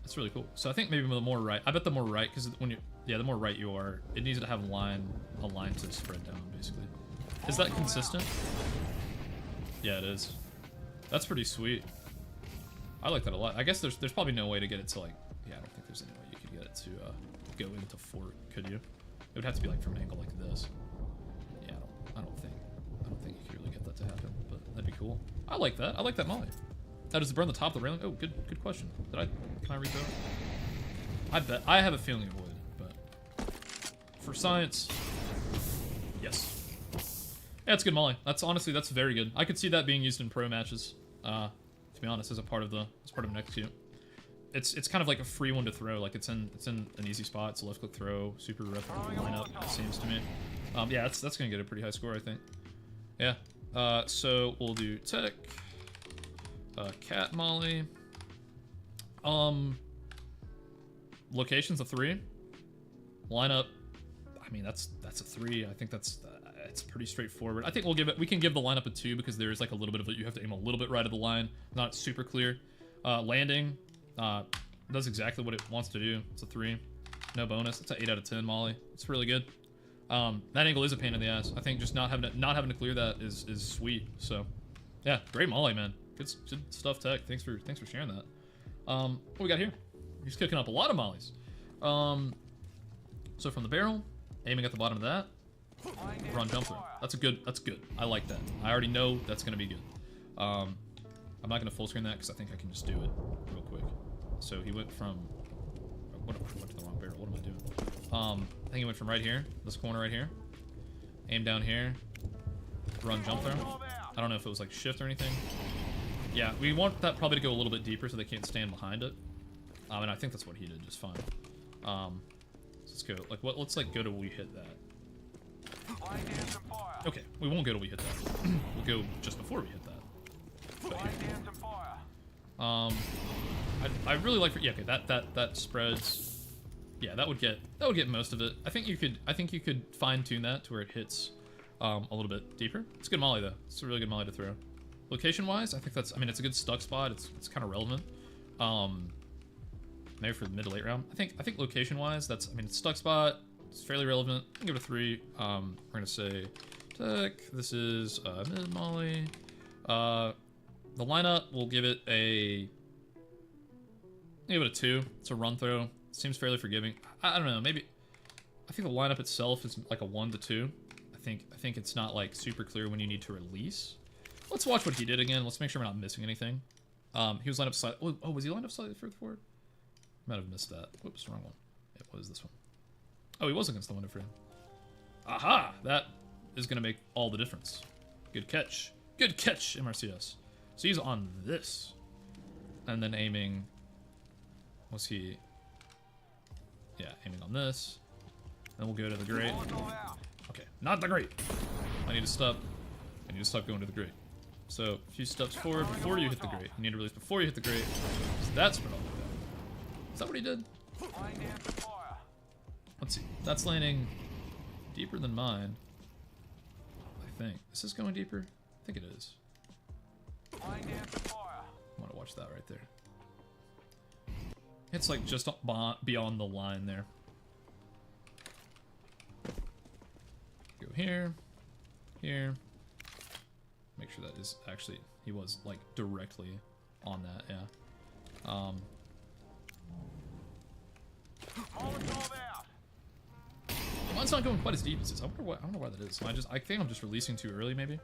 That's really cool. So I think maybe the more right... I bet the more right, because when you... Yeah, the more right you are, it needs to have a line to spread down, basically. Is that consistent? Yeah, it is. That's pretty sweet. I like that a lot. I guess there's probably no way to get it to like... Yeah, I don't think there's any way you could get it to go into fort, could you? It would have to be like from an angle like this. Yeah, I don't think you could really get that to happen, but that'd be cool. I like that. I like that molly. Now, does it burn the top of the railing? Oh, good question. Can I rethrow it? I have a feeling it would, but for science, yes. Yeah, it's good molly. That's very good. I could see that being used in pro matches. To be honest, as part of an execute. it's kind of like a free one to throw. Like it's in an easy spot. It's a left click throw, super replicable lineup. It seems to me. Yeah, that's gonna get a pretty high score, I think. Yeah. So we'll do tech, cat molly. Location's a 3. Lineup, I mean that's a 3. I think it's pretty straightforward. I think we can give the lineup a 2 because there is like a little bit of it. You have to aim a little bit right of the line, not super clear. Landing, does exactly what it wants to do. It's a 3, no bonus. It's an 8 out of 10 molly. It's really good. That angle is a pain in the ass. I think just not having to clear that is sweet. So, yeah, great molly, man. Good stuff, Tech. Thanks for sharing that. What we got here? He's cooking up a lot of mollies. So from the barrel, aiming at the bottom of that, run jump through. That's good. I like that. I already know that's gonna be good. I'm not gonna full screen that because I think I can just do it real quick. So he went from. What, I went to the wrong barrel. What am I doing? I think he went from right here, this corner right here, aim down here, run jump through. I don't know if it was like shift or anything. Yeah, we want that probably to go a little bit deeper so they can't stand behind it. And I think that's what he did just fine. So let's go. Like what? Let's like go to we hit that. Okay, we won't go till we hit that. We'll go just before we hit that. I really like. Yeah, okay. That spreads. Yeah, that would get most of it. I think you could fine tune that to where it hits a little bit deeper. It's a good molly though. It's a really good molly to throw. Location wise, I think that's. I mean, it's a good stuck spot. It's kind of relevant. Maybe for the mid to late round. I think location wise, that's. I mean, it's stuck spot. It's fairly relevant. I'll give it a 3. We're gonna say tech. This is mid molly. The lineup, we'll give it a. Give it a 2. It's a run throw. Seems fairly forgiving. I don't know. Maybe. I think the lineup itself is like a 1 to 2. I think it's not like super clear when you need to release. Let's watch what he did again. Let's make sure we're not missing anything. He was lined up slightly. Oh, was he lined up slightly further forward? Might have missed that. Whoops, wrong one. It was this one. Oh, he was against the window frame. Aha! That is going to make all the difference. Good catch. Good catch, MRCS. So he's on this. And then aiming... Was he... Yeah, aiming on this. Then we'll go to the grate. Okay, not the grate. I need to stop going to the grate. So, a few steps forward before you hit the grate. You need to release before you hit the grate. So that's what I'll do. Is that what he did? Let's see. That's landing deeper than mine. I think. Is this going deeper? I think it is. I want to watch that right there. It's like just beyond the line there. Go here. Here. Make sure that is actually... He was like directly on that, yeah. Mine's not going quite as deep as this. I don't know why that is. I think I'm just releasing too early, maybe.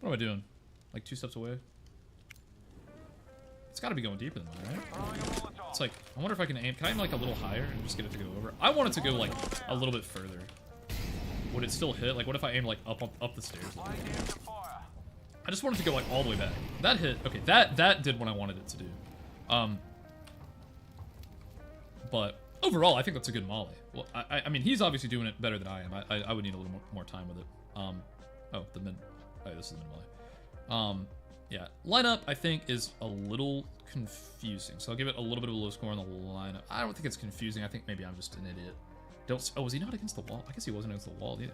What am I doing? Like 2 steps away? It's got to be going deeper than that, right? It's like, I wonder if I can aim. Can I aim like a little higher and just get it to go over? I want it to go like a little bit further. Would it still hit? Like, what if I aim like up the stairs? I just want it to go like all the way back. That hit. Okay, that did what I wanted it to do. But overall, I think that's a good molly. Well, I mean, he's obviously doing it better than I am. I would need a little more time with it. Oh, the mid. Oh, this is the mid molly. Yeah, lineup I think is a little confusing. So I'll give it a little bit of a low score on the lineup. I don't think it's confusing. I think maybe I'm just an idiot. Oh, was he not against the wall? I guess he wasn't against the wall either.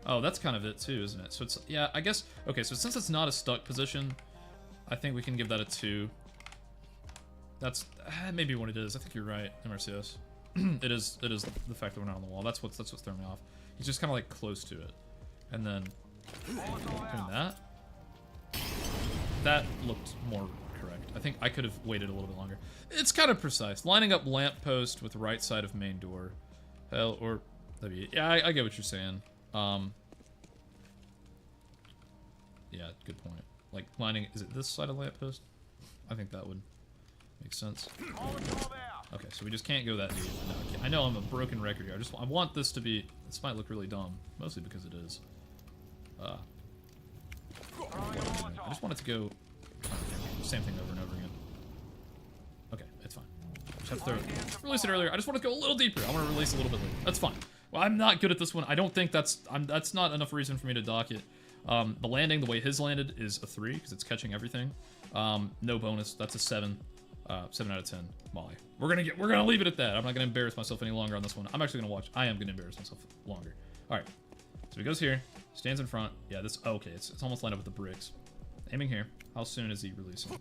Oh, that's kind of it too, isn't it? So it's, yeah, I guess, okay, so since it's not a stuck position, I think we can give that a 2. That's maybe what it is. I think you're right, MRCS. It is the fact that we're not on the wall. That's what's throwing me off. He's just kind of like close to it. And then doing that. That looked more correct. I think I could have waited a little bit longer. It's kind of precise. Lining up lamppost with right side of main door. Hell, or yeah, I get what you're saying. Yeah, good point. Like lining, is it this side of lamppost? I think that would make sense. Okay, so we just can't go that deep. I know I'm a broken record here. I want this to be. This might look really dumb, mostly because it is. I just want it to go same thing over and over again. Just have to throw it. Release it earlier. I just want to go a little deeper. I want to release a little bit later. That's fine. Well, I'm not good at this one. I don't think that's not enough reason for me to dock it. The landing, the way his landed, is a 3 because it's catching everything. No bonus. That's a 7. 7 out of 10. Molly. We're gonna leave it at that. I'm not gonna embarrass myself any longer on this one. I'm actually gonna watch. I am gonna embarrass myself longer. All right. So he goes here, stands in front. Yeah, this. Oh, okay, it's almost lined up with the bricks. Aiming here. How soon is he releasing?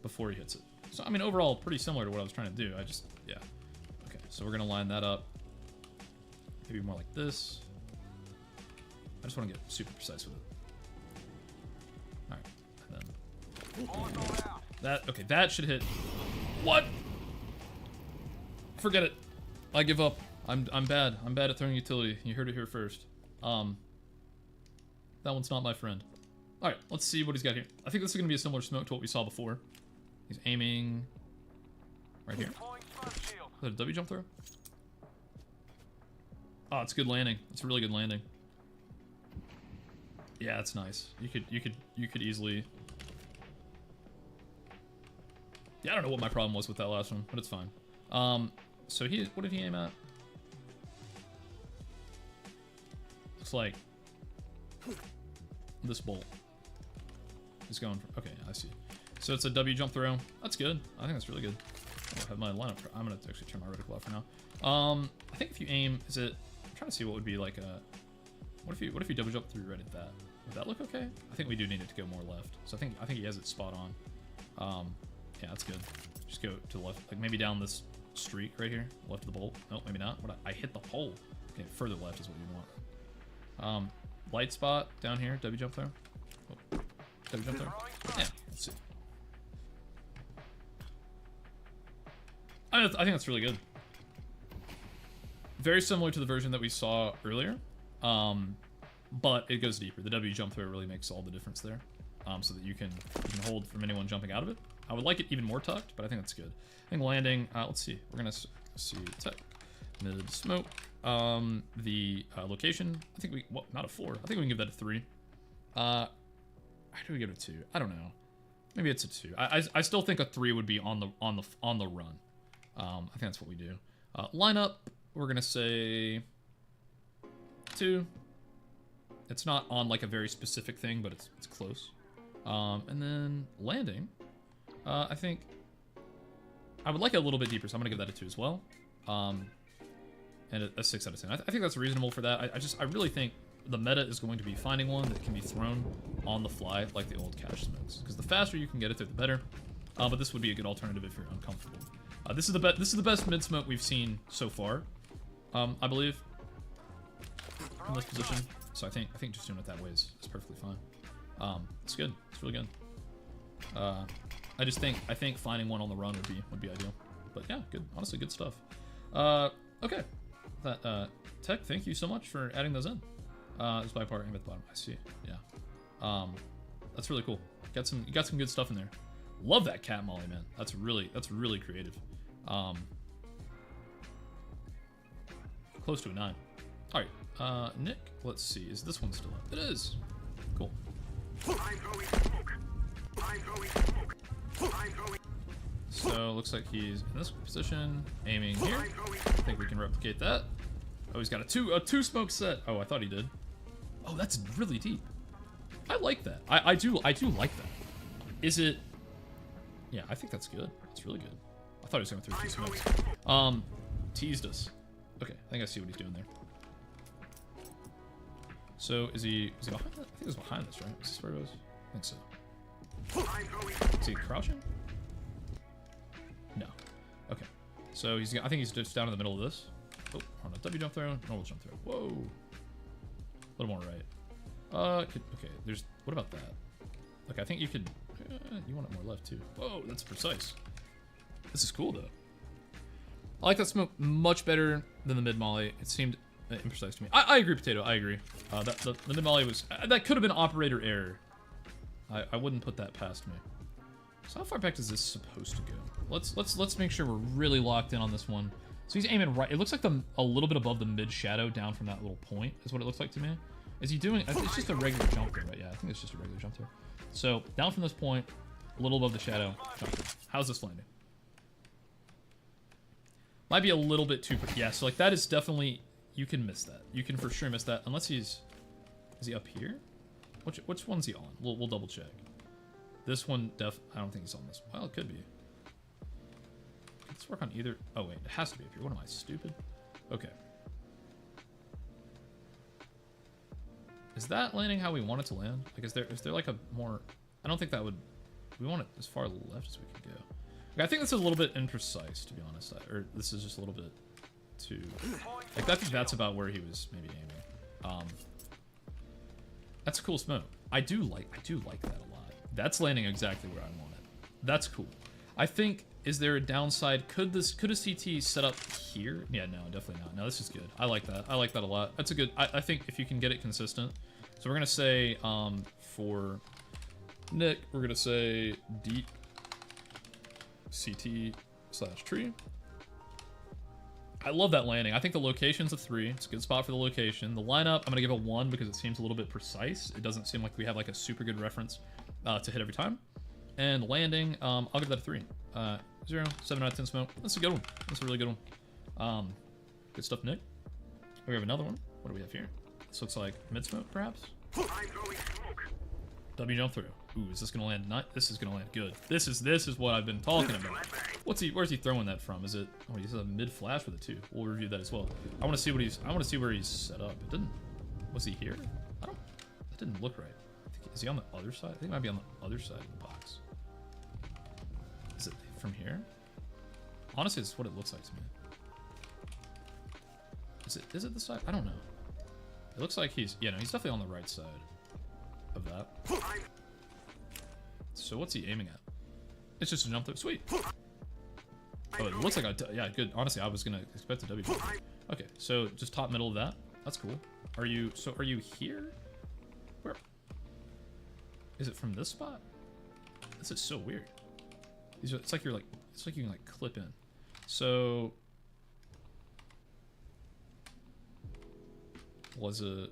Before he hits it. So I mean, overall, pretty similar to what I was trying to do. Yeah. Okay, so we're gonna line that up. Maybe more like this. I just want to get super precise with it. All right, and then that. Okay, that should hit. What? Forget it. I give up. I'm bad. I'm bad at throwing utility. You heard it here first. That one's not my friend. All right, let's see what he's got here. I think this is gonna be a similar smoke to what we saw before. He's aiming right here. Is that a W jump throw? Oh, it's good landing. It's a really good landing. Yeah, it's nice. You could easily. Yeah, I don't know what my problem was with that last one, but it's fine. So what did he aim at? Looks like this bolt is going for, okay, I see. So it's a W jump throw. That's good. I think that's really good. I have my lineup. I'm gonna actually turn my reticle off for now. I think if you aim, I'm trying to see what would be like a, what if you W jump through right at that? Would that look okay? I think we do need it to go more left. So I think he has it spot on. Yeah, that's good. Just go to the left, like maybe down this streak right here, left of the bolt. No, maybe not. I hit the pole. Okay, further left is what you want. Light spot down here, W jump throw. Oh, W jump throw. Yeah, let's see. I think that's really good. Very similar to the version that we saw earlier, but it goes deeper. The W jump throw really makes all the difference there, so that you can hold from anyone jumping out of it. I would like it even more tucked, but I think that's good. I think landing, let's see. We're gonna see tech, mid smoke. The location, I think not a 4. I think we can give that a 3. How do we give it a 2? I don't know. Maybe it's a 2. I still think a 3 would be on the run. I think that's what we do. Lineup, we're gonna say 2. It's not on like a very specific thing, but it's close. And then landing, I think I would like it a little bit deeper, so I'm gonna give that a 2 as well. And a 6 out of 10. I think that's reasonable for that. I really think the meta is going to be finding one that can be thrown on the fly like the old cache smokes, because the faster you can get it through, the better. But this would be a good alternative if you're uncomfortable. This is the best mid smoke we've seen so far, I believe, in this position. So I think just doing it that way is perfectly fine. It's good. It's really good. I think finding one on the run would be ideal. But yeah, good. Honestly, good stuff. Okay. Tech, thank you so much for adding those in. It's by part aim at the bottom. I see. Yeah. That's really cool. You got some good stuff in there. Love that cat molly, man. That's really creative. Close to a 9. All right, Nick. Let's see. Is this one still up? It is. Cool. So looks like he's in this position, aiming here. I think we can replicate that. Oh, he's got a two smoke set. Oh, I thought he did. Oh, that's really deep. I like that. I do like that. Is it? Yeah, I think that's good. It's really good. I thought he was going through 2 smokes. Teased us. Okay, I think I see what he's doing there. So is he behind that? I think he's behind this, right? Is this where it goes? I think so. Is he crouching? No. Okay. So I think he's just down in the middle of this. Oh, on a W jump throw, normal jump throw. Whoa. A little more right. Okay, what about that? Like, I think you could, you want it more left too. Whoa, that's precise. This is cool though. I like that smoke much better than the mid molly. It seemed imprecise to me. I agree, Potato, I agree. The mid molly was, that could have been operator error. I wouldn't put that past me. So how far back is this supposed to go? Let's make sure we're really locked in on this one. So he's aiming right. It looks like a little bit above the mid shadow down from that little point is what it looks like to me. Is he doing? It's just a regular jump throw, right? Yeah, I think it's just a regular jump throw. So down from this point, a little above the shadow. Jump throw. How's this landing? Might be a little bit too... Yeah, so like that is definitely... You can miss that. You can for sure miss that. Unless he's... Is he up here? Which one's he on? We'll double check. This one, I don't think he's on this. Well, it could be. Let's work on either... Oh, wait. It has to be up here. What am I, stupid? Okay. Is that landing how we want it to land? Like, is there like a more... I don't think that would... We want it as far left as we can go. Like, I think this is a little bit imprecise, to be honest. Or this is just a little bit too... Like, I think that's about where he was maybe aiming. That's a cool smoke. I do like that a lot. That's landing exactly where I want it. That's cool. I think... Is there a downside? Could a CT set up here? Yeah, no, definitely not. No, this is good. I like that. I like that a lot. That's a good... I think if you can get it consistent. So we're going to say, for Nick, we're going to say deep CT/tree. I love that landing. I think the location's a 3. It's a good spot for the location. The lineup, I'm going to give a 1 because it seems a little bit precise. It doesn't seem like we have like a super good reference to hit every time. And landing, I'll give that a 3. 0, 7 out of 10 smoke. That's a good one. That's a really good one. Good stuff, Nick. We have another one. What do we have here? This looks like mid smoke, perhaps. W jump through. Ooh, is this gonna land? Not. This is gonna land good. This is what I've been talking about. Where's he throwing that from? Is it? Oh, he's a mid flash with a 2. We'll review that as well. I want to see what he's. I want to see where he's set up. It didn't. Was he here? I don't. That didn't look right. Is he on the other side? I think he might be on the other side of the box. Is it from here? Honestly, it's what it looks like to me. Is it the side? I don't know. It looks like he's... Yeah, no, he's definitely on the right side of that. So what's he aiming at? It's just a jump through. Sweet. Oh, it looks like a... Yeah, good. Honestly, I was going to expect a W jump. Okay, so just top middle of that. That's cool. Are you here? Where? Is it from this spot? This is so weird. It's like you can like clip in. So was it?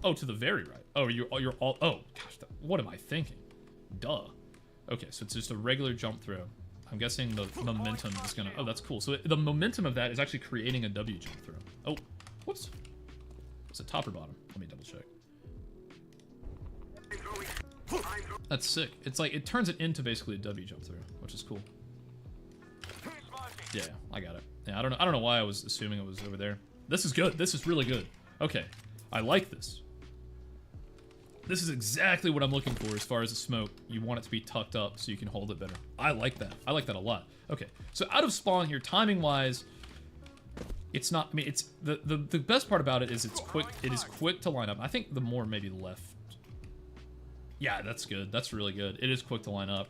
Oh, to the very right. Oh, you're all. Oh gosh, what am I thinking? Duh. Okay, so it's just a regular jump throw. I'm guessing the momentum is gonna. Oh, that's cool. So the momentum of that is actually creating a W jump throw. Oh, whoops. Is it top or bottom? Let me double check. That's sick. It's like it turns it into basically a W jump through, which is cool. Yeah, I got it. Yeah, I don't know why I was assuming it was over there. This is good. This is really good. Okay, I like this. This is exactly what I'm looking for as far as the smoke. You want it to be tucked up so you can hold it better. I like that. I like that a lot. Okay, so out of spawn here, timing wise, it's not. I mean, it's the best part about it is it's quick. It is quick to line up. I think the more maybe left. Yeah, that's good. That's really good. It is quick to line up,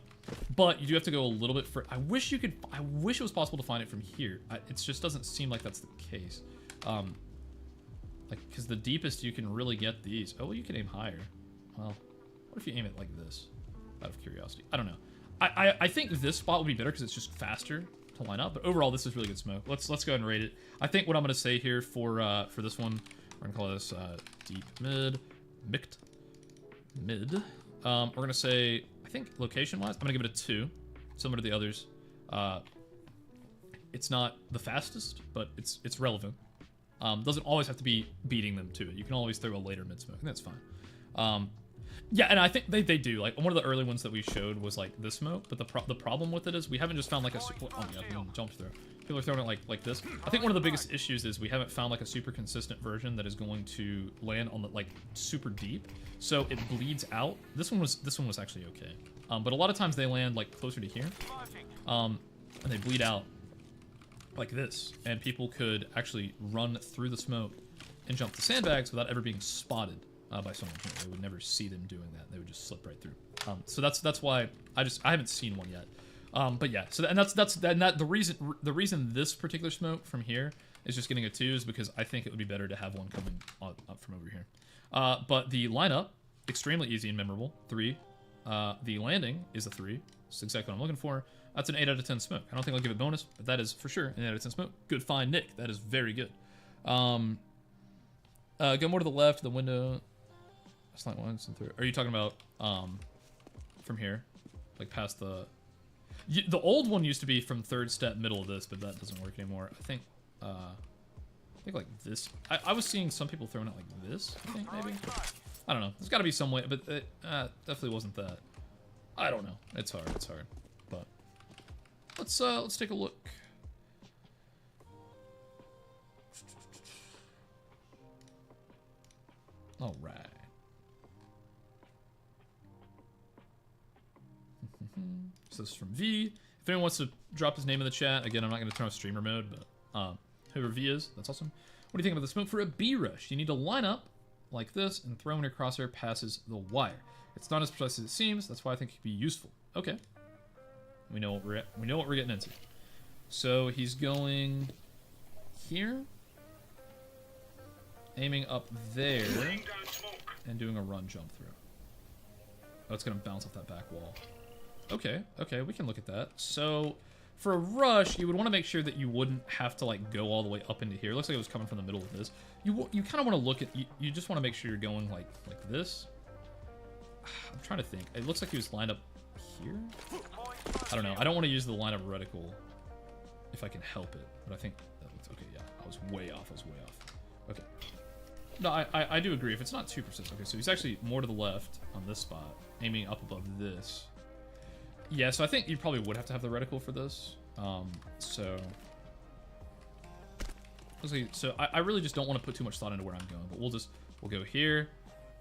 but you do have to go a little bit further. I wish it was possible to find it from here. It just doesn't seem like that's the case. Like, because the deepest you can really get these. Oh, well, you can aim higher. Well, what if you aim it like this? Out of curiosity, I don't know. I think this spot would be better because it's just faster to line up. But overall, this is really good smoke. Let's go ahead and rate it. I think what I'm gonna say here for this one, we're gonna call this deep mid, mict mid. We're gonna say, I think location-wise, I'm gonna give it a 2, similar to the others. It's not the fastest, but it's relevant. Doesn't always have to be beating them to it. You can always throw a later mid smoke, and that's fine. Yeah, and I think they do. Like, one of the early ones that we showed was like this smoke, but the problem with it is we haven't just found like a jump through. People are throwing it like this. I think one of the biggest issues is we haven't found like a super consistent version that is going to land on the like super deep, so it bleeds out. This one was actually okay, but a lot of times they land like closer to here, and they bleed out like this, and people could actually run through the smoke and jump the sandbags without ever being spotted by someone here. They would never see them doing that. They would just slip right through. So that's why I haven't seen one yet. But yeah, so the reason this particular smoke from here is just getting a 2 is because I think it would be better to have one coming up from over here. But the lineup, extremely easy and memorable, 3. The landing is a 3. That's exactly what I'm looking for. That's an 8 out of 10 smoke. I don't think I'll give it bonus, but that is for sure an 8 out of 10 smoke. Good find, Nick. That is very good. Go more to the left, the window. Slant once and through. Are you talking about from here, like past the? The old one used to be from third step, middle of this, but that doesn't work anymore. I think like this. I was seeing some people throwing it like this, I think, maybe. I don't know. There's got to be some way, but it definitely wasn't that. I don't know. It's hard. It's hard. But let's take a look. All right. So this is from V. If anyone wants to drop his name in the chat, again, I'm not going to turn off streamer mode, but whoever V is, that's awesome. What do you think about the smoke for a B rush? You need to line up like this and throw when your crosshair passes the wire. It's not as precise as it seems. That's why I think it could be useful. Okay, we know what we're getting into. So he's going here, aiming up there, and doing a run jump through. Oh, it's gonna bounce off that back wall. Okay, okay, we can look at that. So for a rush, you would want to make sure that you wouldn't have to like go all the way up into here. It looks like it was coming from the middle of this. You kind of want to look at, you just want to make sure you're going like this. I'm trying to think. It looks like he was lined up here. I don't know. I don't want to use the line of reticle if I can help it, but I think that looks okay. Yeah, I was way off. Okay. No, I do agree. If it's not too precise. Okay, so he's actually more to the left on this spot, aiming up above this. Yeah, so I think you probably would have to have the reticle for this. So I really just don't want to put too much thought into where I'm going, but we'll go here,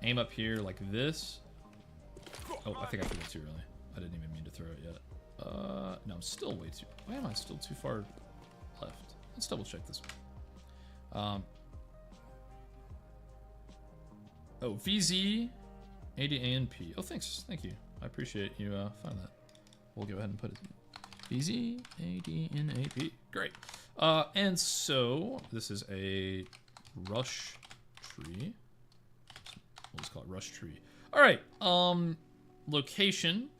aim up here like this. Oh, I think I threw it too early. I didn't even mean to throw it yet. No, I'm still way too. Why am I still too far left? Let's double check this one. Oh, VZ, ADANP. Oh, thanks. Thank you. I appreciate you finding that. We'll go ahead and put it VZ, ADNAP. Great. And so this is a rush tree. We'll just call it rush tree. All right. Location.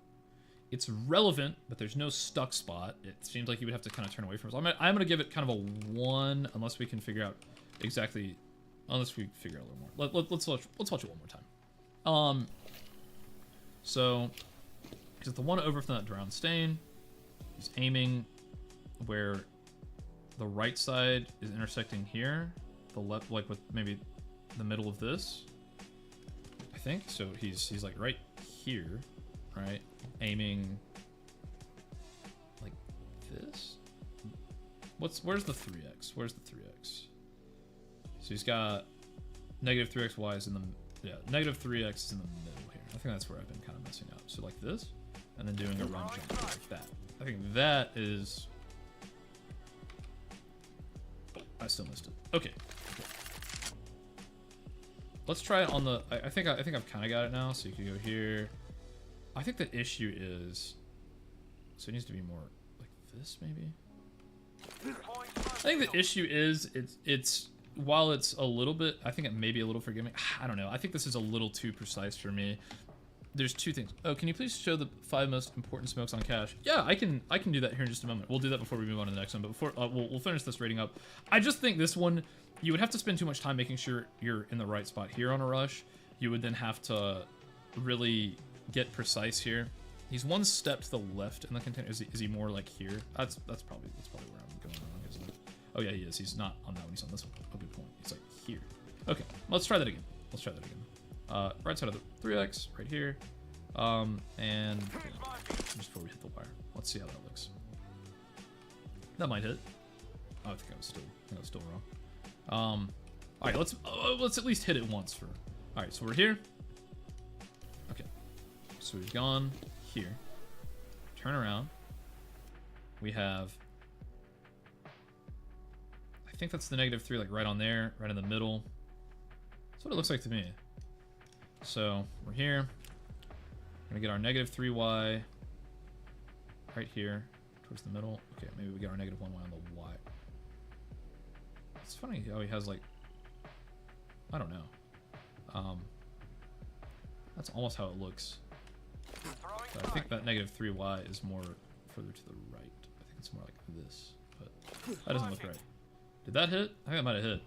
It's relevant, but there's no stuck spot. It seems like you would have to kind of turn away from it. So I'm gonna give it kind of a 1, unless we can figure out exactly. Unless we figure out a little more. Let's watch it one more time. So he's at the one over from that drowned stain. He's aiming where the right side is intersecting here. The left, like with maybe the middle of this. I think so. He's like right here, right? Aiming like this. Where's the 3x? Where's the 3x? So he's got negative 3xy is in the, yeah, negative 3x is in the middle here. I think that's where I've been kind of messing up. So like this, and then doing a run jump like that. I think that is, oh, I still missed it. Okay. Let's try it on the, I think I've kind of got it now. So you can go here. I think the issue is, so it needs to be more like this maybe. I think the issue is it's while it's a little bit, I think it may be a little forgiving. I don't know. I think this is a little too precise for me. There's two things. Oh, can you please show the 5 most important smokes on cache? Yeah, I can do that here in just a moment. We'll do that before we move on to the next one. But before we'll finish this rating up. I just think this one, you would have to spend too much time making sure you're in the right spot here on a rush. You would then have to really get precise here. He's one step to the left in the container. Is he more like here? That's probably where I'm going wrong, isn't it? Oh yeah, he is. He's not on that one. He's on this one. Oh, good point. He's like here. Okay, let's try that again. Right side of the 3x, right here. And okay, just before we hit the wire, let's see how that looks. That might hit. Oh, I think I was still wrong. All right, let's at least hit it once for. All right, so we're here. Okay, so we've gone here. Turn around. We have. I think that's the -3, like right on there, right in the middle. That's what it looks like to me. So we're here. We're gonna get our -3y right here towards the middle. Okay, maybe we get our -1y on the y. It's funny how he has like, I don't know. That's almost how it looks. But I think that -3y is more further to the right. I think it's more like this, but that doesn't look right. Did that hit? I think that might have hit.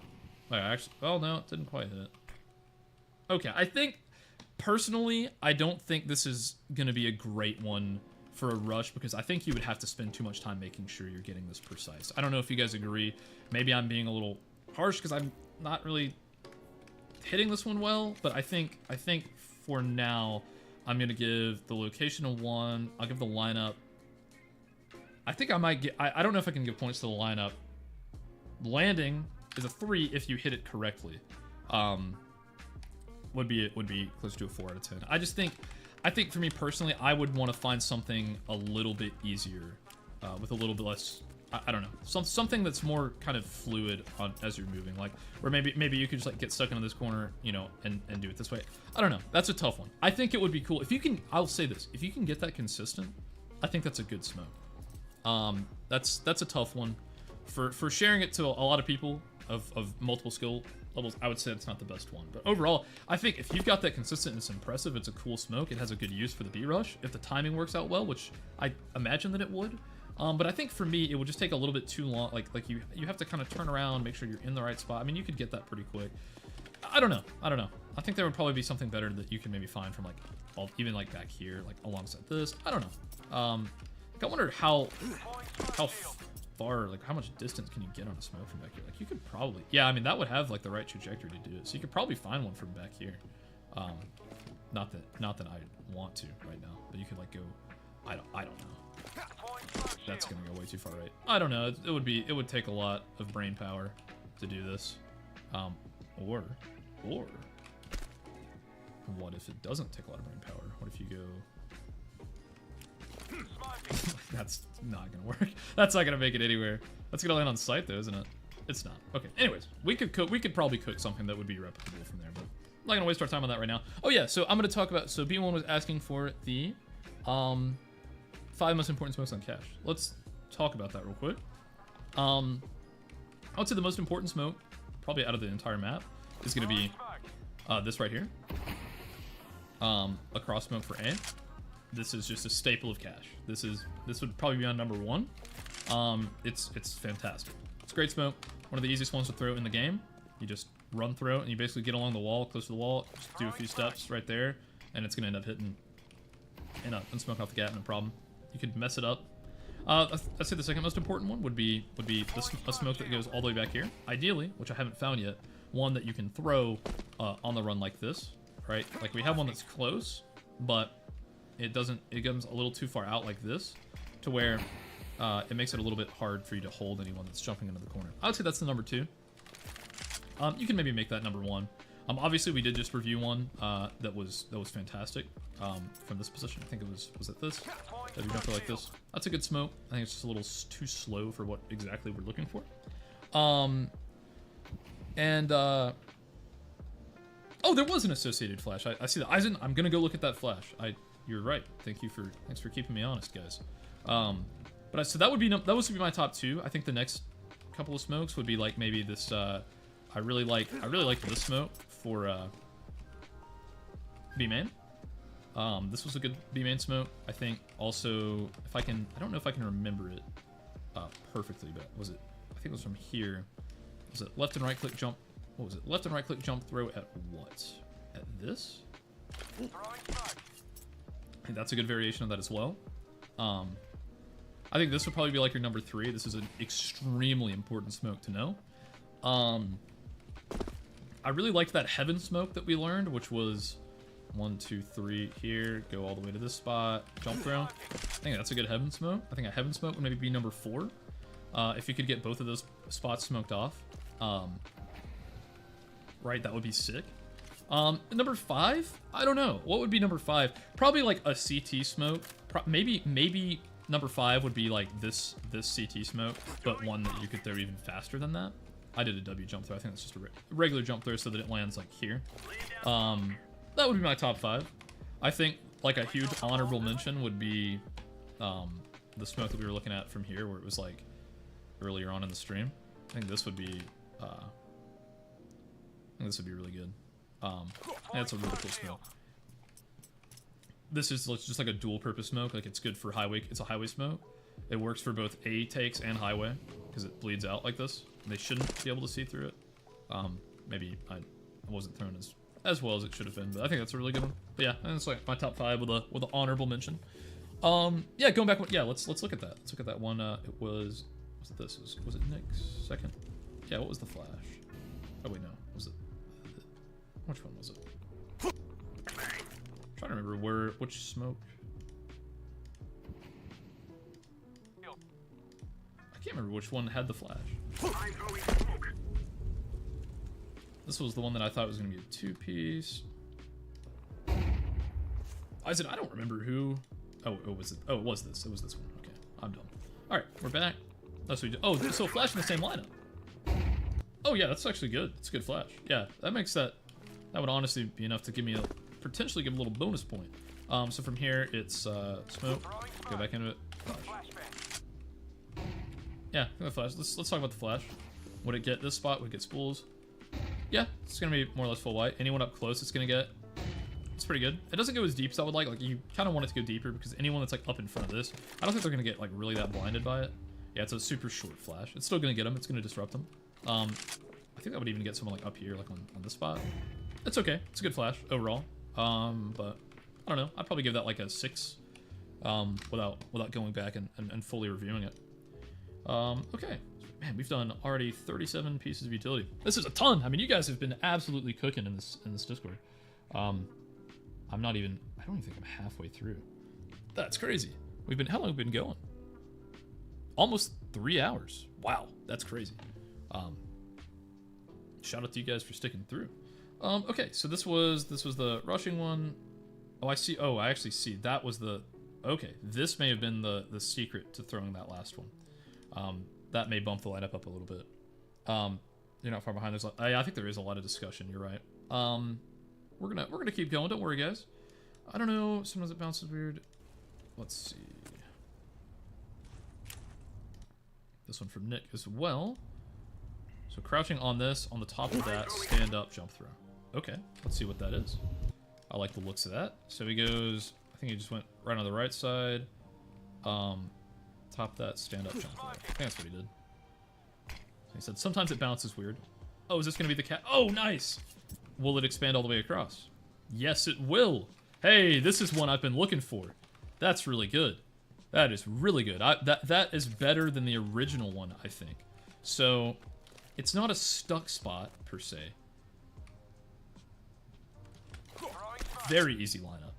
Wait, actually, oh no, it didn't quite hit. Okay, I think, personally, I don't think this is going to be a great one for a rush because I think you would have to spend too much time making sure you're getting this precise. I don't know if you guys agree. Maybe I'm being a little harsh because I'm not really hitting this one well, but I think for now I'm gonna give the location a 1. I'll give the lineup. I think I might get. I don't know if I can give points to the lineup. Landing is a 3 if you hit it correctly. Would be close to a 4 out of 10. I think for me personally, I would want to find something a little bit easier, with a little bit less. I don't know, something that's more kind of fluid as you're moving, like where maybe you could just like get stuck into this corner, you know, and do it this way. I don't know. That's a tough one. I think it would be cool if you can. I'll say this: if you can get that consistent, I think that's a good smoke. That's a tough one for sharing it to a lot of people of multiple skill levels. I would say it's not the best one, but overall, I think if you've got that consistent, it's impressive. It's a cool smoke. It has a good use for the B rush if the timing works out well, which I imagine that it would. But I think for me, it would just take a little bit too long. Like you have to kind of turn around, make sure you're in the right spot. I mean, you could get that pretty quick. I don't know. I think there would probably be something better that you can maybe find from like even like back here, like alongside this. I don't know. Like I wonder how far, like how much distance can you get on a smoke from back here? Like you could probably, yeah. I mean, that would have like the right trajectory to do it. So you could probably find one from back here. Not that I want to right now, but you could like go. I don't know. That's gonna go way too far right. I don't know. It would take a lot of brain power to do this. Or what if it doesn't take a lot of brain power? What if you go? That's not gonna work. That's not gonna make it anywhere. That's gonna land on site though, isn't it? It's not. Okay. Anyways, we could probably cook something that would be replicable from there, but I'm not gonna waste our time on that right now. Oh yeah. So I'm gonna talk about. So B1 was asking for the 5 most important smokes on cache. Let's talk about that real quick. I would say the most important smoke, probably out of the entire map, is going to be this right here. A cross smoke for A. This is just a staple of cache. This would probably be on number 1. It's fantastic. It's a great smoke. One of the easiest ones to throw in the game. You just run through it and you basically get along the wall, close to the wall, just do a few steps right there, and it's going to end up hitting and smoking off the gap, no problem. You could mess it up. I'd say the second most important one would be a smoke that goes all the way back here. Ideally, which I haven't found yet, one that you can throw on the run like this, right? Like we have one that's close, but it goes a little too far out like this, to where it makes it a little bit hard for you to hold anyone that's jumping into the corner. I would say that's the number 2. You can maybe make that number 1. Obviously, we did just review one that was fantastic from this position. I think it was it this? That we jump like this. That's a good smoke. I think it's just a little too slow for what exactly we're looking for. Oh, there was an associated flash. I see that. I'm gonna go look at that flash. You're right. Thanks for keeping me honest, guys. So that would be my top 2. I think the next couple of smokes would be like maybe this. I really like this smoke for B main. This was a good B main smoke. I think also I don't know if I can remember it perfectly, but I think it was from here. Was it left and right click jump? What was it? Left and right click jump throw at what? At this? I think that's a good variation of that as well. I think this would probably be like your number 3. This is an extremely important smoke to know. I really liked that heaven smoke that we learned, which was 1, 2, 3 here, go all the way to this spot, jump throw. I think that's a good heaven smoke. I think a heaven smoke would maybe be number 4. If you could get both of those spots smoked off, right, that would be sick. Number 5, I don't know. What would be number 5? Probably like a CT smoke. Maybe number 5 would be like this CT smoke, but one that you could throw even faster than that. I did a W jump throw. I think that's just a regular jump throw so that it lands like here. That would be my top 5. I think like a huge honorable mention would be the smoke that we were looking at from here, where it was like earlier on in the stream. I think this would be really good. That's a really cool smoke. This is just like a dual purpose smoke. Like it's good for highway. It's a highway smoke. It works for both A takes and highway because it bleeds out like this. And they shouldn't be able to see through it. Maybe I wasn't thrown as well as it should have been, but I think that's a really good one. But yeah, and it's like my top 5 with an honorable mention. Yeah, going back. Yeah, let's look at that. Let's look at that one. It was it this? Was it Nick's second? Yeah, what was the flash? Oh wait, no. Was it? Which one was it? I'm trying to remember which smoke. I can't remember which one had the flash. This was the one that I thought was gonna be a 2-piece. I said I don't remember who. Oh, was it? Oh, it was this. It was this one. Okay, I'm done. All right, we're back. That's what we do. Oh, they're so flash in the same lineup. Oh yeah, that's actually good. It's a good flash. Yeah, that makes that. That would honestly be enough to give me potentially give a little bonus point. So from here it's smoke. Go back into it. Flash. Yeah, the flash. Let's talk about the flash. Would it get this spot? Would it get spools? Yeah, it's gonna be more or less full white. Anyone up close, it's gonna get. It's pretty good. It doesn't go as deep as I would like. Like you kind of want it to go deeper because anyone that's like up in front of this, I don't think they're gonna get like really that blinded by it. Yeah, it's a super short flash. It's still gonna get them. It's gonna disrupt them. I think that would even get someone like up here, like on this spot. It's okay. It's a good flash overall. But I don't know. I'd probably give that like a 6, without going back and fully reviewing it. Okay. Man, we've done already 37 pieces of utility. This is a ton. I mean, you guys have been absolutely cooking in this Discord. I don't even think I'm halfway through. That's crazy. How long have we been going? Almost 3 hours. Wow, that's crazy. Shout out to you guys for sticking through. Okay, so this was the rushing one. Oh, I see. Oh, I actually see. That was the. Okay, this may have been the secret to throwing that last one. That may bump the lineup up a little bit. You're not far behind. I think there is a lot of discussion. You're right. We're gonna keep going. Don't worry, guys. I don't know. Sometimes it bounces weird. Let's see. This one from Nick as well. So crouching on this, on the top of that, stand up, jump throw. Okay, let's see what that is. I like the looks of that. So he goes. I think he just went right on the right side. Top that, stand up, jump throw. I think that's what he did. So he said sometimes it bounces weird. Oh, is this gonna be the cat? Oh, nice. Will it expand all the way across? Yes, it will. Hey, this is one I've been looking for. That's really good. That is really good. That is better than the original one, I think. So, it's not a stuck spot, per se. Very easy lineup.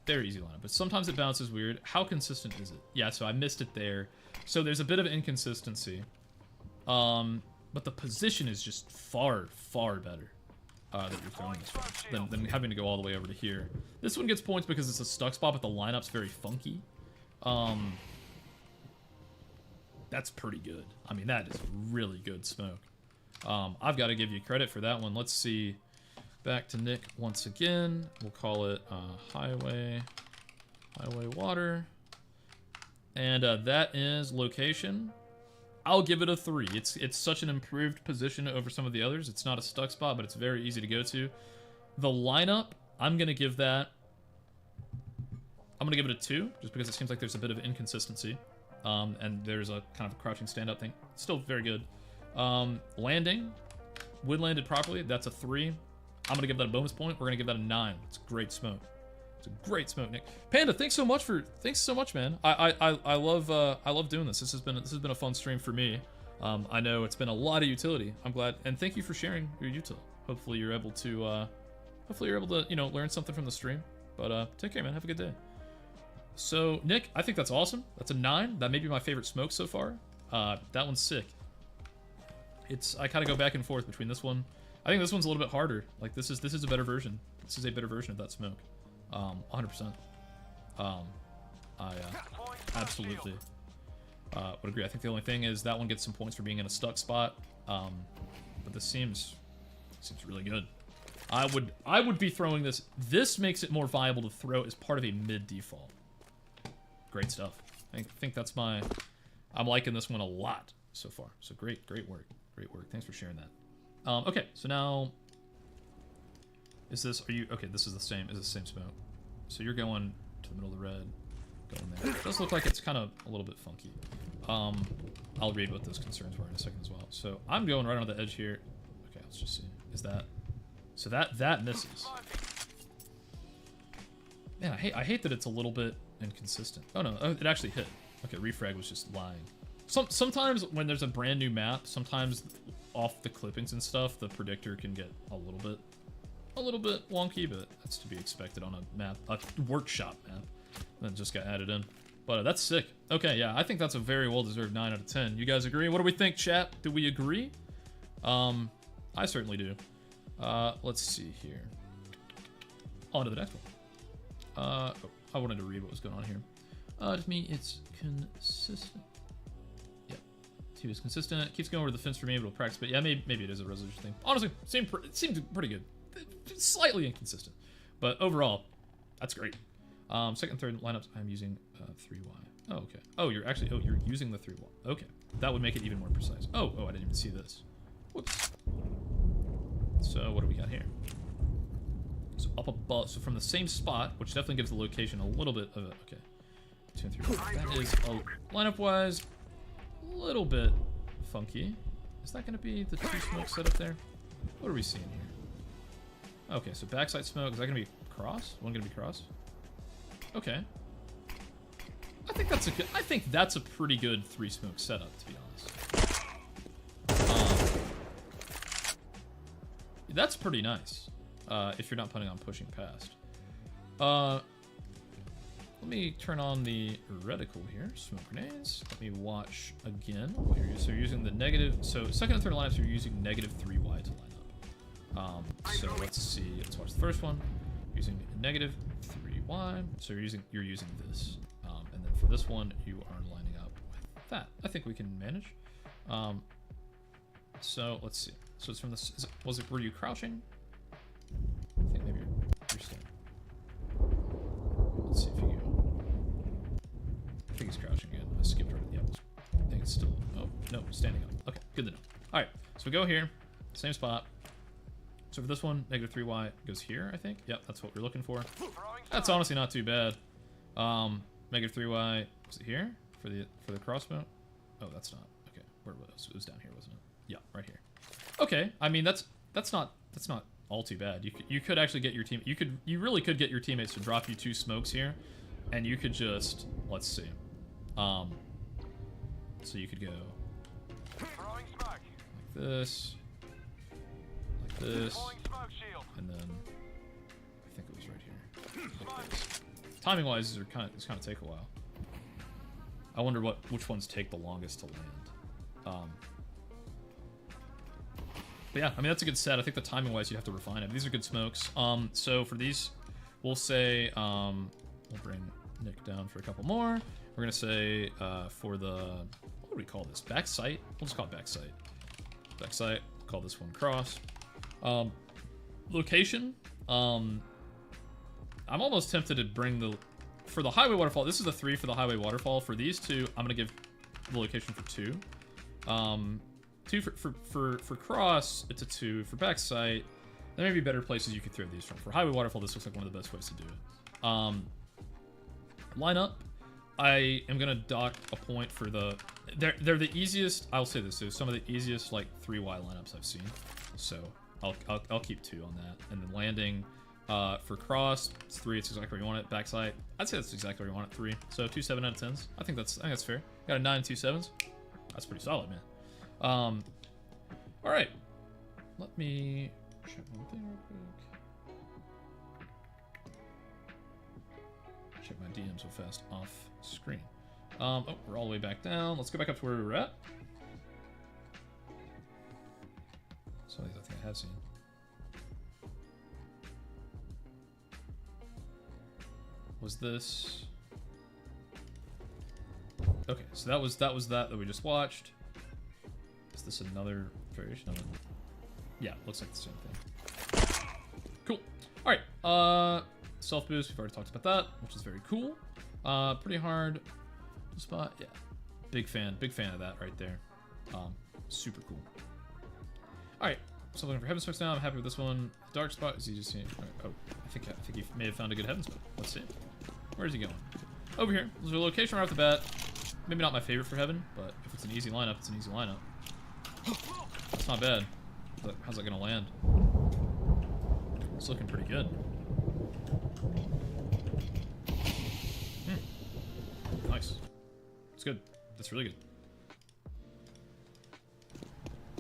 Very easy lineup. But sometimes it bounces weird. How consistent is it? Yeah, so I missed it there. So there's a bit of inconsistency. But the position is just far, far better. That you're throwing this one than having to go all the way over to here. This one gets points because it's a stuck spot, but the lineup's very funky. That's pretty good. I mean, that is really good smoke. I've got to give you credit for that one. Let's see. Back to Nick once again. We'll call it highway water. And that is location. I'll give it a 3. It's such an improved position over some of the others. It's not a stuck spot, but it's very easy to go to. The lineup, I'm going to give that... I'm going to give it a 2, just because it seems like there's a bit of inconsistency. And there's a kind of a crouching stand-up thing. Still very good. Landing, when landed properly, that's a 3. I'm going to give that a bonus point. We're going to give that a 9. It's great smoke. It's a great smoke, Nick. Panda, thanks so much, man. I love doing this. This has been a fun stream for me. I know it's been a lot of utility. I'm glad, and thank you for sharing your util. Hopefully you're able to learn something from the stream. But take care, man. Have a good day. So Nick, I think that's awesome. That's a 9. That may be my favorite smoke so far. That one's sick. I kind of go back and forth between this one. I think this one's a little bit harder. Like this is a better version. This is a better version of that smoke. 100%. I absolutely would agree. I think the only thing is that one gets some points for being in a stuck spot. But this seems really good. I would be throwing this. This makes it more viable to throw as part of a mid default. Great stuff. I think that's I'm liking this one a lot so far. So great work. Great work. Thanks for sharing that. Okay, so now this is the same smoke. So you're going to the middle of the red, going there. It does look like it's kind of a little bit funky. I'll read what those concerns were in a second as well. So I'm going right on the edge here. Okay, let's just see. Is that, so that misses. Man, I hate that it's a little bit inconsistent. Oh no, oh, it actually hit. Okay, REFRAG was just lying. Sometimes when there's a brand new map, sometimes off the clippings and stuff, the predictor can get a little bit wonky, but that's to be expected on a map, a workshop map that just got added in. But that's sick. Okay, yeah, I think that's a very well-deserved 9 out of 10. You guys agree? What do we think, chat? Do we agree? I certainly do. Let's see here. On to the next one. Oh, I wanted to read what was going on here. To me, it's consistent. Yeah, 2 is consistent. Keeps going over the fence for me, but it'll practice. But yeah, maybe it is a resolution thing. Honestly, it seemed pretty good. Slightly inconsistent, but overall, that's great. Second and third lineups, I'm using 3Y. Oh, okay. Oh, you're using the 3Y. Okay, that would make it even more precise. Oh, I didn't even see this. Whoops. So what do we got here? So up above, so from the same spot, which definitely gives the location a little bit of it. Okay, 2 and 3. That is lineup-wise, a little bit funky. Is that going to be the 2 smoke setup there? What are we seeing here? Okay, so backside smoke. Is that going to be cross? One going to be cross? Okay. I think that's a pretty good 3 smoke setup, to be honest. That's pretty nice. If you're not planning on pushing past. Let me turn on the reticle here. Smoke grenades. Let me watch again. So you're using the negative. So second and third lineups, you're using -3Y to line up. So let's see. Let's watch the first one. Using -3Y. So you're using this. And then for this one, you are lining up with that. I think we can manage. So let's see. So it's from this. Were you crouching? I think maybe you're standing. Let's see if you go. I think he's crouching again. I skipped right. Yep. I think it's still. Oh no, standing up. Okay, good to know. All right, so we go here, same spot. So for this one, -3Y goes here. I think. Yep, that's what we're looking for. That's honestly not too bad. -3Y was it here for the crossbow? Oh, that's not. Okay, where was it? It was down here, wasn't it? Yeah, right here. Okay, I mean that's not all too bad. You could actually get your team. You really could get your teammates to drop you 2 smokes here, and you could just let's see. So you could go like this, and then I think it was right here. Like this. Timing wise, it's kind of take a while. I wonder which ones take the longest to land. But yeah, I mean, that's a good set. I think the timing wise, you have to refine it. These are good smokes. So for these, we'll say, we'll bring Nick down for a couple more. We're gonna say, for the, what do we call this? Back sight? We'll just call it back sight. Back sight, call this one cross. Location, I'm almost tempted to bring for the highway waterfall, this is a 3 for the highway waterfall. For these 2, I'm gonna give the location for 2. 2 for cross, it's a 2. For back sight, there may be better places you could throw these from. For highway waterfall, this looks like one of the best ways to do it. Line up, I am gonna dock a point for the. They're the easiest. I'll say this is some of the easiest like 3Y lineups I've seen. So I'll keep 2 on that. And then landing, for cross, it's 3. It's exactly where you want it. Back sight, I'd say that's exactly where you want it. 3. So 2 7 out of 10s. I think that's fair. Got a 9 and 2 7s. That's pretty solid, man. All right. Let me check one thing real quick. Check my DMs so fast off screen. Oh, we're all the way back down. Let's go back up to where we were at. Some of these I think I have seen. Was this? Okay, so that was that we just watched. Is this another variation of it? Yeah, looks like the same thing. Cool. All right. Self boost. We've already talked about that, which is very cool. Pretty hard to spot. Yeah. Big fan of that right there. Super cool. All right. So looking for heaven spot now. I'm happy with this one. Dark spot is easy to see. Oh, I think he may have found a good heaven spot. Let's see. Where is he going? Over here. There's a location right off the bat. Maybe not my favorite for heaven, but if it's an easy lineup, it's an easy lineup. That's not bad. How's that gonna land? It's looking pretty good. Nice. It's good. That's really good.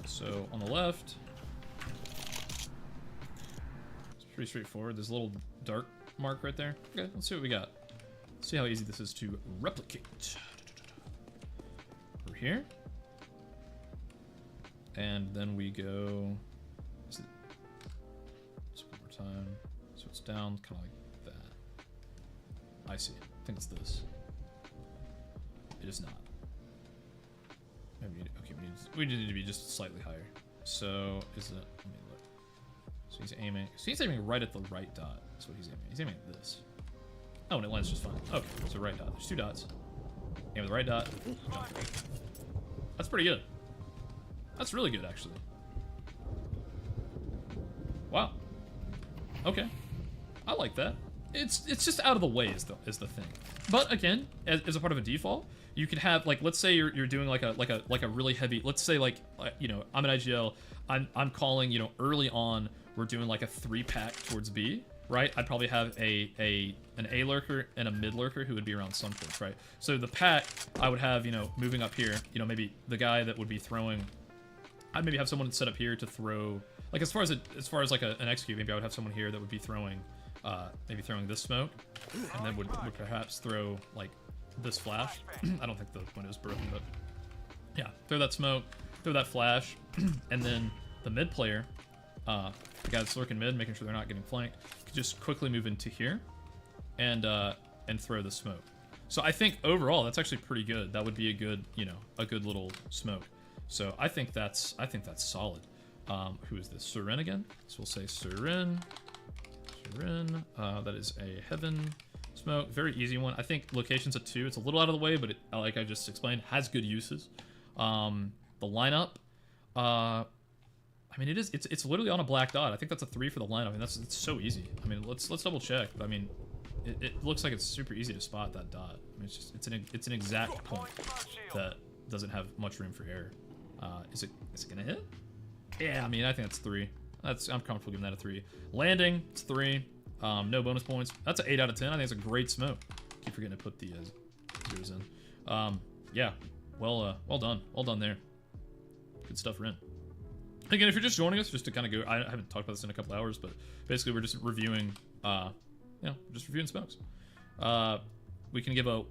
So on the left, it's pretty straightforward. There's a little dark mark right there. Okay, let's see what we got. Let's see how easy this is to replicate. Over here. And then we go, is it, just one more time. So it's down kind of like that. I see. I think it's this. It is not. Maybe, okay, we need to be just slightly higher. So is it, let me look. So he's aiming right at the right dot. That's what he's aiming at. He's aiming at this. Oh, and it lands just fine. Okay, so right dot. There's 2 dots. Aim at the right dot. Jump. That's pretty good. That's really good, actually. Wow. Okay. I like that. It's just out of the way is the thing. But again, as a part of a default, you could have, like, let's say you're doing like a really heavy, let's say like you know, I'm an IGL, I'm calling, you know, early on we're doing like a 3-pack towards B, right? I'd probably have an A lurker and a mid lurker who would be around Sunforce, right? So the pack I would have, you know, moving up here, you know, maybe the guy that would be throwing, I'd maybe have someone set up here to throw, like as far as like an execute, maybe I would have someone here that would be throwing maybe throwing this smoke, and then would perhaps throw like this flash. I don't think the window's broken, but yeah, throw that smoke, throw that flash, and then the mid player, the guy that's lurking mid, making sure they're not getting flanked, could just quickly move into here and throw the smoke. So I think overall that's actually pretty good. That would be a good, you know, a good little smoke. So I think that's solid. Who is this? Surin again? So we'll say Surin. That is a heaven smoke. Very easy one. I think location's a 2. It's a little out of the way, but it, like I just explained, has good uses. The lineup, I mean, it's literally on a black dot. I think that's a 3 for the lineup. I mean, it's so easy. I mean, let's double check. I mean, it looks like it's super easy to spot that dot. I mean, it's an exact point that doesn't have much room for error. Is it gonna hit? Yeah, I mean, I think that's 3. I'm comfortable giving that a 3. Landing, it's 3. No bonus points. That's an 8 out of 10. I think it's a great smoke. Keep forgetting to put the zeros in. Yeah, well done. Well done there. Good stuff, Ren. Again, if you're just joining us, just to kind of go, I haven't talked about this in a couple hours, but basically we're just reviewing, just reviewing smokes. We can give a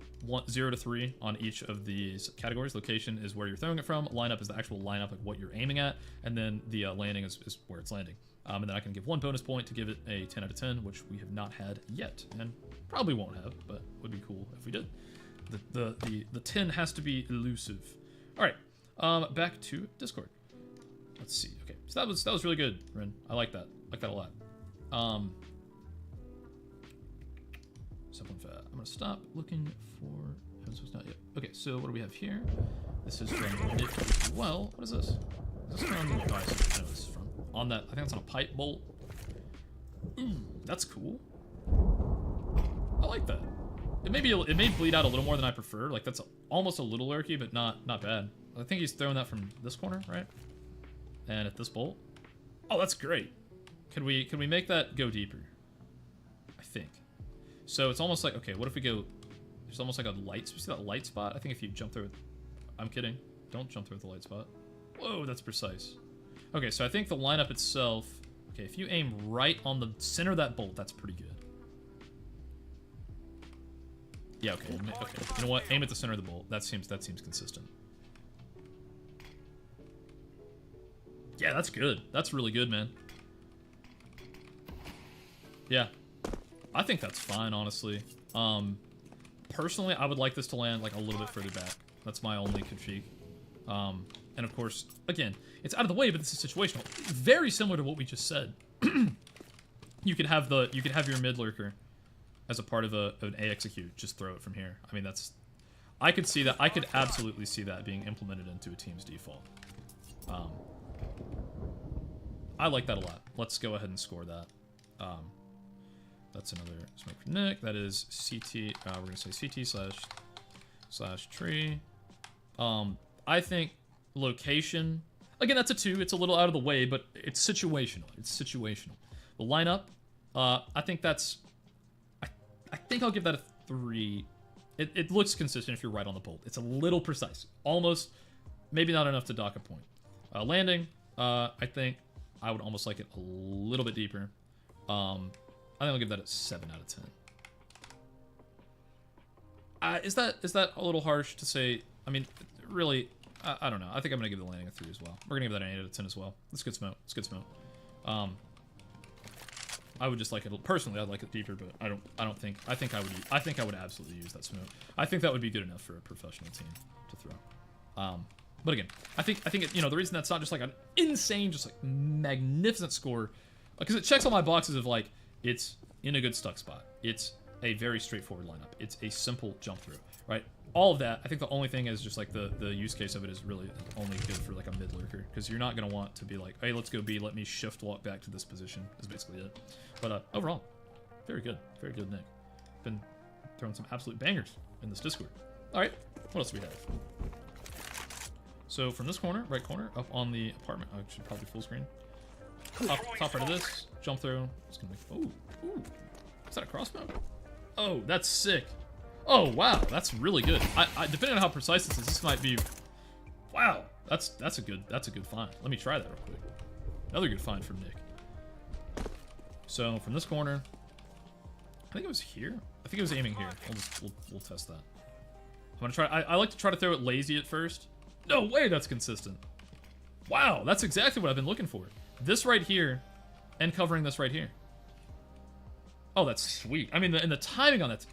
0 to 3 on each of these categories. Location is where you're throwing it from. Lineup is the actual lineup, like what you're aiming at. And then the landing is where it's landing. And then I can give 1 bonus point to give it a 10 out of 10, which we have not had yet. And probably won't have, but would be cool if we did. The 10 has to be elusive. All right, back to Discord. Let's see. Okay, so that was really good, Ren. I like that. I like that a lot. I'm gonna stop looking for. Not yet. Okay, so what do we have here? This is from Nick as well. What is this? Is this from? Oh, I see. No, this is from on that. I think it's on a pipe bolt. Ooh, that's cool. I like that. It may bleed out a little more than I prefer. Like that's almost a little lurky, but not bad. I think he's throwing that from this corner, right? And at this bolt. Oh, that's great. Can we make that go deeper? I think. So it's almost like, okay, what if we go, there's almost like a light, you see that light spot? I think if you jump through it, I'm kidding. Don't jump through the light spot. Whoa, that's precise. Okay, so I think the lineup itself, okay, if you aim right on the center of that bolt, that's pretty good. Yeah, okay, you know what? Aim at the center of the bolt. That seems consistent. Yeah, that's good. That's really good, man. Yeah. I think that's fine, honestly. Personally, I would like this to land like a little bit further back. That's my only critique. And of course, again, it's out of the way, but this is situational. Very similar to what we just said. You could have your mid lurker as a part of an A execute. Just throw it from here. I mean, I could see that. I could absolutely see that being implemented into a team's default. I like that a lot. Let's go ahead and score that. That's another smoke for Nick. That is CT. We're gonna say CT slash tree. I think location. Again, that's a 2. It's a little out of the way, but it's situational. It's situational. The lineup. I think that's. I think I'll give that a 3. it looks consistent if you're right on the bolt. It's a little precise. Almost, maybe not enough to dock a point. Landing, I think I would almost like it a little bit deeper. I think I'll give that a 7 out of 10. Is that a little harsh to say? I mean, really, I don't know. I think I'm gonna give the landing a 3 as well. We're gonna give that an 8 out of 10 as well. It's good smoke. It's good smoke. I would just like it personally. I'd like it deeper, but I don't think. I think I would absolutely use that smoke. I think that would be good enough for a professional team to throw. But again, I think it, the reason that's not just like an insane, just like magnificent score, because it checks all my boxes of like it's in a good stuck spot. It's a very straightforward lineup. It's a simple jump through, right? All of that. I think the only thing is just like the use case of it is really only good for like a mid lurker, because you're not gonna want to be like, hey, let's go B, let me shift walk back to this position. Is basically it. But overall, very good, Nick. Been throwing some absolute bangers in this Discord. All right, what else do we have? So from this corner, right corner, up on the apartment, I should probably full screen. Top right of this, jump through. It's gonna make, ooh, is that a crossbow? Oh, that's sick. Oh wow, that's really good. I depending on how precise this might be. Wow, that's a good find. Let me try that real quick. Another good find from Nick. So from this corner, I think it was here. I think it was aiming here. We'll test that. I'm gonna try. I like to try to throw it lazy at first. No way, that's consistent. Wow, that's exactly what I've been looking for. This right here, and covering this right here. Oh, that's sweet. I mean, and the timing on that,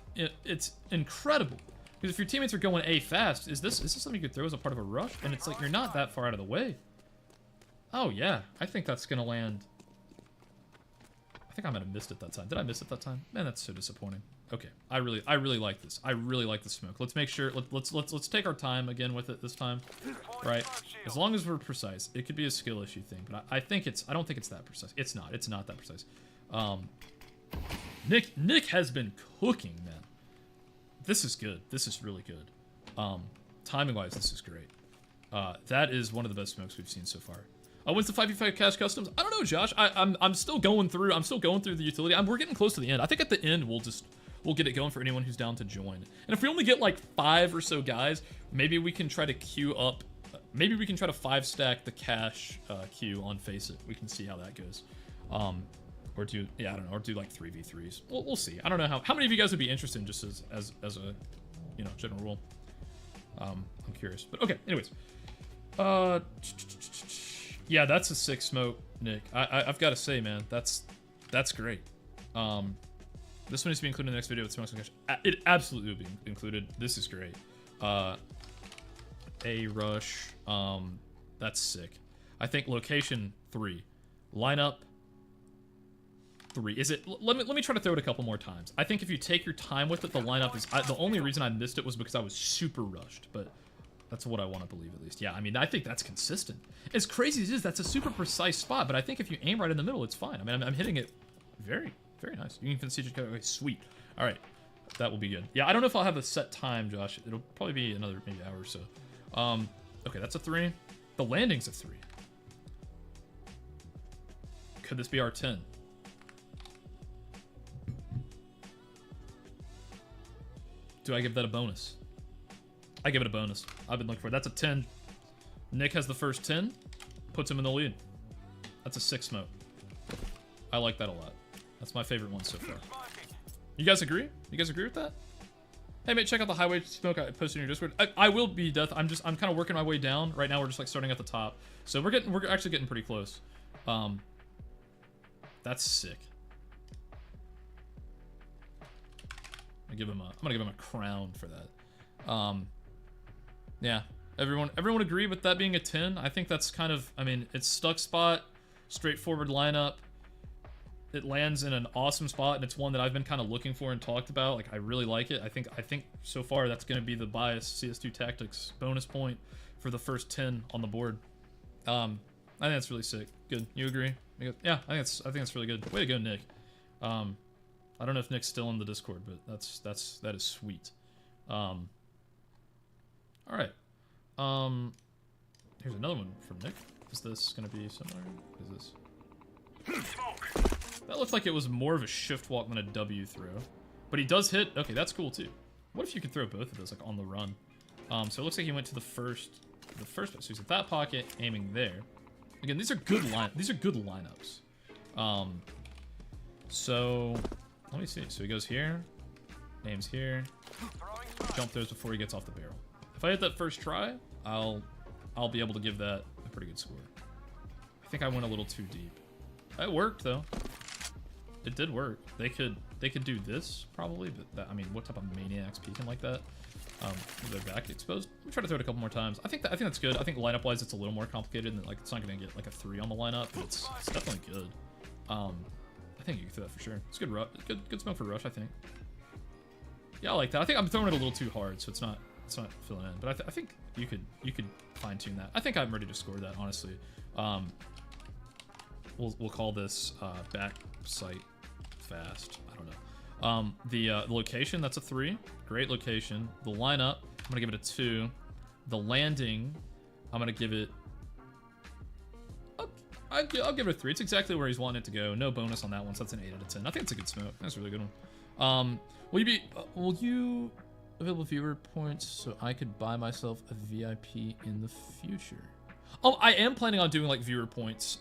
it's incredible. Because if your teammates are going A fast, is this something you could throw as a part of a rush? And it's like, you're not that far out of the way. Oh, yeah. I think that's going to land. I think I might have missed it that time. Did I miss it that time? Man, that's so disappointing. Okay. I really like this. I really like the smoke. Let's make sure, let's take our time again with it this time. Right? As long as we're precise. It could be a skill issue thing, but I don't think it's that precise. It's not that precise. Nick has been cooking, man. This is good. This is really good. Timing-wise, this is great. That is one of the best smokes we've seen so far. When's the 5v5 cash customs? I don't know, Josh. I'm still going through. I'm still going through the utility. We're getting close to the end. I think at the end we'll get it going for anyone who's down to join. And if we only get like 5 or so guys, maybe we can try to queue up. Maybe we can try to 5-stack the cash queue on Face It. We can see how that goes. Or do, yeah, I don't know, or do like 3v3s. We'll see. I don't know how many of you guys would be interested in just as a, general rule. I'm curious, but okay. Anyways, yeah, that's a sick smoke, Nick. I've got to say, man, that's great. This one needs to be included in the next video with smokes and cash. It absolutely will be included. This is great. A rush. That's sick. I think location 3, lineup 3. Is it? Let me try to throw it a couple more times. I think if you take your time with it, the lineup is. The only reason I missed it was because I was super rushed, but that's what I want to believe at least. Yeah, I mean, I think that's consistent. As crazy as it is, that's a super precise spot, but I think if you aim right in the middle, it's fine. I mean, I'm hitting it very, very nice. You can even see it. Okay, sweet. All right, that will be good. Yeah, I don't know if I'll have a set time, Josh. It'll probably be another maybe hour or so. Okay, that's a 3. The landing's a 3. Could this be our 10? Do I give that a bonus? I give it a bonus. I've been looking for it. That's a 10. Nick has the first 10. Puts him in the lead. That's a 6 smoke. I like that a lot. That's my favorite one so far. You guys agree? You guys agree with that? Hey mate, check out the highway smoke I posted in your Discord. I will be death. I'm kind of working my way down. Right now we're just like starting at the top. So we're actually getting pretty close. That's sick. I'm gonna give him a crown for that. Yeah, everyone agree with that being a 10? I think that's kind of, I mean, it's stuck spot, straightforward lineup. It lands in an awesome spot, and it's one that I've been kind of looking for and talked about. Like, I really like it. I think so far that's going to be the bias CS2 Tactics bonus point for the first 10 on the board. I think that's really sick. Good. You agree? Yeah, I think that's really good. Way to go, Nick. I don't know if Nick's still in the Discord, but that is sweet. All right. Here's another one from Nick. Is this gonna be similar? What is this? That looks like it was more of a shift walk than a W throw, but he does hit. Okay, that's cool too. What if you could throw both of those like on the run? So it looks like he went to the first. So he's at that pocket, aiming there. Again, these are good lineups. So let me see. So he goes here, aims here, jump throws before he gets off the barrel. If I hit that first try, I'll be able to give that a pretty good score. I think I went a little too deep. It worked though. It did work. They could do this probably, but that, I mean, what type of maniacs peeking like that? With their back exposed. I'm trying to throw it a couple more times. I think that's good. I think lineup wise, it's a little more complicated, and like it's not gonna get like a 3 on the lineup, but it's definitely good. I think you can throw that for sure. It's good rush. Good smoke for rush, I think. Yeah, I like that. I think I'm throwing it a little too hard, so it's not filling in. But I think you could fine tune that. I think I'm ready to score that, honestly. We'll call this back sight fast. I don't know. The location, that's a 3. Great location. The lineup, I'm gonna give it a 2. The landing, I'm gonna give it. I'll give it a 3. It's exactly where he's wanting it to go. No bonus on that one, so that's an 8 out of 10. I think it's a good smoke. That's a really good one. Will you available viewer points so I could buy myself a VIP in the future? Oh, I am planning on doing like viewer points.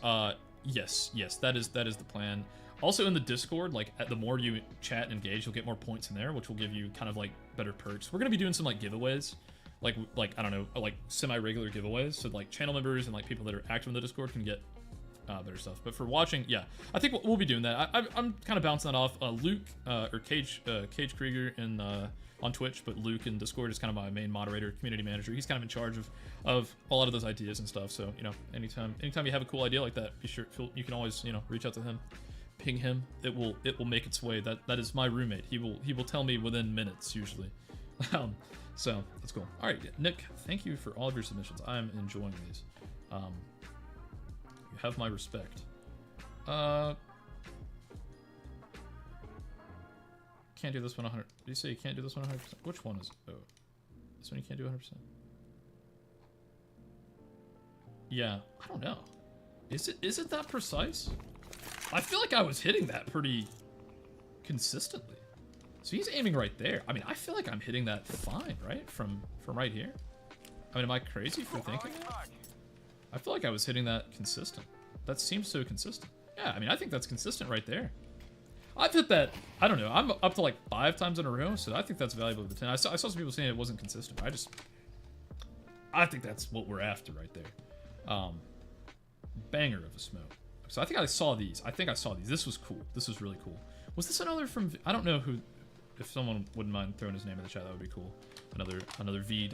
Yes, that is the plan. Also in the Discord, like the more you chat and engage, you'll get more points in there, which will give you kind of like better perks. We're gonna be doing some like giveaways, like I don't know, like semi-regular giveaways. So like channel members and like people that are active in the Discord can get better stuff. But for watching, yeah, I think we'll be doing that. I'm kind of bouncing that off. Luke or Cage Krieger in on Twitch, but Luke in Discord is kind of my main moderator, community manager. He's kind of in charge of a lot of those ideas and stuff. So you know, anytime you have a cool idea like that, be sure you can always reach out to him. Ping him. It will make its way. That is my roommate. He will tell me within minutes usually. So that's cool. All right, Nick, thank you for all of your submissions. I'm enjoying these. You have my respect. Can't do this one 100. Did you say you can't do this one 100%? Which one is? Oh, this one you can't do 100%. Yeah, I don't know. Is it that precise? I feel like I was hitting that pretty consistently. So he's aiming right there. I mean, I feel like I'm hitting that fine, right? From right here. I mean, am I crazy for thinking that? I feel like I was hitting that consistent. That seems so consistent. Yeah, I mean, I think that's consistent right there. I've hit that, I don't know, I'm up to like 5 times in a row, so I think that's valuable to the 10. I saw some people saying it wasn't consistent. I think that's what we're after right there. Banger of a smoke. So I think I saw these. This was cool. This was really cool. Was this another from, I don't know who, if someone wouldn't mind throwing his name in the chat, that would be cool. Another V ...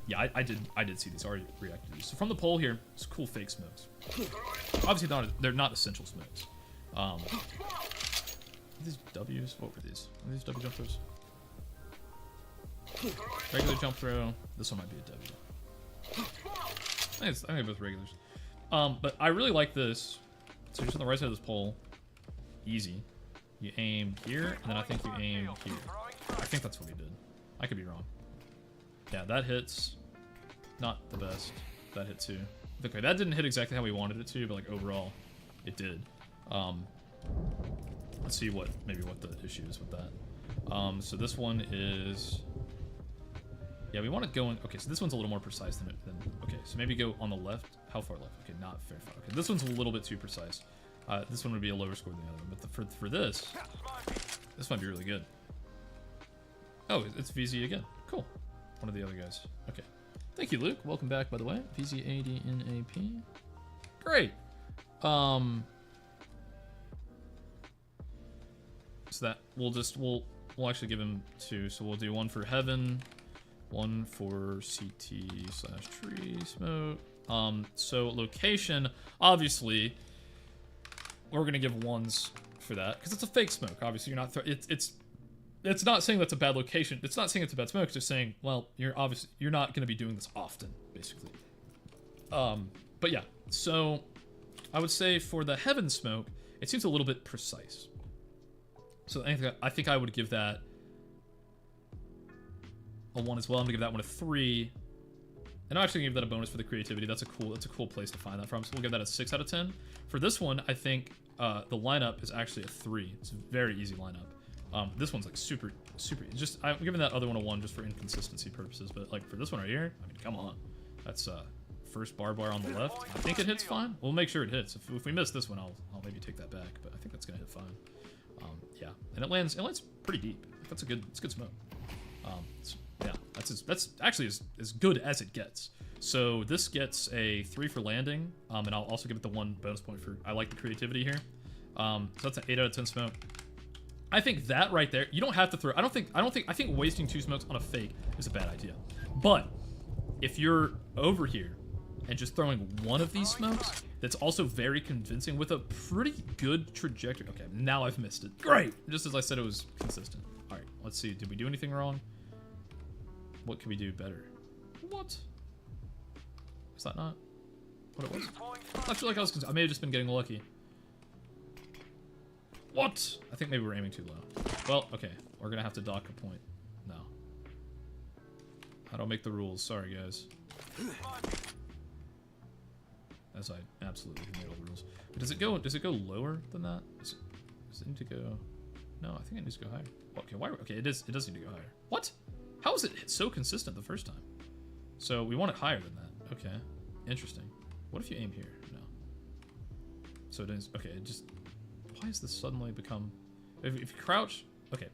Yeah, I did see these. I already reacted to these. So from the poll here, it's cool fake smokes. Obviously they're not essential smokes. These W's, what were these? Are these W jump throws? Regular jump throw. This one might be a W. I think they're both regulars. But I really like this. So just on the right side of this pole, easy. You aim here, and then I think you aim here. I think that's what he did. I could be wrong. Yeah, that hits. Not the best. That hit too. Okay, that didn't hit exactly how we wanted it to, but like overall, it did. Let's see maybe what the issue is with that. So this one is. Yeah, we want to go in. Okay, so this one's a little more precise than. Okay, so maybe go on the left. How far left? Okay, not very far. Okay, this one's a little bit too precise. This one would be a lower score than the other one, but for this might be really good. Oh, it's VZ again. Cool. One of the other guys. Okay. Thank you, Luke. Welcome back, by the way. VZADNAP. Great. So that we'll actually give him 2. So we'll do 1 for Heaven, 1 for CT/tree smoke. So location, obviously, we're gonna give 1s for that because it's a fake smoke. Obviously, you're not. It's not saying that's a bad location. It's not saying it's a bad smoke. It's just saying, well, you're not gonna be doing this often, basically. But yeah. So I would say for the Heaven smoke, it seems a little bit precise. So I think I would give that a 1 as well. I'm gonna give that one a 3. And I'm actually gonna give that a bonus for the creativity. That's a cool place to find that from. So we'll give that a 6 out of 10. For this one, I think the lineup is actually a 3. It's a very easy lineup. This one's like super. Just I'm giving that other one a 1 just for inconsistency purposes, but like for this one right here, I mean, come on. That's first barbed wire on the left. I think it hits fine. We'll make sure it hits. If we miss this one, I'll maybe take that back, but I think that's gonna hit fine. Yeah, and it lands pretty deep. It's good smoke. Yeah, that's actually as good as it gets. So this gets a 3 for landing, and I'll also give it the 1 bonus point for I like the creativity here. So that's an 8 out of 10 smoke. I think that right there, you don't have to throw. I think wasting 2 smokes on a fake is a bad idea. But if you're over here and just throwing 1 of these smokes, that's also very convincing with a pretty good trajectory. Okay, now I've missed it. Great! Just as I said it was consistent. All right, let's see. Did we do anything wrong? What can we do better? What? Is that not what it was? I feel like I may have just been getting lucky. What? I think maybe we're aiming too low. Well, okay. We're gonna have to dock a point. No. I don't make the rules. Sorry, guys. As I absolutely made all the rules. But does it go lower than that? Does it need to go? No, I think it needs to go higher. Okay, why? Okay, it does need to go higher. What? How is it so consistent the first time? So we want it higher than that. Okay, interesting. What if you aim here? No. So it is. Okay, it just. Why has this suddenly become? If you crouch. Okay.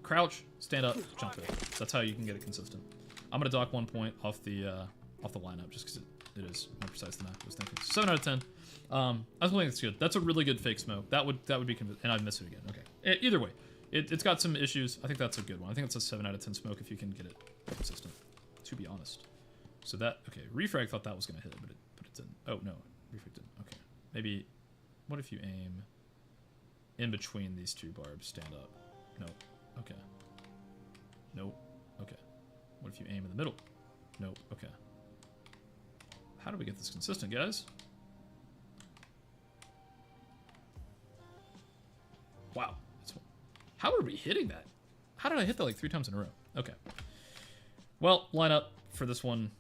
Crouch, stand up, jump there. That's how you can get it consistent. I'm gonna dock 1 point off the lineup just because it is more precise than I was thinking. 7 out of 10. I think it's good. That's a really good fake smoke. That would be and I'd miss it again. Okay. Either way, it's got some issues. I think that's a good one. I think it's a 7 out of 10 smoke if you can get it consistent. To be honest. So that okay. Refrag thought that was gonna hit it, but it didn't. Oh no, Refrag didn't. Okay. Maybe. What if you aim in between these 2 barbs? Stand up. No. Okay. Nope. Okay. What if you aim in the middle? Nope. Okay. How do we get this consistent, guys? Wow. How are we hitting that? How did I hit that like 3 times in a row? Okay. Well, lineup for this one.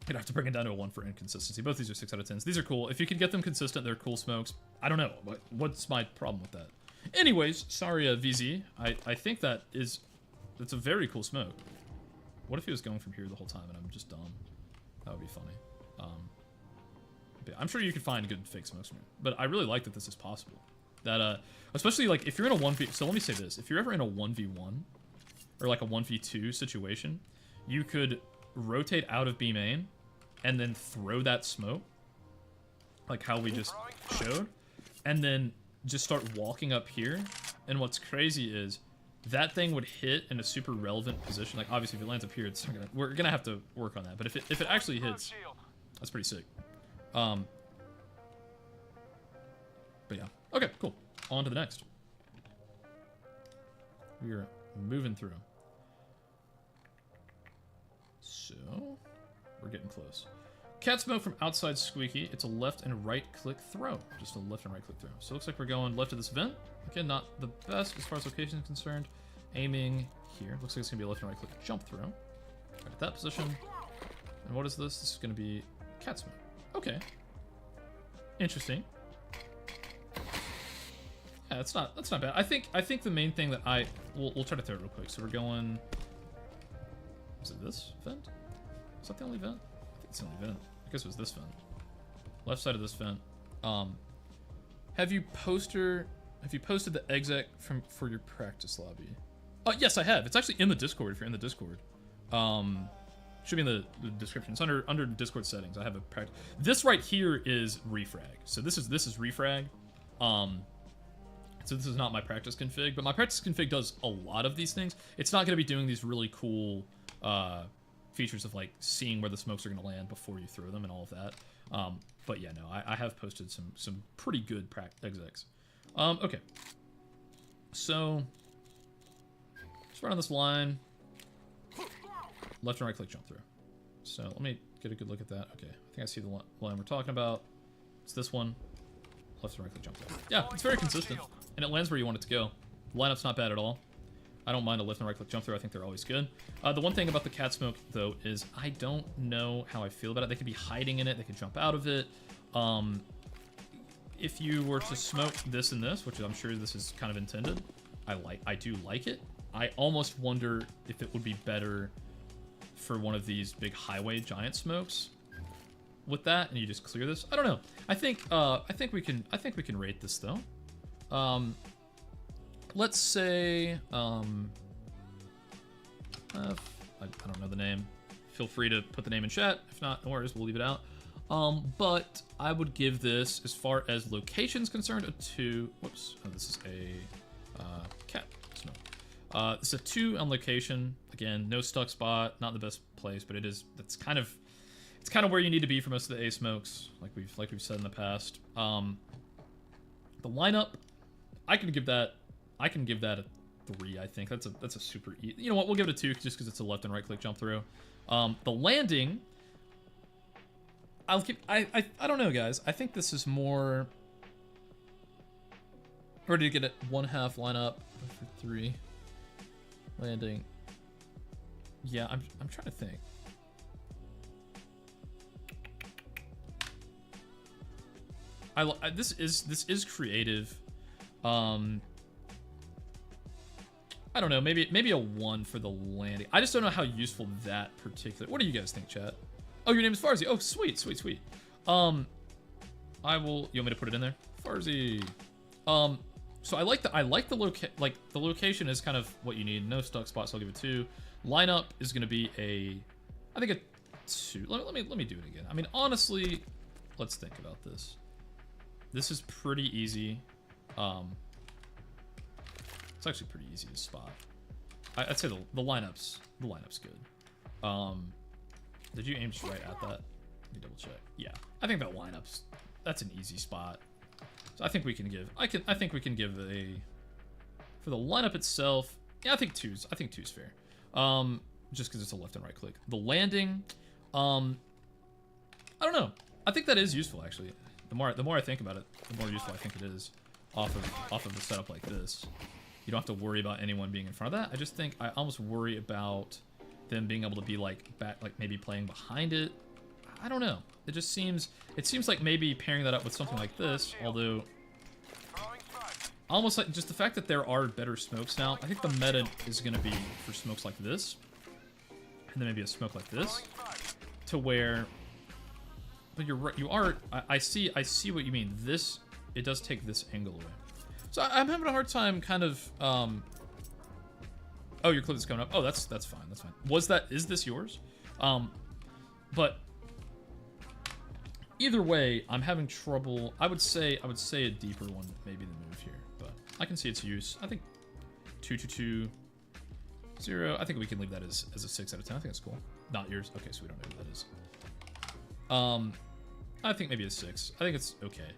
You'd have to bring it down to a 1 for inconsistency. Both these are 6 out of 10s. These are cool. If you can get them consistent, they're cool smokes. I don't know. What's my problem with that? Anyways, sorry, VZ. I think that's a very cool smoke. What if he was going from here the whole time and I'm just dumb? That would be funny. But I'm sure you could find good fake smokes from here. But I really like that this is possible. That especially like if you're in a 1v. So let me say this: if you're ever in a 1v1 or like a 1v2 situation, you could rotate out of B main and then throw that smoke, like how we just showed, and then just start walking up here. And what's crazy is that thing would hit in a super relevant position. Like obviously if it lands up here, we're gonna have to work on that. But if it actually hits, that's pretty sick. But yeah. Okay, cool. On to the next. We're moving through. So, we're getting close. Cat smoke from outside squeaky. It's a left and right click throw. Just a left and right click throw. So it looks like we're going left of this vent. Again, not the best as far as location is concerned. Aiming here. Looks like it's going to be a left and right click jump throw. Right at that position. And what is this? This is going to be cat smoke. Okay. Interesting. Yeah, that's not bad. I think the main thing that we'll try to throw it real quick. So we're going. Is it this vent? Is that the only vent? I think it's the only vent. I guess it was this vent. Left side of this vent. Have you posted the exec for your practice lobby? Yes, I have. It's actually in the Discord if you're in the Discord. Should be in the description. It's under Discord settings. I have a practice. This right here is refrag. So this is refrag. So this is not my practice config, but my practice config does a lot of these things. It's not going to be doing these really cool features of like seeing where the smokes are going to land before you throw them and all of that. But yeah, no, I have posted some pretty good execs. Okay. So just right on this line, left and right click jump through. So let me get a good look at that. Okay, I think I see the line we're talking about. It's this one. Left and right click jump through. Yeah, it's very consistent, and it lands where you want it to go. The lineup's not bad at all. I don't mind a left and right click jump through. I think they're always good. The one thing about the cat smoke, though, is I don't know how I feel about it. They could be hiding in it. They could jump out of it. If you were to smoke this and this, which I'm sure this is kind of intended, I do like it. I almost wonder if it would be better for one of these big highway giant smokes with that, and you just clear this. I don't know. I think we can rate this though. Let's say I don't know the name. Feel free to put the name in chat. If not, no worries, we'll leave it out. But I would give this, as far as location's concerned, a 2. Whoops. Oh, this is a cat smoke. It's a 2 on location. Again, no stuck spot, not the best place, but it's kind of where you need to be for most of the A smokes, like we've said in the past. The lineup, I can give that a 3. I think that's a super easy. You know what? We'll give it a 2 just because it's a left and right click jump through. The landing, I don't know, guys. I think this is more. Ready to get it 1/2 lineup for 3. Landing. Yeah, I'm trying to think. This is creative. I don't know. Maybe a 1 for the landing. I just don't know how useful that particular. What do you guys think, chat? Oh, your name is Farzi. Oh, sweet. I will. You want me to put it in there? Farzi. So I like the location is kind of what you need. No stuck spots. So I'll give it 2. Lineup is going to be I think a 2. Let me do it again. I mean, honestly, let's think about this. This is pretty easy. It's actually pretty easy to spot. I'd say the lineup's good. Did you aim just right at that? Let me double check. Yeah, I think that's an easy spot. So I think we can give. I think we can give for the lineup itself. Yeah, I think 2's fair. Just because it's a left and right click. The landing, I don't know. I think that is useful actually. The more I think about it, the more useful I think it is off of a setup like this. You don't have to worry about anyone being in front of that. I just think I almost worry about them being able to be like maybe playing behind it. I don't know. It seems like maybe pairing that up with something like this, although almost like just the fact that there are better smokes now. I think the meta is going to be for smokes like this, and then maybe a smoke like this, to where. But you're right. You are. I see what you mean. This, it does take this angle away. So I'm having a hard time kind of. Oh, your clip is coming up. Oh, that's fine. That's fine. Is this yours? But either way, I'm having trouble. I would say a deeper one maybe than move here, but I can see its use. I think 2-2-2-0. I think we can leave that as a 6 out of 10. I think that's cool. Not yours. Okay, so we don't know who that is. I think maybe a 6. I think it's okay.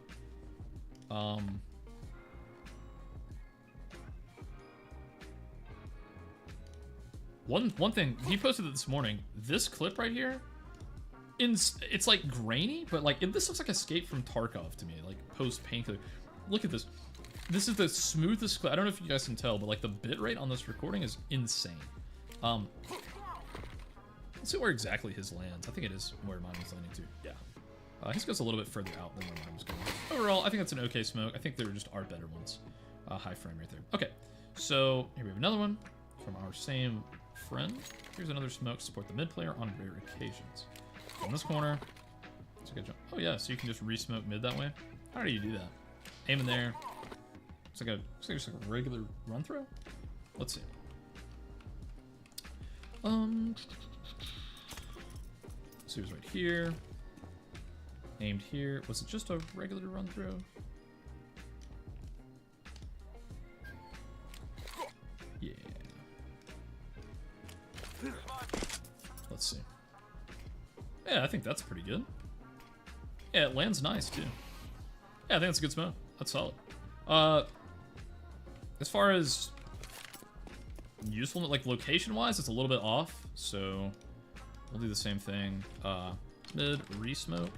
One thing he posted it this morning. This clip right here, it's like grainy, but like this looks like Escape from Tarkov to me, like post Painkiller. Look at this. This is the smoothest clip. I don't know if you guys can tell, but like the bitrate on this recording is insane. Let's see where exactly his lands. I think it is where mine was landing too. Yeah. His goes a little bit further out than where mine was going. Overall, I think that's an okay smoke. I think there just are better ones. High frame rate there. Okay, so here we have another one from our same friend. Here's another smoke to support the mid player on rare occasions. In this corner, it's a good jump. Oh yeah, so you can just re-smoke mid that way. How do you do that? Aim in there. It's like just like a regular run throw. Let's see. So he was right here. Aimed here. Was it just a regular run through? Yeah. Let's see. Yeah, I think that's pretty good. Yeah, it lands nice too. Yeah, I think that's a good smoke. That's solid. As far as usefulness, like location-wise, it's a little bit off. So we'll do the same thing. Mid re-smoke.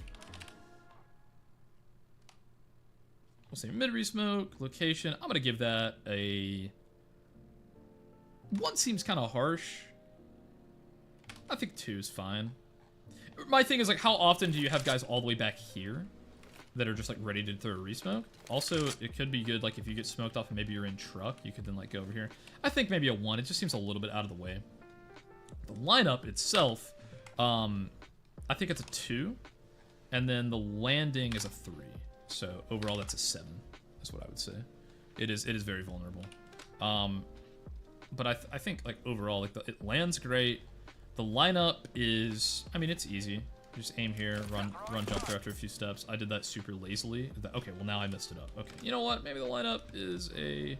We'll say mid re-smoke, location. I'm gonna give that a 1. Seems kind of harsh. I think 2 is fine. My thing is like, how often do you have guys all the way back here? that are just like ready to throw a resmoke. Also, it could be good like if you get smoked off and maybe you're in truck, you could then like go over here. I think maybe a 1. It just seems a little bit out of the way. The lineup itself, I think it's a 2, and then the landing is a 3. So overall, that's a 7. Is what I would say. It is very vulnerable. But I think like overall, like it lands great. The lineup is, I mean, it's easy. You just aim here, run, jump there after a few steps. I did that super lazily. Okay, well now I messed it up. Okay, you know what? Maybe the lineup is a.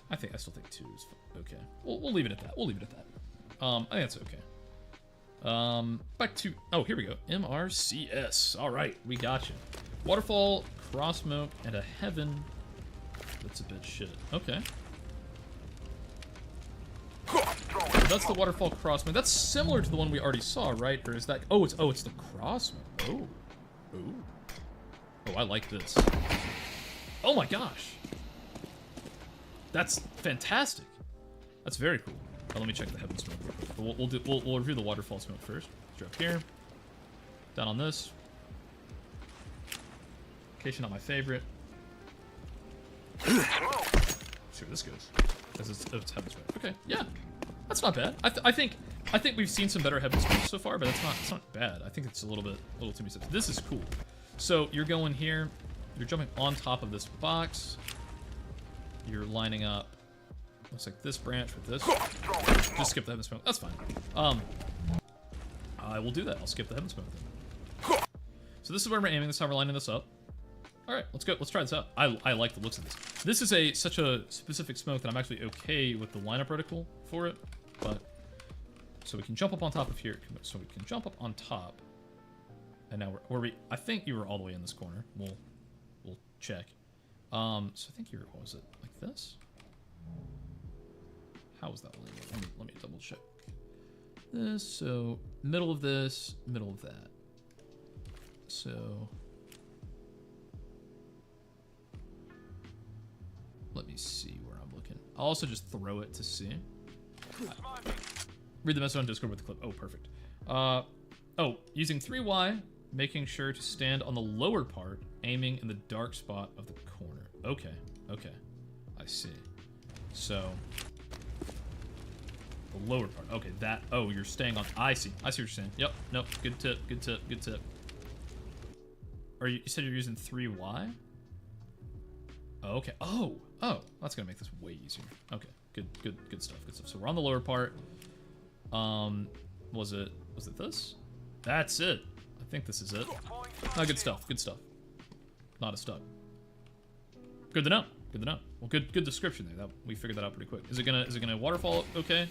I still think 2 is okay. We'll leave it at that. We'll leave it at that. I think that's okay. Back to, oh, here we go. MRCS. All right, we got you. Waterfall, cross smoke, and a heaven. That's a bit shit. Okay. So that's the waterfall cross smoke. That's similar to the one we already saw, right? Or is that? Oh, it's the cross smoke. Oh, I like this. Oh my gosh. That's fantastic. That's very cool. Oh, let me check the heaven smoke real quick. We'll review the waterfall smoke first. Drop here. Down on this. Location not my favorite. See where this goes. It's heaven smoke. Okay, yeah, that's not bad. I think we've seen some better heaven smoke so far, but it's not bad. I think it's a little too many steps. This is cool. So you're going here. You're jumping on top of this box. You're lining up. Looks like this branch with this. Just skip the heaven smoke. That's fine. I will do that. I'll skip the heaven smoke then. So this is where we're aiming. This is how we're lining this up. All right, let's go. Let's try this out. I like the looks of this. This is such a specific smoke that I'm actually okay with the lineup reticle for it. But so we can jump up on top of here. So we can jump up on top. And now I think you were all the way in this corner. We'll check. So I think you're, what was it, like this? How is that legal? Let me double check. This, so middle of this, middle of that. So let me see where I'm looking. I'll also just throw it to see. Read the message on Discord with the clip. Oh, perfect. Oh, using 3Y, making sure to stand on the lower part, aiming in the dark spot of the corner. Okay, okay. I see. So, the lower part. Okay, that, oh, you're staying on, I see what you're saying. Yep, nope, good tip, good tip, good tip. You said you're using 3Y? Oh, okay, oh, that's gonna make this way easier. Okay, good stuff, good stuff. So we're on the lower part. Was it this? That's it. I think this is it. Oh, good stuff, good stuff. Not a stub. Good to know, good to know. Well, good description there. That we figured that out pretty quick. Is it gonna waterfall okay?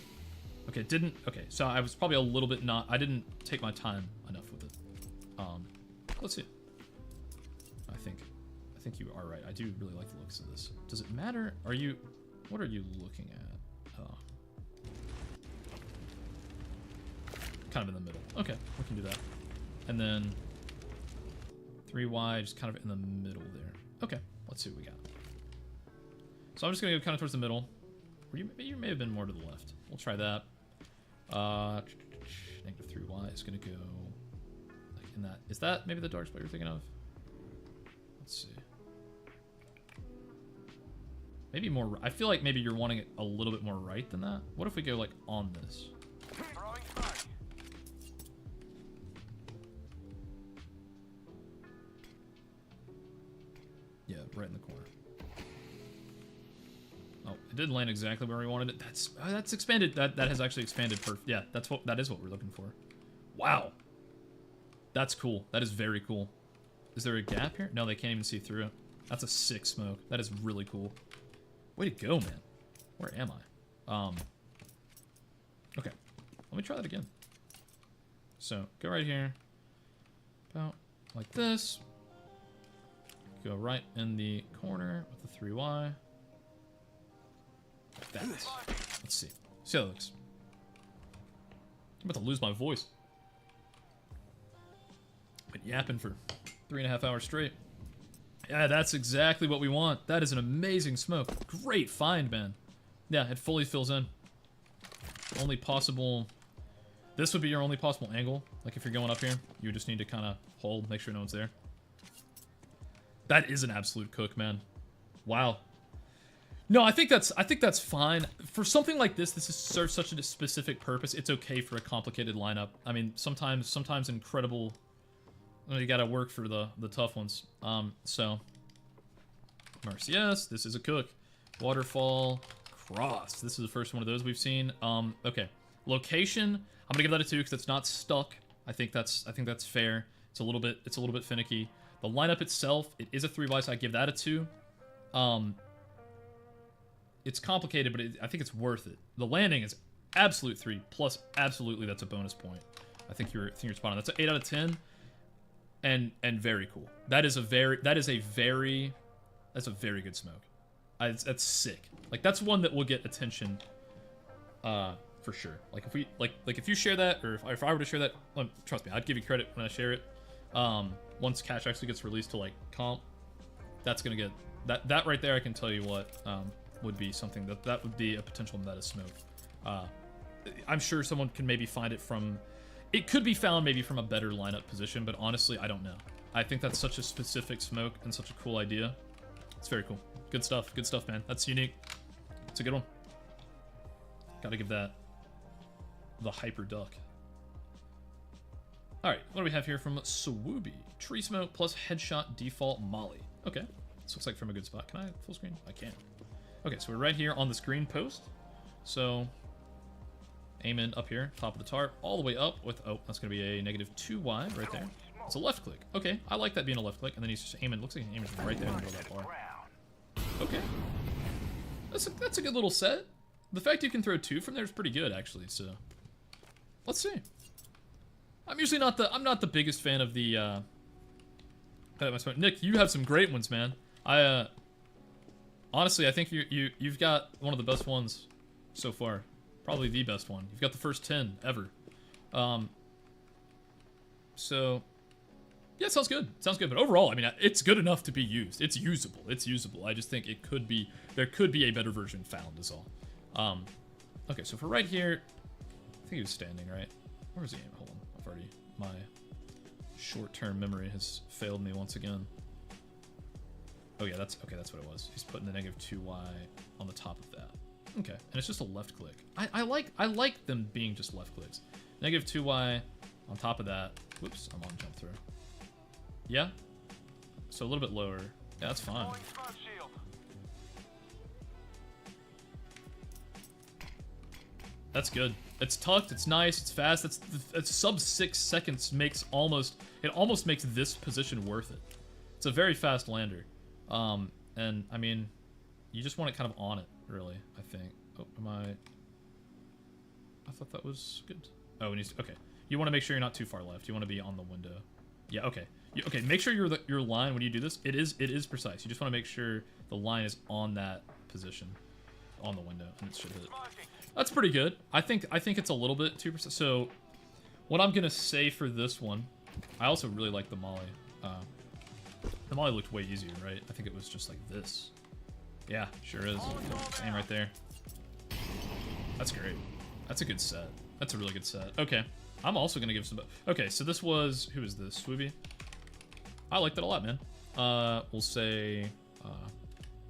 Okay, it didn't. Okay, so I was probably a little bit not. I didn't take my time enough with it. Let's see. I think you are right. I do really like the looks of this. Does it matter? What are you looking at? Kind of in the middle. Okay, we can do that. And then 3Y, just kind of in the middle there. Okay, let's see what we got. So I'm just gonna go kind of towards the middle. You may have been more to the left. We'll try that. Negative 3Y is gonna go like in that. Is that maybe the dark spot you're thinking of? Let's see. Maybe more. I feel like maybe you're wanting it a little bit more right than that. What if we go like on this? Yeah, right in the corner. Oh, it did land exactly where we wanted it. That's expanded. That has actually expanded. Yeah, that is what we're looking for. Wow, that's cool. That is very cool. Is there a gap here? No, they can't even see through it. That's a sick smoke. That is really cool. Way to go, man. Where am I? Okay, let me try that again. So go right here, about like this. Go right in the corner with the 3Y. Like that. Let's see. See how that looks. I'm about to lose my voice. Been yapping for 3.5 hours straight. Yeah, that's exactly what we want. That is an amazing smoke. Great find, man. Yeah, it fully fills in. Only possible... This would be your only possible angle. Like if you're going up here, you just need to kind of hold, make sure no one's there. That is an absolute cook, man. Wow. No, I think that's fine. For something like this serves such a specific purpose. It's okay for a complicated lineup. I mean, sometimes incredible. Well, you gotta work for the tough ones. So Marcius, this is a cook. Waterfall, Cross. This is the first one of those we've seen. Okay. Location, I'm gonna give that a 2 because it's not stuck. I think that's fair. It's a little bit finicky. The lineup itself, it is a 3Y, so I give that a 2. It's complicated, but I think it's worth it. The landing is absolute 3 plus absolutely that's a bonus point. I think you're spot on. That's an 8 out of 10, and very cool. That is a very good smoke. That's sick. Like that's one that will get attention, for sure. Like if you share that, or if I were to share that, trust me, I'd give you credit when I share it. Once Cash actually gets released to like comp, that's gonna get that right there. I can tell you what would be something that would be a potential meta smoke. I'm sure someone can maybe find it from. It could be found maybe from a better lineup position, but honestly, I don't know. I think that's such a specific smoke and such a cool idea. It's very cool. Good stuff, man. That's unique. It's a good one. Gotta give that the hyper duck. Alright, what do we have here from Swooby? Tree smoke plus headshot default molly. Okay, this looks like from a good spot. Can I full screen? I can. Okay, so we're right here on this green post. So aim in up here, top of the tarp, all the way up with, oh, that's going to be a -2Y right there. It's a left click. Okay, I like that being a left click, and then he's just aiming. Looks like he's aiming right there in the middle of that bar. Okay. That's a good little set. The fact you can throw 2 from there is pretty good, actually, so let's see. I'm usually not the biggest fan of the, Nick, you have some great ones, man. Honestly, I think you've got one of the best ones so far. Probably the best one. You've got the first 10 ever. So, yeah, it sounds good. Sounds good. But overall, I mean, it's good enough to be used. It's usable. It's usable. I just think there could be a better version found is all. Okay, so for right here, I think he was standing, right? Where was he aiming? Hold on. My short-term memory has failed me once again. Oh yeah, that's what it was. He's putting the -2Y on the top of that. Okay, and it's just a left click. I like them being just left clicks. -2Y on top of that. Whoops, I'm on jump through. Yeah. So a little bit lower. Yeah, that's fine. That's good. It's tucked, it's nice, it's fast. It's sub 6 seconds almost makes this position worth it. It's a very fast lander. And I mean, you just want it kind of on it, really, I think. Oh, I thought that was good. Oh, and okay. You want to make sure you're not too far left. You want to be on the window. Yeah, okay. Okay, make sure your line when you do this, it is precise. You just want to make sure the line is on that position, on the window, and it should hit. That's pretty good. I think it's a little bit too precise. So, what I'm gonna say for this one, I also really like the molly. The molly looked way easier, right? I think it was just like this. Yeah, sure is. Same right there. That's great. That's a good set. That's a really good set. Okay, I'm also gonna give some. Okay, so this was, who is this? Swooby. I like that a lot, man. We'll say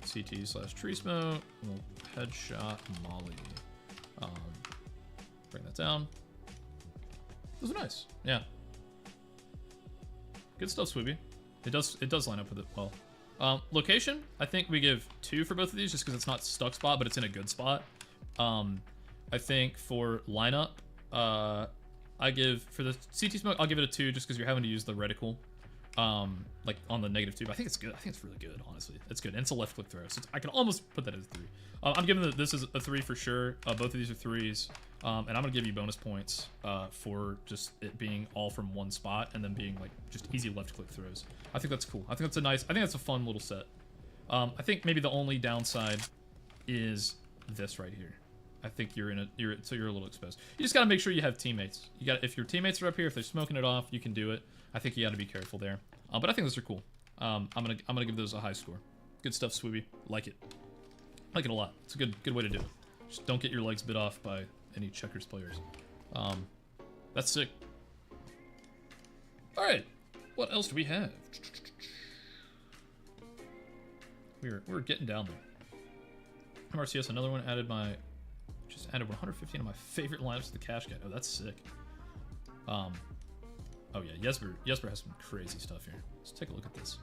CT/tree smoke. We'll headshot molly. Bring that down. Those are nice. Yeah. Good stuff, Swooby. It does line up with it well. Location, I think we give 2 for both of these just because it's not stuck spot, but it's in a good spot. I think for lineup, I give, for the CT smoke, I'll give it a 2 just because you're having to use the reticle. Like on the -2, but I think it's good. I think it's really good, honestly. It's good, and it's a left click throw, so I can almost put that as a 3. I'm giving this is a 3 for sure. Both of these are 3s, and I'm gonna give you bonus points for just it being all from one spot and then being like just easy left click throws. I think that's cool. I think that's a fun little set. I think maybe the only downside is this right here. I think you're a little exposed. You just gotta make sure you have teammates. If your teammates are up here, if they're smoking it off, you can do it. I think you got to be careful there. But I think those are cool. I'm gonna give those a high score. Good stuff, Swooby. Like it. Like it a lot. It's a good way to do it. Just don't get your legs bit off by any checkers players. That's sick. All right. What else do we have? We were getting down there. MRCS, another one just added 115 of my favorite lineups to the cash guide. Oh, that's sick. Oh yeah, Jesper has some crazy stuff here. Let's take a look at this.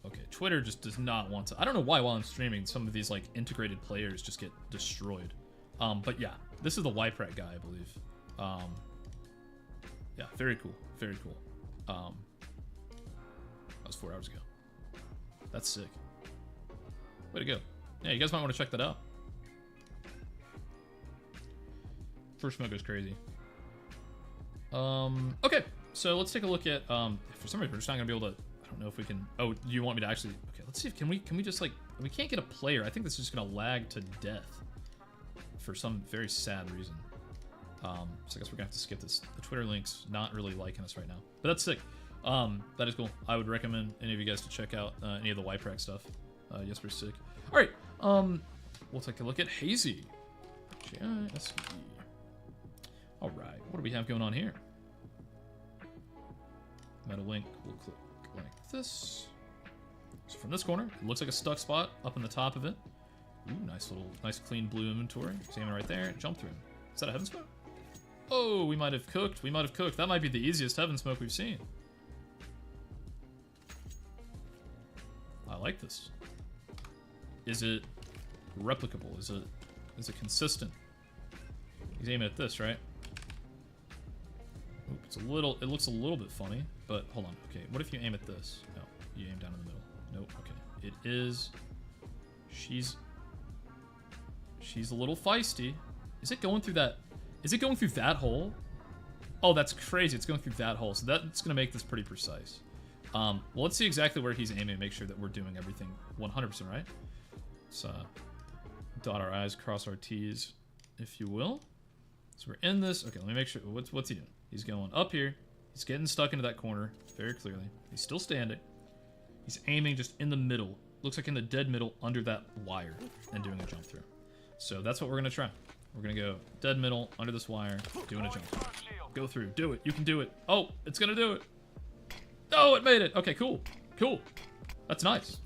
Okay, Twitter just does not want to. I don't know why while I'm streaming, some of these like integrated players just get destroyed. But yeah, this is the REFRAG guy, I believe. Yeah, very cool, very cool. That was 4 hours ago. That's sick. Way to go. Yeah, you guys might want to check that out. First smoke goes crazy. Okay, so let's take a look at, for some reason we're just not gonna be able to, I don't know if we can, oh, do you want me to actually, okay, let's see if, can we just like, we can't get a player. I think this is just gonna lag to death for some very sad reason. So I guess we're gonna have to skip this. The Twitter link's not really liking us right now, but that's sick. That is cool. I would recommend any of you guys to check out any of the REFRAG stuff. Yes, we're sick. All right, we'll take a look at Hazy. J-I-S-E. All right, what do we have going on here? Meta link, we'll click like this. So from this corner, it looks like a stuck spot up in the top of it. Ooh, nice clean blue inventory. Examine right there, jump through. Is that a heaven smoke? Oh, we might have cooked. We might have cooked. That might be the easiest heaven smoke we've seen. I like this. Is it replicable? Is it consistent? He's aiming at this, right? Oop, it looks a little bit funny, but hold on. Okay, what if you aim at this? No, you aim down in the middle. Nope, okay. It is, she's a little feisty. Is it going through that? Is it going through that hole? Oh, that's crazy. It's going through that hole. So that's going to make this pretty precise. Well, let's see exactly where he's aiming and make sure that we're doing everything 100% right. Let's dot our I's, cross our T's, if you will. So we're in this. Okay, let me make sure. What's he doing? He's going up here. He's getting stuck into that corner very clearly. He's still standing. He's aiming just in the middle. Looks like in the dead middle under that wire and doing a jump through. So that's what we're going to try. We're going to go dead middle under this wire, doing a jump through. Go through. Do it. You can do it. Oh, it's going to do it. Oh, it made it. Okay, cool. Cool. That's nice.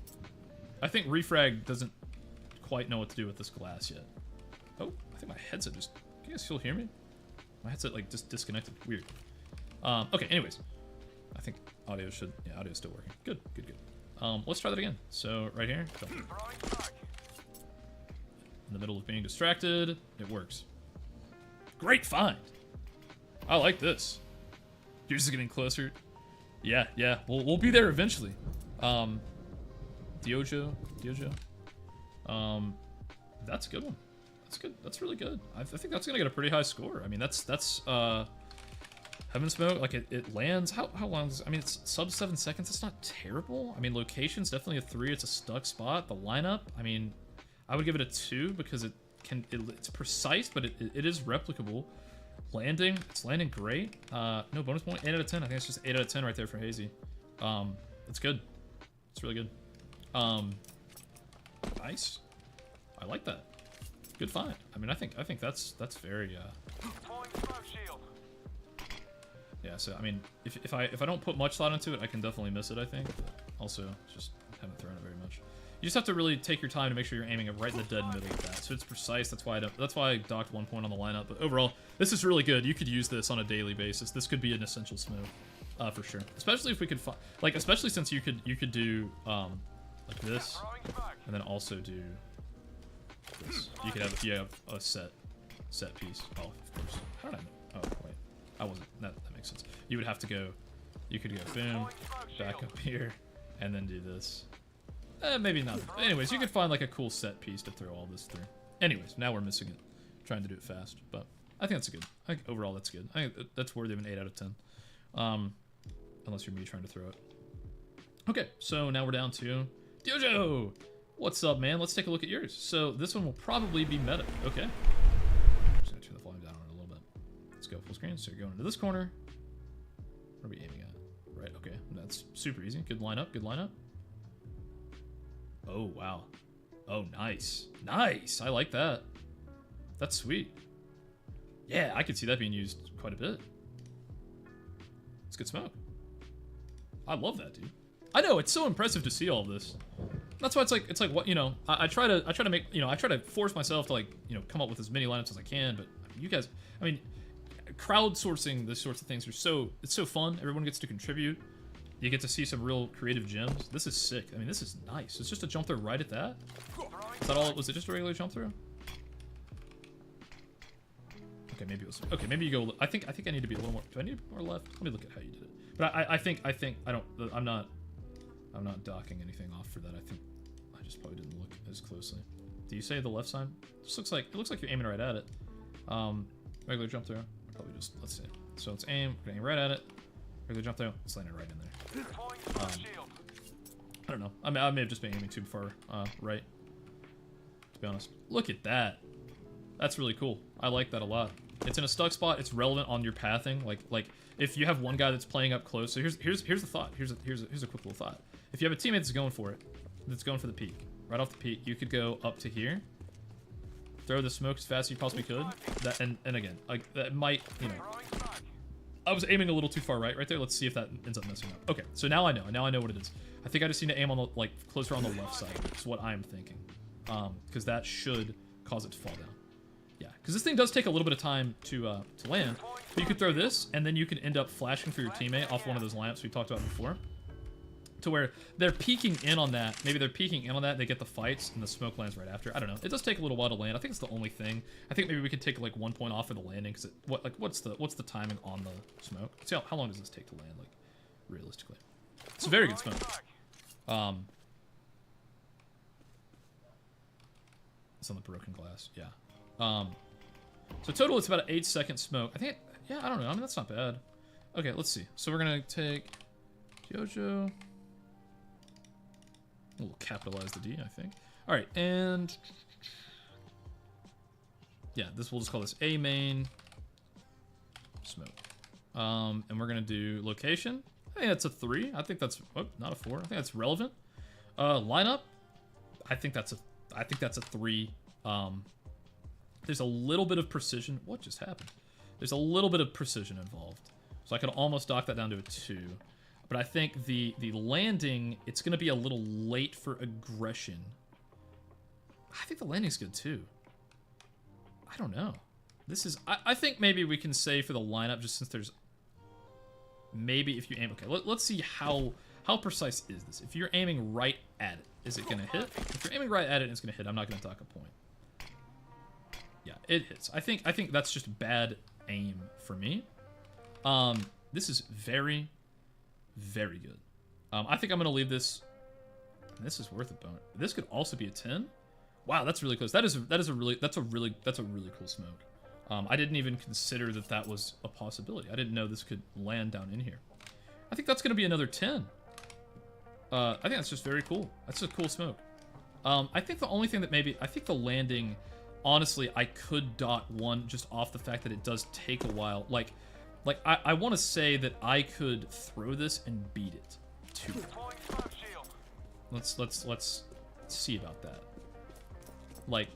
I think REFRAG doesn't quite know what to do with this glass yet. Oh, I think my headset just... Can you guys still hear me? My headset, like, just disconnected. Weird. Okay, anyways. I think audio should... Yeah, audio's still working. Good, good, good. Let's try that again. So, right here. Jump. In the middle of being distracted. It works. Great find! I like this. Yours is getting closer. Yeah, yeah. We'll be there eventually. Diojo. That's a good one. That's good. That's really good. I think that's gonna get a pretty high score. I mean, that's Heaven Smoke. Like it lands. How long is? I mean, it's sub 7 seconds. It's not terrible. I mean, location's definitely a 3. It's a stuck spot. The lineup. I mean, I would give it a 2 because it's precise, but it is replicable. Landing. It's landing great. No bonus point. 8 out of 10. I think it's just 8 out of 10 right there for Hazy. It's good. It's really good. Nice. I like that. Good find. I mean, I think that's very. Yeah. So I mean, if I don't put much thought into it, I can definitely miss it. I think. But also, just haven't thrown it very much. You just have to really take your time to make sure you're aiming it right in the dead middle of that. So it's precise. That's why I docked 1 point on the lineup. But overall, this is really good. You could use this on a daily basis. This could be an essential smoke, for sure. Especially if we could find, like, especially since you could do like this, and then also do this. You could have a set piece. Oh, of course. How did I know? Oh wait, I wasn't. That makes sense. You would have to go. You could go boom, back up here, and then do this. Maybe not. Anyways, you could find like a cool set piece to throw all this through. Anyways, now we're missing it. Trying to do it fast, but I think that's good. I think overall that's good. I think that's worthy of an 8 out of 10. Unless you're me trying to throw it. Okay, so now we're down to Diojo. What's up, man? Let's take a look at yours. So this one will probably be meta. Okay. I'm just gonna turn the volume down on it a little bit. Let's go full screen. So you're going into this corner. What are we aiming at? Right. Okay. That's super easy. Good lineup. Good lineup. Oh, wow. Oh, nice. Nice. I like that. That's sweet. Yeah, I could see that being used quite a bit. It's good smoke. I love that, dude. I know, it's so impressive to see all of this. That's why it's like what, you know, I try to make, you know, I try to force myself to, like, you know, come up with as many lineups as I can, but you guys, I mean, crowdsourcing this sorts of things it's so fun. Everyone gets to contribute. You get to see some real creative gems. This is sick. I mean, this is nice. It's just a jump through right at that. Is that all? Was it just a regular jump through? Okay, maybe it was. Okay, maybe you go. I think I need to be a little more. Do I need more left? Let me look at how you did it. But I think I don't. I'm not docking anything off for that. I think I just probably didn't look as closely. Do you say the left side? Just looks like you're aiming right at it. Regular jump through. Probably just, let's see. So let's aim. We're gonna aim right at it. Regular jump through. It's landing right in there. I don't know. I may have just been aiming too far right. To be honest. Look at that. That's really cool. I like that a lot. It's in a stuck spot. It's relevant on your pathing. Like if you have one guy that's playing up close. So here's the thought. Here's a quick little thought. If you have a teammate that's going for it, that's going for the peak, right off the peak, you could go up to here. Throw the smoke as fast as you possibly could. That and again, like that might, you know. I was aiming a little too far right there. Let's see if that ends up messing up. Okay, so now I know. Now I know what it is. I think I just need to aim on the, like, closer on the left side. Is what I'm thinking. Because that should cause it to fall down. Yeah, because this thing does take a little bit of time to land. But you could throw this, and then you could end up flashing for your teammate off one of those lamps we talked about before. To where they're peeking in on that. Maybe they're peeking in on that, they get the fights, and the smoke lands right after. I don't know. It does take a little while to land. I think it's the only thing. I think maybe we could take like 1 point off for the landing, because what's the timing on the smoke? See how long does this take to land, like, realistically? It's a very good smoke. It's on the broken glass, yeah. So total it's about an 8-second smoke. I think, yeah, I don't know. I mean, that's not bad. Okay, let's see. So we're gonna take Jojo. We'll capitalize the D, I think. All right, and yeah, we'll just call this A main smoke. And we're gonna do location. I think that's a 3. I think that's not a 4. I think that's relevant. Lineup. I think that's a 3. There's a little bit of precision. What just happened? There's a little bit of precision involved, so I could almost dock that down to a 2. But I think the landing, it's going to be a little late for aggression. I think the landing's good too. I don't know. This is, I think maybe we can say for the lineup, just since there's, maybe if you aim, okay, let's see how precise is this. If you're aiming right at it, is it going to hit? If you're aiming right at it, it's going to hit. I'm not going to dock a point. Yeah, it hits. I think that's just bad aim for me. This is very, very good. I think I'm gonna leave this. This is worth a bonus. This could also be a 10. Wow, that's really close. That's a really cool smoke. I didn't even consider that was a possibility. I didn't know this could land down in here. I think that's gonna be another 10. I think that's just very cool. That's a cool smoke. I think the only thing that I think the landing, honestly, I could dot 1 just off the fact that it does take a while. Like I want to say that I could throw this and beat it too. Let's see about that. Like,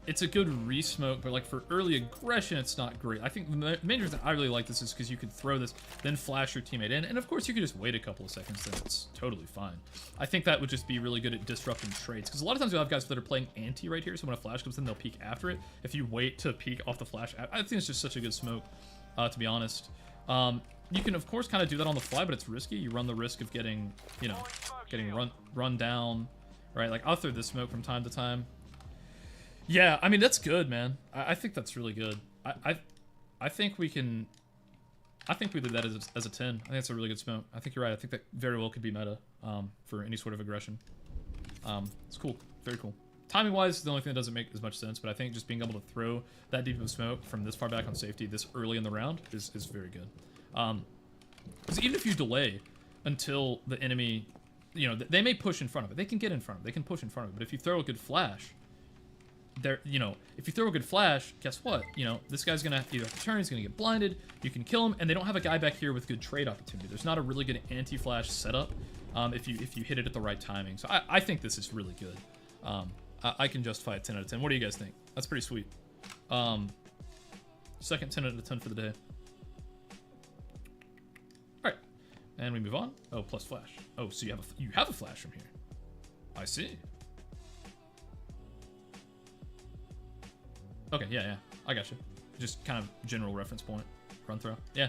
it's a good re-smoke, but like for early aggression, it's not great. I think the main reason I really like this is because you could throw this, then flash your teammate in, and of course you could just wait a couple of seconds, then it's totally fine. I think that would just be really good at disrupting trades, because a lot of times you'll have guys that are playing anti right here, so when a flash comes in, they'll peek after it. If you wait to peek off the flash, I think it's just such a good smoke, to be honest. You can of course kind of do that on the fly, but it's risky. You run the risk of getting, you know, run down, right? Like I'll throw this smoke from time to time. Yeah, I mean, that's good, man. I think that's really good. I think we can... I think we did that as a 10. I think that's a really good smoke. I think you're right. I think that very well could be meta for any sort of aggression. It's cool. Very cool. Timing-wise, is the only thing that doesn't make as much sense, but I think just being able to throw that deep of a smoke from this far back on safety this early in the round is very good. Because even if you delay until the enemy... You know, they may push in front of it. They can get in front of it. They can push in front of it. But if you throw a good flash... You know, if you throw a good flash, guess what? You know, this guy's gonna either have to turn, he's gonna get blinded, you can kill him, and they don't have a guy back here with good trade opportunity. There's not a really good anti-flash setup if you hit it at the right timing. So I think this is really good. I can justify a 10 out of 10. What do you guys think? That's pretty sweet. Second 10 out of 10 for the day. Alright. And we move on. Oh, plus flash. Oh, so you have a flash from here. I see. Okay, yeah. I got you. Just kind of general reference point. Run throw. Yeah.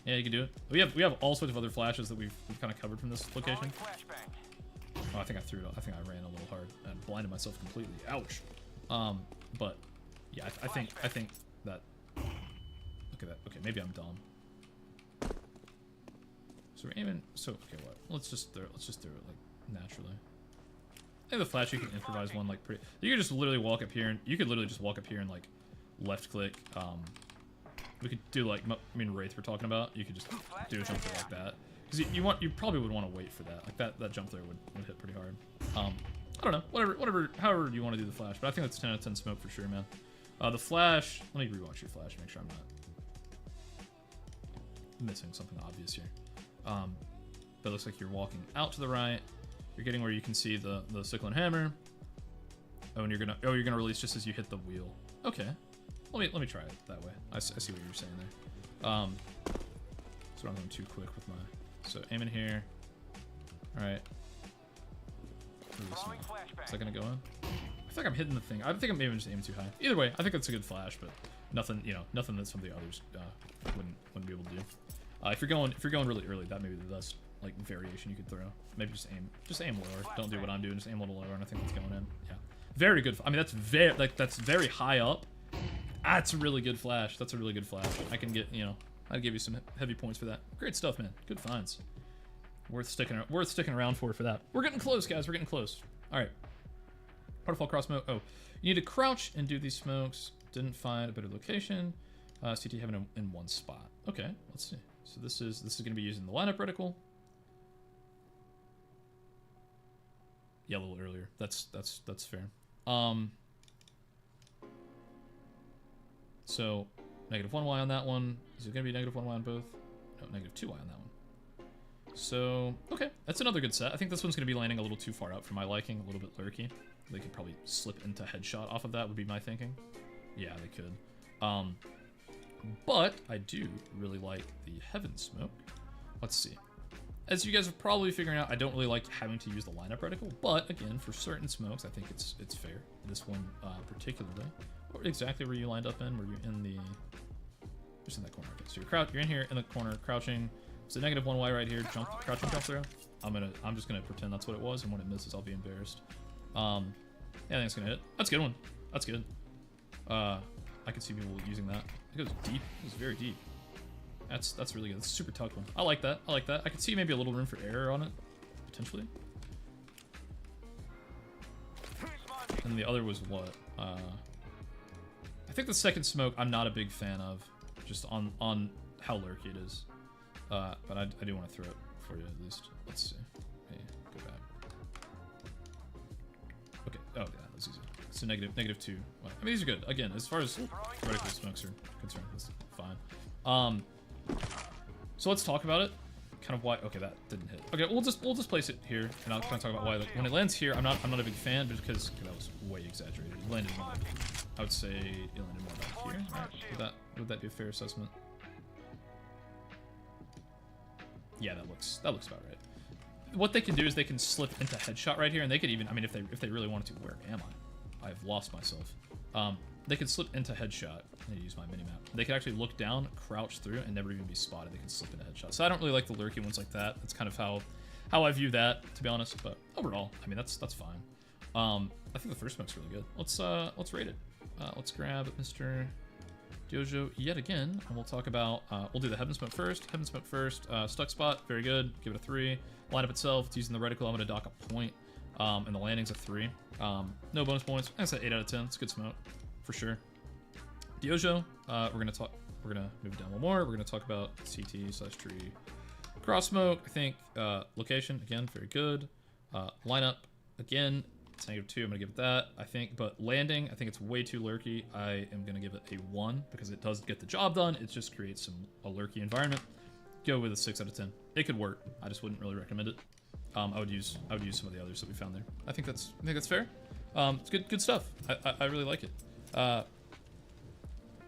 Yeah, you can do it. We have all sorts of other flashes that we've kind of covered from this location. Oh, I think I I ran a little hard and blinded myself completely. Ouch. But yeah, I think that. Look at that. Okay, maybe I'm dumb. So we're aiming. So okay, what? Let's just do it like naturally. I think the flash you can improvise one like pretty. You could just literally walk up here and like left click. We could do like Wraith we're talking about. You could just do a jump throw like that. Because you probably would want to wait for that. Like that jump there would hit pretty hard. I don't know. Whatever. However you want to do the flash, but I think that's 10 out of 10 smoke for sure, man. The flash. Let me rewatch your flash. Make sure I'm not missing something obvious here. But it looks like you're walking out to the right. You're getting where you can see the sickle and hammer. Oh, and you're gonna release just as you hit the wheel. Okay. Let me try it that way. I see what you're saying there. So I'm going too quick with my. So aim in here. All right. Is that gonna go in? I feel like I'm hitting the thing. I think I'm maybe just aiming too high. Either way, I think that's a good flash, but nothing that some of the others wouldn't be able to do. If you're going really early, that may be the best like variation you could throw. Maybe just aim lower. Don't do what I'm doing. Just aim a little lower, and I think that's going in. Yeah, very good. I mean, that's very high up. That's a really good flash. That's a really good flash. I can get I'd give you some heavy points for that. Great stuff, man. Good finds. Worth sticking around for that. We're getting close, guys. We're getting close. All right. Waterfall cross smoke. Oh, you need to crouch and do these smokes. Didn't find a better location. CT having in one spot. Okay, let's see. So this is going to be using the lineup reticle. Yeah, a little earlier. That's fair. So -1Y on that one. Is it going to be -1Y on both? No, -2Y on that one. So, okay, that's another good set. I think this one's going to be landing a little too far out for my liking, a little bit lurky. They could probably slip into headshot off of that, would be my thinking. Yeah, they could. But I do really like the Heaven Smoke. Let's see. As you guys are probably figuring out, I don't really like having to use the lineup reticle, but again, for certain smokes, I think it's fair. This one particularly. What exactly were you lined up in? Were you in the... Just in that corner. Okay, so you're in here in the corner, crouching. So -1Y right here, crouching jump throw. I'm just gonna pretend that's what it was, and when it misses, I'll be embarrassed. Yeah, I think it's gonna hit. That's a good one. That's good. I could see people using that. It goes deep. It goes very deep. That's really good. That's a super tucked one. I like that. I like that. I could see maybe a little room for error on it, potentially. And the other was what? I think the second smoke I'm not a big fan of, just on how lurky it is. But I do want to throw it for you at least. Let's see. Hey, go back. Okay. Oh yeah, that's easy. So -2. Well, I mean, these are good. Again, as far as reticle smokes are concerned, that's fine. So let's talk about it. Kind of why. Okay, that didn't hit. Okay, we'll just place it here, and I'll kind of talk about why. Like, when it lands here, I'm not a big fan, but because that was way exaggerated. It landed more. I would say it landed more back here. Right? Would that be a fair assessment? Yeah, that looks about right. What they can do is they can slip into headshot right here, and they could even, I mean, if they really wanted to, where am I? I've lost myself. They could slip into headshot. I need to use my minimap. They could actually look down, crouch through, and never even be spotted. They can slip into headshot. So I don't really like the lurky ones like that. That's kind of how I view that, to be honest. But overall, I mean, that's fine. I think the first smoke's really good. Let's rate it. Let's grab Mr. Dojo yet again, and we'll talk about, we'll do the Heaven Smoke first. Heaven Smoke first. Stuck spot, very good. Give it a 3. Lineup itself, it's using the reticle. I'm going to dock a point, and the landing's a 3. No bonus points. I said 8 out of 10. It's a good smoke, for sure. Dojo, we're gonna move down one more. We're gonna talk about CT/tree cross smoke. I think location again, very good. Lineup again. It's -2, I'm gonna give it that. I think, but landing, I think it's way too lurky. I am gonna give it a 1 because it does get the job done. It just creates a lurky environment. Go with a 6 out of 10. It could work. I just wouldn't really recommend it. I would use some of the others that we found there. I think that's fair. It's good stuff. I really like it.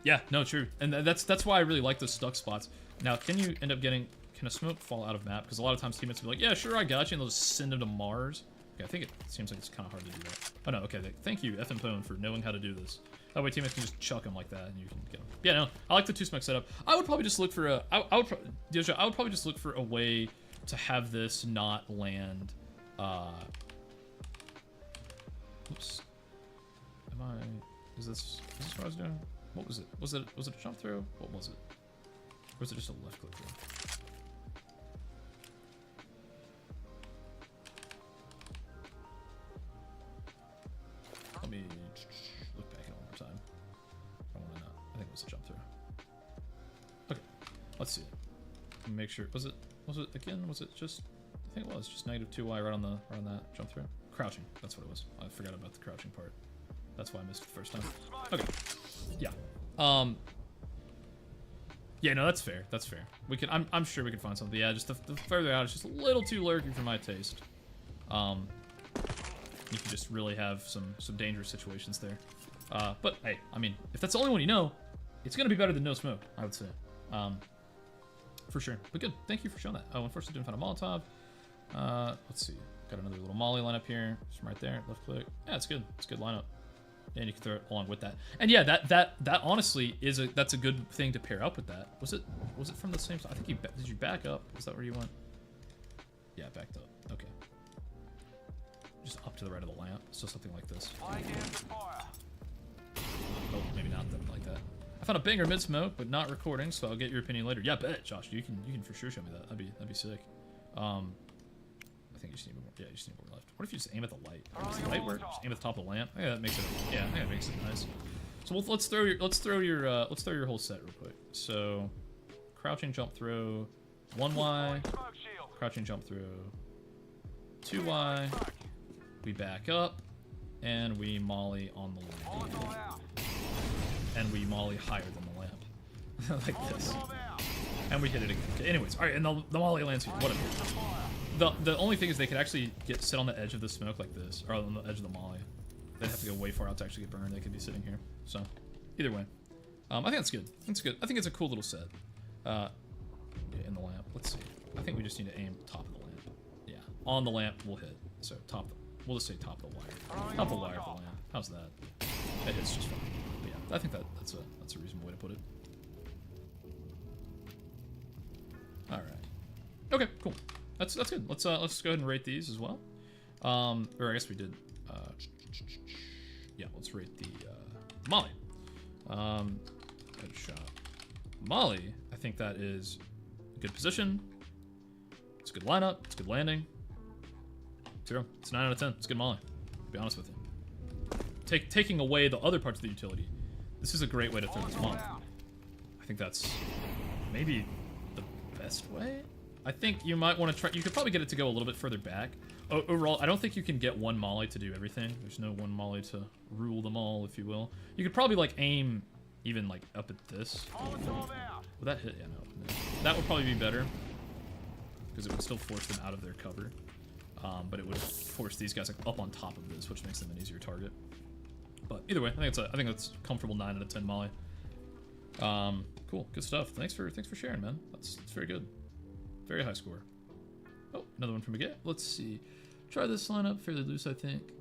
Yeah, no, true. And that's why I really like those stuck spots. Now, can you end up getting can a smoke fall out of map? Because a lot of times teammates will be like, yeah, sure, I got you, and they'll just send them to Mars. Okay, I think it seems like it's kind of hard to do that. Oh no, okay, thank you, FM Pone, for knowing how to do this. That way teammates can just chuck them like that, and you can get them. Yeah, no, I like the 2 smoke setup. I would probably just look for a, I would probably just look for a way to have this not land, oops. Is this what I was doing? What was it? Was it a jump throw? What was it? Or was it just a left click throw? Let me look back at it one more time. I want to know. I think it was a jump throw. Okay, let's see it. Let me make sure. Was it again? Was it just? I think it was just -2Y right on that jump throw. Crouching. That's what it was. I forgot about the crouching part. That's why I missed it the first time. Okay. Yeah. Yeah, no, that's fair. That's fair. We can. I'm sure we can find something. Yeah, just the further out, it's just a little too lurky for my taste. You can just really have some dangerous situations there. But hey, I mean, if that's the only one you know, it's gonna be better than no smoke, I would say. For sure. But good. Thank you for showing that. Oh, unfortunately, didn't find a molotov. Let's see. Got another little molly lineup here. Just from right there. Left click. Yeah, it's good. It's a good lineup. And you can throw it along with that. And yeah, that honestly is that's a good thing to pair up with that. Was it from the same side? I think did you back up? Is that where you went? Yeah, backed up. Okay. Just up to the right of the lamp. So something like this. Oh, maybe not that like that. I found a banger mid smoke, but not recording, so I'll get your opinion later. Yeah, bet, Josh. You can for sure show me that. That'd be sick. I think you just need more. Yeah, you just need more left. What if you just aim at the light? Does the light work? Just aim at the top of the lamp. I think that makes it. Yeah, I think that makes it nice. So let's throw your whole set real quick. So, crouching jump throw, 1Y, crouching jump throw, 2Y. We back up, and we molly on the lamp. And we molly higher than the lamp, like this. And we hit it again. Okay, anyways, all right, and the molly lands here. Whatever. The only thing is they could actually sit on the edge of the smoke like this, or on the edge of the molly. They'd have to go way far out to actually get burned. They could be sitting here. So, either way, I think that's good. That's good. I think it's a cool little set. Yeah, in the lamp. Let's see. I think we just need to aim top of the lamp. Yeah, on the lamp we'll hit. So we'll just say top of the wire. Top of the wire of the lamp. How's that? It hits just fine. But yeah, I think that's a reasonable way to put it. All right. Okay, cool. That's good. Let's go ahead and rate these as well. Or I guess we did. Yeah, let's rate the molly. Headshot. Molly. I think that is a good position. It's a good lineup. It's a good landing. 0. It's 9 out of 10. It's a good molly. To be honest with you. Taking away the other parts of the utility, this is a great way to throw this molly. I think that's maybe the best way. I think you might want to try. You could probably get it to go a little bit further back. Overall, I don't think you can get one molly to do everything. There's no one molly to rule them all, if you will. You could probably like aim even like up at this. Would that hit? Yeah, no. That would probably be better because it would still force them out of their cover. But it would force these guys like up on top of this, which makes them an easier target. But either way, I think that's a comfortable 9 out of 10 molly. Cool, good stuff. Thanks for sharing, man. That's very good. Very high score. Oh, another one from Baguette. Let's see. Try this lineup. Fairly loose, I think.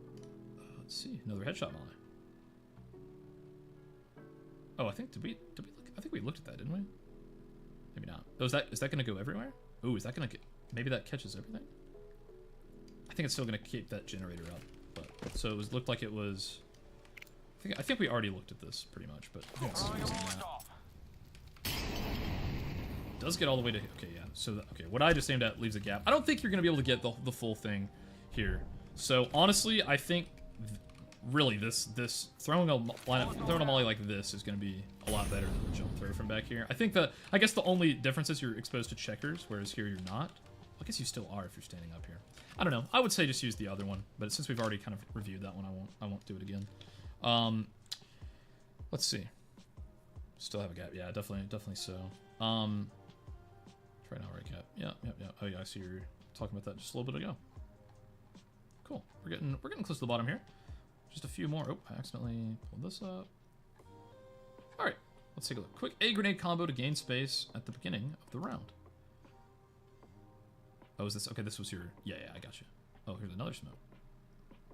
Let's see. Another headshot molly. Oh, I think did we look? I think we looked at that, didn't we? Maybe not. Oh, is that gonna go everywhere? Oh, is that gonna get? Maybe that catches everything. I think it's still gonna keep that generator up. But so it looked like it was. I think we already looked at this pretty much, but I think it's still using that. Does get all the way to, okay, yeah, so okay, what I just aimed at leaves a gap. I don't think you're gonna be able to get the full thing here. So honestly, I think really this throwing a molly like this is gonna be a lot better than the jump throw from back here. I guess the only difference is you're exposed to checkers, whereas here you're not. I guess you still are if you're standing up here. I don't know. I would say just use the other one, but since we've already kind of reviewed that one, I won't do it again. Let's see. Still have a gap. Yeah, definitely so. Try now right cap. Yeah. Oh yeah, I see you're talking about that just a little bit ago. Cool. We're getting close to the bottom here. Just a few more. Oh, I accidentally pulled this up. All right, let's take a look. Quick A grenade combo to gain space at the beginning of the round. Oh, is this okay? This was your. Yeah, I got you. Oh, here's another smoke.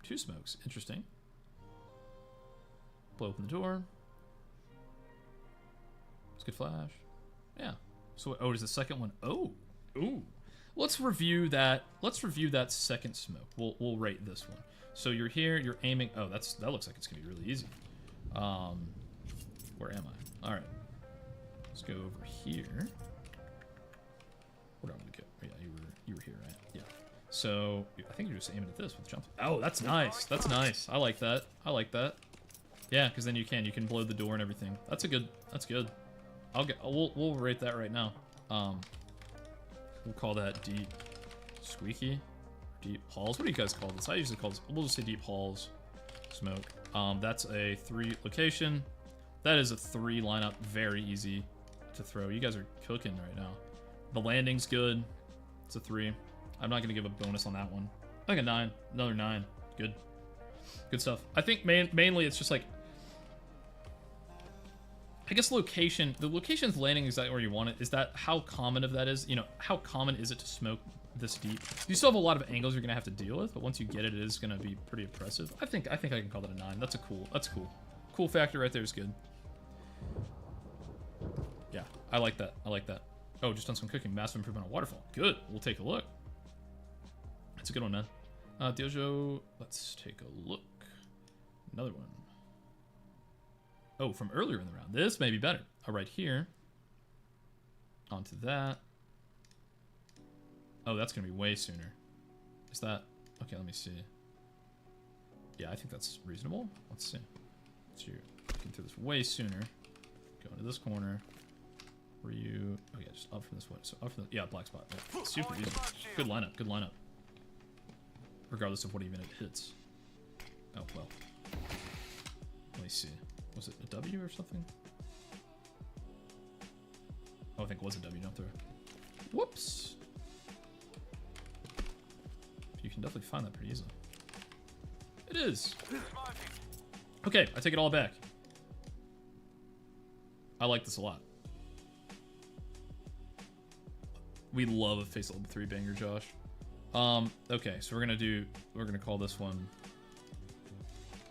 2 smokes. Interesting. Blow open the door. It's a good flash. Yeah. So, oh, is the second one? Oh, ooh. Let's review that. Let's review that second smoke. We'll rate this one. So you're here. You're aiming. Oh, that looks like it's gonna be really easy. Where am I? All right. Let's go over here. Where do I want to go? Oh, yeah, you were here, right? Yeah. So I think you're just aiming at this with jump. Oh, that's nice. That's nice. I like that. I like that. Yeah, because then you can blow the door and everything. That's a good. That's good. We'll rate that right now. We'll call that deep squeaky, deep halls. What do you guys call this? I usually call this. We'll just say deep halls smoke. That's a 3 location. That is a 3 lineup. Very easy to throw. You guys are cooking right now. The landing's good. It's a 3. I'm not gonna give a bonus on that one. I think a 9. Another 9. Good. Good stuff. I think mainly it's just like, I guess location. The location's landing exactly where you want it. Is that how common of that is? You know, how common is it to smoke this deep? You still have a lot of angles you're gonna have to deal with, but once you get it, it is gonna be pretty impressive. I think I can call that a 9. That's cool. Cool factor right there is good. Yeah, I like that. I like that. Oh, just done some cooking. Massive improvement on Waterfall. Good. We'll take a look. That's a good one, man. Dojo. Let's take a look. Another one. Oh, from earlier in the round. This may be better. Oh, right here. Onto that. Oh, that's going to be way sooner. Is that... Okay, let me see. Yeah, I think that's reasonable. Let's see. So you're looking through this way sooner. Go into this corner. Were you... Oh, yeah, just up from this way. So up from the... Yeah, black spot. Yeah, super easy. Good lineup. Good lineup. Regardless of what even it hits. Oh, well. Let me see. Was it a W or something? Oh, I think it was a W jump through. Whoops. You can definitely find that pretty easily. It is. Okay, I take it all back. I like this a lot. We love a face level 3 banger, Josh. Okay, so we're gonna call this one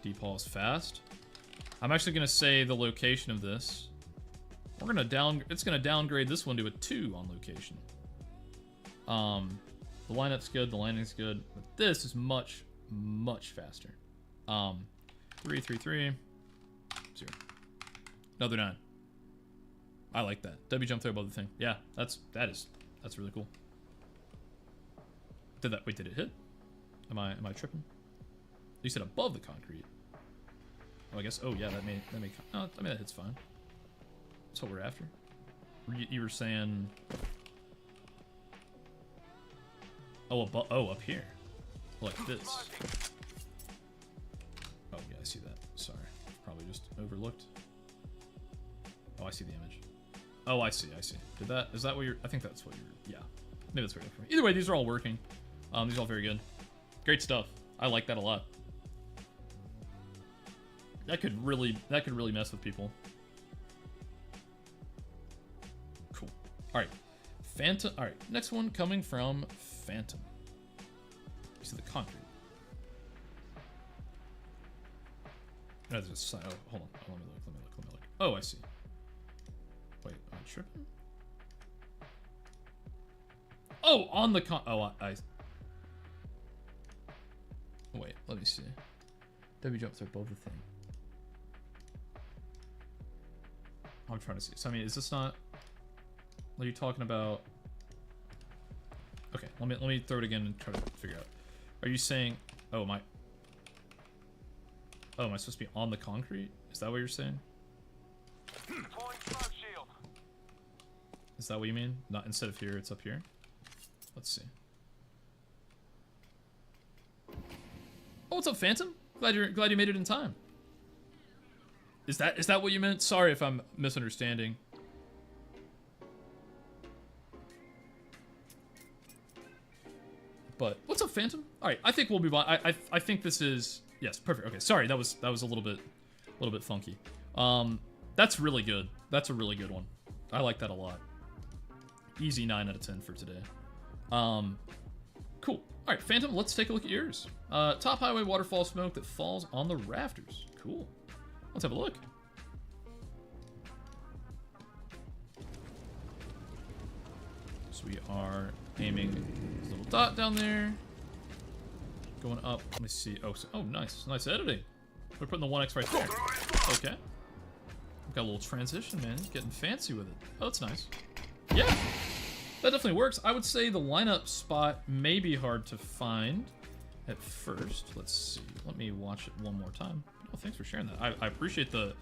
Deep Halls Fast. I'm actually gonna say the location of this. It's gonna downgrade this one to a 2 on location. The lineup's good, the landing's good, but this is much, much faster. 3, 3, 3, 0. Another 9. I like that. W jump throw above the thing. Yeah, that's really cool. Wait, did it hit? Am I tripping? You said above the concrete. Oh, I guess. Oh, yeah, that may. Oh, I mean, that hits fine. That's what we're after. You were saying. Oh, up here, like this. Oh, yeah, I see that. Sorry, probably just overlooked. Oh, I see the image. Oh, I see. Is that what you're? I think that's what you're. Yeah, maybe that's what you're looking for. Either way, these are all working. These are all very good. Great stuff. I like that a lot. That could really mess with people. Cool. All right, Phantom. All right, next one coming from Phantom. You see the concrete. No, there's a sign. Oh, hold on. Let me look. Oh, I see. Wait, am I tripping? Oh, on the I. Wait, let me see. W jumps are above the thing. I'm trying to see. So I mean, is this not? Are you talking about? Okay, let me throw it again and try to figure out. Are you saying? Oh, am I supposed to be on the concrete? Is that what you're saying? Is that what you mean? Not instead of here, it's up here. Let's see. Oh, what's up, Phantom? Glad you made it in time. Is that what you meant? Sorry if I'm misunderstanding. But what's up, Phantom? All right, I think we'll move on. I think this is yes, perfect. Okay, sorry, that was a little bit funky. That's really good. That's a really good one. I like that a lot. Easy 9 out of 10 for today. Cool. All right, Phantom, let's take a look at yours. Top highway waterfall smoke that falls on the rafters. Cool. Let's have a look. So we are aiming a little dot down there. Going up. Let me see. Oh, nice. Nice editing. We're putting the 1x right there. Okay. We've got a little transition, man. Getting fancy with it. Oh, that's nice. Yeah. That definitely works. I would say the lineup spot may be hard to find at first. Let's see. Let me watch it one more time. Oh, thanks for sharing that. I appreciate the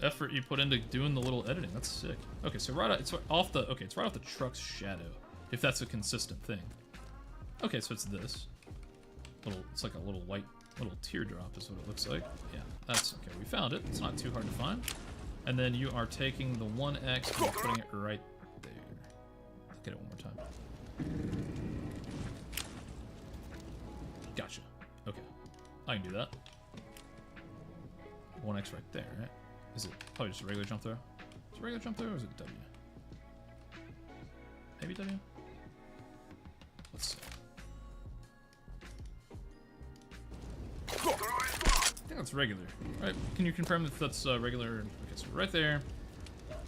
effort you put into doing the little editing. That's sick. Okay, so it's right off the truck's shadow, if that's a consistent thing. Okay, so it's this. It's like a little white little teardrop is what it looks like. Yeah, that's okay. We found it. It's not too hard to find. And then you are taking the 1x and putting it right there. Get it one more time. Gotcha. Okay. I can do that. 1x right there, right? Is it probably just a regular jump throw? Is it a regular jump throw or is it W? Maybe W? Let's see. I think that's regular. Right? Can you confirm that that's regular? Okay, so right there.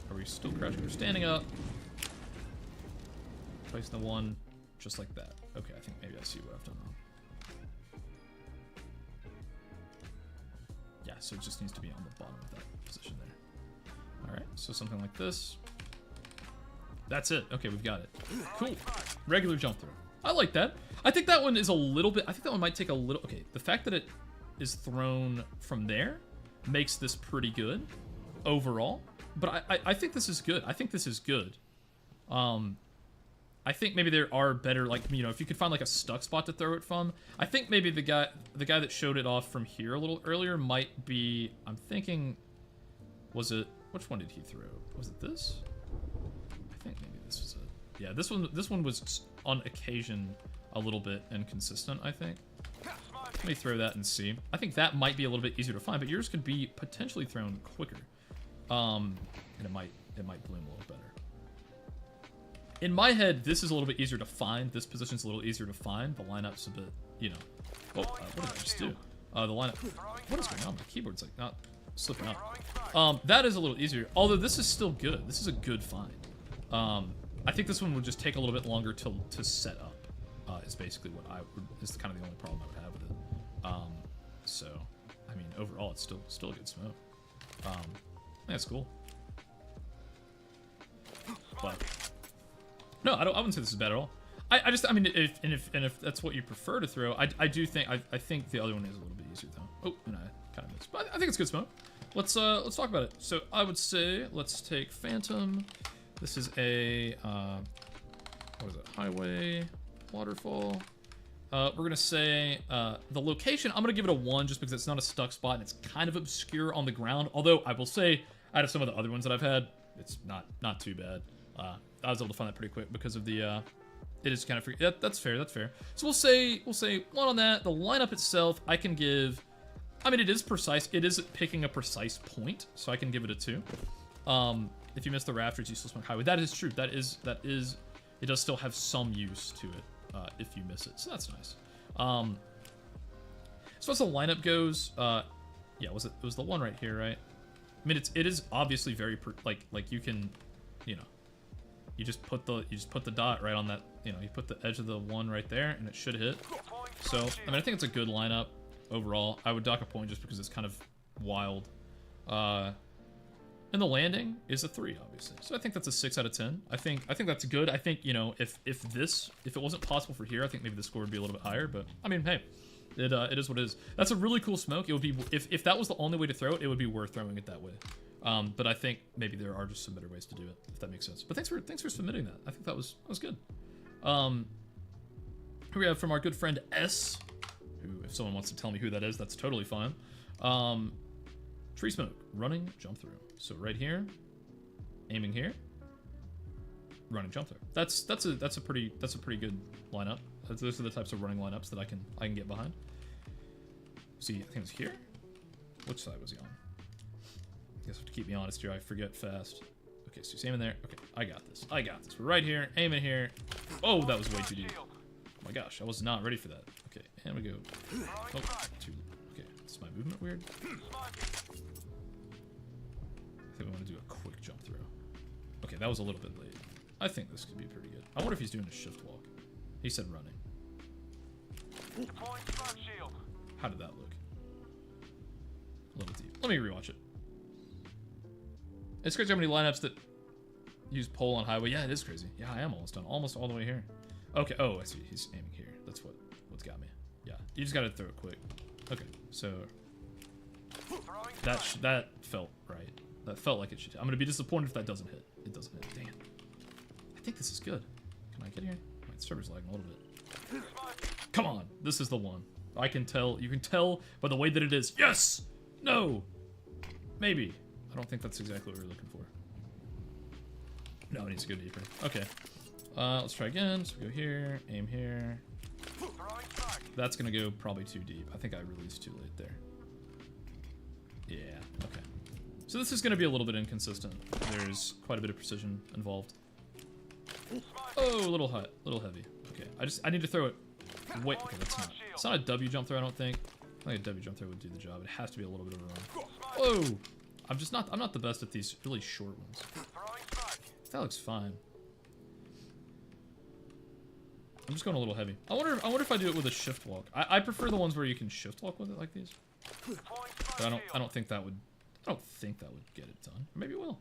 Are we still crouching? We're standing up. Placing the 1 just like that. Okay, I think maybe I see what I've done wrong. Yeah, so it just needs to be on the bottom of that position there. Alright, so something like this. That's it. Okay, we've got it. Cool. Regular jump through. I like that. I think that one is a little bit... I think that one might take a little... Okay, the fact that it is thrown from there makes this pretty good overall. But I think this is good. I think this is good. I think maybe there are better, like, you know, if you could find like a stuck spot to throw it from. I think maybe the guy that showed it off from here a little earlier might be... I'm thinking... Was it... Which one did he throw? Was it this? I think maybe this was it. Yeah, this one was on occasion a little bit inconsistent, I think. Let me throw that and see. I think that might be a little bit easier to find, but yours could be potentially thrown quicker. And it might bloom a little better. In my head, this is a little bit easier to find. This position's a little easier to find. The lineup's a bit, you know. Oh, what did I just do? The lineup. What is going on? My keyboard's like not slipping up. That is a little easier. Although this is still good. This is a good find. I think this one would just take a little bit longer to set up. Is basically what is kind of the only problem I would have with it. So, I mean, overall, it's still a good smoke. I think that's cool. But no, I wouldn't say this is bad at all. I mean, if that's what you prefer to throw, I do think I think the other one is a little bit easier though. Oh, and I kind of missed, but I think it's good smoke. Let's talk about it. So I would say let's take Phantom. This is a what is it? Highway waterfall. We're gonna say the location. I'm gonna give it a 1 just because it's not a stuck spot and it's kind of obscure on the ground. Although I will say, out of some of the other ones that I've had, it's not too bad. I was able to find that pretty quick because of the. It is kind of free. That's fair. That's fair. So we'll say 1 on that. The lineup itself, I can give. I mean, it is precise. It is picking a precise point, so I can give it a 2. If you miss the rafters, you still smoke highway. That is true. That is. It does still have some use to it if you miss it. So that's nice. As far as the lineup goes, yeah, it was the one right here, right? I mean, it is obviously very like you can, you know, you just put the dot right on that, you know, you put the edge of the 1 right there, and it should hit. So I mean, I think it's a good lineup overall. I would dock a point just because it's kind of wild. And the landing is a 3, obviously. So I think that's a 6 out of 10. I think that's good. I think, you know, if it wasn't possible for here, I think maybe the score would be a little bit higher. But I mean, hey, it is what it is. That's a really cool smoke. It would be if that was the only way to throw it, it would be worth throwing it that way. But I think maybe there are just some better ways to do it, if that makes sense. But thanks for submitting that. I think that was good. Here we have from our good friend S, who, if someone wants to tell me who that is, that's totally fine. Tree smoke, running, jump through. So right here, aiming here, running, jump through. That's a pretty good lineup. Those are the types of running lineups that I can get behind. See, I think it was here. Which side was he on? I guess I have to keep me honest here. I forget fast. Okay, so he's aiming there. Okay, I got this. We're right here, aiming here. Oh, that was way too deep. Oh my gosh, I was not ready for that. Okay, and we go. Oh, too. Okay, is my movement weird? I think we want to do a quick jump throw. Okay, that was a little bit late. I think this could be pretty good. I wonder if he's doing a shift walk. He said running. How did that look? A little deep. Let me rewatch it. It's crazy how many lineups that use pole on highway. Yeah, it is crazy. Yeah, I am almost done. Almost all the way here. Okay. Oh, I see. He's aiming here. That's what's got me. Yeah. You just gotta throw it quick. Okay. So that felt right. That felt like it should. I'm gonna be disappointed if that doesn't hit. It doesn't hit. Dang it. I think this is good. Can I get here? My server's lagging a little bit. Come on. This is the one. I can tell. You can tell by the way that it is. Yes. No. Maybe. I don't think that's exactly what we're looking for. No, it needs to go deeper. Okay. Let's try again. So we go here, aim here. That's gonna go probably too deep. I think I released too late there. Yeah, okay. So this is gonna be a little bit inconsistent. There's quite a bit of precision involved. Oh, a little hot, a little heavy. Okay, I need to throw it. Wait, okay, it's not a W jump throw, I don't think. I think a W jump throw would do the job. It has to be a little bit of a run. Whoa! I'm not the best at these really short ones. That looks fine. I'm just going a little heavy. I wonder if I do it with a shift walk. I prefer the ones where you can shift walk with it like these. But I don't think that would get it done. Or maybe it will.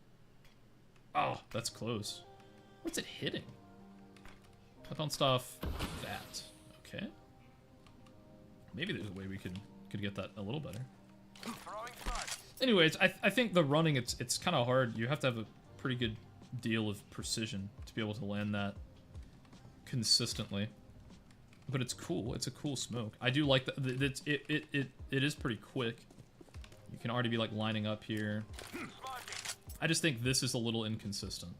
Oh, that's close. What's it hitting? Clip on stuff. That. Okay. Maybe there's a way we could get that a little better. Anyways, I think the running, it's kind of hard. You have to have a pretty good deal of precision to be able to land that consistently. But it's cool. It's a cool smoke. I do like that. It is pretty quick. You can already be like lining up here. I just think this is a little inconsistent.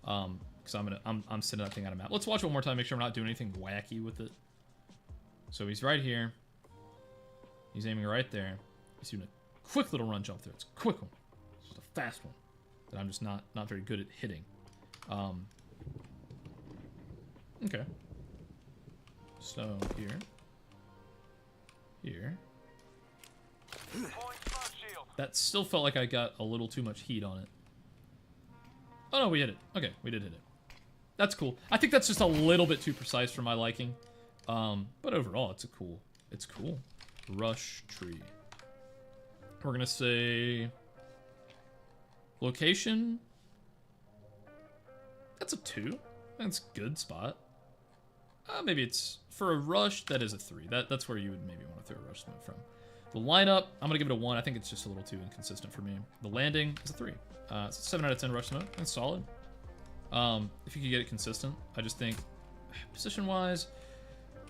Because I'm sending that thing out of map. Let's watch it one more time. Make sure I'm not doing anything wacky with it. So he's right here. He's aiming right there. He's doing a quick little run jump through. It's a quick one. It's a fast one that I'm just not very good at hitting. Okay. So here. That still felt like I got a little too much heat on it. Oh no, we hit it. Okay, we did hit it. That's cool. I think that's just a little bit too precise for my liking. But overall, it's cool. Rush tree. We're gonna say location. That's a 2. That's a good spot. Maybe it's for a rush. That is a 3. That's where you would maybe want to throw a rush smoke from. The lineup, I'm gonna give it a 1. I think it's just a little too inconsistent for me. The landing is a 3. It's a 7 out of 10 rush smoke. That's solid. If you could get it consistent, I just think position-wise,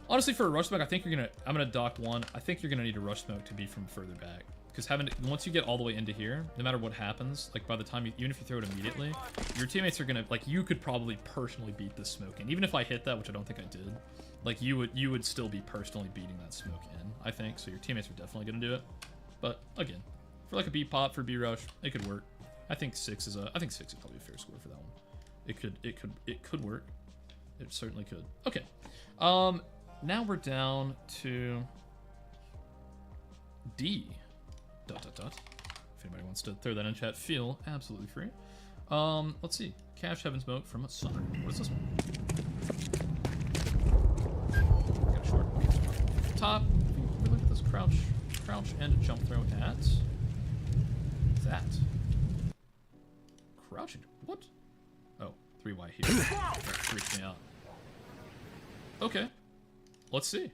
honestly, for a rush smoke, I think I'm gonna dock 1. I think you're gonna need a rush smoke to be from further back, because once you get all the way into here, no matter what happens, like by the time even if you throw it immediately, your teammates are gonna you could probably personally beat this smoke in. Even if I hit that, which I don't think I did, like you would still be personally beating that smoke in. I think so. Your teammates are definitely gonna do it. But again, for like a B pop for B rush, it could work. I think 6 is probably a fair score for that one. It could work. It certainly could. Okay. Now we're down to D. ... If anybody wants to throw that in chat, feel absolutely free. Let's see. Cash Heaven Smoke from a Summer. What is this one? Got a short. Top. We look at this crouch and jump throw at that. Crouching. What? Oh, 3Y here. That freaked me out. Okay. Let's see.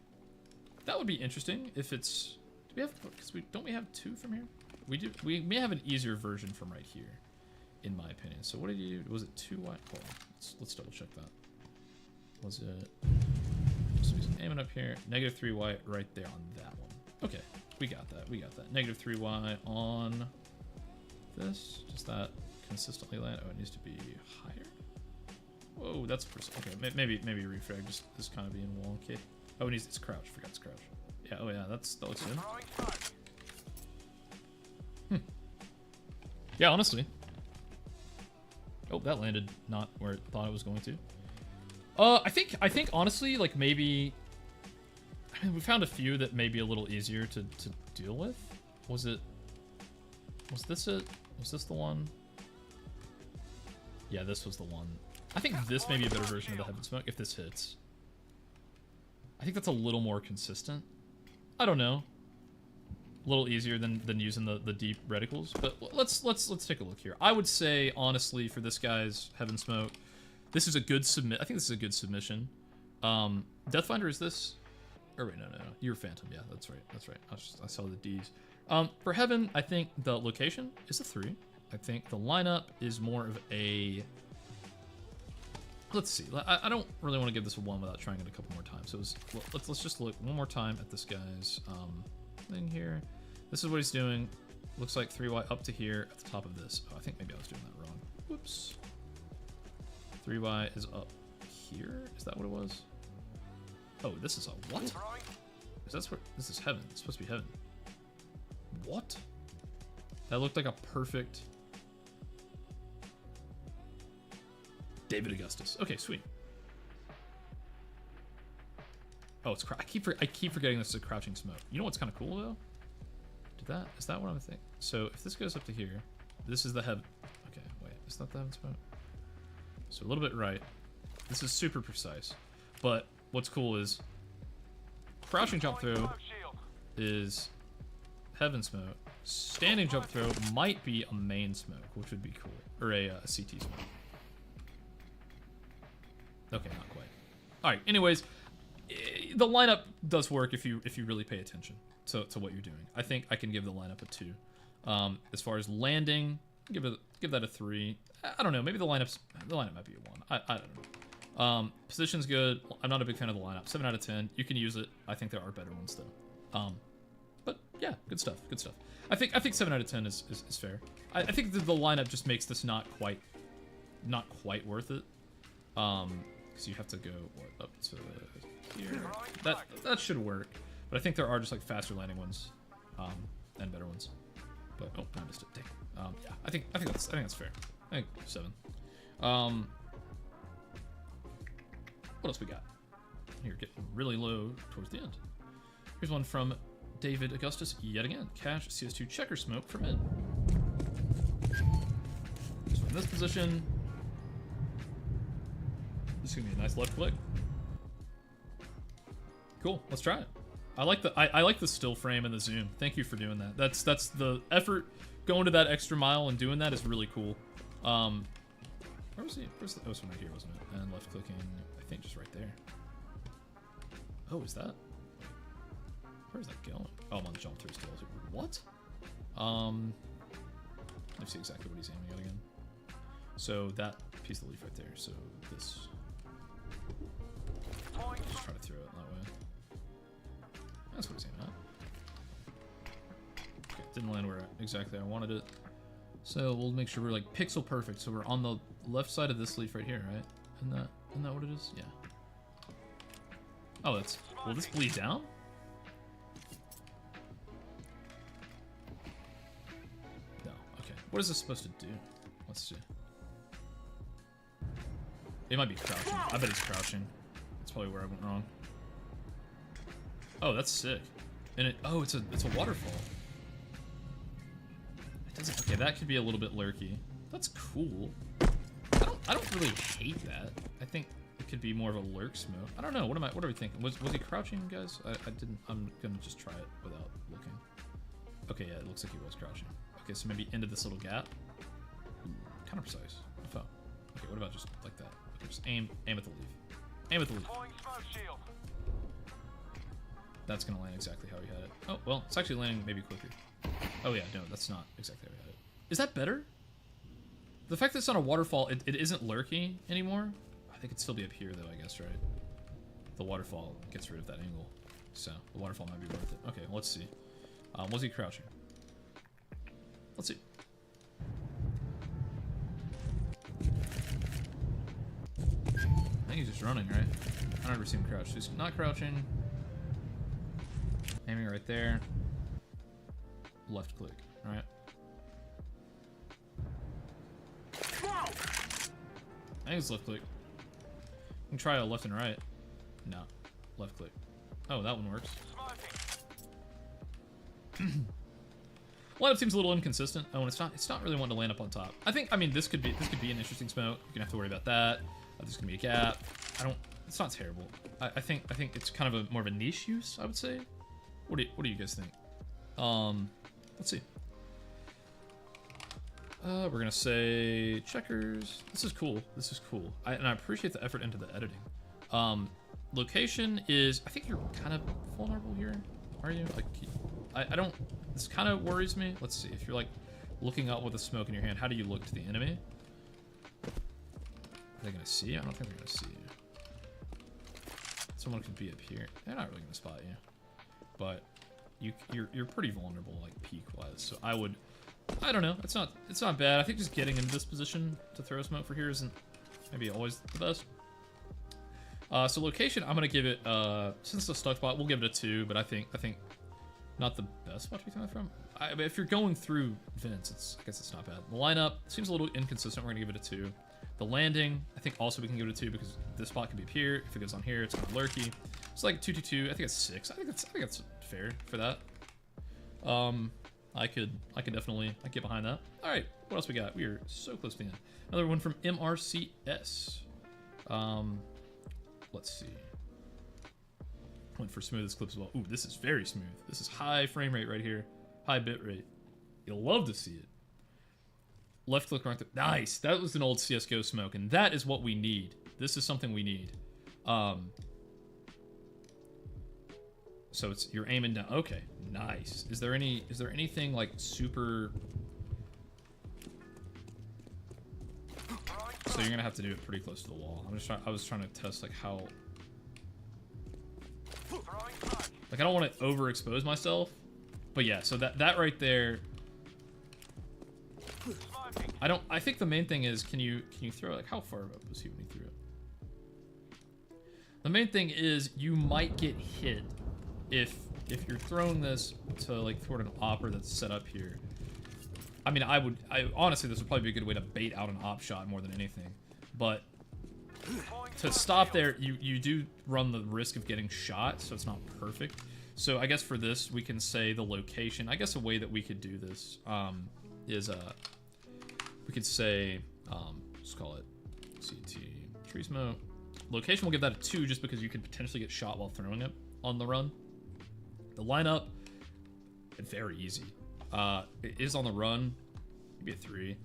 That would be interesting if it's... Do we have... Because don't we have 2 from here? We do. We may have an easier version from right here, in my opinion. So what did you... Was it 2Y? Hold on. Let's double check that. Was it... So he's aiming up here. Negative 3Y right there on that one. Okay. We got that. We got that. Negative 3Y on this. Just that consistently land. Oh, it needs to be higher. Whoa, that's... Okay, maybe refrag just this kind of being wonky. Oh, it's crouch. Forgot it's crouch. Yeah, oh yeah, that looks good. Yeah, honestly. Oh, that landed not where it thought it was going to. I think honestly, like maybe, I mean, we found a few that may be a little easier to deal with. Was this it? Was this the one? Yeah, this was the one. I think this may be a better version of the Heaven Smoke if this hits. I think that's a little more consistent. I don't know. A little easier than using the deep reticles, but let's take a look here. I would say honestly for this guy's Heaven Smoke, this is a good submit. I think this is a good submission. Deathfinder is this? Or wait, no. You're Phantom. Yeah, that's right. I saw the D's. For Heaven, I think the location is a 3. I think the lineup is more of a. Let's see. I don't really want to give this a 1 without trying it a couple more times. So let's just look one more time at this guy's thing here. This is what he's doing. Looks like 3Y up to here at the top of this. Oh, I think maybe I was doing that wrong. Whoops. 3Y is up here. Is that what it was? Oh, this is a what? Is that where this is Heaven? It's supposed to be Heaven. What? That looked like a perfect David Augustus. Okay, sweet. Oh, it's I keep forgetting this is a crouching smoke. You know what's kind of cool though? Is that what I'm thinking? So if this goes up to here, this is the Heaven. Okay, wait, is that the Heaven smoke? So a little bit right. This is super precise, but what's cool is crouching jump throw is Heaven smoke. Standing jump throw might be a main smoke, which would be cool, or a CT smoke. Okay, not quite. All right. Anyways, the lineup does work if you really pay attention to what you're doing. I think I can give the lineup a 2. As far as landing, give that a 3. I don't know. Maybe the lineup might be a 1. I don't know. Position's good. I'm not a big fan of the lineup. 7 out of 10. You can use it. I think there are better ones though. But yeah, good stuff. Good stuff. I think 7 out of 10 is fair. I think the lineup just makes this not quite worth it. Because you have to go up to here. That should work. But I think there are just like faster landing ones, and better ones. But oh, I missed it. Dang. Yeah, I think that's fair. I think 7. What else we got? Here, getting really low towards the end. Here's one from David Augustus yet again. Cash CS2 checker smoke for mid. Just from this position. This is gonna be a nice left click. Cool, let's try it. I like the still frame and the zoom. Thank you for doing that. That's the effort. Going to that extra mile and doing that is really cool. Where was he? Where's the, oh, it's right here, wasn't it? And left clicking, I think just right there. Oh, is that? Where's that going? Oh, I'm on the jump through still. What? Let me see exactly what he's aiming at again. So that piece of the leaf right there. So this. Just try to throw it that way. That's what he's aiming at. Okay, didn't land where exactly I wanted it. So we'll make sure we're like pixel perfect. So we're on the left side of this leaf right here, right? Isn't that what it is? Yeah. Oh, that's. Will this bleed down? No. Okay. What is this supposed to do? Let's see. It might be crouching. I bet it's crouching. That's probably where I went wrong. Oh, that's sick. And it. Oh, it's a waterfall. It doesn't. Okay, that could be a little bit lurky. That's cool. I don't really hate that. I think it could be more of a lurk smoke. I don't know. What are we thinking? Was he crouching, guys? I didn't. I'm gonna just try it without looking. Okay, yeah, it looks like he was crouching. Okay, so maybe into this little gap. Kind of precise. I felt. Okay, what about just like that? Okay, just aim at the leaf. Aim at the leaf. That's gonna land exactly how he had it. Oh, well, it's actually landing maybe quicker. Oh yeah, no, that's not exactly how he had it. Is that better? The fact that it's on a waterfall, it isn't lurky anymore. I think it'd still be up here though, I guess, right? The waterfall gets rid of that angle. So, the waterfall might be worth it. Okay, let's see. Was he crouching? Let's see. I think he's just running, right? I don't ever see him crouch. He's not crouching. Aiming right there. Left click, right? I think it's left click. can try a left and right. No. Left click. Oh, that one works. Lineup seems a little inconsistent. Oh, and it's not really wanting to land up on top. I mean, this could be an interesting smoke. You're gonna have to worry about that. There's gonna be a gap. It's not terrible. I think it's kind of more of a niche use, I would say. What do you guys think? Let's see. We're gonna say checkers. This is cool. This is cool. And I appreciate the effort into the editing. Location is, I think you're kind of vulnerable here. Are you? Like, I don't, this kind of worries me. Let's see, if you're like looking up with a smoke in your hand, how do you look to the enemy? Are they gonna see you? I don't think they're gonna see you. Someone could be up here. They're not really gonna spot you. But you're pretty vulnerable, like peak-wise. So I don't know. It's not bad. I think just getting into this position to throw smoke for here isn't maybe always the best. So location, I'm gonna give it since it's a stuck spot, we'll give it a 2. But I think not the best spot to be throwing from. But if you're going through vents, I guess it's not bad. The lineup seems a little inconsistent. We're gonna give it a 2. The landing, I think also we can give it a 2 because this spot could be up here. If it goes on here, it's kind of lurky. It's like 2, 2, 2. I think it's 6. I think that's fair for that. I could definitely get behind that. All right, what else we got? We are so close to the end. Another one from MRCS. Let's see. Went for smoothest clip as well. Ooh, this is very smooth. This is high frame rate right here. High bit rate. You'll love to see it. Left click, right click. Nice. That was an old CSGO smoke, and that is what we need. This is something we need. So you're aiming down. Okay, nice. Is there anything like super? So you're gonna have to do it pretty close to the wall. I was trying to test like how. Like I don't want to overexpose myself, but yeah. So that right there. I think the main thing is can you throw, like, how far up was he when he threw it? The main thing is you might get hit if you're throwing this to like toward an opper that's set up here. I mean, honestly, this would probably be a good way to bait out an op shot more than anything. But to stop there, you do run the risk of getting shot, so it's not perfect. So I guess for this, we can say the location. I guess a way that we could do this is we could say, let's call it CT tree smoke. Location, we'll give that a 2 just because you could potentially get shot while throwing it on the run. The lineup, very easy. It is on the run, maybe a 3.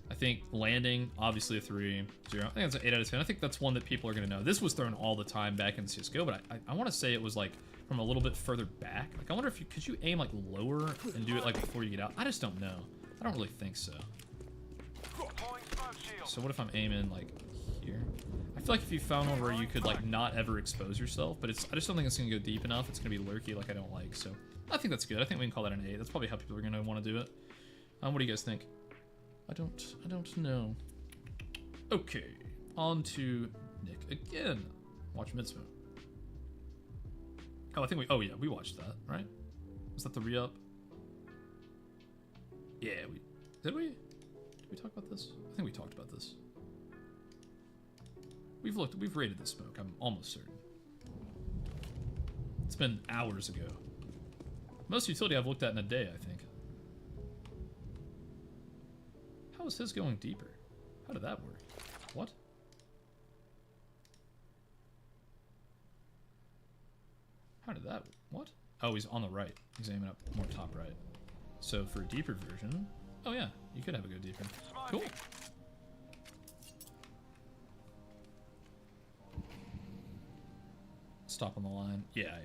I think landing, obviously a 3, 0. I think that's an 8 out of 10. I think that's one that people are gonna know. This was thrown all the time back in CSGO, but I want to say it was like from a little bit further back. Like I wonder if could you aim like lower and do it like before you get out? I just don't know. I don't really think so. So what if I'm aiming like here? I feel like if you found one where you could like not ever expose yourself, but I just don't think it's gonna go deep enough. It's gonna be lurky like I don't like. So I think that's good. I think we can call that an 8. That's probably how people are gonna want to do it. What do you guys think? I don't know. Okay, on to Nick again. Watch mid smoke. Oh, I think we watched that, right? Was that the re-up? Yeah, did we talk about this? I think we talked about this. We've rated this smoke, I'm almost certain. It's been hours ago. Most utility I've looked at in a day, I think. How is his going deeper? How did that work? What? How did that, what? Oh, he's on the right. He's aiming up more top right. So for a deeper version, oh yeah, you could have a go deeper. Cool. Stop on the line. Yeah.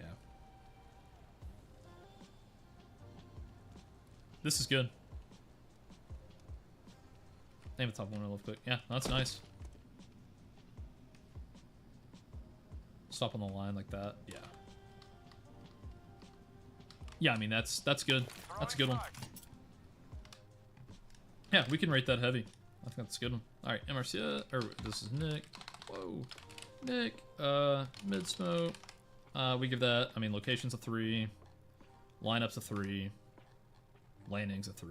This is good. Aim the top one real quick. Yeah, that's nice. Stop on the line like that. Yeah. Yeah, I mean that's good. That's a good one. Yeah, we can rate that heavy. I think that's a good one. All right, MRC, or this is Nick. Whoa, Nick. Mid smoke. We give that. I mean, location's a 3. Lineup's a 3. Landing's a 3.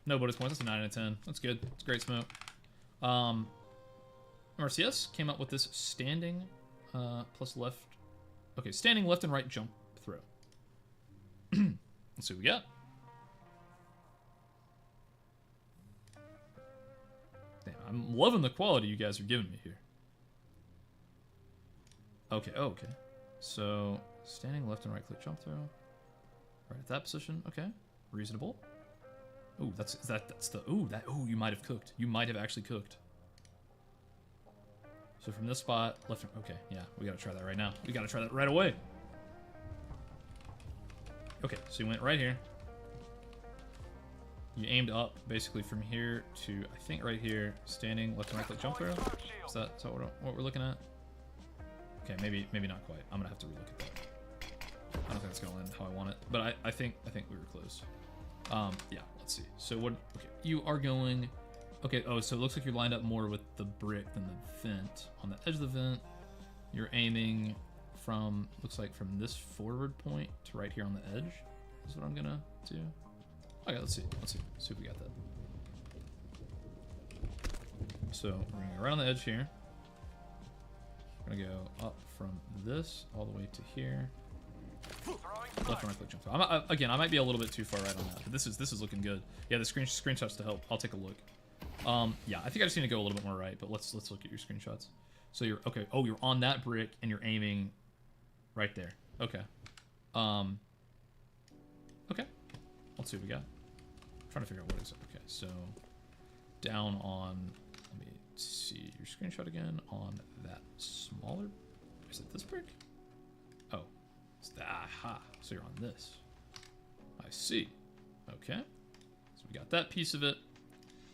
No bonus points. That's a 9 out of 10. That's good. It's a great smoke. MRCS came up with this standing plus left. Okay, standing left and right jump throw. Let's see what we got. Damn, I'm loving the quality you guys are giving me here. Okay, oh, okay. So, standing left and right click jump throw. Right at that position, okay. Reasonable. Ooh, that's the, ooh, you might have cooked. You might have actually cooked. So from this spot, left, okay, yeah, we gotta try that right now. We gotta try that right away. Okay, so you went right here. You aimed up, basically from here to, I think right here, standing left and right click jump throw. Is that what we're looking at? Okay, maybe not quite. I'm gonna have to relook at that. I don't think it's gonna land how I want it, but I think we were close. Yeah, let's see. So what? Okay, you are going. Okay. Oh, so it looks like you're lined up more with the brick than the vent. On the edge of the vent, you're aiming from. Looks like from this forward point to right here on the edge. Is what I'm gonna do. Okay, let's see. Let's see. See if we got that. So we're gonna go right on the edge here. We're gonna go up from this all the way to here. Left and right click jump throw. Again, I might be a little bit too far right on that, but this is looking good. Yeah, the screenshots to help. I'll take a look. Yeah, I think I just need to go a little bit more right, but let's look at your screenshots. So you're okay. Oh, you're on that brick and you're aiming right there. Okay. Okay. Let's see what we got. I'm trying to figure out what is it. Okay, so down on. Let me see your screenshot again on that smaller. Is it this brick? Oh. Aha, so you're on this. I see. Okay. So we got that piece of it.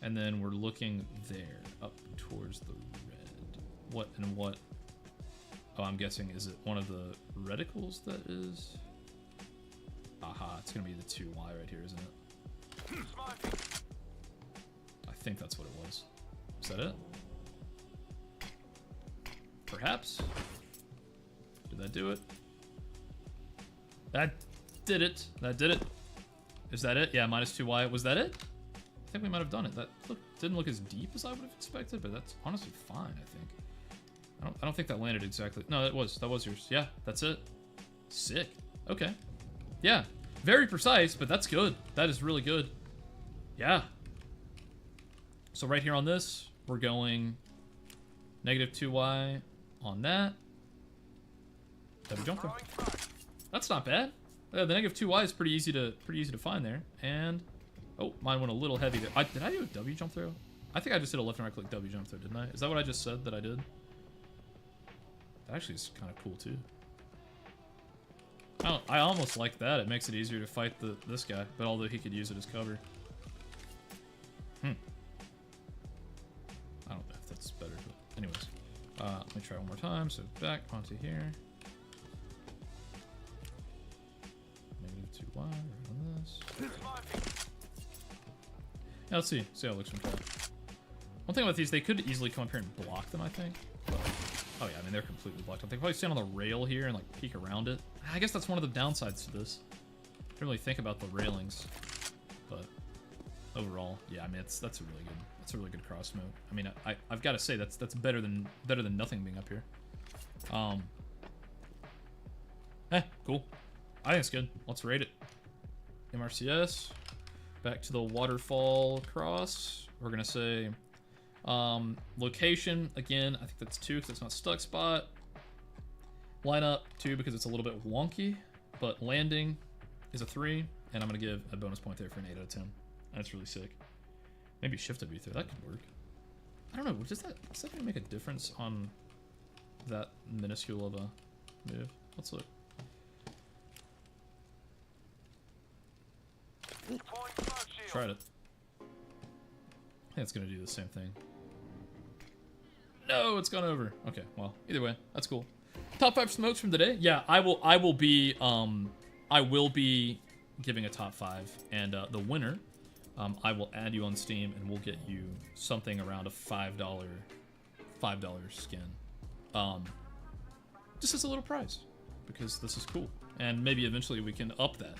And then we're looking there, up towards the red. What and what? Oh, I'm guessing, is it one of the reticles that is? Aha, it's gonna be the 2Y right here, isn't it? I think that's what it was. Is that it? Perhaps? Did that do it? That did it. That did it. Is that it? Yeah, minus 2Y. Was that it? I think we might have done it. That didn't look as deep as I would have expected, but that's honestly fine, I think. I don't think that landed exactly. No, that was yours. Yeah, that's it. Sick. Okay. Yeah. Very precise, but that's good. That is really good. Yeah. So right here on this, we're going negative 2Y on that. Double jump throw. That's not bad. The negative 2Y is pretty easy to find there. And oh, mine went a little heavy there. Did I do a W jump throw? I think I just did a left and right click W jump throw, didn't I? Is that what I just said that I did? That actually is kind of cool too. I almost like that. It makes it easier to fight this guy, but although he could use it as cover. I don't know if that's better, but anyways. Let me try one more time. So back onto here. Negative 2Y right on this. Yeah, let's see how it looks from top. One thing about these, they could easily come up here and block them, I think. But, oh yeah, I mean, they're completely blocked. They probably stand on the rail here and like peek around it. I guess that's one of the downsides to this. Didn't really think about the railings, but overall, yeah, I mean, that's a really good cross mode. I mean, I've got to say that's better than nothing being up here. Cool. I think it's good. Let's rate it. MRCS. Back to the waterfall cross. We're gonna say location again. I think that's 2 because it's not stuck spot. Lineup 2 because it's a little bit wonky, but landing is a 3, and I'm gonna give a bonus point there for an 8 out of 10. That's really sick. Maybe shift W through that could work. I don't know. Does that gonna make a difference on that minuscule of a move? Let's look. Tried it. I think it's gonna do the same thing. No, it's gone over. Okay, well, either way, that's cool. Top 5 smokes from today. Yeah, I will be giving a top 5, and the winner, I will add you on Steam, and we'll get you something around a $5 skin, just as a little prize, because this is cool, and maybe eventually we can up that.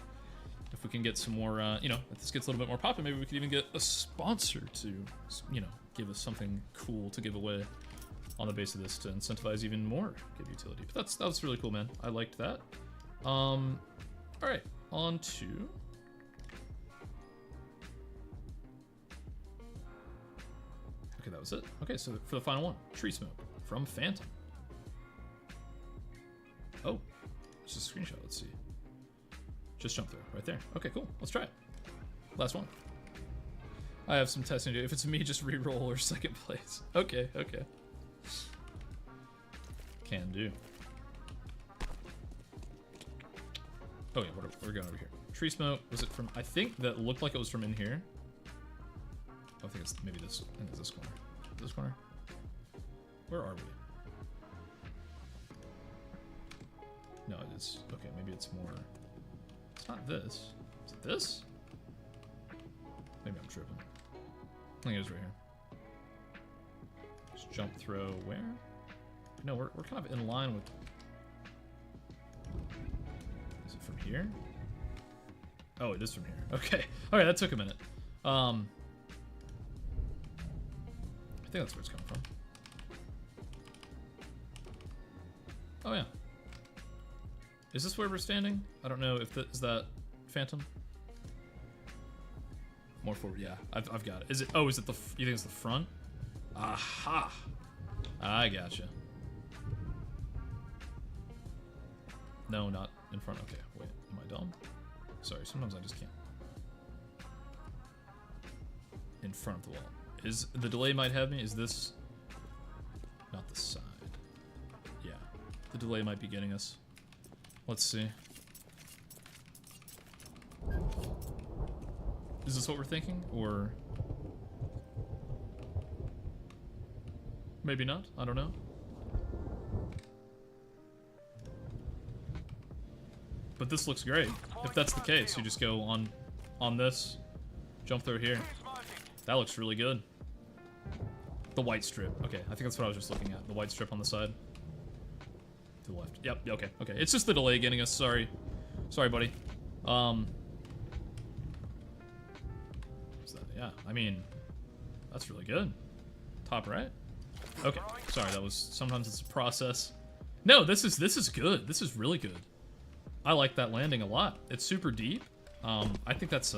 If we can get some more, if this gets a little bit more popular, maybe we could even get a sponsor to, give us something cool to give away. on the base of this to incentivize even more good utility. But that was really cool, man. I liked that. All right, on to. Okay, that was it. Okay, so for the final one, tree smoke from Phantom. Oh, it's a screenshot. Let's see. Just jump through right there. Okay, cool. Let's try it. Last one. I have some testing to do. If it's me, just re-roll or second place. Okay, okay. Can do. Oh yeah, we're going over here. Tree smoke. Was it from? I think that looked like it was from in here. Oh, I think it's maybe this. I think it's this corner. This corner. Where are we? No, it is. Okay, maybe it's more. It's not this. Is it this? Maybe I'm tripping. I think it is right here. Just jump throw where? No, we're kind of in line with. Is it from here? Oh, it is from here. Okay. Okay, that took a minute. I think that's where it's coming from. Oh yeah. Is this where we're standing? I don't know if is that Phantom? More forward, yeah. I've got it. Is it? Oh, is it the? You think it's the front? Aha! I gotcha. No, not in front. Okay, wait. Am I dumb? Sorry. Sometimes I just can't. In front of the wall. Is the delay might have me? Is this not the side? Yeah, the delay might be getting us. Let's see. Is this what we're thinking, or maybe not? I don't know. But this looks great. If that's the case, you just go on this, jump through here. That looks really good. The white strip. Okay, I think that's what I was just looking at. The white strip on the side. To the left. Yep, okay, okay. It's just the delay getting us, sorry. Sorry, buddy. Is that, yeah, I mean, that's really good. Top right? Okay, sorry, that was, sometimes it's a process. No, this is good. This is really good. I like that landing a lot. It's super deep. I think that's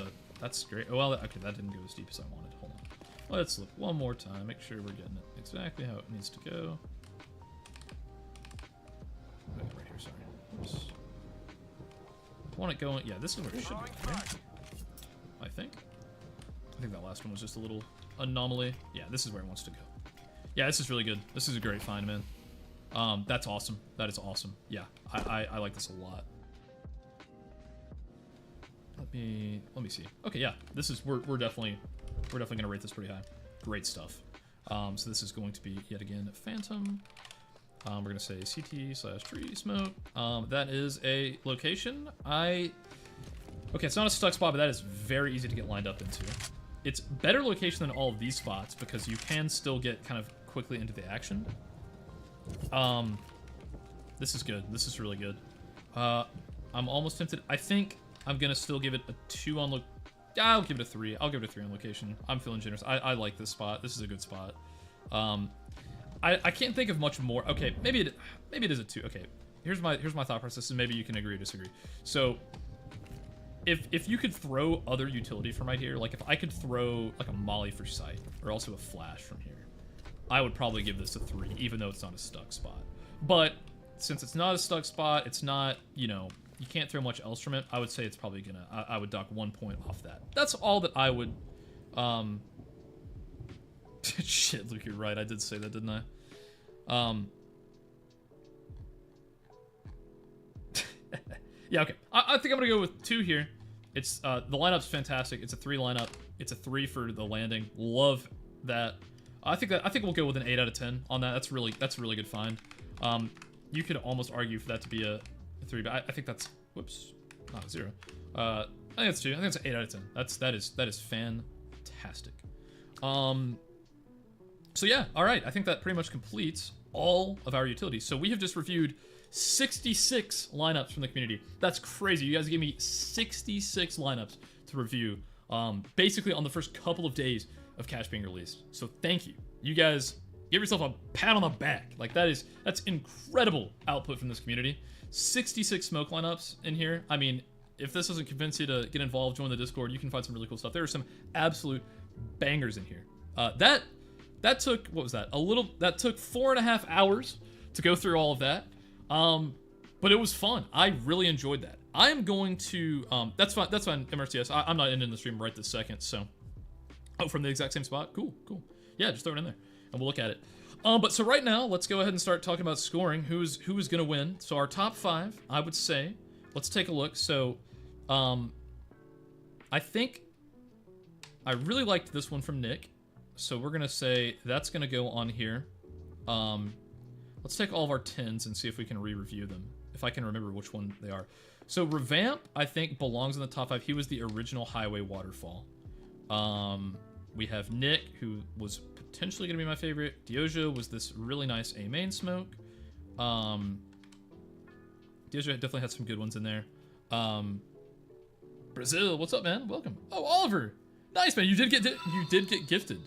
great. Oh, well, okay, that didn't go as deep as I wanted. Hold on. Let's look one more time. Make sure we're getting it exactly how it needs to go. Okay, right here, sorry. Oops. I want it going. Yeah, this is where it should be. Right? I think that last one was just a little anomaly. Yeah, this is where it wants to go. Yeah, this is really good. This is a great find, man. That's awesome. That is awesome. Yeah, I like this a lot. Let me see. Okay, yeah, this is we're definitely gonna rate this pretty high. Great stuff. So this is going to be yet again Phantom. We're gonna say CT/tree smoke. That is a location. Okay, it's not a stuck spot, but that is very easy to get lined up into. It's better location than all of these spots because you can still get kind of quickly into the action. This is good. This is really good. I'm almost tempted. I think I'm gonna still give it a 2 on look. I'll give it a 3. I'll give it a 3 on location. I'm feeling generous. I like this spot. This is a good spot. I can't think of much more. Okay, maybe it is a 2. Okay, here's my thought process, and maybe you can agree or disagree. So if you could throw other utility from right here, like if I could throw like a molly for sight or also a flash from here, I would probably give this a 3, even though it's not a stuck spot. But since it's not a stuck spot, it's not, you know, you can't throw much else from it. I would say it's probably gonna. I would dock 1 point off that. That's all that I would. Shit, Luke, you're right. I did say that, didn't I? Yeah, okay. I think I'm gonna go with 2 here. It's the lineup's fantastic. It's a 3 lineup. It's a 3 for the landing. Love that. I think we'll go with an 8 out of 10 on that. That's a really good find. You could almost argue for that to be a 3, but I think that's, whoops, not a 0. I think it's 2. I think it's an 8 out of 10. That is fantastic. So yeah, all right. I think that pretty much completes all of our utilities. So we have just reviewed 66 lineups from the community. That's crazy. You guys gave me 66 lineups to review, basically on the first couple of days of Cash being released. So thank you. You guys give yourself a pat on the back. Like that's incredible output from this community. 66 smoke lineups in here. I mean, if this doesn't convince you to get involved, join the Discord, you can find some really cool stuff. There are some absolute bangers in here. That took, what was that? That took 4.5 hours to go through all of that. But it was fun. I really enjoyed that. I am going to, that's fine, MRCS. I'm not ending the stream right this second, so. Oh, from the exact same spot? Cool. Yeah, just throw it in there, and we'll look at it. But so right now, let's go ahead and start talking about scoring. Who is gonna win? So our top 5, I would say, let's take a look. So, I think I really liked this one from Nick. So we're gonna say that's gonna go on here. Let's take all of our 10s and see if we can re-review them, if I can remember which one they are. So Revamp, I think, belongs in the top 5. He was the original Highway Waterfall. We have Nick, who was potentially going to be my favorite. Dioja was this really nice A main smoke. Dioja definitely had some good ones in there. Brazil, what's up, man? Welcome. Oh, Oliver, nice, man. You did get gifted.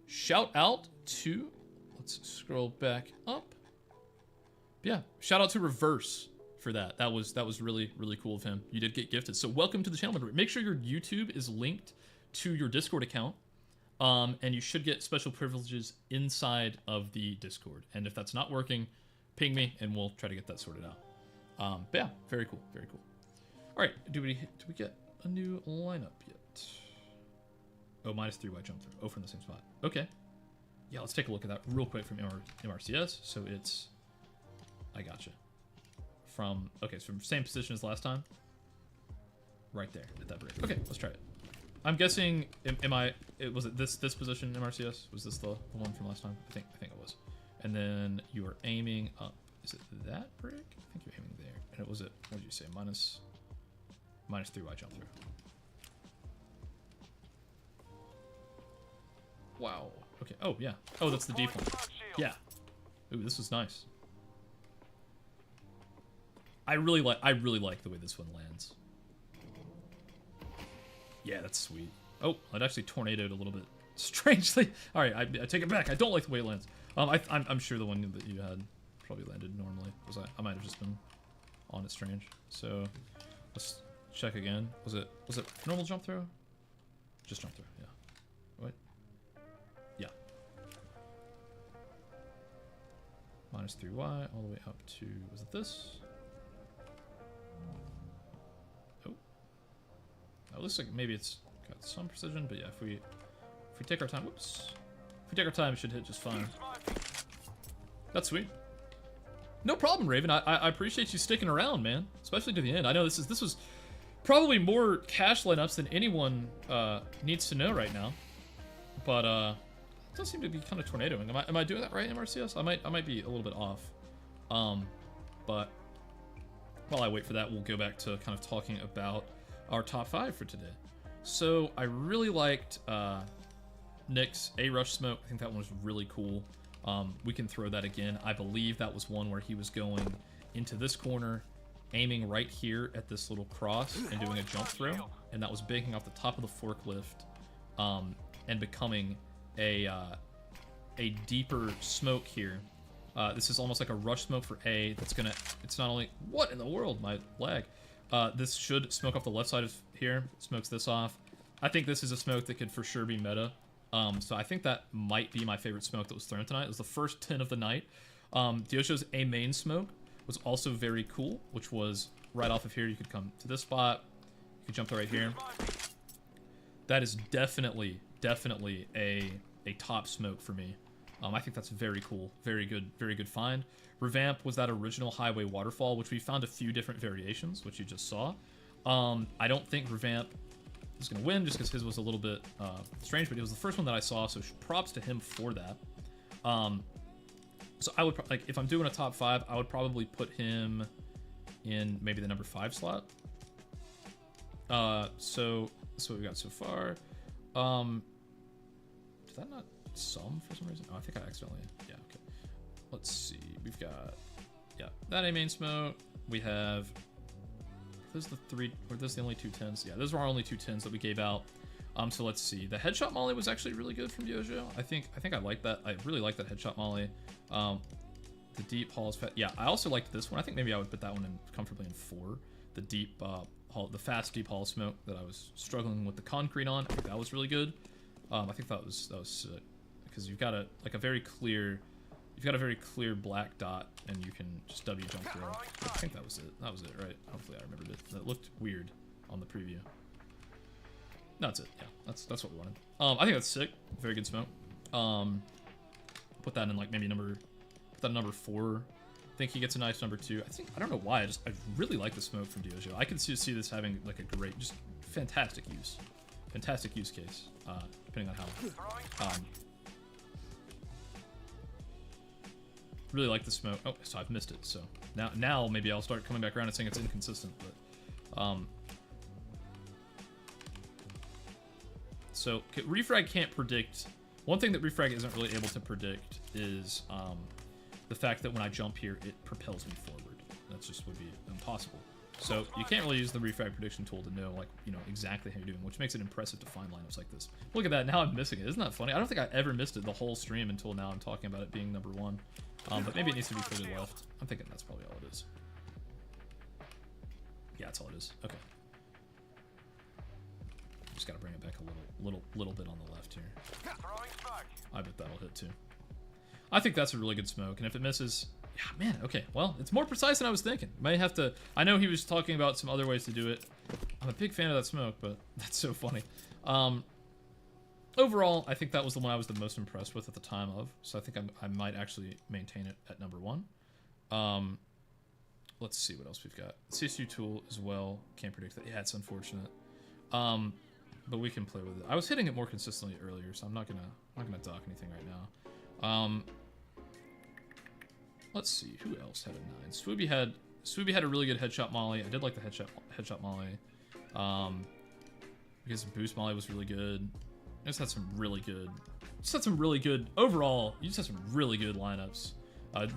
Shout out to, let's scroll back up. Yeah, shout out to Reverse for that. That was really cool of him. You did get gifted. So welcome to the channel. Make sure your YouTube is linked to your Discord account, and you should get special privileges inside of the Discord. And if that's not working, ping me and we'll try to get that sorted out. But yeah, very cool. All right, do we get a new lineup yet? Oh, -3 white jump through. Oh, from the same spot. Okay. Yeah, let's take a look at that real quick from MRCS. So it's, I gotcha. Okay, so from same position as last time. Right there at that break. Okay, let's try it. I'm guessing, was it this position in MRCS? Was this the one from last time? I think it was. And then you are aiming up. Is it that brick? I think you're aiming there. And what did you say? -3 wide jump through. Wow. Okay. Oh, yeah. Oh, that's the deep one. Yeah. Ooh, this was nice. I really like the way this one lands. Yeah, that's sweet. Oh, it actually tornadoed a little bit strangely. All right, I take it back. I don't like the way it lands. I'm sure the one that you had probably landed normally, because I might have just been on it strange. So let's check again. Was it normal jump throw? Just jump throw. Yeah. What? Yeah. -3y all the way up to, was it this? It looks like maybe it's got some precision, but yeah, if we take our time, whoops. If we take our time, it should hit just fine. That's sweet. No problem, Raven. I appreciate you sticking around, man. Especially to the end. I know this was probably more cash lineups than anyone needs to know right now. But it does seem to be kind of tornadoing. Am I doing that right, MRCS? I might be a little bit off. But while I wait for that, we'll go back to kind of talking about our top 5 for today. So I really liked Nick's A-Rush smoke. I think that one was really cool. We can throw that again. I believe that was one where he was going into this corner, aiming right here at this little cross and doing a jump throw, and that was banking off the top of the forklift and becoming a deeper smoke here. This is almost like a rush smoke for A. It's not only, what in the world, my lag. This should smoke off the left side of here. Smokes this off. I think this is a smoke that could for sure be meta. So I think that might be my favorite smoke that was thrown tonight. It was the first 10 of the night. Diojo's A main smoke was also very cool, which was right off of here. You could come to this spot. You could jump right here. That is definitely a top smoke for me. I think that's very cool. Very good find. Revamp was that original Highway Waterfall, which we found a few different variations, which you just saw. I don't think Revamp is going to win just because his was a little bit strange, but it was the first one that I saw, so props to him for that. So I would, like, if I'm doing a top 5, I would probably put him in maybe the number 5 slot. So that's what we got so far. Did that not sum for some reason? Oh, I think I accidentally, yeah, okay. Let's see, we've got, yeah, that A main smoke. We have, those are the 3, or those are the only 2 10s? Yeah, those were our only 2 10s that we gave out. So let's see. The headshot molly was actually really good from Diojo. I think I like that. I really like that headshot molly. The deep haul is fast. Yeah, I also liked this one. I think maybe I would put that one in comfortably in 4. The deep haul, the fast deep haul smoke that I was struggling with the concrete on. I think that was really good. I think that was sick because you've got a very clear black dot and you can just W jump through. I think that was it. That was it, right? Hopefully I remembered it. That looked weird on the preview. No, that's it. Yeah, that's what we wanted. I think that's sick. Very good smoke. Put that in like maybe number 4. I think he gets a nice number 2. I don't know why. I really like the smoke from Diojo. I can see this having like a great, just fantastic use case. Depending on how. Really like the smoke. Oh, so I've missed it. So now maybe I'll start coming back around and saying it's inconsistent. But so REFRAG can't predict. One thing that REFRAG isn't really able to predict is the fact that when I jump here, it propels me forward. That just would be impossible. So you can't really use the REFRAG prediction tool to know, like, exactly how you're doing, which makes it impressive to find lineups like this. Look at that, now I'm missing it. Isn't that funny? I don't think I ever missed it the whole stream until now I'm talking about it being number 1. But maybe it needs to be further left. I'm thinking that's probably all it is. Yeah, that's all it is. Okay. Just gotta bring it back a little bit on the left here. I bet that'll hit too. I think that's a really good smoke, and if it misses, yeah, man, okay, well, it's more precise than I was thinking. Might have to, I know he was talking about some other ways to do it. I'm a big fan of that smoke, but that's so funny. Overall, I think that was the one I was the most impressed with at the time of, so I think I might actually maintain it at number 1. Let's see what else we've got. CSU tool as well, can't predict that. Yeah, it's unfortunate. But we can play with it. I was hitting it more consistently earlier, so I'm not gonna dock anything right now. Let's see, who else had a 9? Swooby had a really good headshot molly. I did like the headshot molly. Because boost molly was really good. I just had some really good. Overall, you just had some really good lineups.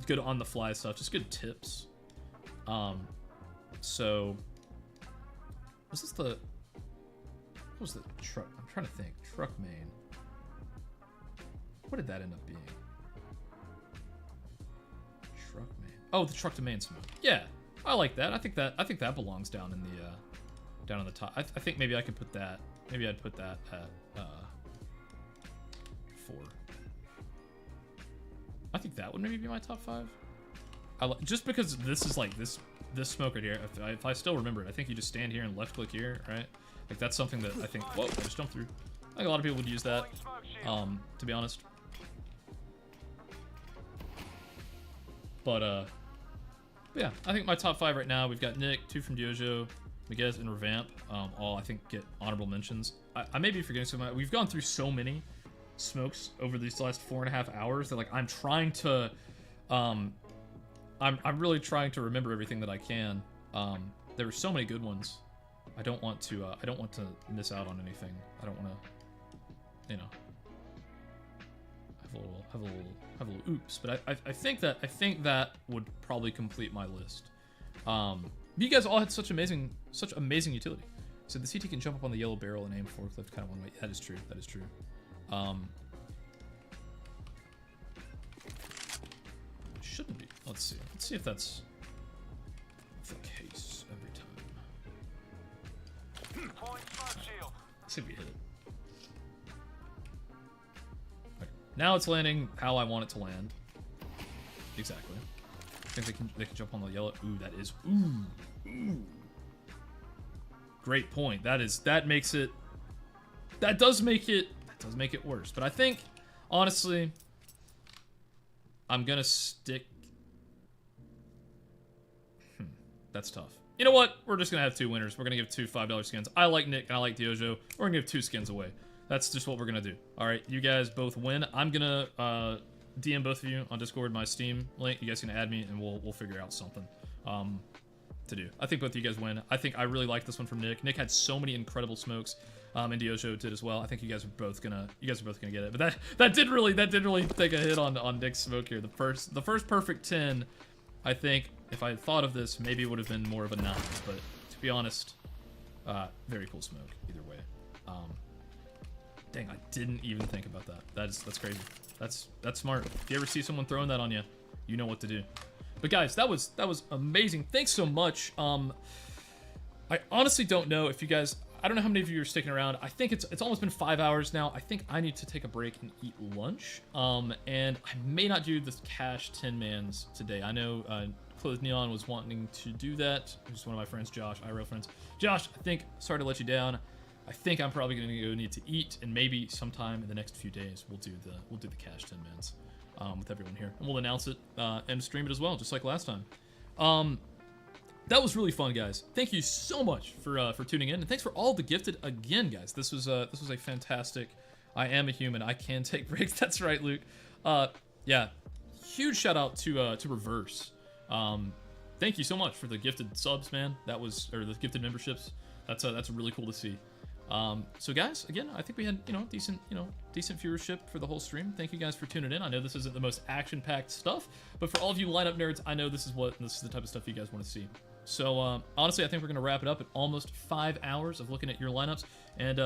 Good on the fly stuff, just good tips. So what was the truck? I'm trying to think. Truck main. What did that end up being? Truck main. Oh, the truck to main smoke. Yeah, I like that. I think that belongs down in the down on the top. I think maybe I could put that. Maybe I'd put that at 4. I think that would maybe be my top 5. Just because this is like this smoke right here. If I still remember it, I think you just stand here and left click here, right? Like that's something that I think. Whoa! I just jumped through. I think a lot of people would use that. To be honest. But yeah, I think my top 5 right now. We've got Nick, 2 from Diojo, Miguez, and Revamp. All I think get honorable mentions. I may be forgetting some. We've gone through so many smokes over these last 4.5 hours that like I'm trying to, I'm really trying to remember everything that I can. There were so many good ones. I don't want to miss out on anything. I don't want to, have a little oops. But I think that would probably complete my list. You guys all had such amazing utility. So the CT can jump up on the yellow barrel and aim forklift kind of one way. That is true. That is true. Shouldn't be. Let's see. Let's see if that's the case every time. Let's see if we hit it. Okay. Now it's landing how I want it to land. Exactly. I think they can jump on the yellow. Ooh, that is. Ooh. Great point. That does make it worse. But I think, honestly, I'm gonna stick. That's tough. You know what? We're just gonna have 2 winners. We're gonna give 2 $5 skins. I like Nick and I like Diojo. We're gonna give 2 skins away. That's just what we're gonna do. All right, you guys both win. I'm gonna DM both of you on Discord my Steam link. You guys can add me and we'll figure out something to do. I think both of you guys win. I think I really like this one from Nick. Nick had so many incredible smokes. And Diojo did as well. I think you guys are both gonna get it. But that did really take a hit on Nick's smoke here. The first perfect 10, I think if I had thought of this, maybe it would have been more of a 9. But to be honest, very cool smoke either way. Dang, I didn't even think about that. That's crazy. That's smart. If you ever see someone throwing that on you, you know what to do. But guys, that was amazing. Thanks so much. I honestly don't know if you guys, I don't know how many of you are sticking around. I think it's almost been 5 hours now. I think I need to take a break and eat lunch. And I may not do the cash 10 mans today. I know Clothed Neon was wanting to do that. Just one of my friends, Josh, IRL friends. Josh, I think, sorry to let you down. I think I'm probably going to go need to eat, and maybe sometime in the next few days we'll do the cash 10 mans with everyone here, and we'll announce it and stream it as well, just like last time. That was really fun, guys. Thank you so much for tuning in, and thanks for all the gifted again, guys. This was a fantastic. I am a human. I can take breaks. That's right, Luke. Yeah, huge shout out to Reverse. Thank you so much for the gifted subs, man. That was, or the gifted memberships. That's really cool to see. So guys, again, I think we had decent viewership for the whole stream. Thank you guys for tuning in. I know this isn't the most action-packed stuff, but for all of you lineup nerds, I know this is the type of stuff you guys want to see. So honestly, I think we're gonna wrap it up at almost 5 hours of looking at your lineups. And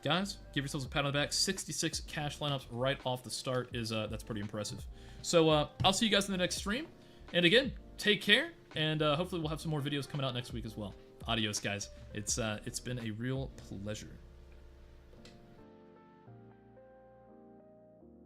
guys, give yourselves a pat on the back. 66 cash lineups right off the start is that's pretty impressive. So I'll see you guys in the next stream. And again, take care, and hopefully we'll have some more videos coming out next week as well. Adios, guys. It's been a real pleasure.